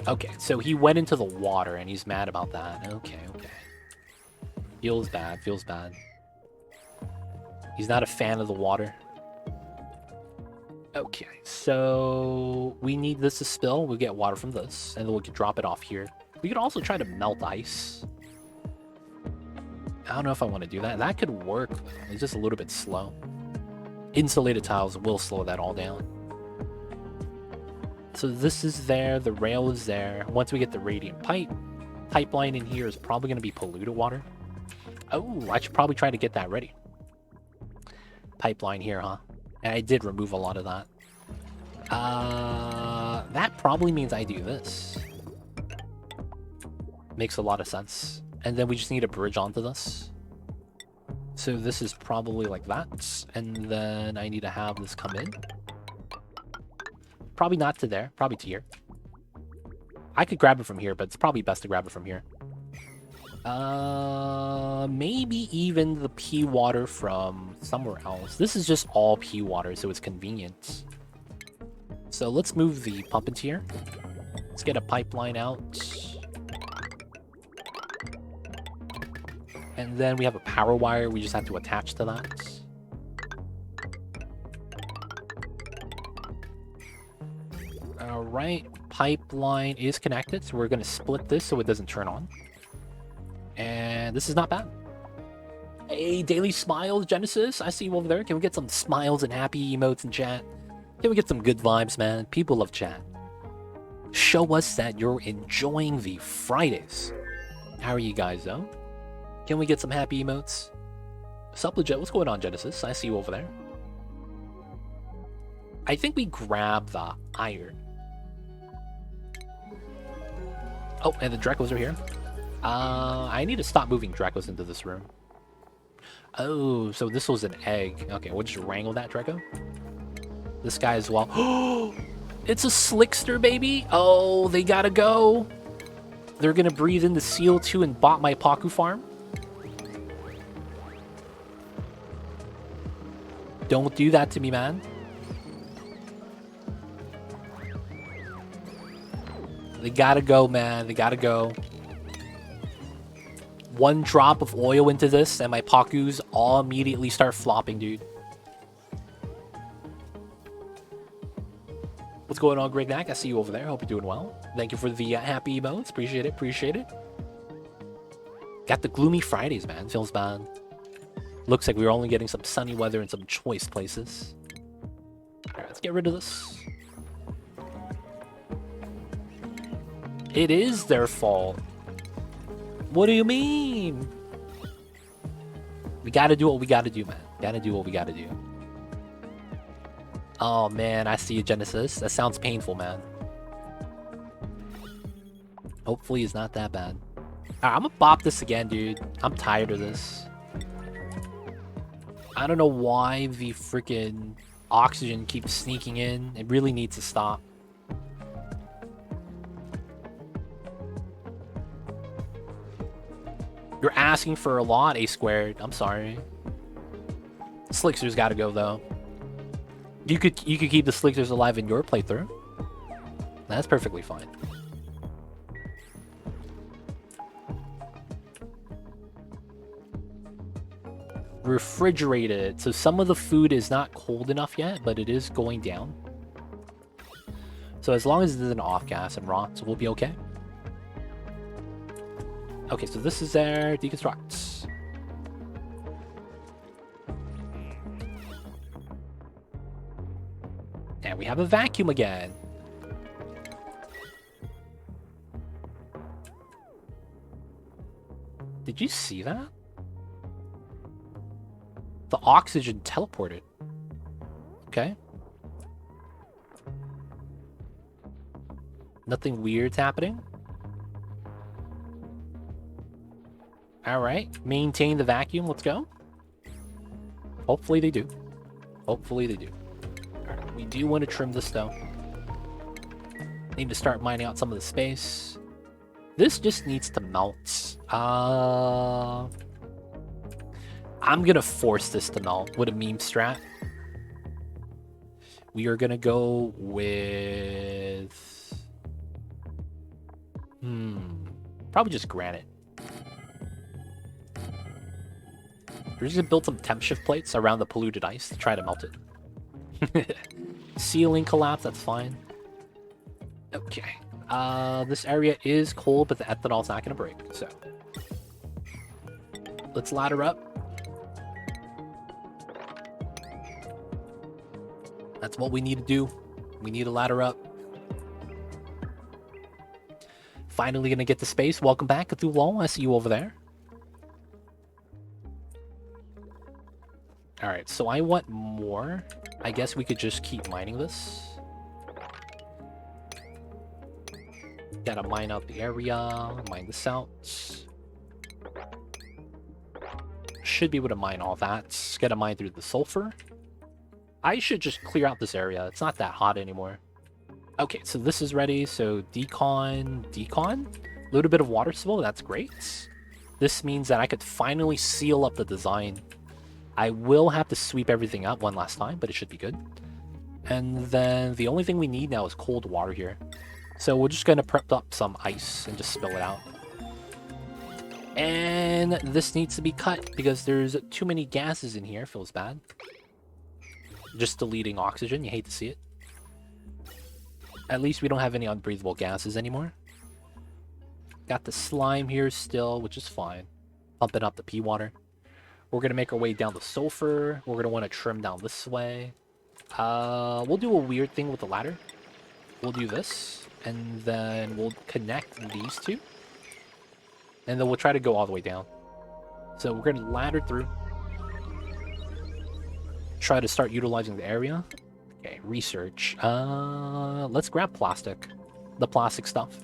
Okay, so he went into the water, and he's mad about that. Okay, okay. Feels bad, feels bad. He's not a fan of the water. Okay, so we need this to spill. We'll get water from this, and then we can drop it off here. We could also try to melt ice. I don't know if I want to do that. That could work. It's just a little bit slow. Insulated tiles will slow that all down. So this is there. The rail is there. Once we get the radiant pipeline in here is probably going to be polluted water. Oh, I should probably try to get that ready. Pipeline here, huh? And I did remove a lot of that. That probably means I do this. Makes a lot of sense. And then we just need a bridge onto this. So this is probably like that. And then I need to have this come in. Probably not to there. Probably to here. I could grab it from here, but it's probably best to grab it from here. Maybe even the pea water from somewhere else. This is just all pea water, so it's convenient. So let's move the pump into here. Let's get a pipeline out. And then we have a power wire we just have to attach to that. Alright, pipeline is connected, so we're going to split this so it doesn't turn on. And this is not bad. Hey, Daily Smiles, Genesis, I see you over there. Can we get some smiles and happy emotes in chat? Can we get some good vibes, man? People love chat. Show us that you're enjoying the Fridays. How are you guys, though? Can we get some happy emotes? Sup, legit? What's going on, Genesis? I see you over there. I think we grab the iron. Oh, and the Drecos are here. I need to stop moving Drecos into this room. Oh, so this was an egg. Okay, we'll just wrangle that Dreco. This guy as well. Oh, it's a Slickster, baby. Oh, they gotta go. They're gonna breathe in the CO2 and bot my Paku farm. Don't do that to me, man. They gotta go, man. They gotta go. One drop of oil into this, and my Pakus all immediately start flopping, dude. What's going on, Greg Knack? I see you over there. Hope you're doing well. Thank you for the happy emotes. Appreciate it. Appreciate it. Got the gloomy Fridays, man. Feels bad. Looks like we're only getting some sunny weather in some choice places. Alright, let's get rid of this. It is their fault. What do you mean? We gotta do what we gotta do, man. Gotta do what we gotta do. Oh, man, I see you, Genesis. That sounds painful, man. Hopefully it's not that bad. Alright, I'm gonna bop this again, dude. I'm tired of this. I don't know why the freaking oxygen keeps sneaking in. It really needs to stop. You're asking for a lot, A squared. I'm sorry. Slickster's gotta go, though. You could keep the Slicksters alive in your playthrough. That's perfectly fine. Refrigerated. So some of the food is not cold enough yet, but it is going down. So as long as it isn't off gas and rot, so we'll be okay. Okay, so this is their deconstruct. And we have a vacuum again. Did you see that? The oxygen teleported. Okay. Nothing weird's happening. Alright. Maintain the vacuum. Let's go. Hopefully they do. Hopefully they do. Alright. We do want to trim this though. Need to start mining out some of the space. This just needs to melt. I'm gonna force this to melt with a meme strat. We are gonna go with... probably just granite. We're just gonna build some temp shift plates around the polluted ice to try to melt it. Ceiling collapse, that's fine. Okay. This area is cold, but the ethanol's not gonna break, so... Let's ladder up. That's what we need to do. We need to ladder up. Finally gonna get the space. Welcome back, Cthulhu. I see you over there. Alright, so I want more. I guess we could just keep mining this. Gotta mine out the area. Mine this out. Should be able to mine all that. Get a mine through the sulfur. I should just clear out this area. It's not that hot anymore. Okay, so this is ready. So decon. A little bit of water spill. That's great. This means that I could finally seal up the design. I will have to sweep everything up one last time, but it should be good. And then the only thing we need now is cold water here. So we're just going to prep up some ice and just spill it out. And this needs to be cut because there's too many gases in here. Feels bad. Just deleting oxygen. You hate to see it. At least we don't have any unbreathable gases anymore. Got the slime here still, which is fine. Pumping up the pea water. We're going to make our way down the sulfur. We're going to want to trim down this way. We'll do a weird thing with the ladder. We'll do this. And then we'll connect these two. And then we'll try to go all the way down. So we're going to ladder through. Try to start utilizing the area. Okay, research. Let's grab plastic. The plastic stuff.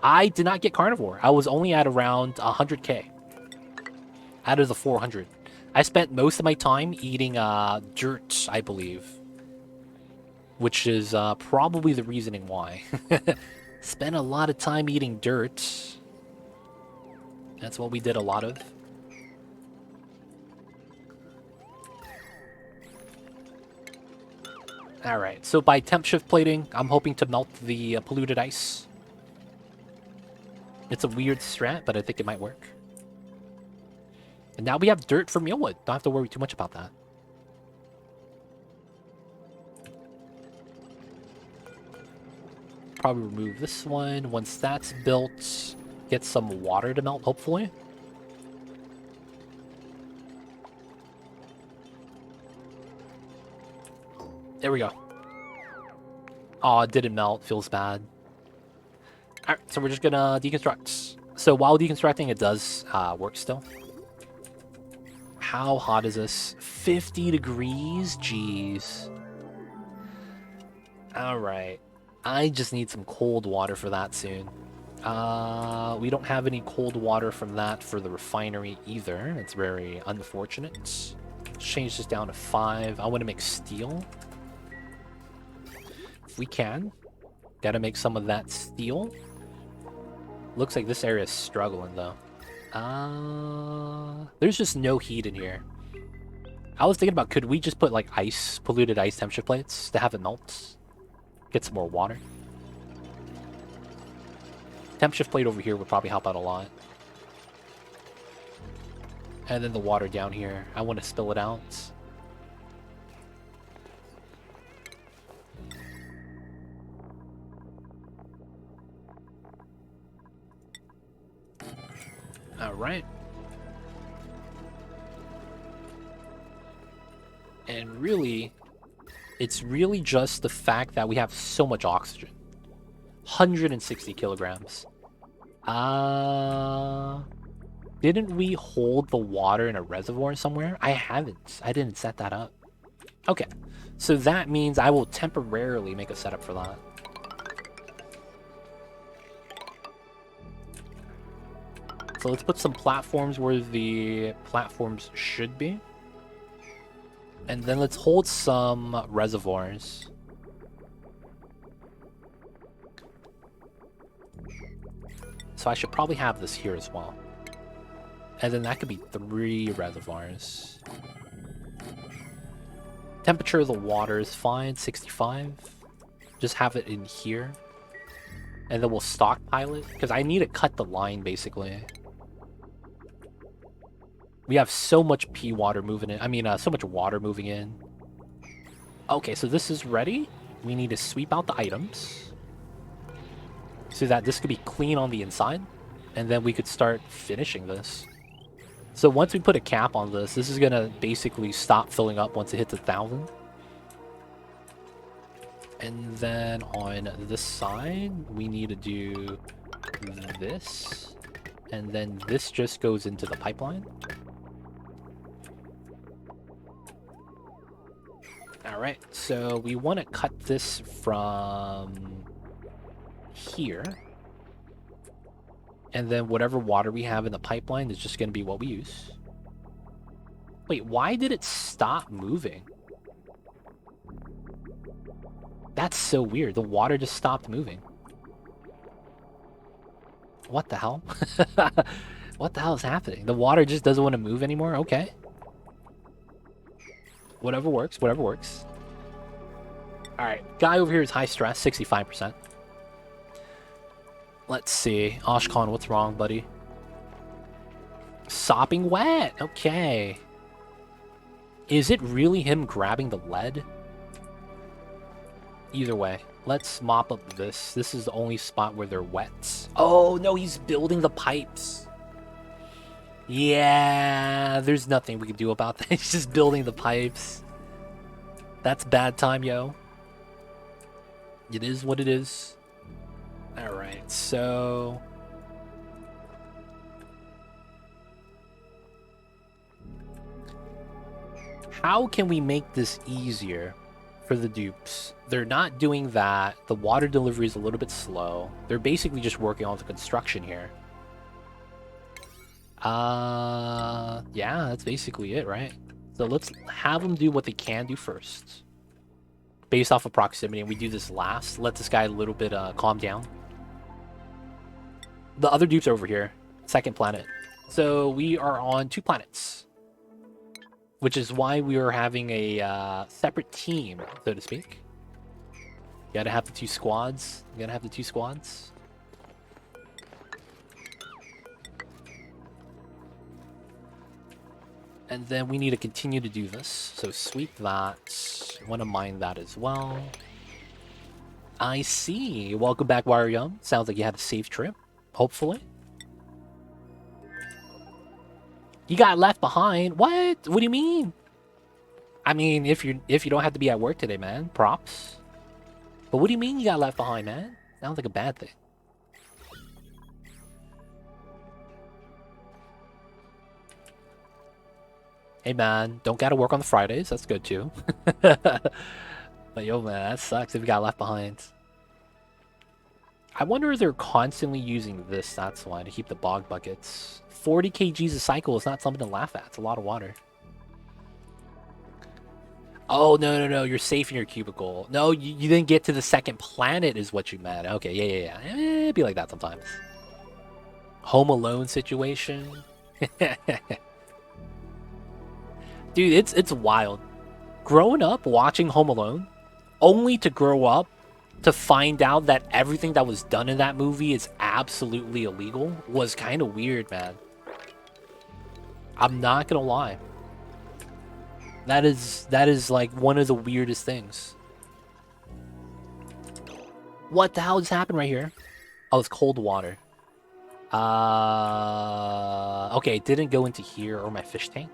I did not get carnivore. I was only at around 100k. Out of the 400. I spent most of my time eating dirt, I believe. Which is probably the reasoning why. Spent a lot of time eating dirt. That's what we did a lot of. Alright, so by temp shift plating, I'm hoping to melt the polluted ice. It's a weird strat, but I think it might work. And now we have dirt for mealwood. Don't have to worry too much about that. Probably remove this one. Once that's built, get some water to melt, hopefully. There we go. Oh, it didn't melt. Feels bad. Alright, so we're just gonna deconstruct. So while deconstructing, it does work still. How hot is this? 50 degrees? Jeez. Alright. I just need some cold water for that soon. We don't have any cold water from that for the refinery either. It's very unfortunate. Let's change this down to 5. I want to make steel. If we can. Gotta make some of that steel. Looks like this area is struggling though. There's just no heat in here. I was thinking about, could we just put like ice, polluted ice temperature plates to have it melt? Get some more water. Temp shift plate over here would probably help out a lot. And then the water down here. I want to spill it out. Alright. And really, it's really just the fact that we have so much oxygen. 160 kilograms. Didn't we hold the water in a reservoir somewhere? I haven't. I didn't set that up. Okay, so that means I will temporarily make a setup for that. So let's put some platforms where the platforms should be. And then let's hold some reservoirs. So I should probably have this here as well. And then that could be 3 reservoirs. Temperature of the water is fine, 65. Just have it in here. And then we'll stockpile it, because I need to cut the line, basically. We have so much pea water moving in. I mean, so much water moving in. Okay, so this is ready. We need to sweep out the items so that this could be clean on the inside. And then we could start finishing this. So once we put a cap on this, this is going to basically stop filling up once it hits 1,000. And then on this side, we need to do this. And then this just goes into the pipeline. Alright, so we want to cut this from here. And then whatever water we have in the pipeline is just going to be what we use. Wait, why did it stop moving? That's so weird. The water just stopped moving. What the hell? What the hell is happening? The water just doesn't want to move anymore? Okay. Whatever works, whatever works. Alright, guy over here is high stress, 65%. Let's see. Oshkon, what's wrong, buddy? Sopping wet! Okay. Is it really him grabbing the lead? Either way, let's mop up this. This is the only spot where they're wet. Oh, no, he's building the pipes. Yeah, there's nothing we can do about that. He's just building the pipes. That's bad time, yo. It is what it is. Alright, so... how can we make this easier for the dupes? They're not doing that. The water delivery is a little bit slow. They're basically just working on the construction here. Yeah, that's basically it, right? So let's have them do what they can do first. Based off of proximity, and we do this last. Let this guy a little bit calm down. The other dupes are over here. Second planet. So we are on 2 planets. Which is why we are having a separate team, so to speak. You gotta have the 2 squads. You gotta have the 2 squads. And then we need to continue to do this. So sweep that. Want to mine that as well. I see. Welcome back, Wire Young. Sounds like you had a safe trip. Hopefully. You got left behind? What? What do you mean? I mean, if you don't have to be at work today, man, props. But what do you mean you got left behind, man? Sounds like a bad thing. Hey, man, don't gotta work on the Fridays. That's good, too. But, yo, man, that sucks if you got left behind. I wonder if they're constantly using this, that's why, to keep the bog buckets. 40 kgs a cycle is not something to laugh at. It's a lot of water. Oh, no. You're safe in your cubicle. No, you didn't get to the second planet is what you meant. Okay, yeah. It'd be like that sometimes. Home Alone situation. Dude, it's wild. Growing up watching Home Alone, only to grow up to find out that everything that was done in that movie is absolutely illegal was kind of weird, man. I'm not gonna lie. That is like one of the weirdest things. What the hell just happened right here? Oh, it's cold water. Okay, it didn't go into here or my fish tank.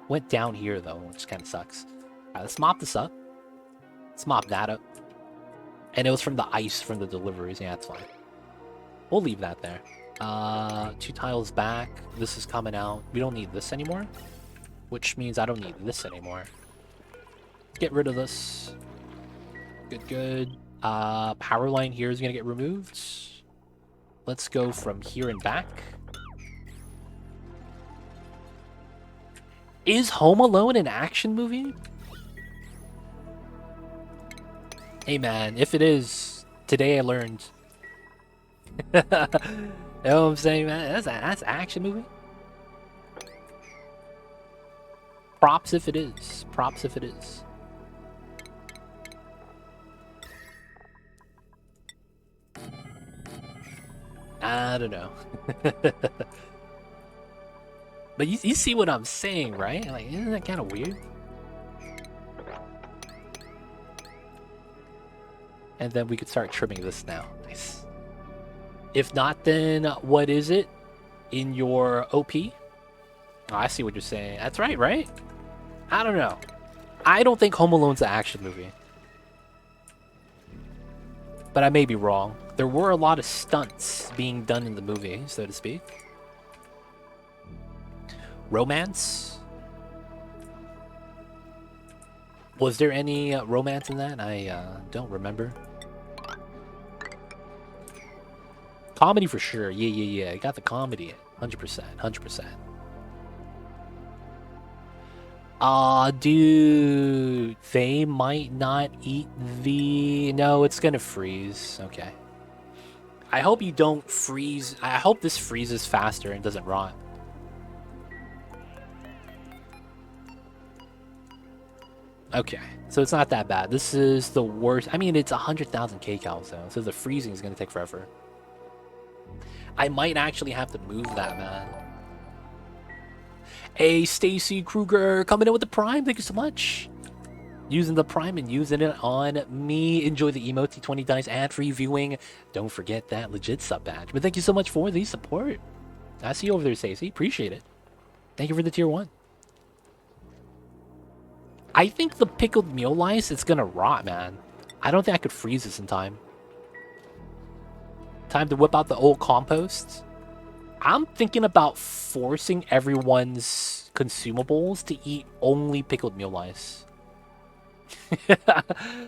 Went down here though, which kind of sucks. Alright, let's mop this up. Let's mop that up. And it was from the ice from the deliveries. Yeah, that's fine. We'll leave that there. 2 tiles back. This is coming out. We don't need this anymore. Which means I don't need this anymore. Get rid of this. Good. Power line here is going to get removed. Let's go from here and back. Is Home Alone an action movie? Hey man, if it is, today I learned. You know what I'm saying, man? That's an action movie. Props if it is. Props if it is. I don't know. But you see what I'm saying, right? Like, isn't that kind of weird? And then we could start trimming this now. Nice. If not, then what is it in your OP? Oh, I see what you're saying. That's right, right? I don't know. I don't think Home Alone's an action movie. But I may be wrong. There were a lot of stunts being done in the movie, so to speak. Romance? Was there any romance in that? I don't remember. Comedy for sure. Yeah. I got the comedy. 100%. Aw, dude. They might not eat the... No, it's gonna freeze. Okay. I hope you don't freeze. I hope this freezes faster and doesn't rot. Okay, so it's not that bad. This is the worst. I mean, it's 100,000 kcals though, so the freezing is going to take forever. I might actually have to move that, man. Hey, Stacy Kruger, coming in with the Prime. Thank you so much. Using the Prime and using it on me. Enjoy the emote, 20 dice, ad-free viewing. Don't forget that legit sub badge. But thank you so much for the support. I see you over there, Stacy. Appreciate it. Thank you for the tier 1. I think the pickled mule lice is gonna rot, man. I don't think I could freeze this in time. Time to whip out the old compost. I'm thinking about forcing everyone's consumables to eat only pickled mule lice.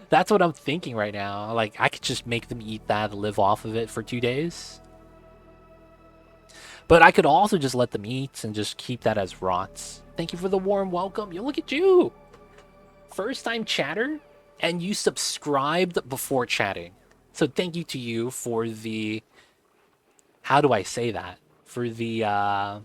That's what I'm thinking right now. Like, I could just make them eat that, live off of it for 2 days. But I could also just let them eat and just keep that as rots. Thank you for the warm welcome. Yo, look at you. First time chatter, and you subscribed before chatting. So thank you to you for the... How do I say that? For the... I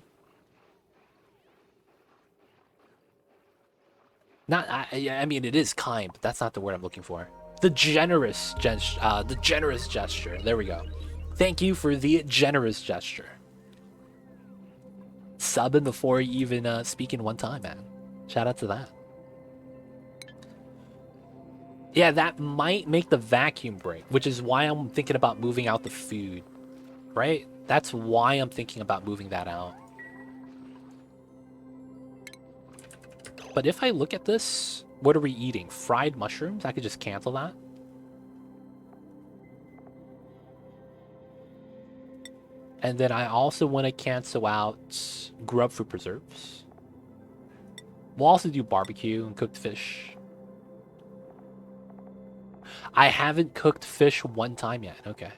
mean, it is kind, but that's not the word I'm looking for. The generous gesture. There we go. Thank you for the generous gesture. Subbing before even speaking one time, man. Shout out to that. Yeah, that might make the vacuum break, which is why I'm thinking about moving out the food. Right? That's why I'm thinking about moving that out. But if I look at this, what are we eating? Fried mushrooms? I could just cancel that. And then I also want to cancel out grub fruit preserves. We'll also do barbecue and cooked fish. I haven't cooked fish one time yet. Okay.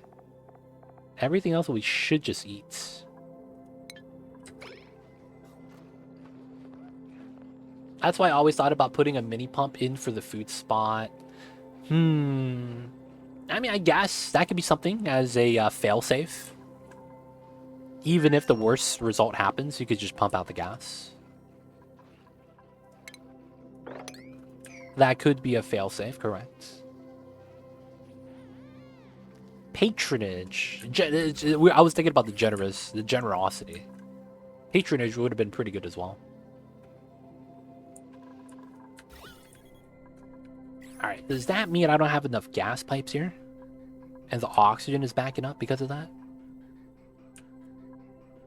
Everything else we should just eat. That's why I always thought about putting a mini pump in for the food spot. I mean, I guess that could be something as a failsafe. Even if the worst result happens, you could just pump out the gas. That could be a failsafe, correct. Patronage. I was thinking about the generosity. Patronage would have been pretty good as well. Alright, does that mean I don't have enough gas pipes here? And the oxygen is backing up because of that?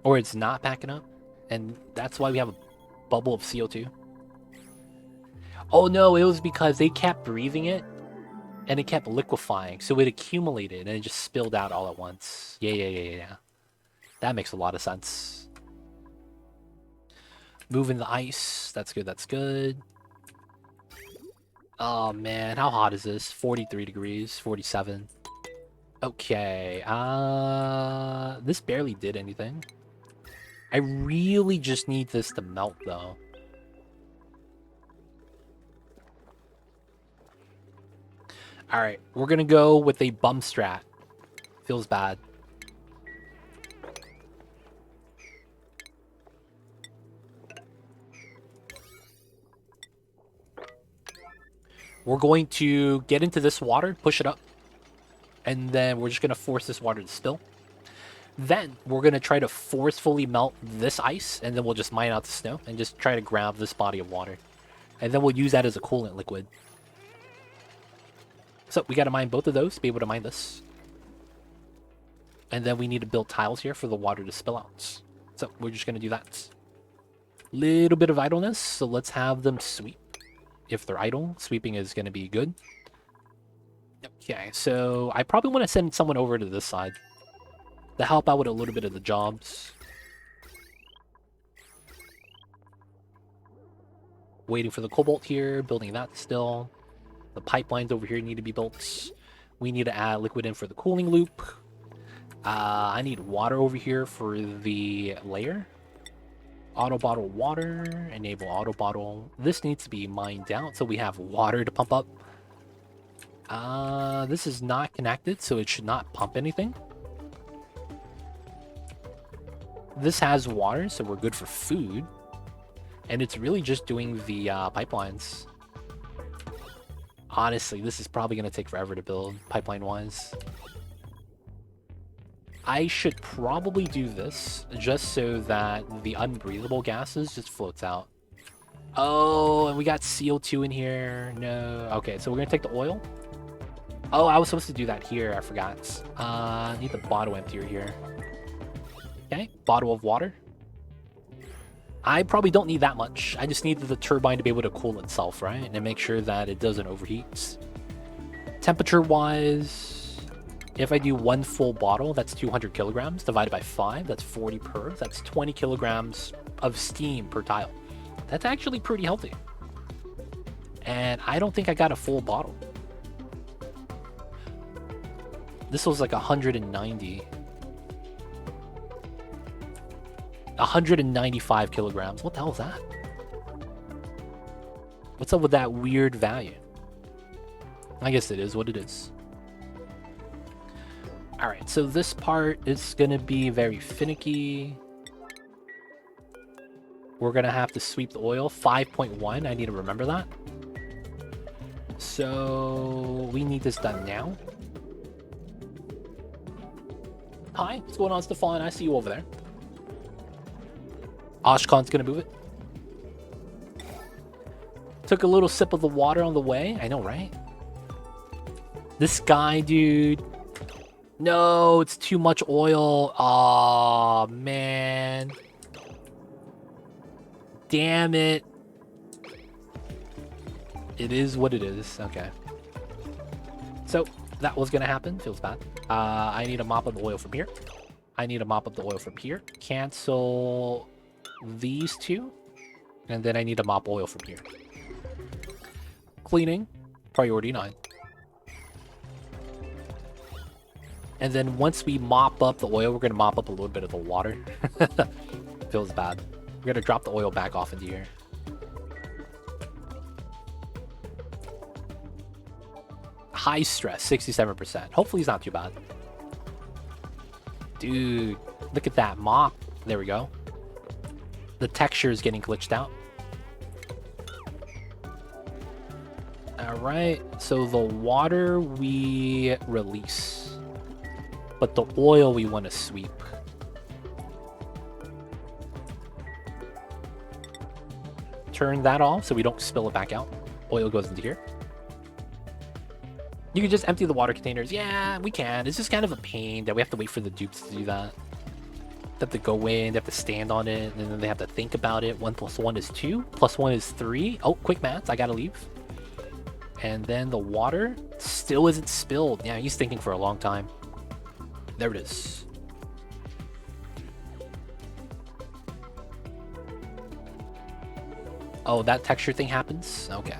Or it's not backing up? And that's why we have a bubble of CO2? Oh no, it was because they kept breathing it and it kept liquefying, so it accumulated and it just spilled out all at once. Yeah. That makes a lot of sense. Moving the ice. That's good, that's good. Oh man, how hot is this? 43 degrees, 47. Okay, this barely did anything. I really just need this to melt though. Alright, we're gonna go with a bum strat. Feels bad. We're going to get into this water, push it up, and then we're just gonna force this water to spill. Then we're gonna try to forcefully melt this ice, and then we'll just mine out the snow and just try to grab this body of water. And then we'll use that as a coolant liquid. So we gotta mine both of those to be able to mine this. And then we need to build tiles here for the water to spill out. So we're just gonna do that. Little bit of idleness, so let's have them sweep. If they're idle, sweeping is gonna be good. Okay, so I probably want to send someone over to this side to help out with a little bit of the jobs. Waiting for the cobalt here, building that still. The pipelines over here need to be built. We need to add liquid in for the cooling loop. I need water over here for the layer. Auto bottle water, enable auto bottle. This needs to be mined out so we have water to pump up. This is not connected, so it should not pump anything. This has water, so we're good for food. And it's really just doing the pipelines. Honestly, this is probably going to take forever to build, pipeline-wise. I should probably do this, just so that the unbreathable gases just floats out. Oh, and we got CO2 in here. No. Okay, so we're going to take the oil. Oh, I was supposed to do that here. I forgot. I need the bottle emptier here. Okay, bottle of water. I probably don't need that much. I just need the turbine to be able to cool itself, right? And make sure that it doesn't overheat. Temperature-wise, if I do one full bottle, that's 200 kilograms. Divided by 5, that's 40 per. That's 20 kilograms of steam per tile. That's actually pretty healthy. And I don't think I got a full bottle. This was like 190. 195 kilograms. What the hell is that? What's up with that weird value? I guess it is what it is. Alright, so this part is going to be very finicky. We're going to have to sweep the oil. 5.1, I need to remember that. So, we need this done now. Hi, what's going on, Stefan? I see you over there. Oshkon's gonna move it. Took a little sip of the water on the way. I know, right? This guy, dude. No, it's too much oil. Aw, man. Damn it. It is what it is. Okay. So, that was gonna happen. Feels bad. I need to mop up the oil from here. I need to mop up the oil from here. Cancel these two. And then I need to mop oil from here. Cleaning. Priority 9. And then once we mop up the oil, we're going to mop up a little bit of the water. Feels bad. We're going to drop the oil back off into here. High stress, 67%. Hopefully it's not too bad. Dude, look at that mop. There we go. The texture is getting glitched out. Alright, so the water we release. But the oil we want to sweep. Turn that off so we don't spill it back out. Oil goes into here. You can just empty the water containers. Yeah, we can. It's just kind of a pain that we have to wait for the dupes to do that. They have to go in, they have to stand on it, and then they have to think about it. 1 + 1 is 2, + 1 is 3. Oh, quick math, I gotta leave. And then the water still isn't spilled. Yeah, he's thinking for a long time. There it is. Oh, that texture thing happens? Okay.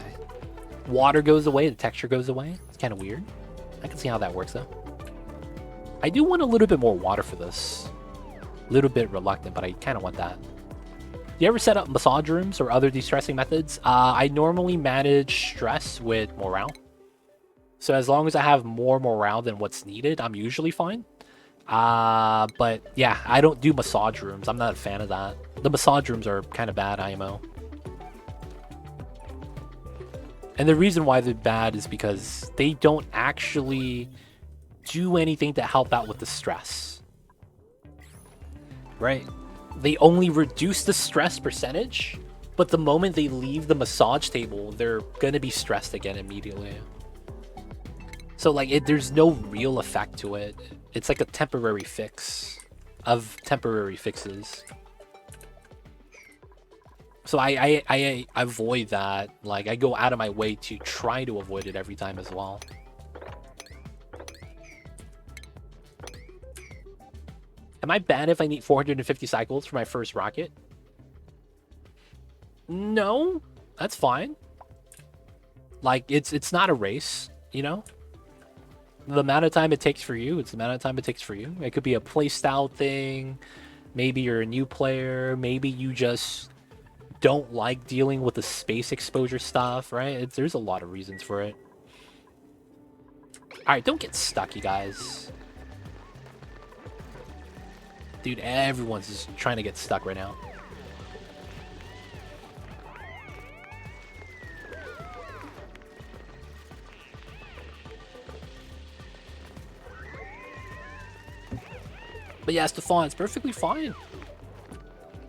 Water goes away, the texture goes away. It's kind of weird. I can see how that works, though. I do want a little bit more water for this. A little bit reluctant, but I kind of want that. Do you ever set up massage rooms or other de-stressing methods? I normally manage stress with morale. So as long as I have more morale than what's needed, I'm usually fine. But yeah, I don't do massage rooms. I'm not a fan of that. The massage rooms are kind of bad IMO. And the reason why they're bad is because they don't actually do anything to help out with the stress. Right? They only reduce the stress percentage, but the moment they leave the massage table, they're gonna be stressed again immediately. So like, there's no real effect to it. It's like a temporary fix of temporary fixes. So I avoid that. Like, I go out of my way to try to avoid it every time as well. Am I bad if I need 450 cycles for my first rocket? No, that's fine. Like, it's not a race, you know? The amount of time it takes for you, it's the amount of time it takes for you. It could be a playstyle thing. Maybe you're a new player. Maybe you just don't like dealing with the space exposure stuff, right? There's a lot of reasons for it. Alright, don't get stuck, you guys. Dude, everyone's just trying to get stuck right now. But yeah, Stefan, it's perfectly fine.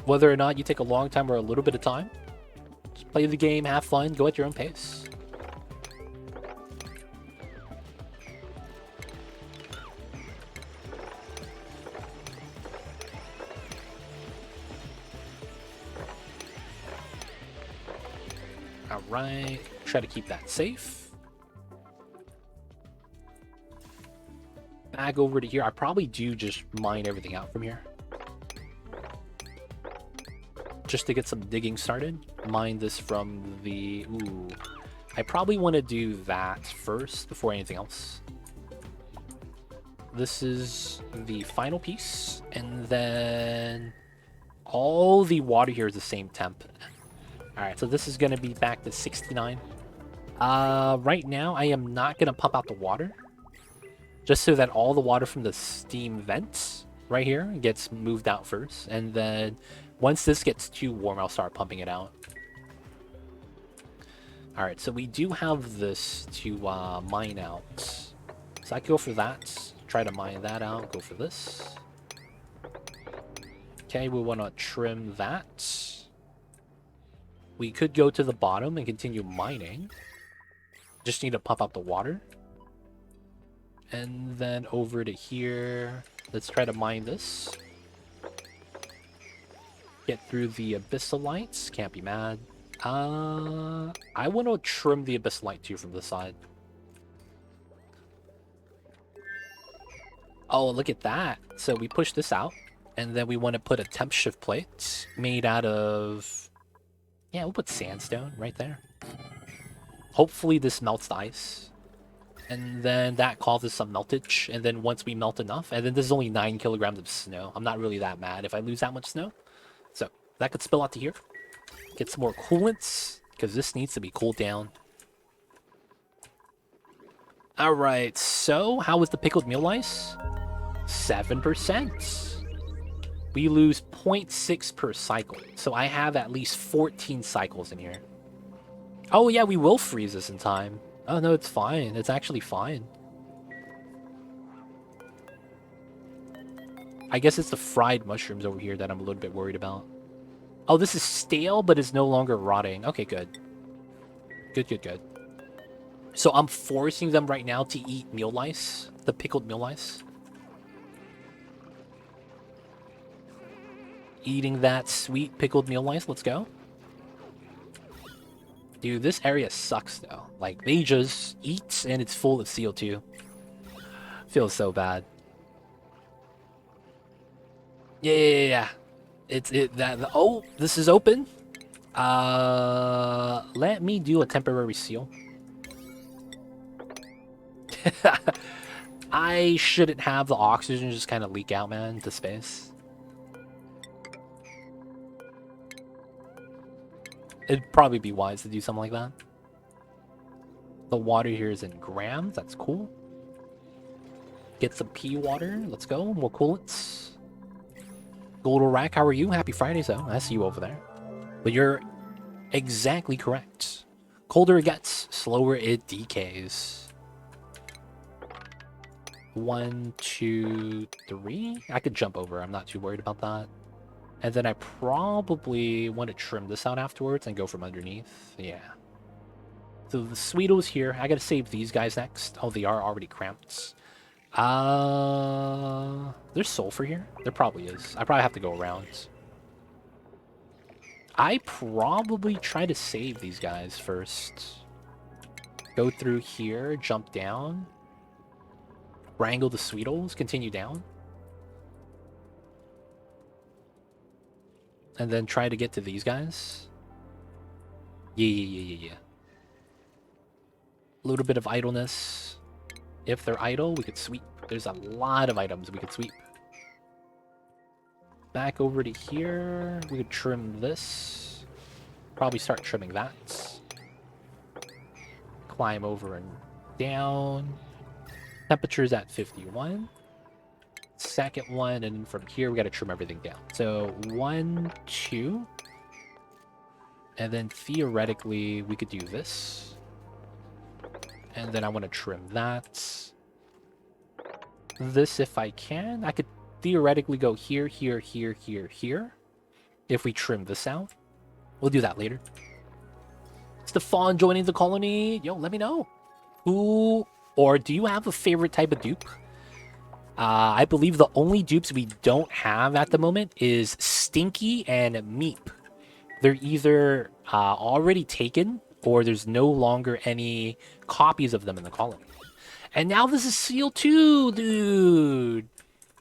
Whether or not you take a long time or a little bit of time, just play the game, have fun, go at your own pace. Alright, try to keep that safe. Back over to here. I probably do just mine everything out from here. Just to get some digging started. Mine this from the... Ooh. I probably want to do that first before anything else. This is the final piece. And then... all the water here is the same temp. Alright, so this is going to be back to 69. Right now, I am not going to pump out the water. Just so that all the water from the steam vents right here gets moved out first. And then once this gets too warm, I'll start pumping it out. Alright, so we do have this to mine out. So I can go for that. Try to mine that out. Go for this. Okay, we want to trim that. We could go to the bottom and continue mining. Just need to pump out the water. And then over to here. Let's try to mine this. Get through the abyssalites. Can't be mad. I want to trim the abyssalite too from the side. Oh, look at that. So we push this out. And then we want to put a temp shift plate made out of... yeah, we'll put sandstone right there. Hopefully this melts the ice. And then that causes some meltage. And then once we melt enough, and then this is only 9 kilograms of snow. I'm not really that mad if I lose that much snow. So that could spill out to here. Get some more coolants, because this needs to be cooled down. Alright, so how was the pickled meal ice? 7%. We lose 0.6 per cycle. So I have at least 14 cycles in here. Oh yeah, we will freeze this in time. Oh no, it's fine. It's actually fine. I guess it's the fried mushrooms over here that I'm a little bit worried about. Oh, this is stale, but it's no longer rotting. Okay, good. Good. So I'm forcing them right now to eat meal lice. The pickled meal lice. Eating that sweet pickled meal lice. Let's go. Dude, this area sucks though. Like, they just eat and it's full of CO2. Feels so bad. Yeah. Oh, this is open. Let me do a temporary seal. I shouldn't have the oxygen just kind of leak out, man, into space. It'd probably be wise to do something like that. The water here is in grams. That's cool. Get some pea water. Let's go. More coolants. Golden Rack, how are you? Happy Friday, so I see you over there. But you're exactly correct. Colder it gets, slower it decays. 1, 2, 3. I could jump over. I'm not too worried about that. And then I probably want to trim this out afterwards and go from underneath. Yeah. So the Sweetles here. I gotta save these guys next. Oh, they are already cramped. There's sulfur here? There probably is. I probably have to go around. I probably try to save these guys first. Go through here, jump down. Wrangle the Sweetles, continue down. And then try to get to these guys. Yeah. A little bit of idleness. If they're idle, we could sweep. There's a lot of items we could sweep. Back over to here. We could trim this. Probably start trimming that. Climb over and down. Temperature's at 51. Second one, and from here we got to trim everything down. So 1, 2, and then theoretically we could do this. And then I want to trim that. This, if I can, I could theoretically go here, here, here, here, here. If we trim this out, we'll do that later. Stefan joining the colony. Yo, let me know. Who, or do you have a favorite type of dupe? I believe the only dupes we don't have at the moment is Stinky and Meep. They're either already taken, or there's no longer any copies of them in the colony. And now this is Seal 2, dude.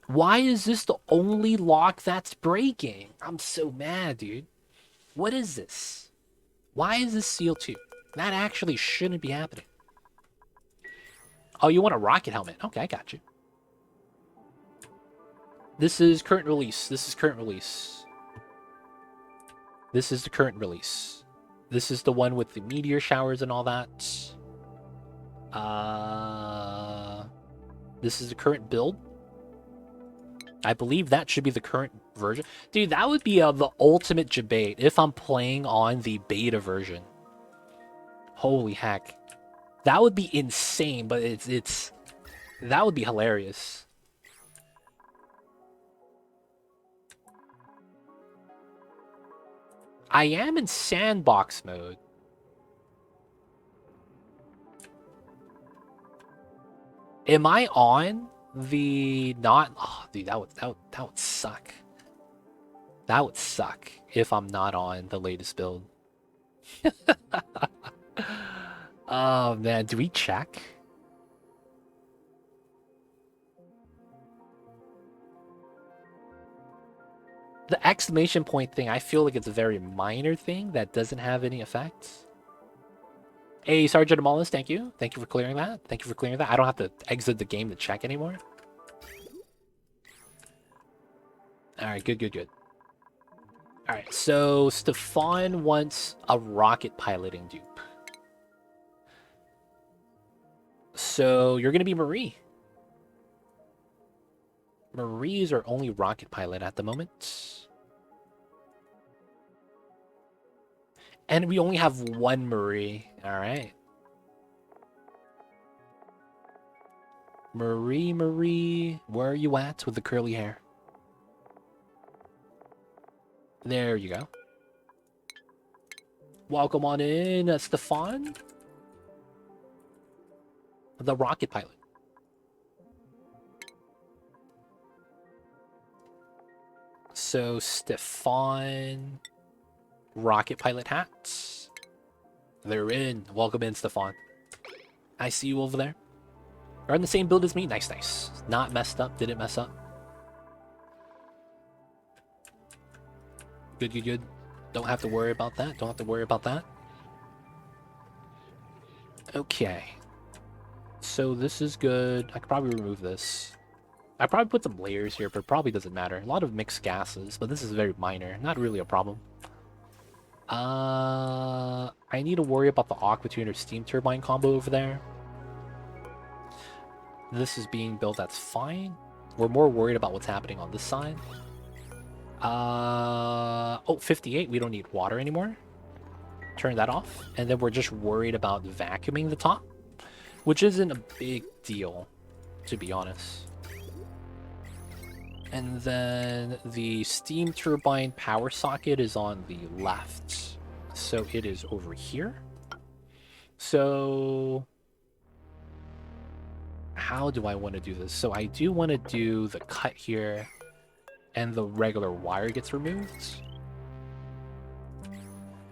Why is this the only lock that's breaking? I'm so mad, dude. What is this? Why is this Seal 2? That actually shouldn't be happening. Oh, you want a rocket helmet? Okay, I got you. This is current release. This is current release. This is the current release. This is the one with the meteor showers and all that. This is the current build. I believe that should be the current version. Dude, that would be the ultimate debate if I'm playing on the beta version. Holy heck. That would be insane, but it's that would be hilarious. I am in sandbox mode. Am I on the not? Oh, dude, that would suck. That would suck if I'm not on the latest build. Oh man, do we check? The exclamation point thing, I feel like it's a very minor thing that doesn't have any effects. Hey, Sergeant Amalis, thank you. Thank you for clearing that. Thank you for clearing that. I don't have to exit the game to check anymore. Alright, good, good, good. Alright, so Stefan wants a rocket piloting dupe. So you're going to be Marie. Marie is our only rocket pilot at the moment. And we only have one Marie. Alright. Marie, where are you at with the curly hair? There you go. Welcome on in, Stefan. The rocket pilot. So, Stefan, rocket pilot hats. They're in. Welcome in, Stefan. I see you over there. You're on the same build as me. Nice, nice. Not messed up. Didn't mess up. Good, good, good. Don't have to worry about that. Don't have to worry about that. Okay. So this is good. I could probably remove this. I probably put some layers here, but it probably doesn't matter. A lot of mixed gases, but this is very minor. Not really a problem. I need to worry about the aqua tuner steam turbine combo over there. This is being built, that's fine. We're more worried about what's happening on this side. Oh, 58, we don't need water anymore. Turn that off. And then we're just worried about vacuuming the top, which isn't a big deal, to be honest. And then the steam turbine power socket is on the left. So it is over here. So how do I want to do this? So I do want to do the cut here and the regular wire gets removed.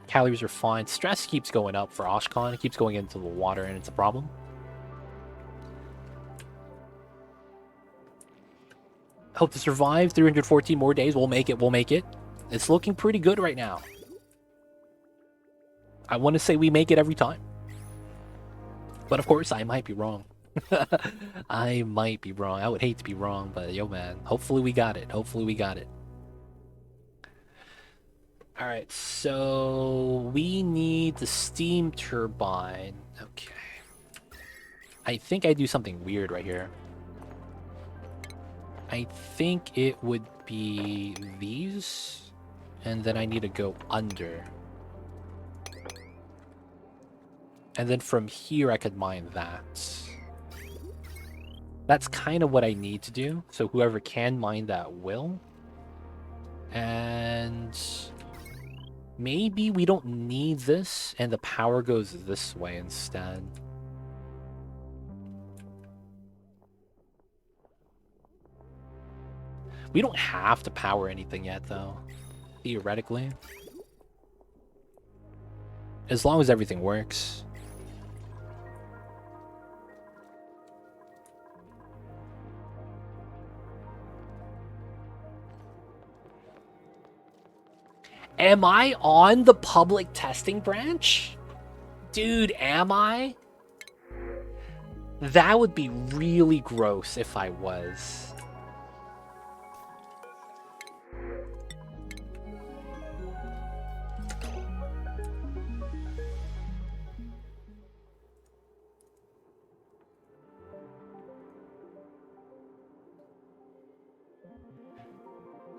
Calories are fine. Stress keeps going up for Oshkon. It keeps going into the water and it's a problem. Hope to survive 314 more days. We'll make it. We'll make it. It's looking pretty good right now. I want to say we make it every time. But of course, I might be wrong. I might be wrong. I would hate to be wrong, but yo, man. Hopefully we got it. Hopefully we got it. All right, so we need the steam turbine. Okay. I think I do something weird right here. I think it would be these, and then I need to go under. And then from here I could mine that. That's kind of what I need to do, so whoever can mine that will. And maybe we don't need this, and the power goes this way instead. We don't have to power anything yet, though, theoretically. As long as everything works. Am I on the public testing branch? Dude, am I? That would be really gross if I was.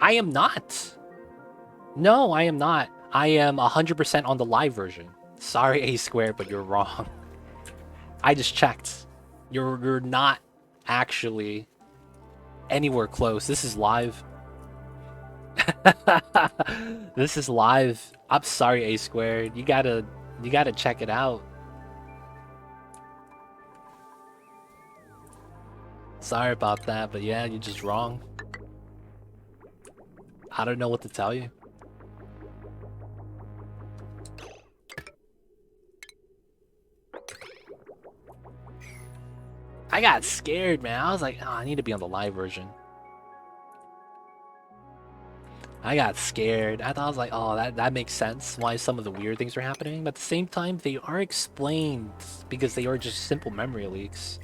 I am not. No, I am not. I am 100% on the live version. Sorry, A squared, but you're wrong. I just checked. You're not actually anywhere close. This is live. This is live. I'm sorry, A squared. You gotta check it out. Sorry about that, but yeah, you're just wrong. I don't know what to tell you. I got scared, man. I was like, oh, I need to be on the live version. I got scared. I was like, oh, that makes sense why some of the weird things are happening. But at the same time, they are explained because they are just simple memory leaks.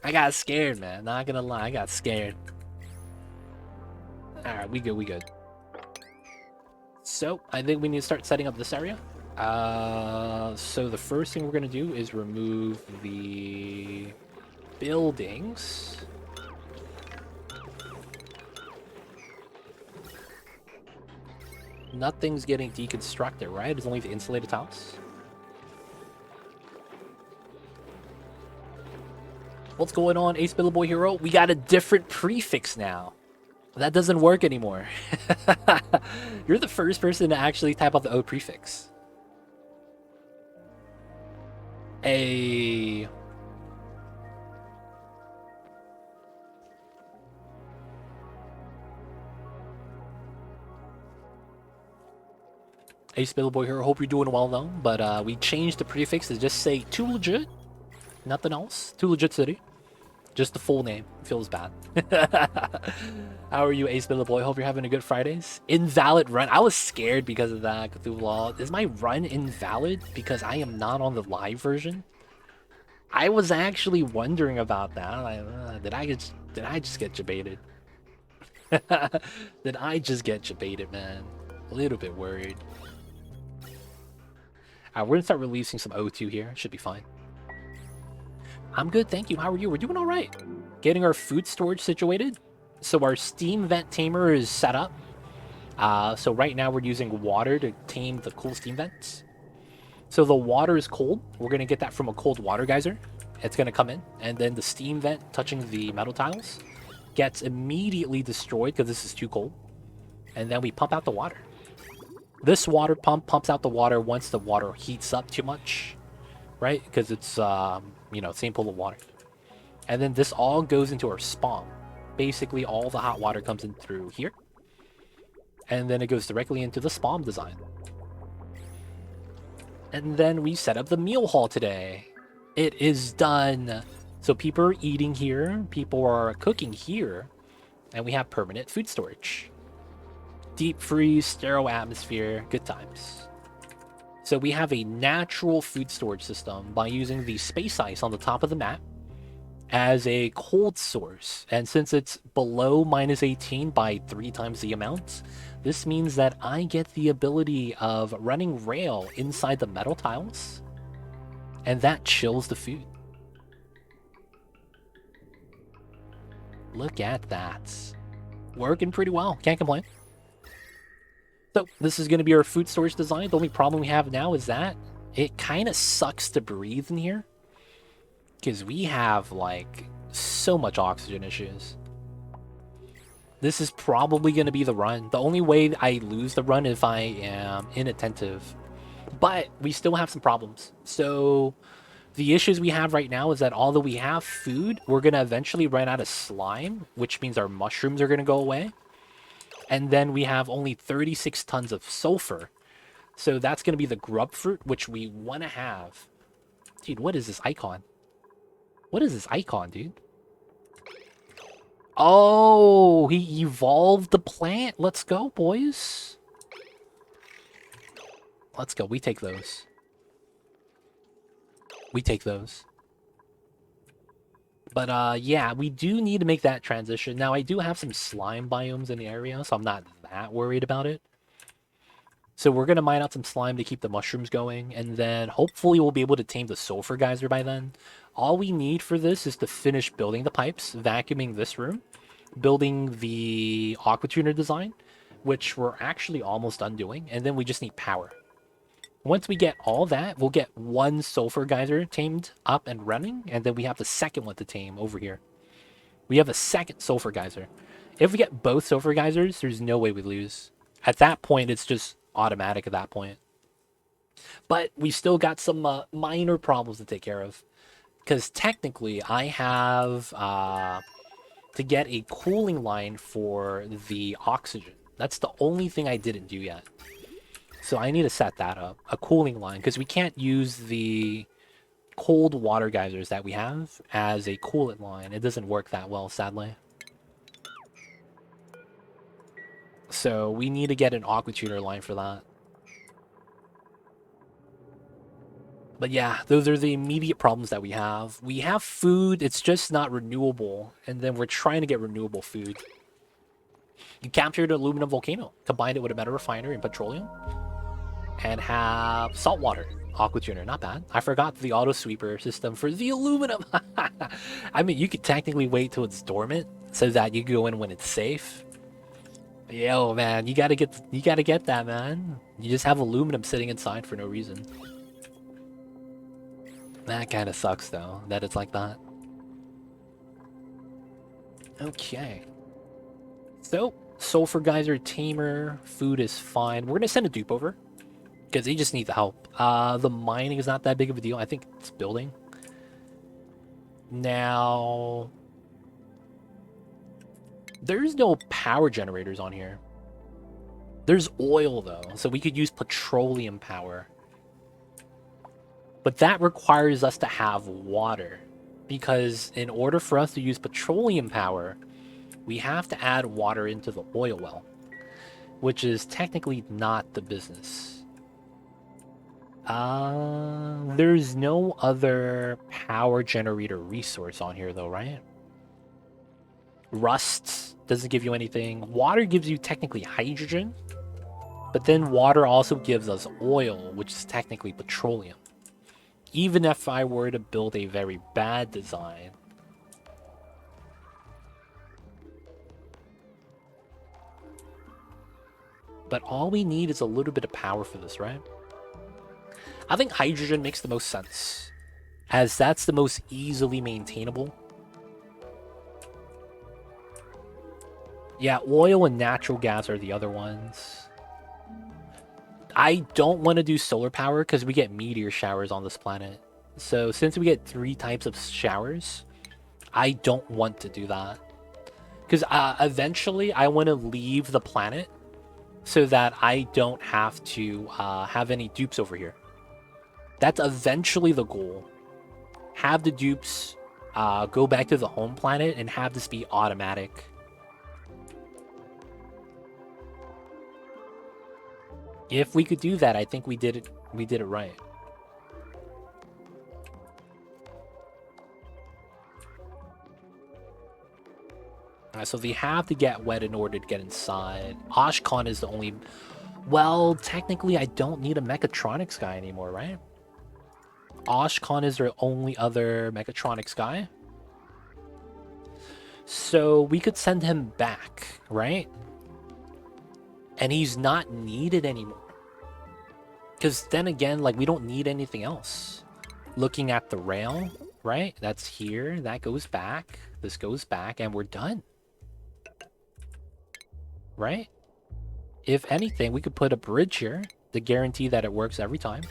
I got scared, man. Not gonna lie, I got scared. Alright, we good. So, I think we need to start setting up this area. So the first thing we're gonna do is remove the buildings. Nothing's getting deconstructed, right? It's only the insulated tiles. What's going on, Ace Billy Boy Hero? We got a different prefix now. That doesn't work anymore. You're the first person to actually type out the O prefix. A Ace Billy Boy Hero, hope you're doing well though. But we changed the prefix to just say Too Legit. Nothing else. Too Legit City. Just the full name. Feels bad. How are you, Ace Billy Boy? Hope you're having a good Fridays. Invalid run. I was scared because of that. Cthulhu Law. Is my run invalid because I am not on the live version? I was actually wondering about that. Like, did I just get jebaited? Did I just get jebaited, man? A little bit worried. We're gonna start releasing some O2 here. Should be fine. I'm good, thank you. How are you? We're doing all right. Getting our food storage situated. So our steam vent tamer is set up. So right now we're using water to tame the cool steam vents. So the water is cold. We're going to get that from a cold water geyser. It's going to come in. And then the steam vent touching the metal tiles gets immediately destroyed because this is too cold. And then we pump out the water. This water pump pumps out the water once the water heats up too much. Right? Because it's, you know, same pool of water. And then this all goes into our spawn. Basically, all the hot water comes in through here. And then it goes directly into the spawn design. And then we set up the meal hall today. It is done. So people are eating here. People are cooking here. And we have permanent food storage. Deep freeze, sterile atmosphere, good times. So we have a natural food storage system by using the space ice on the top of the map as a cold source. And since it's below -18 by 3 times the amount, This means that I get the ability of running rail inside the metal tiles, and that chills the food. Look at that. Working pretty well. Can't complain. So this is going to be our food storage design. The only problem we have now is that it kind of sucks to breathe in here, because we have like so much oxygen issues. This is probably going to be the run. The only way I lose the run if I am inattentive. But we still have some problems. So the issues we have right now is that although we have food, we're going to eventually run out of slime, which means our mushrooms are going to go away. And then we have only 36 tons of sulfur. So that's going to be the grub fruit, which we want to have. Dude, what is this icon? What is this icon, dude? Oh, he evolved the plant. Let's go, boys. Let's go. We take those. We take those. But yeah, we do need to make that transition. Now, I do have some slime biomes in the area, so I'm not that worried about it. So we're going to mine out some slime to keep the mushrooms going, and then hopefully we'll be able to tame the sulfur geyser by then. All we need for this is to finish building the pipes, vacuuming this room, building the aqua tuner design, which we're actually almost done doing, and then we just need power. Once we get all that, we'll get one sulfur geyser tamed up and running, and then we have the second one to tame over here. We have a second sulfur geyser. If we get both sulfur geysers, there's no way we lose. At that point, it's just automatic at that point. But we still got some minor problems to take care of. Because technically, I have to get a cooling line for the oxygen. That's the only thing I didn't do yet. So I need to set that up, a cooling line, because we can't use the cold water geysers that we have as a coolant line. It doesn't work that well, sadly. So we need to get an aqua tuner line for that. But yeah, those are the immediate problems that we have. We have food, it's just not renewable, and then we're trying to get renewable food. You captured an aluminum volcano, combined it with a metal refinery and petroleum, and have saltwater aqua tuner. Not bad. I forgot the auto sweeper system for the aluminum. I mean, you could technically wait till it's dormant so that you go in when it's safe. Yo, man, you gotta get that, man. You just have aluminum sitting inside for no reason. That kind of sucks, though, that it's like that. Okay. So, sulfur geyser tamer, food is fine. We're gonna send a dupe over, because they just need the help. The mining is not that big of a deal. I think it's building. Now, there's no power generators on here. There's oil, though, so we could use petroleum power. But that requires us to have water, because in order for us to use petroleum power, we have to add water into the oil well, which is technically not the business. There's no other power generator resource on here, though, right? Rust doesn't give you anything. Water gives you technically hydrogen, but then water also gives us oil, which is technically petroleum. Even if I were to build a very bad design, but all we need is a little bit of power for this, right? I think hydrogen makes the most sense, as that's the most easily maintainable. Yeah, oil and natural gas are the other ones. I don't want to do solar power because we get meteor showers on this planet. So since we get 3 types of showers, I don't want to do that. Because eventually I want to leave the planet so that I don't have to have any dupes over here. That's eventually the goal. Have the dupes go back to the home planet and have this be automatic. If we could do that, I think we did it right. Alright, so they have to get wet in order to get inside. Oshkon is the only... Well, technically I don't need a mechatronics guy anymore, right? Oshkon is their only other mechatronics guy. So we could send him back, right? And he's not needed anymore. Because then again, like, we don't need anything else. Looking at the rail, right? That's here. That goes back. This goes back, and we're done. Right? If anything, we could put a bridge here to guarantee that it works every time.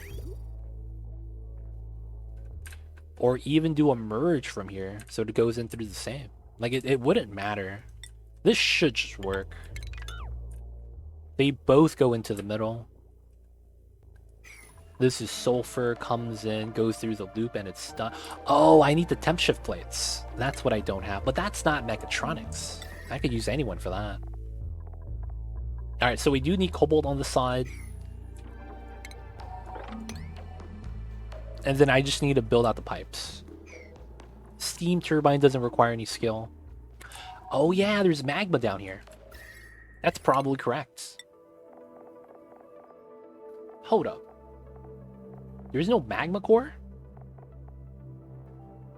Or even do a merge from here so it goes in through the same. Like, it wouldn't matter. This should just work. They both go into the middle. This is sulfur, comes in, goes through the loop, and it's done. Oh, I need the temp shift plates. That's what I don't have. But that's not mechatronics. I could use anyone for that. Alright, so we do need cobalt on the side. And then I just need to build out the pipes. Steam turbine doesn't require any skill. Oh yeah, there's magma down here. That's probably correct. Hold up. There's no magma core?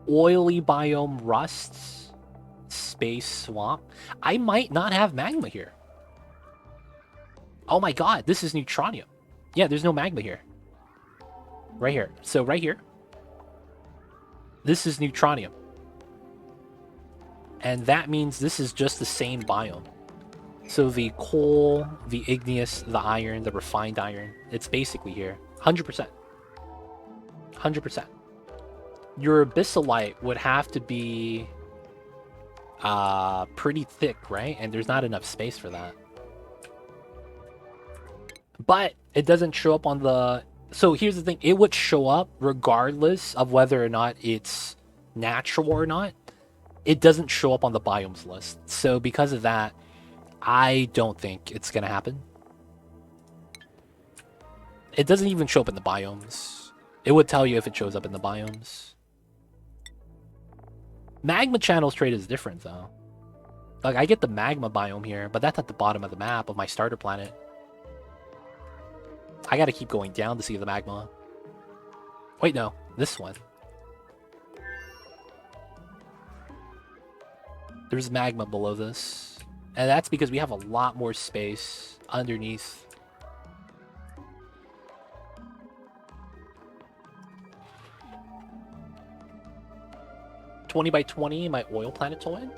Oily biome rusts. Space swamp. I might not have magma here. Oh my god, this is neutronium. Yeah, there's no magma here. Right here. So right here. This is neutronium. And that means this is just the same biome. So the coal, the igneous, the iron, the refined iron, it's basically here. 100%. 100%. Your abyssalite would have to be pretty thick, right? And there's not enough space for that. But it doesn't show up on the... So here's the thing. It would show up regardless of whether or not it's natural or not. It doesn't show up on the biomes list. So because of that, I don't think it's going to happen. It doesn't even show up in the biomes. It would tell you if it shows up in the biomes. Magma channels trade is different, though. Like, I get the magma biome here, but that's at the bottom of the map of my starter planet. I gotta keep going down to see the magma. Wait, no. This one. There's magma below this. And that's because we have a lot more space underneath. $20 by $20, my oil planetoid?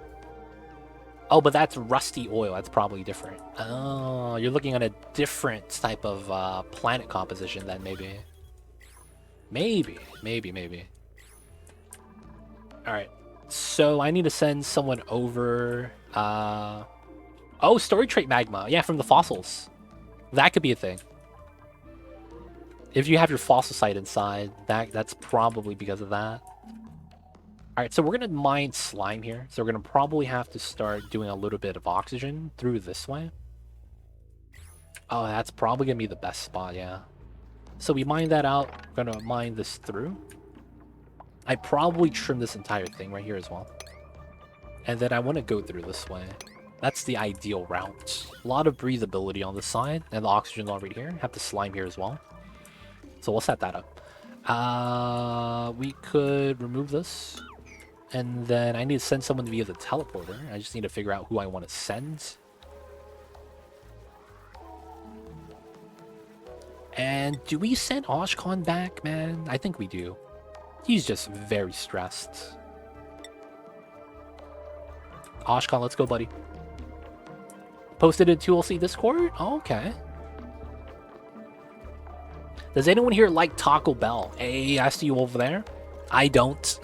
Oh, but that's rusty oil. That's probably different. Oh, you're looking at a different type of planet composition then, maybe. Maybe. Alright. So I need to send someone over... Oh, story trait magma. Yeah, from the fossils. That could be a thing. If you have your fossil site inside, that's probably because of that. Alright, so we're going to mine slime here. So we're going to probably have to start doing a little bit of oxygen through this way. Oh, that's probably going to be the best spot, yeah. So we mine that out. We're going to mine this through. I probably trim this entire thing right here as well. And then I want to go through this way. That's the ideal route. A lot of breathability on this side. And the oxygen's already here. Have the slime here as well. So we'll set that up. We could remove this. And then I need to send someone via the teleporter. I just need to figure out who I want to send. And do we send Oshkon back, man? I think we do. He's just very stressed. Oshkon, let's go, buddy. Posted in 2LC Discord? Oh, okay. Does anyone here like Taco Bell? Hey, I see you over there. I don't.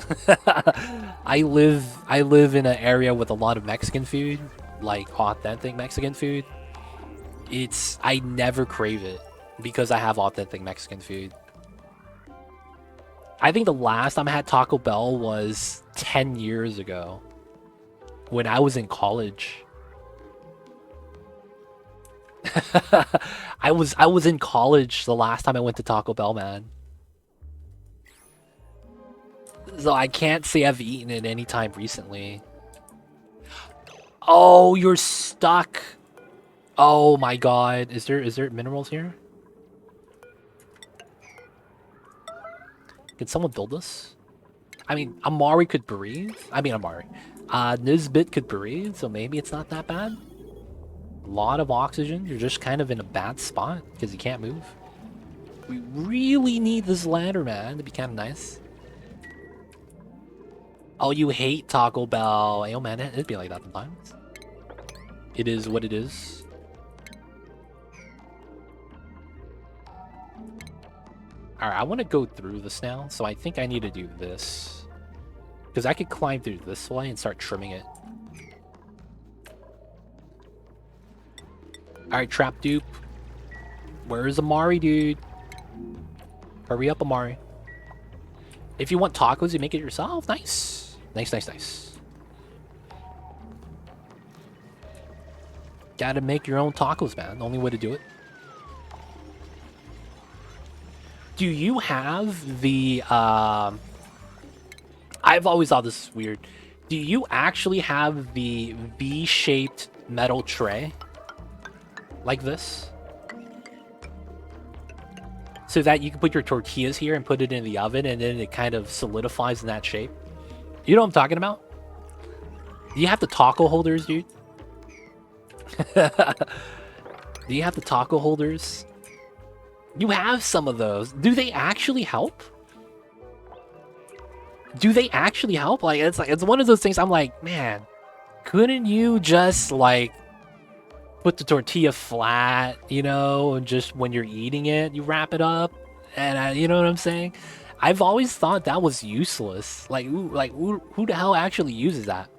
I live in an area with a lot of Mexican food, like authentic Mexican food. I never crave it because I have authentic Mexican food. I think the last time I had Taco Bell was 10 years ago when I was in college. I was in college the last time I went to Taco Bell, man. So I can't say I've eaten it anytime recently. Oh, you're stuck. Oh my god. Is there minerals here? Can someone build this? I mean, Amari could breathe. I mean, Amari. Nisbet could breathe, so maybe it's not that bad. A lot of oxygen. You're just kind of in a bad spot because you can't move. We really need this ladder, man, to be kind of nice. Oh, you hate Taco Bell. Oh, man, it'd be like that sometimes. It is what it is. Alright, I want to go through this now, so I think I need to do this. Because I could climb through this way and start trimming it. Alright, trap dupe. Where is Amari, dude? Hurry up, Amari. If you want tacos, you make it yourself. Nice. Nice, nice, nice. Gotta make your own tacos, man. The only way to do it. Do you have the, I've always thought this is weird. Do you actually have the V-shaped metal tray? Like this? So that you can put your tortillas here and put it in the oven and then it kind of solidifies in that shape? You know what I'm talking about? Do you have the taco holders, dude? Do you have the taco holders? You have some of those. Do they actually help? Do they actually help? Like it's one of those things I'm like, man, couldn't you just like put the tortilla flat, you know, and just when you're eating it, you wrap it up? And you know what I'm saying? I've always thought that was useless. Like who the hell actually uses that?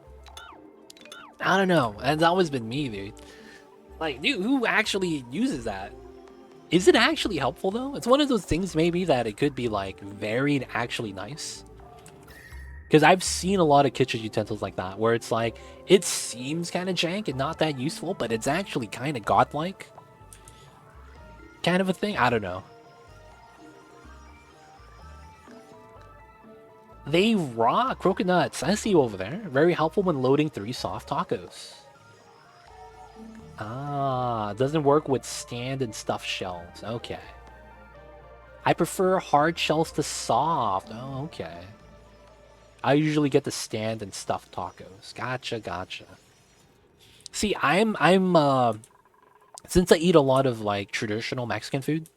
I don't know. It's always been me, dude. Like, dude, who actually uses that? Is it actually helpful, though? It's one of those things, maybe, that it could be, like, varied actually nice. Because I've seen a lot of kitchen utensils like that, where it's like, it seems kind of jank and not that useful, but it's actually kind of godlike. Kind of a thing? I don't know. They rock. Croconuts. I see you over there. Very helpful when loading 3 soft tacos. Ah, doesn't work with stand and stuffed shells. Okay. I prefer hard shells to soft. Oh, okay. I usually get the stand and stuffed tacos. Gotcha, gotcha. See, since I eat a lot of like traditional Mexican food,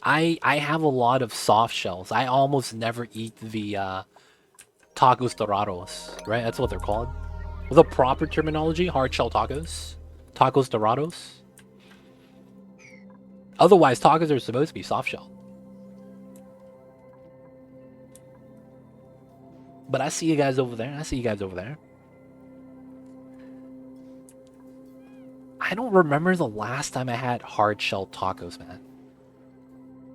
I have a lot of soft shells. I almost never eat the tacos dorados, right? That's what they're called. The proper terminology, hard shell tacos. Tacos dorados. Otherwise, tacos are supposed to be soft shell. But I see you guys over there. I see you guys over there. I don't remember the last time I had hard shell tacos, man.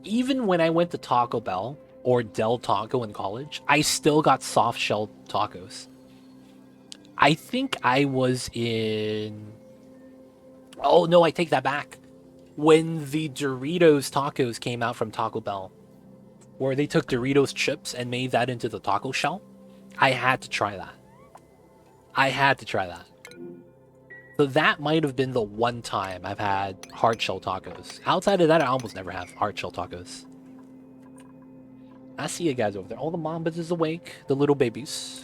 Even when I went to Taco Bell or Del Taco in college, I still got soft shell tacos. I think I was in... Oh, no, I take that back. When the Doritos tacos came out from Taco Bell, where they took Doritos chips and made that into the taco shell, I had to try that. I had to try that. So that might have been the one time I've had hard shell tacos. Outside of that, I almost never have hard shell tacos. I see you guys over there. All the mambas is awake. The little babies.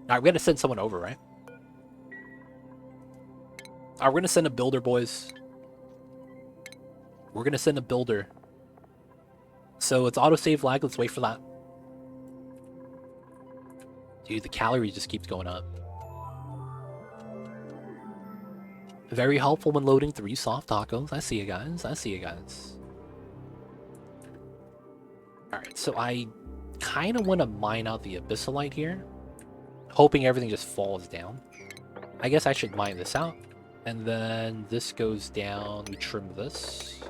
Alright, we gotta send someone over, right? Alright, we're gonna send a builder, boys. We're gonna send a builder. So it's autosave lag. Let's wait for that. Dude, the calorie just keeps going up. Very helpful when loading 3 soft tacos. I see you guys. I see you guys. Alright, so I kind of want to mine out the abyssalite here. Hoping everything just falls down. I guess I should mine this out. And then this goes down. We trim this.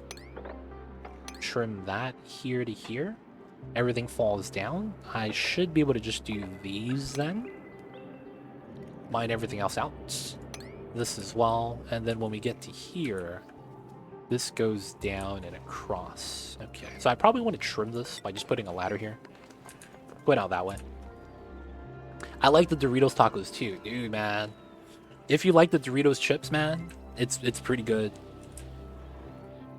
Trim that here to here. Everything falls down. I should be able to just do these then. Mine everything else out. This as well. And then when we get to here, this goes down and across. Okay, so I probably want to trim this by just putting a ladder here. Go out that way. I like the Doritos tacos too. Dude, man. If you like the Doritos chips, man, it's pretty good.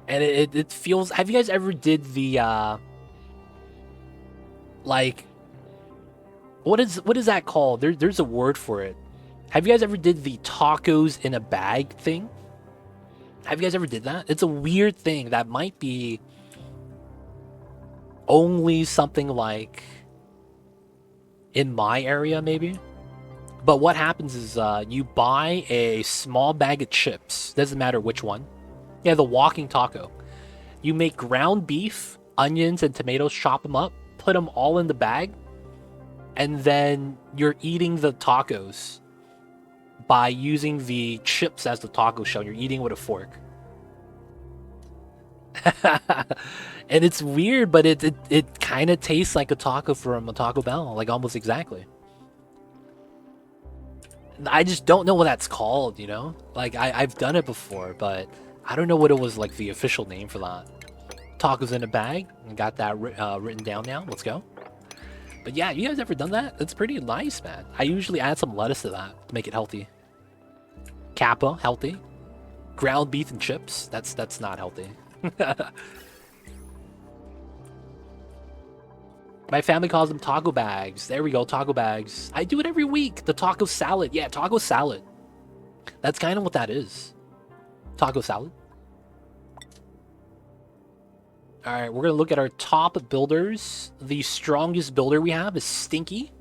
And it feels. Have you guys ever did the like what is that called? There's a word for it. Have you guys ever did the tacos in a bag thing? Have you guys ever did that? It's a weird thing that might be only something like in my area, maybe. But what happens is you buy a small bag of chips. Doesn't matter which one. Yeah, the walking taco. You make ground beef, onions, and tomatoes, chop them up, put them all in the bag, and then you're eating the tacos by using the chips as the taco shell. You're eating with a fork. And it's weird, but it kind of tastes like a taco from a Taco Bell, like almost exactly. I just don't know what that's called, you know? Like, I've done it before, but I don't know what it was like the official name for that. Tacos in a bag. Got that written down now. Let's go. But yeah, you guys ever done that? It's pretty nice, man. I usually add some lettuce to that to make it healthy. Kappa, healthy. Ground beef and chips. That's not healthy. My family calls them taco bags. There we go, taco bags. I do it every week. The taco salad. Yeah, taco salad. That's kind of what that is. Taco salad. All right, we're going to look at our top builders. The strongest builder we have is Stinky.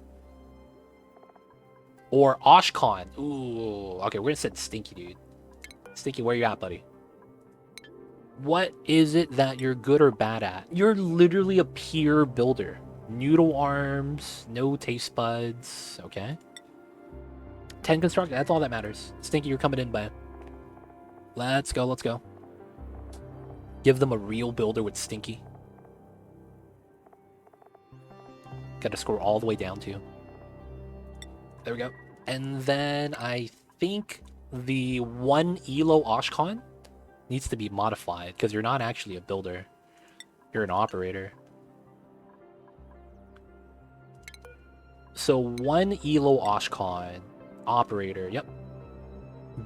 Or Oshkon. Ooh, okay, we're going to set Stinky, dude. Stinky, where you at, buddy? What is it that you're good or bad at? You're literally a pure builder. Noodle arms, no taste buds, okay? 10 construct, that's all that matters. Stinky, you're coming in, bud. Let's go, let's go. Give them a real builder with Stinky. Gotta scroll all the way down to. There we go. And then I think the one Elo Oshkon needs to be modified because you're not actually a builder. You're an operator. So one Elo Oshkon operator, yep.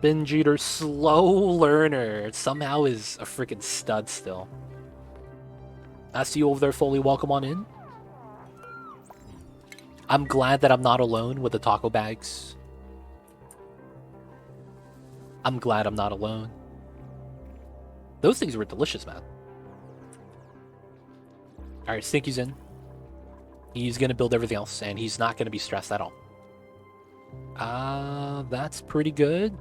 Binge eater, slow learner, somehow is a freaking stud still. I see you over there, Foley. Welcome on in. I'm glad that I'm not alone with the taco bags. I'm glad I'm not alone. Those things were delicious, man. Alright, Stinky's in. He's gonna build everything else, and he's not gonna be stressed at all. That's pretty good.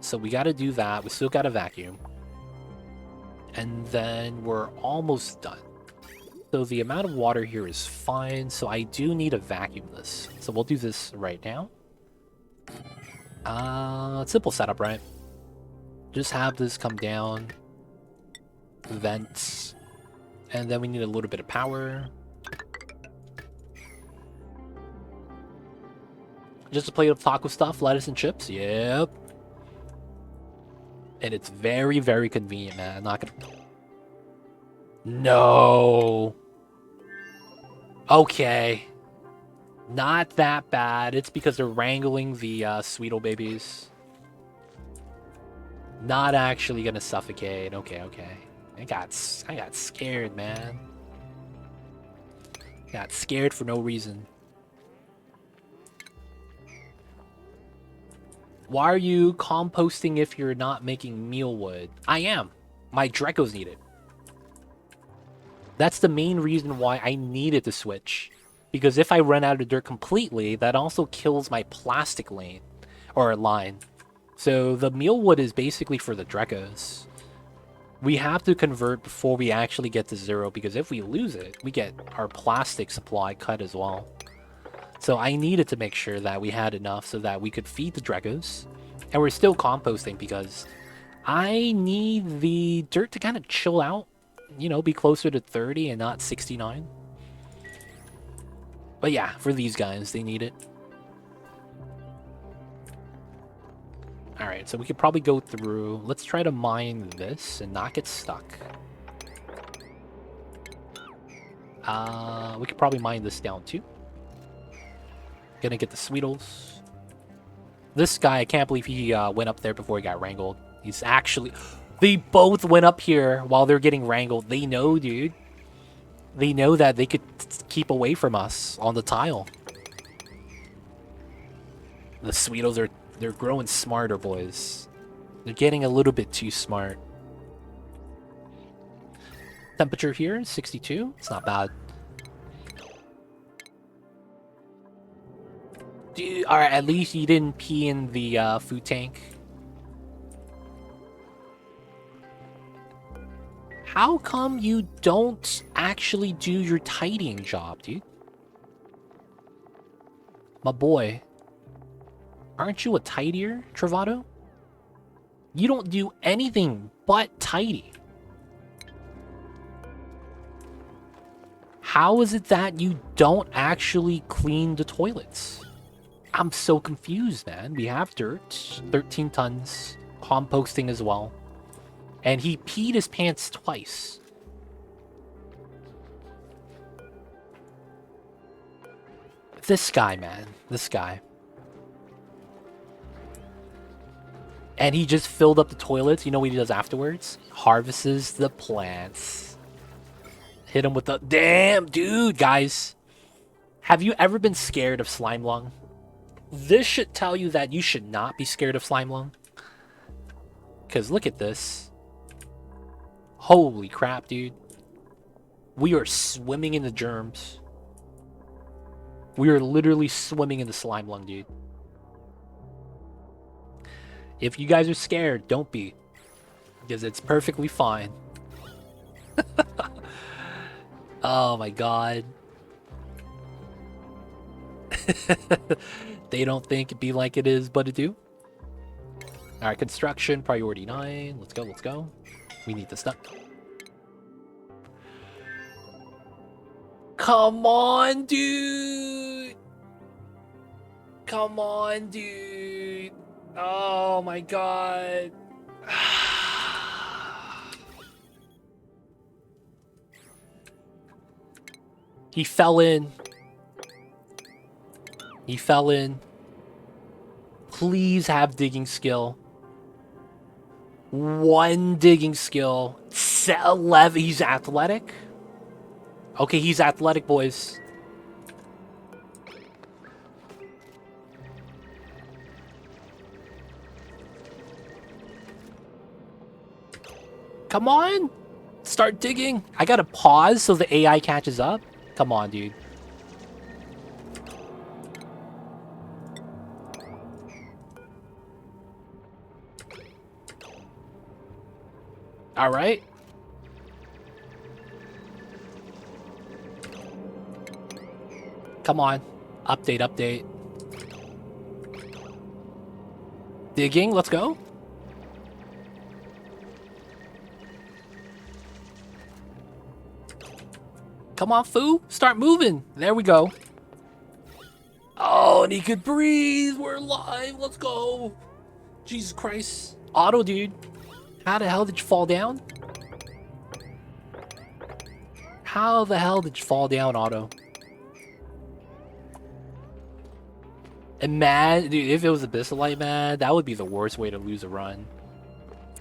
So we gotta do that. We still gotta vacuum. And then we're almost done. So the amount of water here is fine, so I do need to vacuum this. So we'll do this right now. Simple setup, right? Just have this come down. Vents. And then we need a little bit of power. Just a plate of taco stuff, lettuce and chips. Yep. And it's very, very convenient, man. I'm not gonna... No. Okay. Not that bad. It's because they're wrangling the Sweetle babies. Not actually gonna suffocate. Okay, okay. I got scared, man. Got scared for no reason. Why are you composting if you're not making mealwood? I am. My Drecos need it. That's the main reason why I needed to switch. Because if I run out of dirt completely, that also kills my plastic lane. Or line. So the mealwood is basically for the Drecos. We have to convert before we actually get to 0, because if we lose it, we get our plastic supply cut as well. So I needed to make sure that we had enough so that we could feed the Drecos. And we're still composting because I need the dirt to kind of chill out. You know, be closer to 30 and not 69. But yeah, for these guys, they need it. Alright, so we could probably go through. Let's try to mine this and not get stuck. We could probably mine this down too. Gonna get the Sweetles. This guy, I can't believe he went up there before he got wrangled. He's actually... They both went up here while they're getting wrangled. They know, dude. They know that they could keep away from us on the tile. The Sweetos they're growing smarter, boys. They're getting a little bit too smart. Temperature here, 62. It's not bad. Dude, alright, at least you didn't pee in the food tank. How come you don't actually do your tidying job, dude? My boy. Aren't you a tidier, Travado? You don't do anything but tidy. How is it that you don't actually clean the toilets? I'm so confused, man. We have dirt, 13 tons, composting as well. And he peed his pants twice. This guy, man. This guy. And he just filled up the toilets. You know what he does afterwards? Harvests the plants. Hit him with the... Damn, dude, guys. Have you ever been scared of slime lung? This should tell you that you should not be scared of slime lung. Because look at this. Holy crap, dude. We are swimming in the germs. We are literally swimming in the slime lung, dude. If you guys are scared, don't be. Because it's perfectly fine. Oh my god. They don't think it be like it is, but it do. Alright, construction, priority 9. Let's go, let's go. We need this stuff. Come on, dude! Come on, dude! Oh my god. He fell in. He fell in. Please have digging skill. 1 digging skill. 11. He's athletic? Okay, he's athletic, boys. Come on! Start digging. I gotta pause so the AI catches up. Come on, dude. Alright. Come on. Update, update. Digging, let's go. Come on, foo. Start moving. There we go. Oh, and he could breathe. We're live. Let's go. Jesus Christ. Auto, dude. How the hell did you fall down? How the hell did you fall down, Auto? And man, dude, if it was Abyssalite, man, that would be the worst way to lose a run.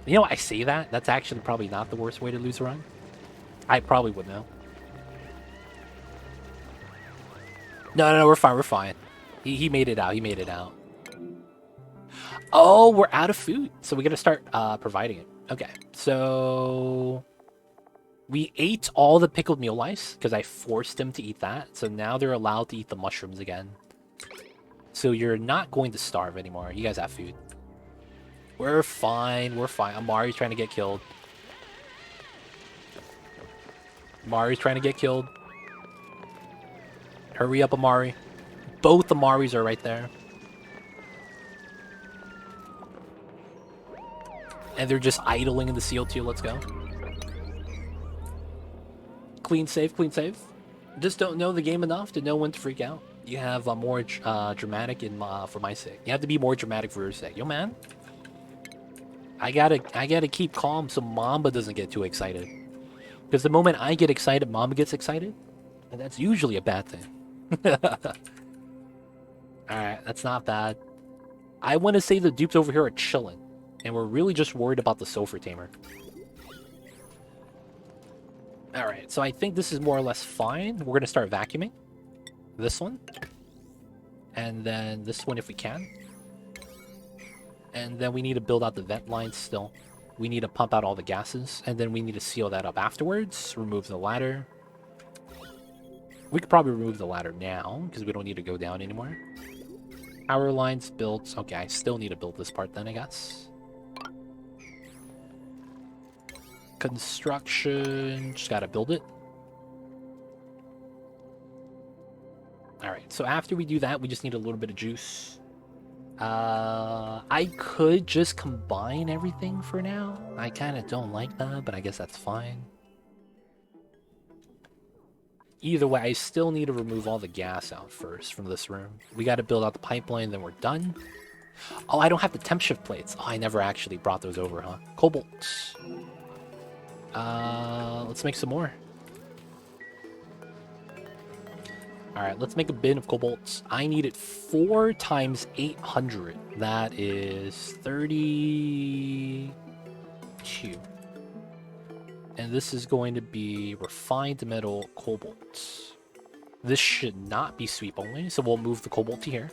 You know, I say that. That's actually probably not the worst way to lose a run. I probably would know. No, we're fine, we're fine. He made it out, he made it out. Oh, we're out of food. So we gotta start providing it. Okay, so... We ate all the pickled meal lice, because I forced them to eat that. So now they're allowed to eat the mushrooms again. So you're not going to starve anymore. You guys have food. We're fine, we're fine. Amari's trying to get killed. Amari's trying to get killed. Hurry up, Amari. Both Amaris are right there. And they're just idling in the CO2. Let's go. Clean save, clean save. Just don't know the game enough to know when to freak out. You have more dramatic for my sake. You have to be more dramatic for your sake. Yo, man. I gotta keep calm so Mamba doesn't get too excited. Because the moment I get excited, Mamba gets excited. And that's usually a bad thing. Alright, that's not bad. I want to say the dupes over here are chilling, and we're really just worried about the sulfur tamer. Alright, so I think this is more or less fine. We're going to start vacuuming. This one. And then this one if we can. And then we need to build out the vent lines still. We need to pump out all the gases. And then we need to seal that up afterwards. Remove the ladder. We could probably remove the ladder now, because we don't need to go down anymore. Power lines built. Okay, I still need to build this part then, I guess. Construction. Just gotta build it. Alright, so after we do that, we just need a little bit of juice. I could just combine everything for now. I kind of don't like that, but I guess that's fine. Either way, I still need to remove all the gas out first from this room. We got to build out the pipeline, then we're done. Oh, I don't have the temp shift plates. Oh, I never actually brought those over, huh? Cobalts. Let's make some more. Alright, let's make a bin of cobalts. I need it 4 times 800. That is 32. And this is going to be refined metal cobalt. This should not be sweep only, so we'll move the cobalt to here.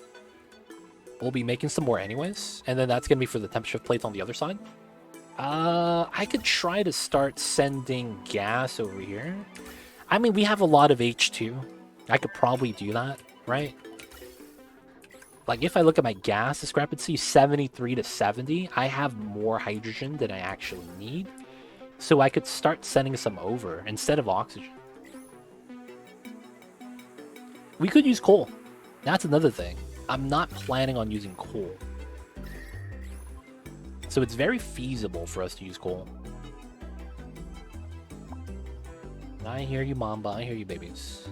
We'll be making some more anyways, and then that's going to be for the temp shift plates on the other side. I could try to start sending gas over here. I mean, we have a lot of H2. I could probably do that, right? Like, if I look at my gas discrepancy, 73 to 70, I have more hydrogen than I actually need. So I could start sending some over instead of oxygen. We could use coal. That's another thing. I'm not planning on using coal. So it's very feasible for us to use coal. I hear you, Mamba. I hear you, babies.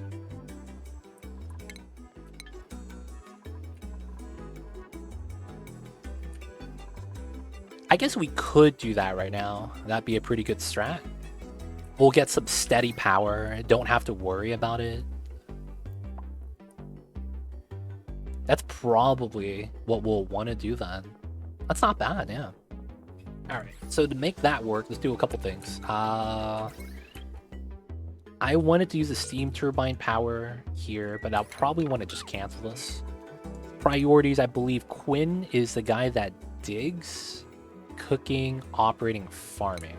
I guess we could do that right now. That'd be a pretty good strat. We'll get some steady power. Don't have to worry about it. That's probably what we'll want to do then. That's not bad, yeah. Alright, so to make that work, let's do a couple things. I wanted to use the steam turbine power here, but I'll probably want to just cancel this. Priorities, I believe Quinn is the guy that digs. Cooking, operating, farming.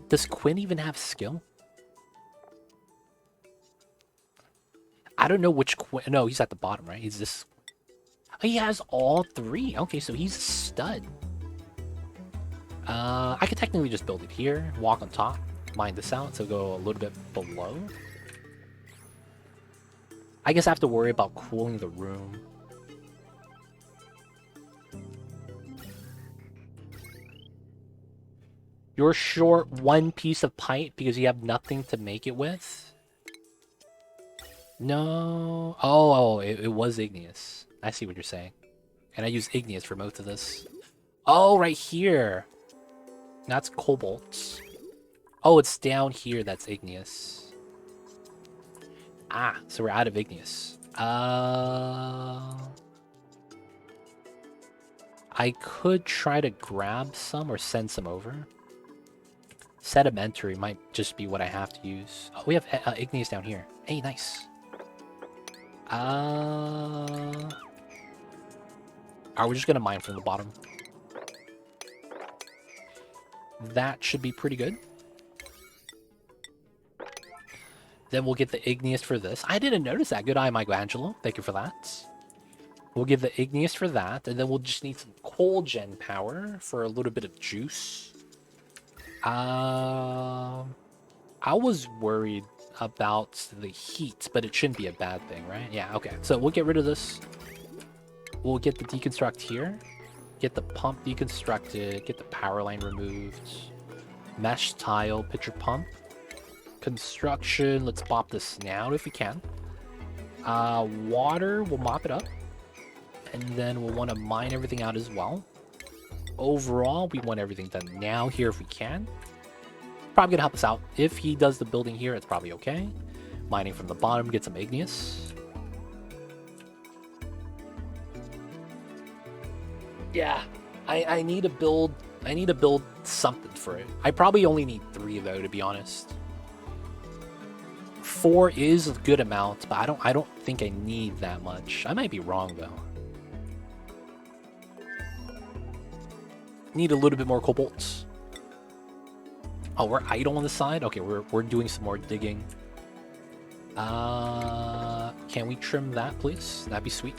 Does Quinn even have skill? I don't know which Quinn. No, he's at the bottom, right? He's this. Oh, he has all 3. Okay, so he's a stud. I could technically just build it here, walk on top, mine this out, so go a little bit below. I guess I have to worry about cooling the room. You're short 1 piece of pipe because you have nothing to make it with? No. Oh, it was igneous. I see what you're saying. And I use igneous for most of this. Oh, right here. That's cobalt. Oh, it's down here that's igneous. Ah, so we're out of igneous. I could try to grab some or send some over. Sedimentary might just be what I have to use. Oh, we have igneous down here. Hey, nice. Are we just gonna mine from the bottom? That should be pretty good. Then we'll get the igneous for this. I didn't notice that. Good eye, Michelangelo. Thank you for that. We'll give the igneous for that, and then we'll just need some coal gen power for a little bit of juice. I was worried about the heat, but it shouldn't be a bad thing, right? Yeah, okay. So we'll get rid of this. We'll get the deconstruct here. Get the pump deconstructed. Get the power line removed. Mesh tile, pitcher pump. Construction, let's mop this now if we can. Water, we'll mop it up. And then we'll want to mine everything out as well. Overall, we want everything done now here if we can. Probably gonna help us out. If he does the building here, it's probably okay. Mining from the bottom, get some igneous. Yeah, I need to build. I need to build something for it. I probably only need 3 though, to be honest. 4 is a good amount, but I don't think I need that much. I might be wrong though. Need a little bit more cobalt. Oh, we're idle on the side? Okay, we're doing some more digging. Can we trim that, please? That'd be sweet.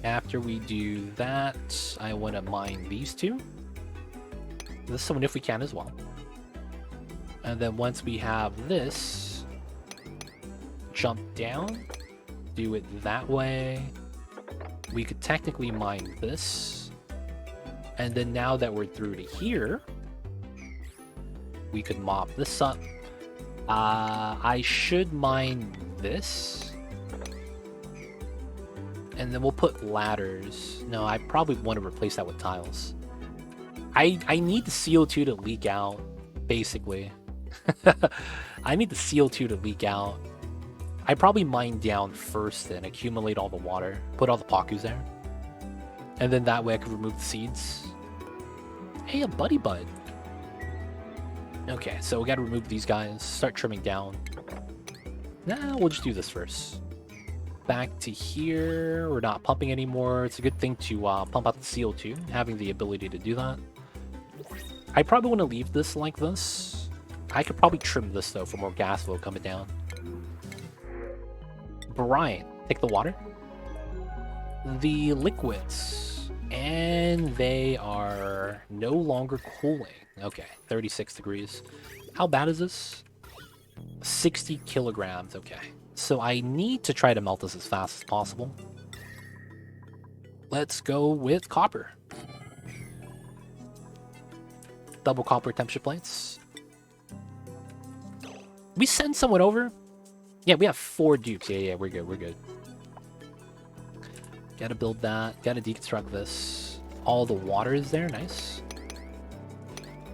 After we do that, I want to mine these 2. This one if we can as well. And then once we have this, jump down, do it that way. We could technically mine this. And then now that we're through to here, we could mop this up. I should mine this. And then we'll put ladders. No, I probably want to replace that with tiles. I need the CO2 to leak out, basically. I need the CO2 to leak out. I probably mine down first and accumulate all the water. Put all the Pakus there. And then that way I can remove the seeds. Hey, a buddy bud. Okay, so we gotta remove these guys. Start trimming down. Nah, we'll just do this first. Back to here. We're not pumping anymore. It's a good thing to pump out the CO2, having the ability to do that. I probably want to leave this like this. I could probably trim this, though, for more gas flow coming down. Brian, take the water. The liquids. And they are no longer cooling. Okay, 36 degrees. How bad is this? 60 kilograms, okay. So I need to try to melt this as fast as possible. Let's go with copper. Double copper temperature plates. We send someone over? Yeah, we have 4 dupes. Yeah, we're good, we're good. Gotta build that. Gotta deconstruct this. All the water is there, nice.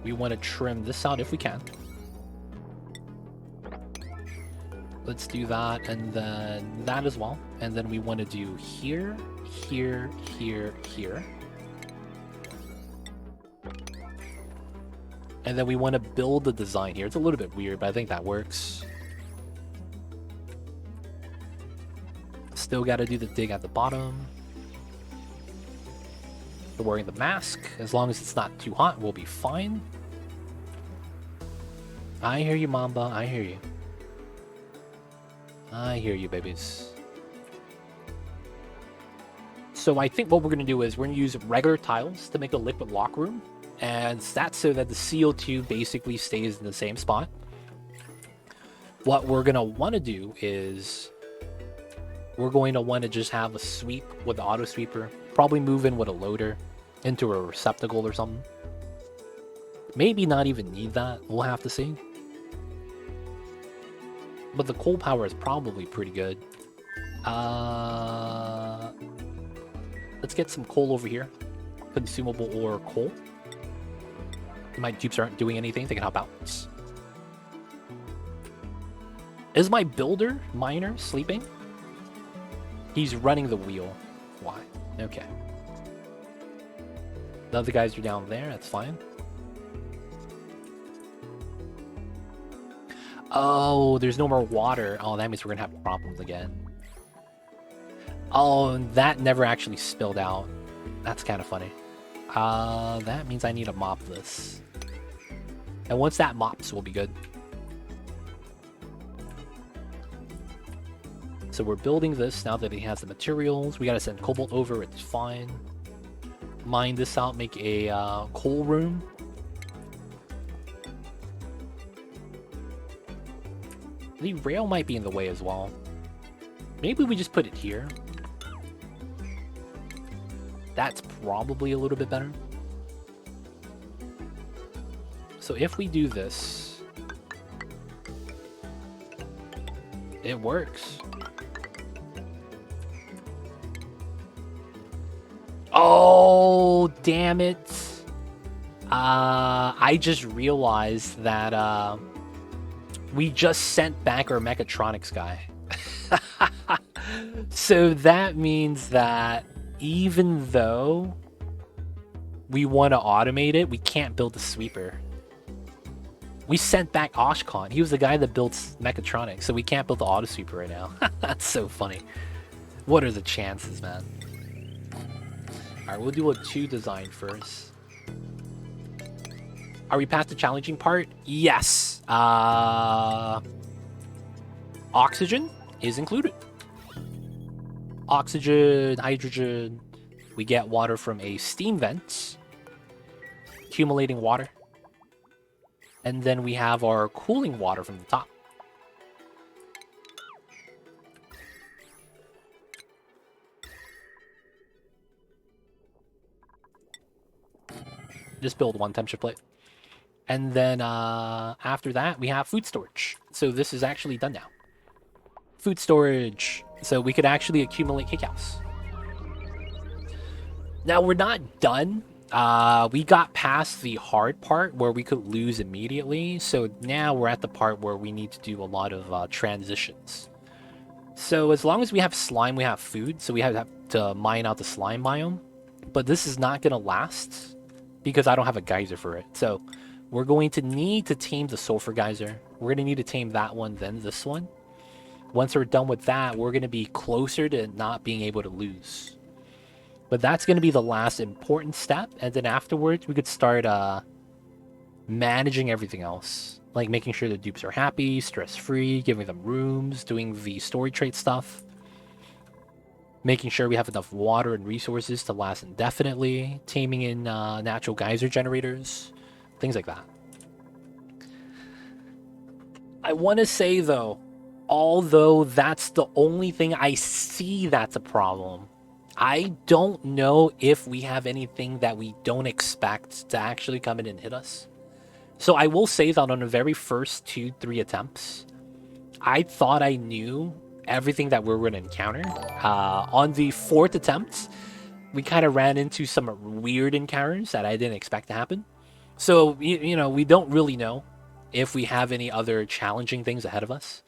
We want to trim this out if we can. Let's do that, and then that as well. And then we want to do here, here, here, here. And then we want to build the design here. It's a little bit weird, but I think that works. Still got to do the dig at the bottom. We're wearing the mask. As long as it's not too hot, we'll be fine. I hear you, Mamba. I hear you. I hear you, babies. So I think what we're going to do is we're going to use regular tiles to make a liquid lock room. And that's so that the CO2 basically stays in the same spot. What we're going to want to do is we're going to want to just have a sweep with the auto sweeper. Probably move in with a loader into a receptacle or something. Maybe not even need that. We'll have to see. But the coal power is probably pretty good. Let's get some coal over here. Consumable or coal. My dupes aren't doing anything. They can hop out. Is my builder, miner, sleeping? He's running the wheel. Why? Okay. The other guys are down there. That's fine. Oh, there's no more water. Oh, that means we're going to have problems again. Oh, that never actually spilled out. That's kind of funny. That means I need to mop this. And once that mops, we'll be good. So we're building this now that he has the materials. We got to send cobalt over. It's fine. Mine this out. Make a coal room. The rail might be in the way as well. Maybe we just put it here. That's probably a little bit better. So if we do this, it works. Oh, damn it. I just realized that we just sent back our mechatronics guy. So that means that even though we want to automate it, we can't build the sweeper. We sent back Oshkon. He was the guy that built mechatronics, so we can't build the auto sweeper right now. That's so funny. What are the chances, man? Alright, we'll do a 2 design first. Are we past the challenging part? Yes. Oxygen is included. Oxygen, hydrogen. We get water from a steam vent. Accumulating water. And then we have our cooling water from the top. Just build 1 temperature plate. And then after that, we have food storage. So this is actually done now. Food storage. So we could actually accumulate cakeouts. Now we're not done. We got past the hard part where we could lose immediately. So now we're at the part where we need to do a lot of transitions. So as long as we have slime, we have food. So we have to mine out the slime biome. But this is not going to last because I don't have a geyser for it. So we're going to need to tame the sulfur geyser. We're going to need to tame that one, then this one. Once we're done with that, we're going to be closer to not being able to lose. But that's going to be the last important step. And then afterwards, we could start managing everything else. Like making sure the dupes are happy, stress-free, giving them rooms, doing the story trait stuff. Making sure we have enough water and resources to last indefinitely. Taming in natural geyser generators. Things like that. I want to say, though, although that's the only thing I see that's a problem, I don't know if we have anything that we don't expect to actually come in and hit us. So I will say that on the very first 2-3 attempts, I thought I knew everything that we were going to encounter. On the 4th attempt, we kind of ran into some weird encounters that I didn't expect to happen. So, you know, we don't really know if we have any other challenging things ahead of us.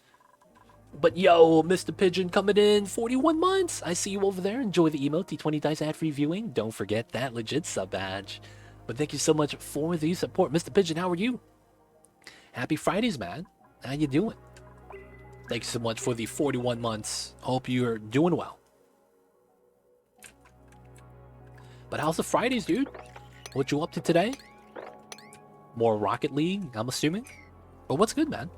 But yo, Mr. Pigeon coming in 41 months. I see you over there. Enjoy the emote, T20 Dice ad-free viewing. Don't forget that legit sub badge. But thank you so much for the support. Mr. Pigeon, how are you? Happy Fridays, man. How you doing? Thank you so much for the 41 months. Hope you're doing well. But how's the Fridays, dude? What you up to today? More Rocket League, I'm assuming? But what's good, man?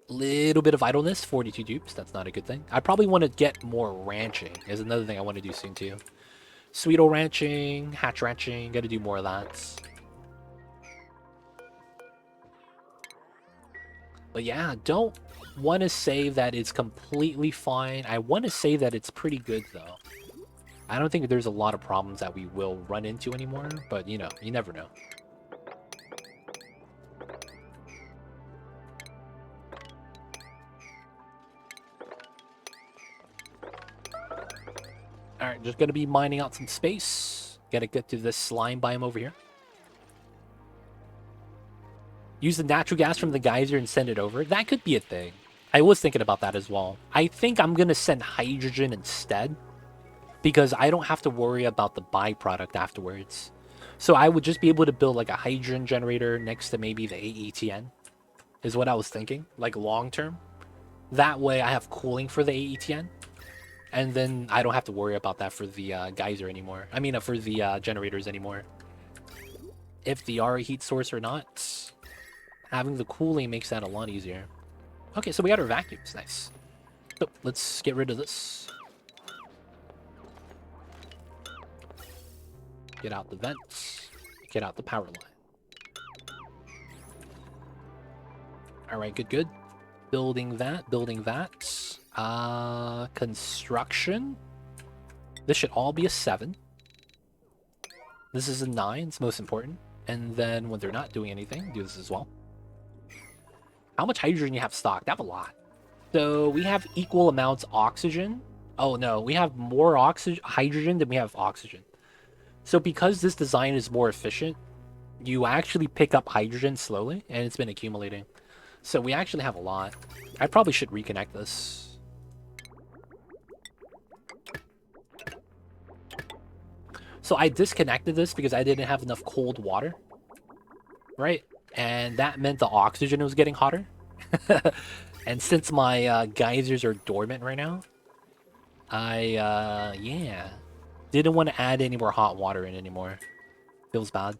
Little bit of idleness, 42 dupes. That's not a good thing. I probably want to get more ranching is another thing I want to do soon too. Sweeto ranching, hatch ranching, gotta do more of that. But yeah, don't want to say that it's completely fine. I want to say that it's pretty good though. I don't think there's a lot of problems that we will run into anymore, but you know, you never know. Alright, just gonna be mining out some space. Gotta get to this slime biome over here. Use the natural gas from the geyser and send it over. That could be a thing. I was thinking about that as well. I think I'm gonna send hydrogen instead, because I don't have to worry about the byproduct afterwards. So I would just be able to build like a hydrogen generator next to maybe the AETN, is what I was thinking, like long term. That way I have cooling for the AETN. And then I don't have to worry about that for the geyser anymore. I mean, for the generators anymore. If they are a heat source or not, having the cooling makes that a lot easier. Okay, so we got our vacuums. Nice. So let's get rid of this. Get out the vents. Get out the power line. Alright, good, good. Building that, building that. Construction. This should all be a 7. This is a 9, it's most important. And then when they're not doing anything, do this as well. How much hydrogen you have stocked? I have a lot. So we have equal amounts oxygen. Oh no, we have more hydrogen than we have oxygen. So because this design is more efficient, you actually pick up hydrogen slowly, and it's been accumulating. So we actually have a lot. I probably should reconnect this. So I disconnected this because I didn't have enough cold water, right? And that meant the oxygen was getting hotter. And since my geysers are dormant right now, yeah, didn't want to add any more hot water in anymore. Feels bad.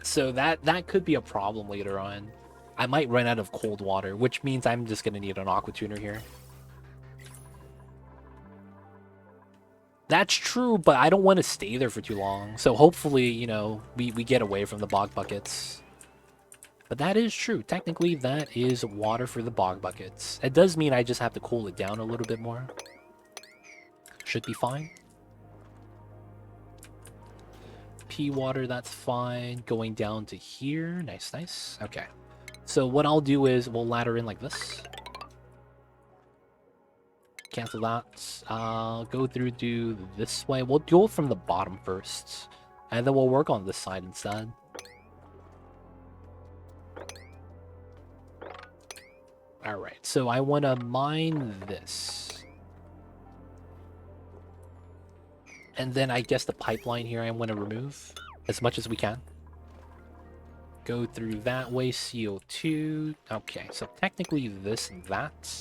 So that could be a problem later on. I might run out of cold water, which means I'm just gonna need an aqua tuner here. That's true, but I don't want to stay there for too long. So hopefully, you know, we get away from the bog buckets. But that is true. Technically, that is water for the bog buckets. It does mean I just have to cool it down a little bit more. Should be fine. Pea water, that's fine. Going down to here. Nice, nice. Okay. So what I'll do is we'll ladder in like this. Cancel that. Go through to this way. We'll go from the bottom first. And then we'll work on this side instead. Alright, so I want to mine this. And then I guess the pipeline here I want to remove as much as we can. Go through that way, CO2. Okay, so technically this and that.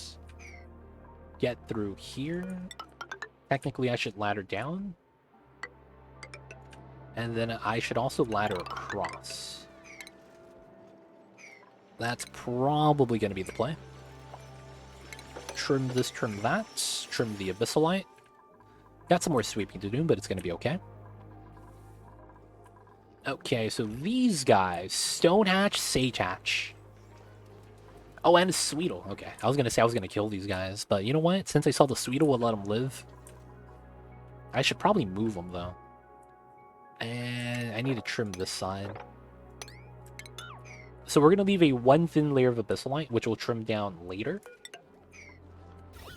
Get through here. Technically I should ladder down. And then I should also ladder across. That's probably going to be the play. Trim this, trim that. Trim the abyssalite. Got some more sweeping to do, but it's going to be okay. Okay, so these guys. Stonehatch, Sagehatch. Oh, and a Sweetle. Okay, I was going to say I was going to kill these guys, but you know what? Since I saw the Sweetle would let them live, I should probably move them, though. And I need to trim this side. So we're going to leave a one thin layer of abyssalite, which we'll trim down later.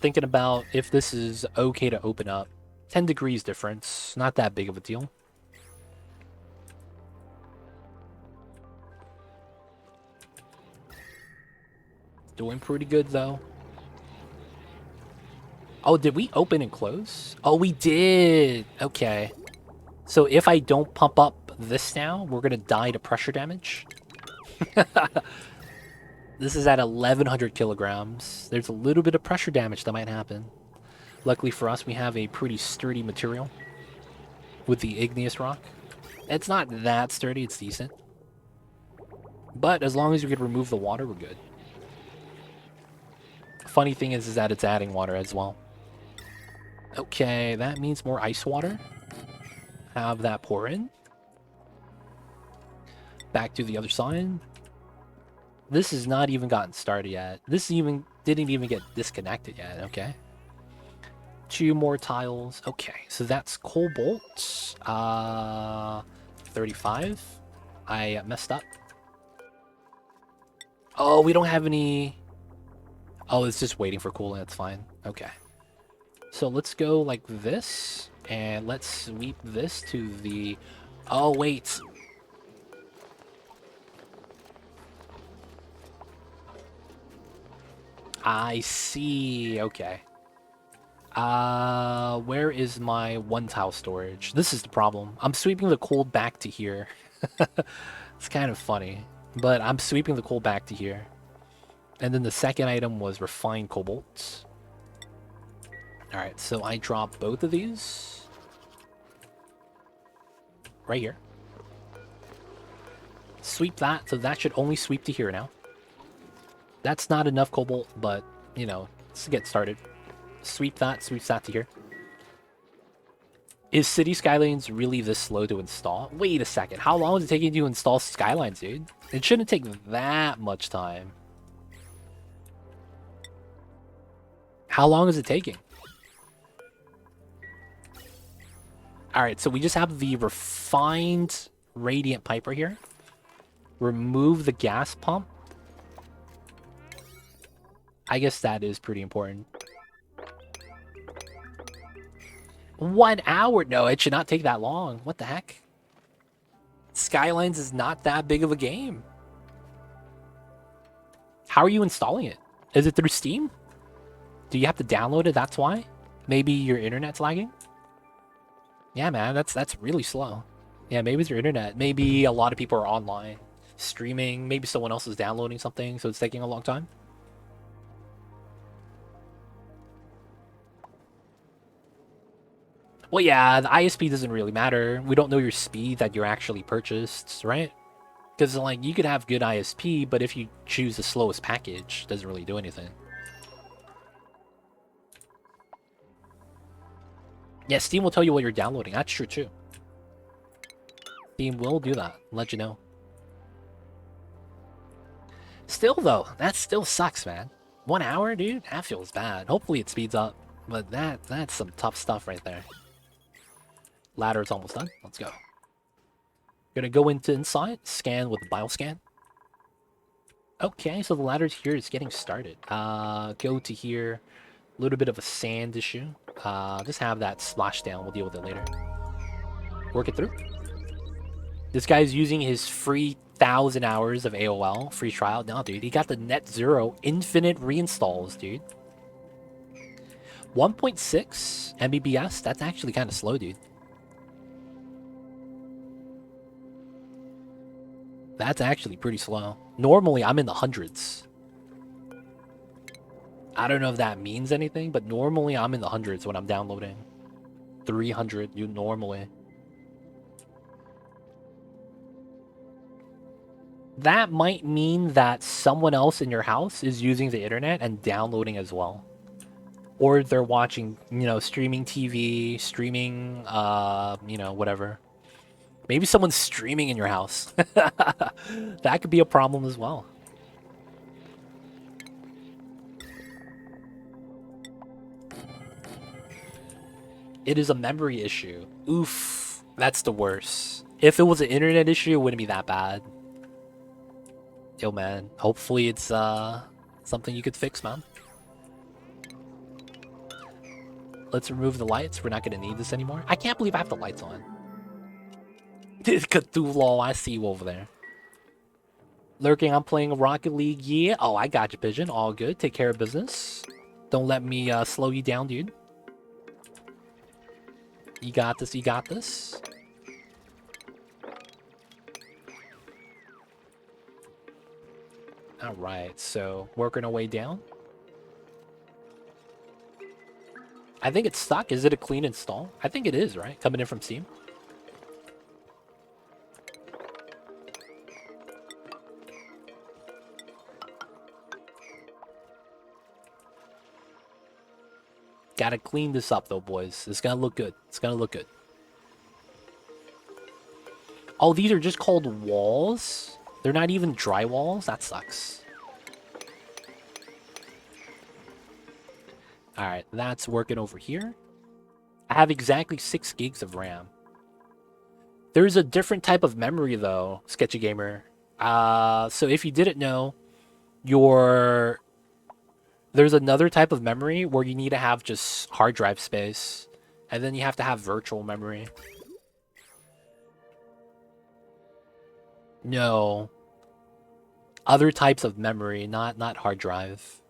Thinking about if this is okay to open up. 10 degrees difference, not that big of a deal. Doing pretty good, though. Oh, did we open and close? Oh, we did! Okay. So if I don't pump up this now, we're going to die to pressure damage. This is at 1,100 kilograms. There's a little bit of pressure damage that might happen. Luckily for us, we have a pretty sturdy material with the igneous rock. It's not that sturdy, it's decent. But as long as we can remove the water, we're good. Funny thing is that it's adding water as well. Okay, that means more ice water. Have that pour in. Back to the other side. This has not even gotten started yet. This didn't even get disconnected yet, okay. 2 more tiles. Okay, so that's cobalt. 35. I messed up. Oh, we don't have any... Oh, it's just waiting for cooling. That's fine. Okay. So let's go like this. And let's sweep this to the... Oh, wait. I see. Okay. Where is my one tile storage? This is the problem. I'm sweeping the coal back to here. It's kind of funny, but I'm sweeping the coal back to here. And then the second item was refined cobalt. Alright, so I drop both of these. Right here. Sweep that, so that should only sweep to here now. That's not enough cobalt, but, you know, let's get started. Sweep that, sweeps that to here. Is City Skylines really this slow to install? Wait a second, how long is it taking you to install Skylines, dude? It shouldn't take that much time. How long is it taking? Alright, so we just have the refined radiant pipe right here. Remove the gas pump. I guess that is pretty important. 1 hour? No, it should not take that long. What the heck? Skylines is not that big of a game. How are you installing it? Is it through Steam? Do you have to download it? That's why? Maybe your internet's lagging? Yeah, man, that's really slow. Yeah, maybe it's your internet. Maybe a lot of people are online streaming. Maybe someone else is downloading something, so it's taking a long time. Well, yeah, the ISP doesn't really matter. We don't know your speed that you're actually purchased, right? Because, like, you could have good ISP, but if you choose the slowest package, it doesn't really do anything. Yeah, Steam will tell you what you're downloading. That's true, too. Steam will do that. Let you know. Still, though, that still sucks, man. 1 hour, dude? That feels bad. Hopefully it speeds up. But that's some tough stuff right there. Ladder's almost done. Let's go. Gonna go into inside, scan with the bioscan. Okay, so the ladder's here is getting started. Go to here. A little bit of a sand issue. Just have that splash down. We'll deal with it later. Work it through. This guy's using his free 1,000 hours of AOL free trial. No, dude, he got the net zero infinite reinstalls, dude. 1.6 Mbps. That's actually kind of slow, dude. That's actually pretty slow. Normally, I'm in the hundreds. I don't know if that means anything, but normally I'm in the hundreds when I'm downloading. 300, you normally. That might mean that someone else in your house is using the internet and downloading as well. Or they're watching, streaming TV, streaming, whatever. Maybe someone's streaming in your house. That could be a problem as well. It is a memory issue. Oof, that's the worst. If it was an internet issue, it wouldn't be that bad. Yo, man, hopefully it's something you could fix, man. Let's remove the lights. We're not going to need this anymore. I can't believe I have the lights on. Cthulhu, I see you over there. Lurking, I'm playing Rocket League. Yeah. Oh, I got you, Pigeon. All good. Take care of business. Don't let me slow you down, dude. You got this. You got this. All right. So, working our way down. I think it's stuck. Is it a clean install? I think it is, right? Coming in from Steam. Gotta clean this up, though, boys. It's gonna look good. It's gonna look good. Oh, these are just called walls? They're not even drywalls? That sucks. Alright, that's working over here. I have exactly 6 gigs of RAM. There's a different type of memory, though, Sketchy Gamer. So if you didn't know, there's another type of memory where you need to have just hard drive space. And then you have to have virtual memory. No. Other types of memory, not hard drive.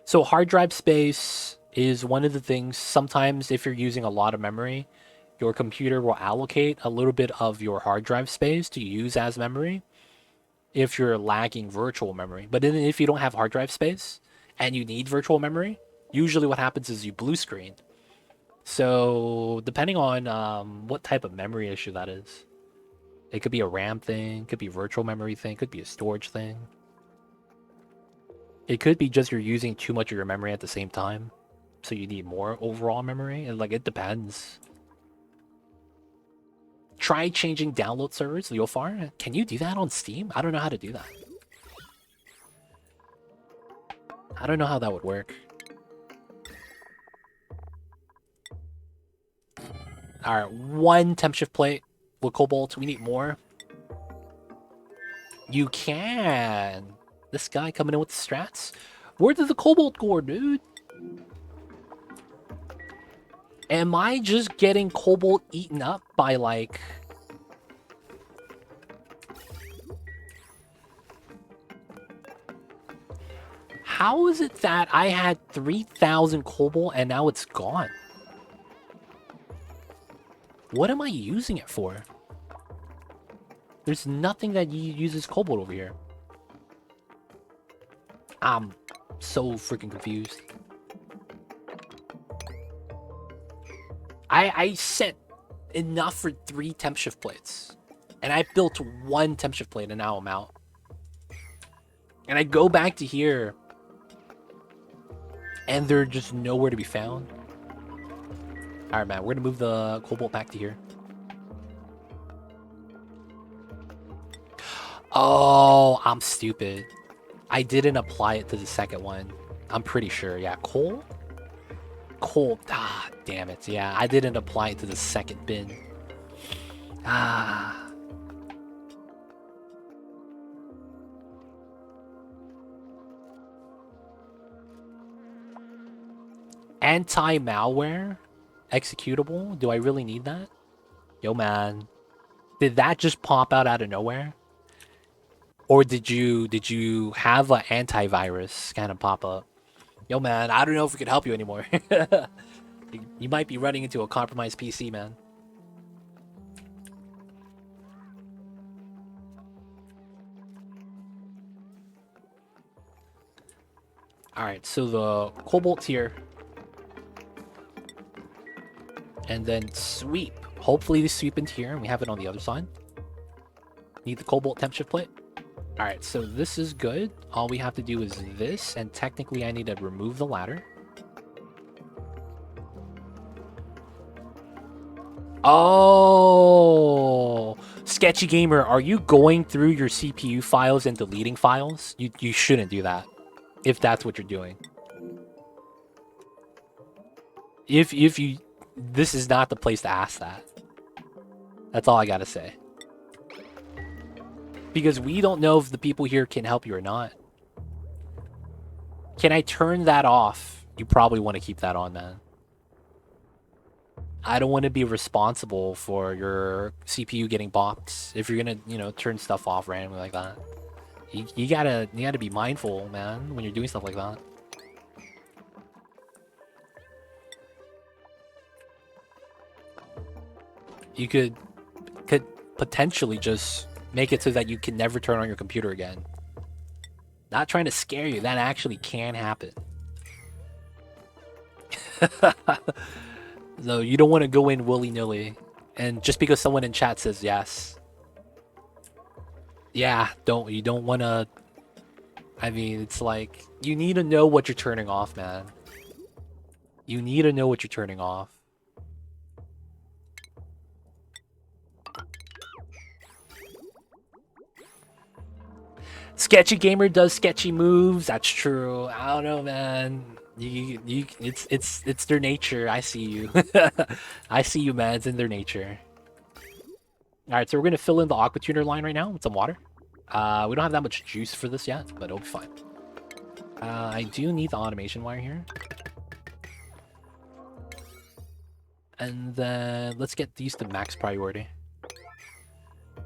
So hard drive space is one of the things, sometimes if you're using a lot of memory, your computer will allocate a little bit of your hard drive space to use as memory if you're lacking virtual memory. But then if you don't have hard drive space and you need virtual memory, usually what happens is you blue screen. So depending on what type of memory issue that is, it could be a RAM thing, could be a virtual memory thing, could be a storage thing. It could be just you're using too much of your memory at the same time, so you need more overall memory, and like it depends. Try changing download servers, Leofar. Can you do that on Steam? I don't know how to do that. I don't know how that would work. Alright, 1 temp shift plate with cobalt. We need more. You can. This guy coming in with the strats. Where did the cobalt go, dude? Am I just getting cobalt eaten up by, like... How is it that I had 3,000 cobalt and now it's gone? What am I using it for? There's nothing that uses cobalt over here. I'm so freaking confused. I set enough for 3 temp shift plates. And I built 1 temp shift plate and now I'm out. And I go back to here. And they're just nowhere to be found. Alright, man. We're gonna move the cobalt back to here. Oh, I'm stupid. I didn't apply it to the second one. I'm pretty sure. Yeah, coal? Coal. Ah, damn it. Yeah, I didn't apply it to the second bin. Ah. Anti-malware? Executable? Do I really need that? Yo, man. Did that just pop out of nowhere? Or did you have an antivirus kind of pop up? Yo, man, I don't know if we can help you anymore. You might be running into a compromised PC, man. Alright, so the cobalt's here. And then sweep. Hopefully they sweep into here and we have it on the other side. Need the cobalt temp shift plate. Alright, so this is good. All we have to do is this, and technically I need to remove the ladder. Oh, Sketchy Gamer, are you going through your CPU files and deleting files? You shouldn't do that, if that's what you're doing. If you, this is not the place to ask that. That's all I gotta say. Because we don't know if the people here can help you or not. Can I turn that off? You probably want to keep that on, man. I don't want to be responsible for your CPU getting bopped if you're gonna, turn stuff off randomly like that. You gotta be mindful, man, when you're doing stuff like that. You could potentially just make it so that you can never turn on your computer again. Not trying to scare you, that actually can happen. So you don't want to go in willy-nilly. And just because someone in chat says yes. Yeah, you don't want to... I mean, it's like, you need to know what you're turning off, man. You need to know what you're turning off. Sketchy Gamer does sketchy moves. That's true. I don't know, man. It's their nature. I see you. I see you, man. It's in their nature. All right, so we're gonna fill in the aqua tuner line right now with some water. We don't have that much juice for this yet, but it'll be fine. I do need the automation wire here. And then let's get these to max priority.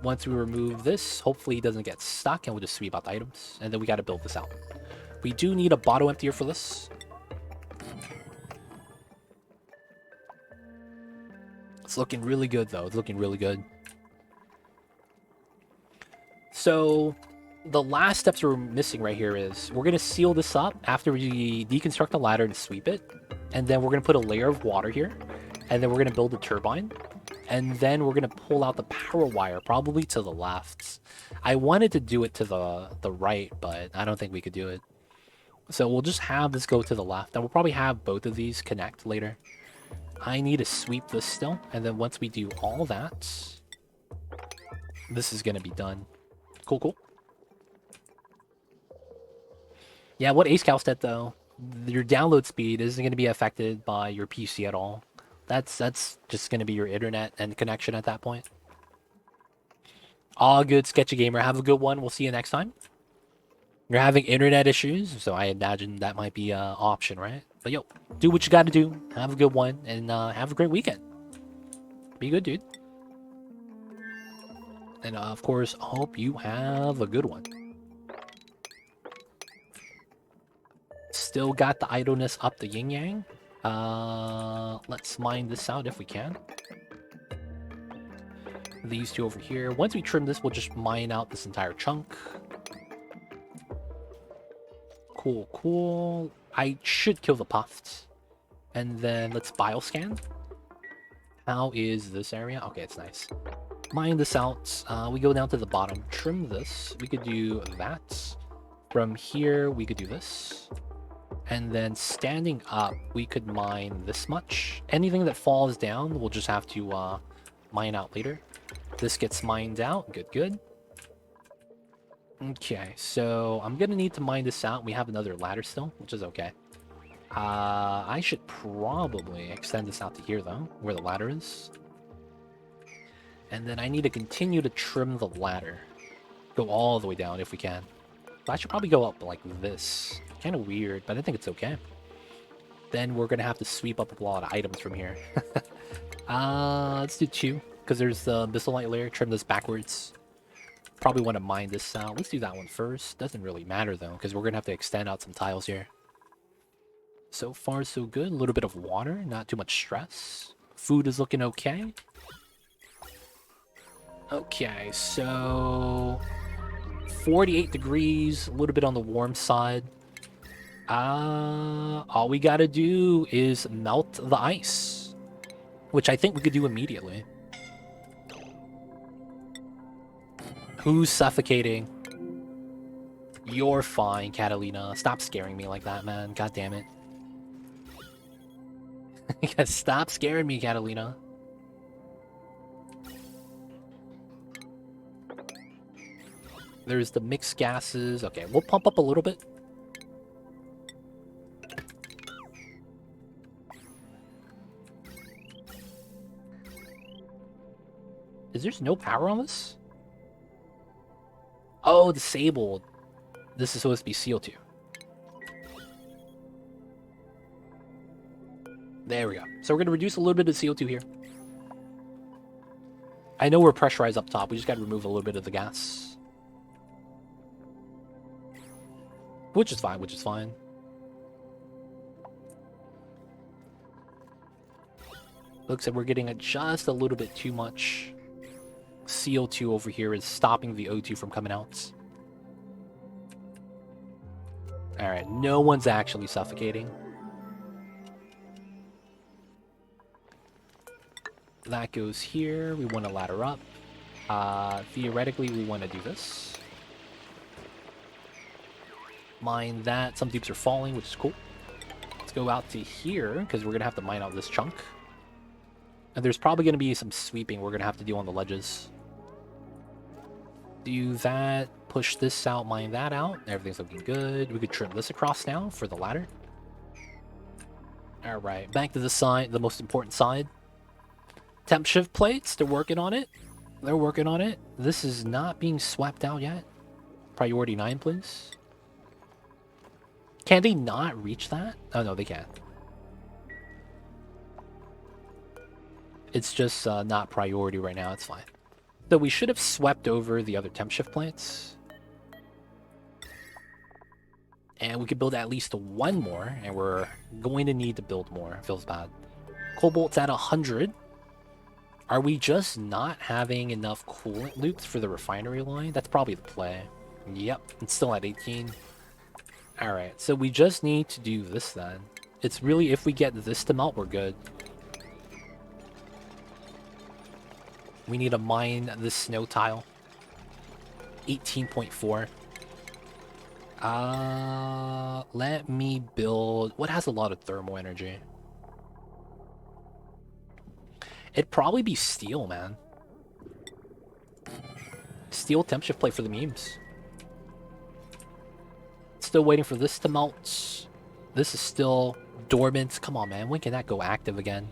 Once we remove this, hopefully it doesn't get stuck and we'll just sweep out the items. And then we got to build this out. We do need a bottle emptier for this. It's looking really good though. It's looking really good. So the last steps we're missing right here is we're going to seal this up after we deconstruct the ladder and sweep it. And then we're going to put a layer of water here. And then we're going to build a turbine. And then we're going to pull out the power wire, probably to the left. I wanted to do it to the right, but I don't think we could do it. So we'll just have this go to the left. And we'll probably have both of these connect later. I need to sweep this still. And then once we do all that, this is going to be done. Cool, cool. Yeah, what AceCal said though, your download speed isn't going to be affected by your PC at all. That's just going to be your internet and connection at that point. All good, Sketchy Gamer. Have a good one. We'll see you next time. You're having internet issues, so I imagine that might be an option, right? But yo, do what you got to do. Have a good one, and have a great weekend. Be good, dude. And of course, hope you have a good one. Still got the idleness up the yin-yang. Let's mine this out if we can. These two over here. Once we trim this, we'll just mine out this entire chunk. Cool, cool. I should kill the puffs. And then let's bioscan. How is this area? Okay, it's nice. Mine this out. We go down to the bottom. Trim this. We could do that. From here, we could do this. And then standing up, we could mine this much. Anything that falls down, we'll just have to mine out later. This gets mined out. Good, good. Okay, so I'm gonna need to mine this out. We have another ladder still, which is okay. I should probably extend this out to here, though, where the ladder is. And then I need to continue to trim the ladder. Go all the way down if we can. But I should probably go up like this. Kind of weird, but I think it's okay. Then we're gonna have to sweep up a lot of items from here. Let's do 2, because there's the bissolite layer. Trim this backwards. Probably want to mine this out. Let's do that one first. Doesn't really matter though, because we're gonna have to extend out some tiles here. So far, so good. A little bit of water, not too much stress. Food is looking okay. Okay, so 48 degrees, a little bit on the warm side. All we gotta do is melt the ice, which I think we could do immediately. Who's suffocating? You're fine, Catalina. Stop scaring me like that, man. God damn it. Stop scaring me, Catalina. There's the mixed gases. Okay, we'll pump up a little bit. Is there no power on this? Oh, disabled. This is supposed to be CO2. There we go. So we're going to reduce a little bit of CO2 here. I know we're pressurized up top. We just got to remove a little bit of the gas. Which is fine, which is fine. Looks like we're getting just a little bit too much. CO2 over here is stopping the O2 from coming out. Alright, no one's actually suffocating. That goes here. We want to ladder up. Theoretically, we want to do this. Mine that. Some dupes are falling, which is cool. Let's go out to here, because we're going to have to mine out this chunk. And there's probably going to be some sweeping we're going to have to do on the ledges. Do that. Push this out, mine that out. Everything's looking good. We could trim this across now for the ladder. Alright, back to the side, the most important side. Temp shift plates, they're working on it. They're working on it. This is not being swept out yet. Priority 9, please. Can they not reach that? Oh, no, they can. It's just not priority right now. It's fine. So we should have swept over the other temp shift plates. And we could build at least 1 more. And we're going to need to build more. Feels bad. Cobalt's at 100. Are we just not having enough coolant loops for the refinery line? That's probably the play. Yep, it's still at 18. Alright, so we just need to do this then. It's really, if we get this to melt, we're good. We need to mine this snow tile. 18.4. Let me build... What has a lot of thermal energy? It'd probably be steel, man. Steel temp shift plate for the memes. Still waiting for this to melt. This is still dormant. Come on, man. When can that go active again?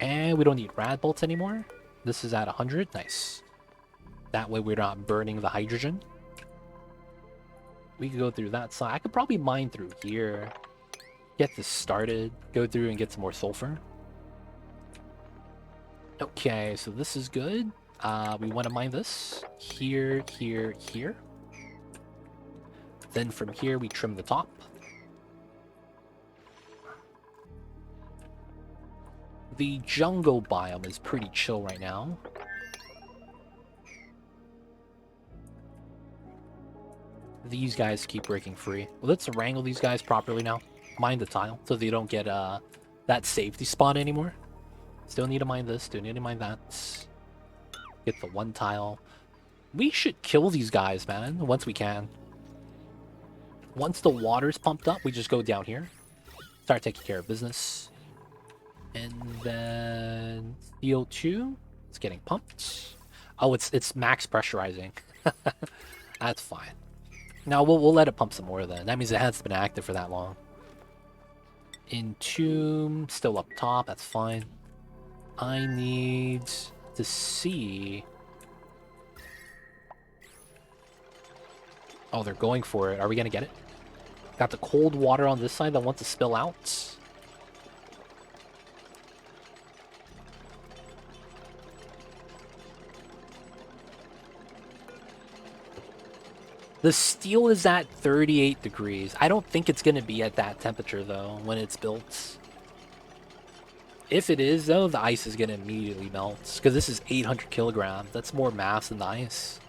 And we don't need rad bolts anymore. This is at 100. Nice. That way we're not burning the hydrogen. We could go through that side. I could probably mine through here. Get this started. Go through and get some more sulfur. Okay, so this is good. We want to mine this. Here, here, here. Then from here we trim the top. The jungle biome is pretty chill right now. These guys keep breaking free. Let's wrangle these guys properly now. Mine the tile so they don't get that safety spot anymore. Still need to mine this, still need to mine that. Get the one tile. We should kill these guys, man, once we can. Once the water's pumped up, we just go down here. Start taking care of business. And then CO2, it's getting pumped. Oh, it's max pressurizing. That's fine. Now we'll let it pump some more then. That means it hasn't been active for that long. Entomb, still up top, that's fine. I need to see... Oh, they're going for it. Are we gonna get it? Got the cold water on this side that wants to spill out. The steel is at 38 degrees. I don't think it's going to be at that temperature, though, when it's built. If it is, though, the ice is going to immediately melt. Because this is 800 kilograms. That's more mass than the ice.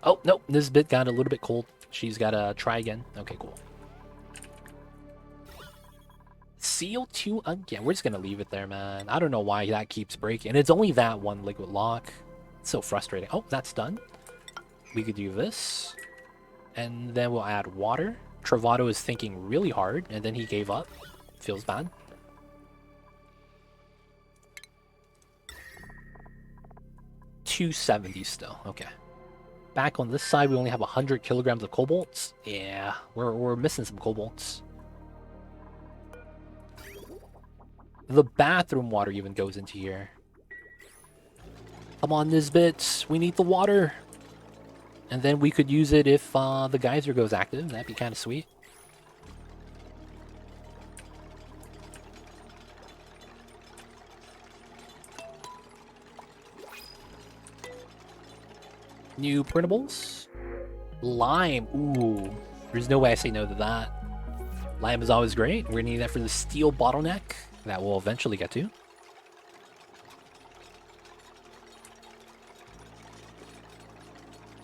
Oh, nope. This bit got a little bit cold. She's got to try again. Okay, cool. CO2 again. We're just going to leave it there, man. I don't know why that keeps breaking. It's only that one liquid lock. It's so frustrating. Oh, that's done. We could do this, and then we'll add water. Travado is thinking really hard, and then he gave up. Feels bad. $270 still. Okay. Back on this side, we only have 100 kilograms of cobalts. Yeah, we're missing some cobalts. The bathroom water even goes into here. Come on, Nisbet. We need the water. And then we could use it if the geyser goes active. That'd be kind of sweet. New printables. Lime. Ooh. There's no way I say no to that. Lime is always great. We're going to need that for the steel bottleneck that we'll eventually get to.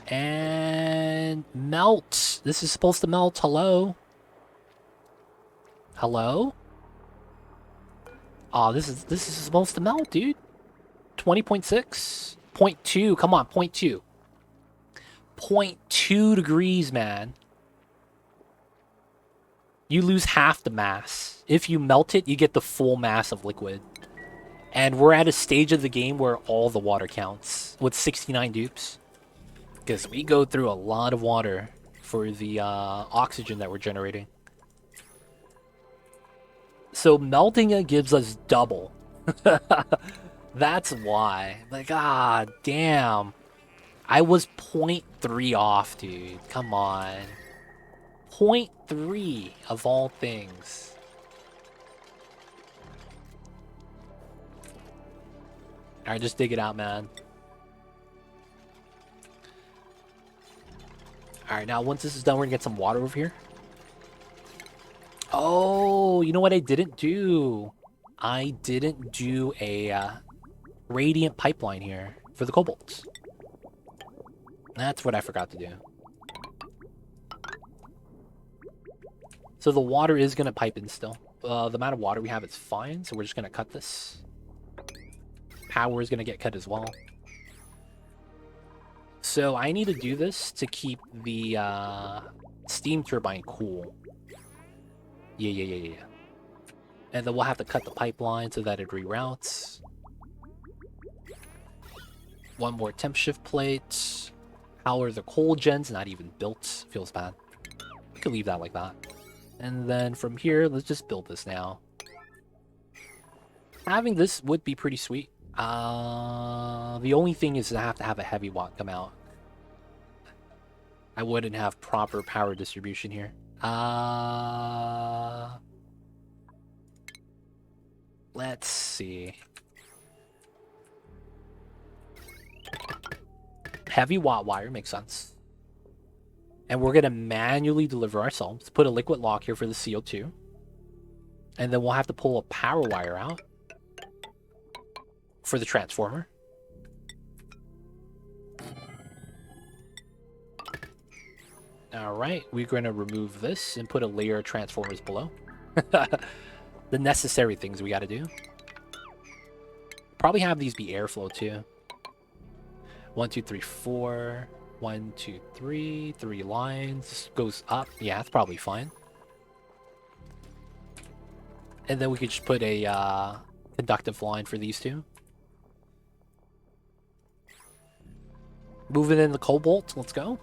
And melt. This is supposed to melt. Hello? Hello? Oh, this is supposed to melt, dude. 20.6. 0.2. Come on, 0.2. 0.2 degrees, man. You lose half the mass. If you melt it, you get the full mass of liquid. And we're at a stage of the game where all the water counts with 69 dupes. Because we go through a lot of water for the oxygen that we're generating. So melting it gives us double. That's why. Like, ah, damn. I was 0.3 off, dude. Come on. 0.3 of all things. Alright, just dig it out, man. Alright, now once this is done, we're gonna get some water over here. Oh, you know what I didn't do? I didn't do a radiant pipeline here for the cobalt. That's what I forgot to do. So the water is gonna pipe in still. The amount of water we have is fine, so we're just gonna cut this. Power is gonna get cut as well. So I need to do this to keep the steam turbine cool. Yeah. And then we'll have to cut the pipeline so that it reroutes. One more temp shift plate. Power the coal gens, not even built. Feels bad. We could leave that like that. And then from here, let's just build this now. Having this would be pretty sweet. The only thing is I have to have a heavy watt come out. I wouldn't have proper power distribution here. Let's see. Heavy watt wire makes sense. And we're going to manually deliver ourselves. Put a liquid lock here for the CO2. And then we'll have to pull a power wire out. for the transformer. Alright, we're going to remove this and put a layer of transformers below. The necessary things we got to do. Probably have these be airflow too. 1, 2, 3, 4. 1, 2, 3. 3 lines. Goes up. Yeah, that's probably fine. And then we could just put a conductive line for these two. Moving in the cobalt. Let's go.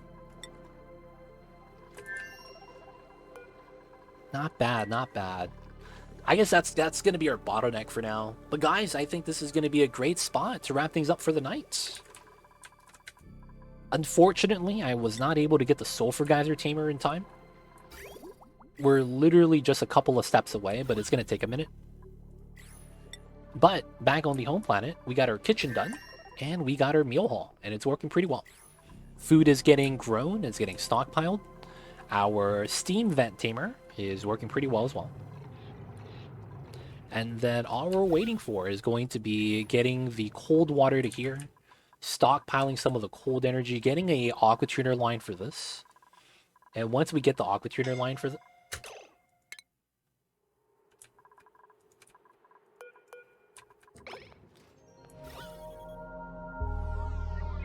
Not bad, not bad. I guess that's going to be our bottleneck for now. But guys, I think this is going to be a great spot to wrap things up for the night. Unfortunately, I was not able to get the sulfur geyser tamer in time. We're literally just a couple of steps away, but it's going to take a minute. But back on the home planet, we got our kitchen done, and we got our meal hall, and it's working pretty well. Food is getting grown, it's getting stockpiled. Our steam vent tamer is working pretty well as well. And then all we're waiting for is going to be getting the cold water to here, stockpiling some of the cold energy, getting a aqua tuner line for this. And once we get the aqua tuner line for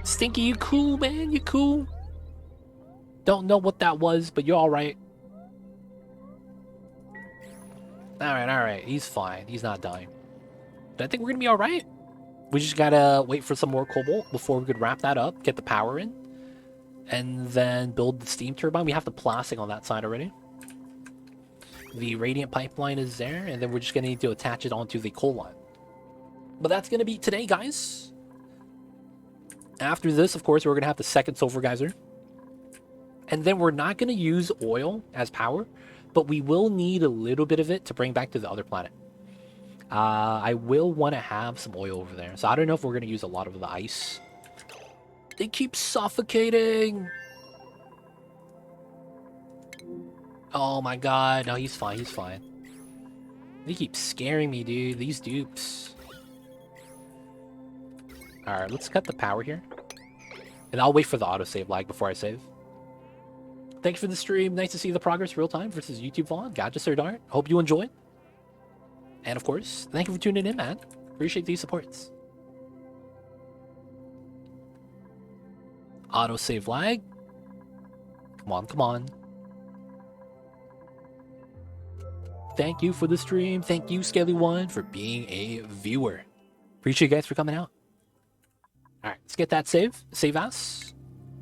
Stinky, you cool, man, you cool. Don't know what that was, but you're alright. Alright, he's fine. He's not dying. But I think we're gonna be alright. We just gotta wait for some more cobalt before we could wrap that up, get the power in, and then build the steam turbine. We have the plastic on that side already. The radiant pipeline is there, and then we're just gonna need to attach it onto the coal line. But that's gonna be today, guys. After this, of course, we're gonna have the second sulfur geyser. And then we're not gonna use oil as power, but we will need a little bit of it to bring back to the other planet. I will want to have some oil over there. So I don't know if we're going to use a lot of the ice. They keep suffocating. Oh my god. No, he's fine. He's fine. They keep scaring me, dude. These dupes. Alright, let's cut the power here. And I'll wait for the autosave lag before I save. Thanks for the stream. Nice to see the progress real time versus YouTube VOD. Gotcha, Sir Dart. Hope you enjoyed. And of course, thank you for tuning in, man. Appreciate these supports. Autosave lag. Come on, come on. Thank you for the stream. Thank you, Scaly1, for being a viewer. Appreciate you guys for coming out. Alright, let's get that save. Save as.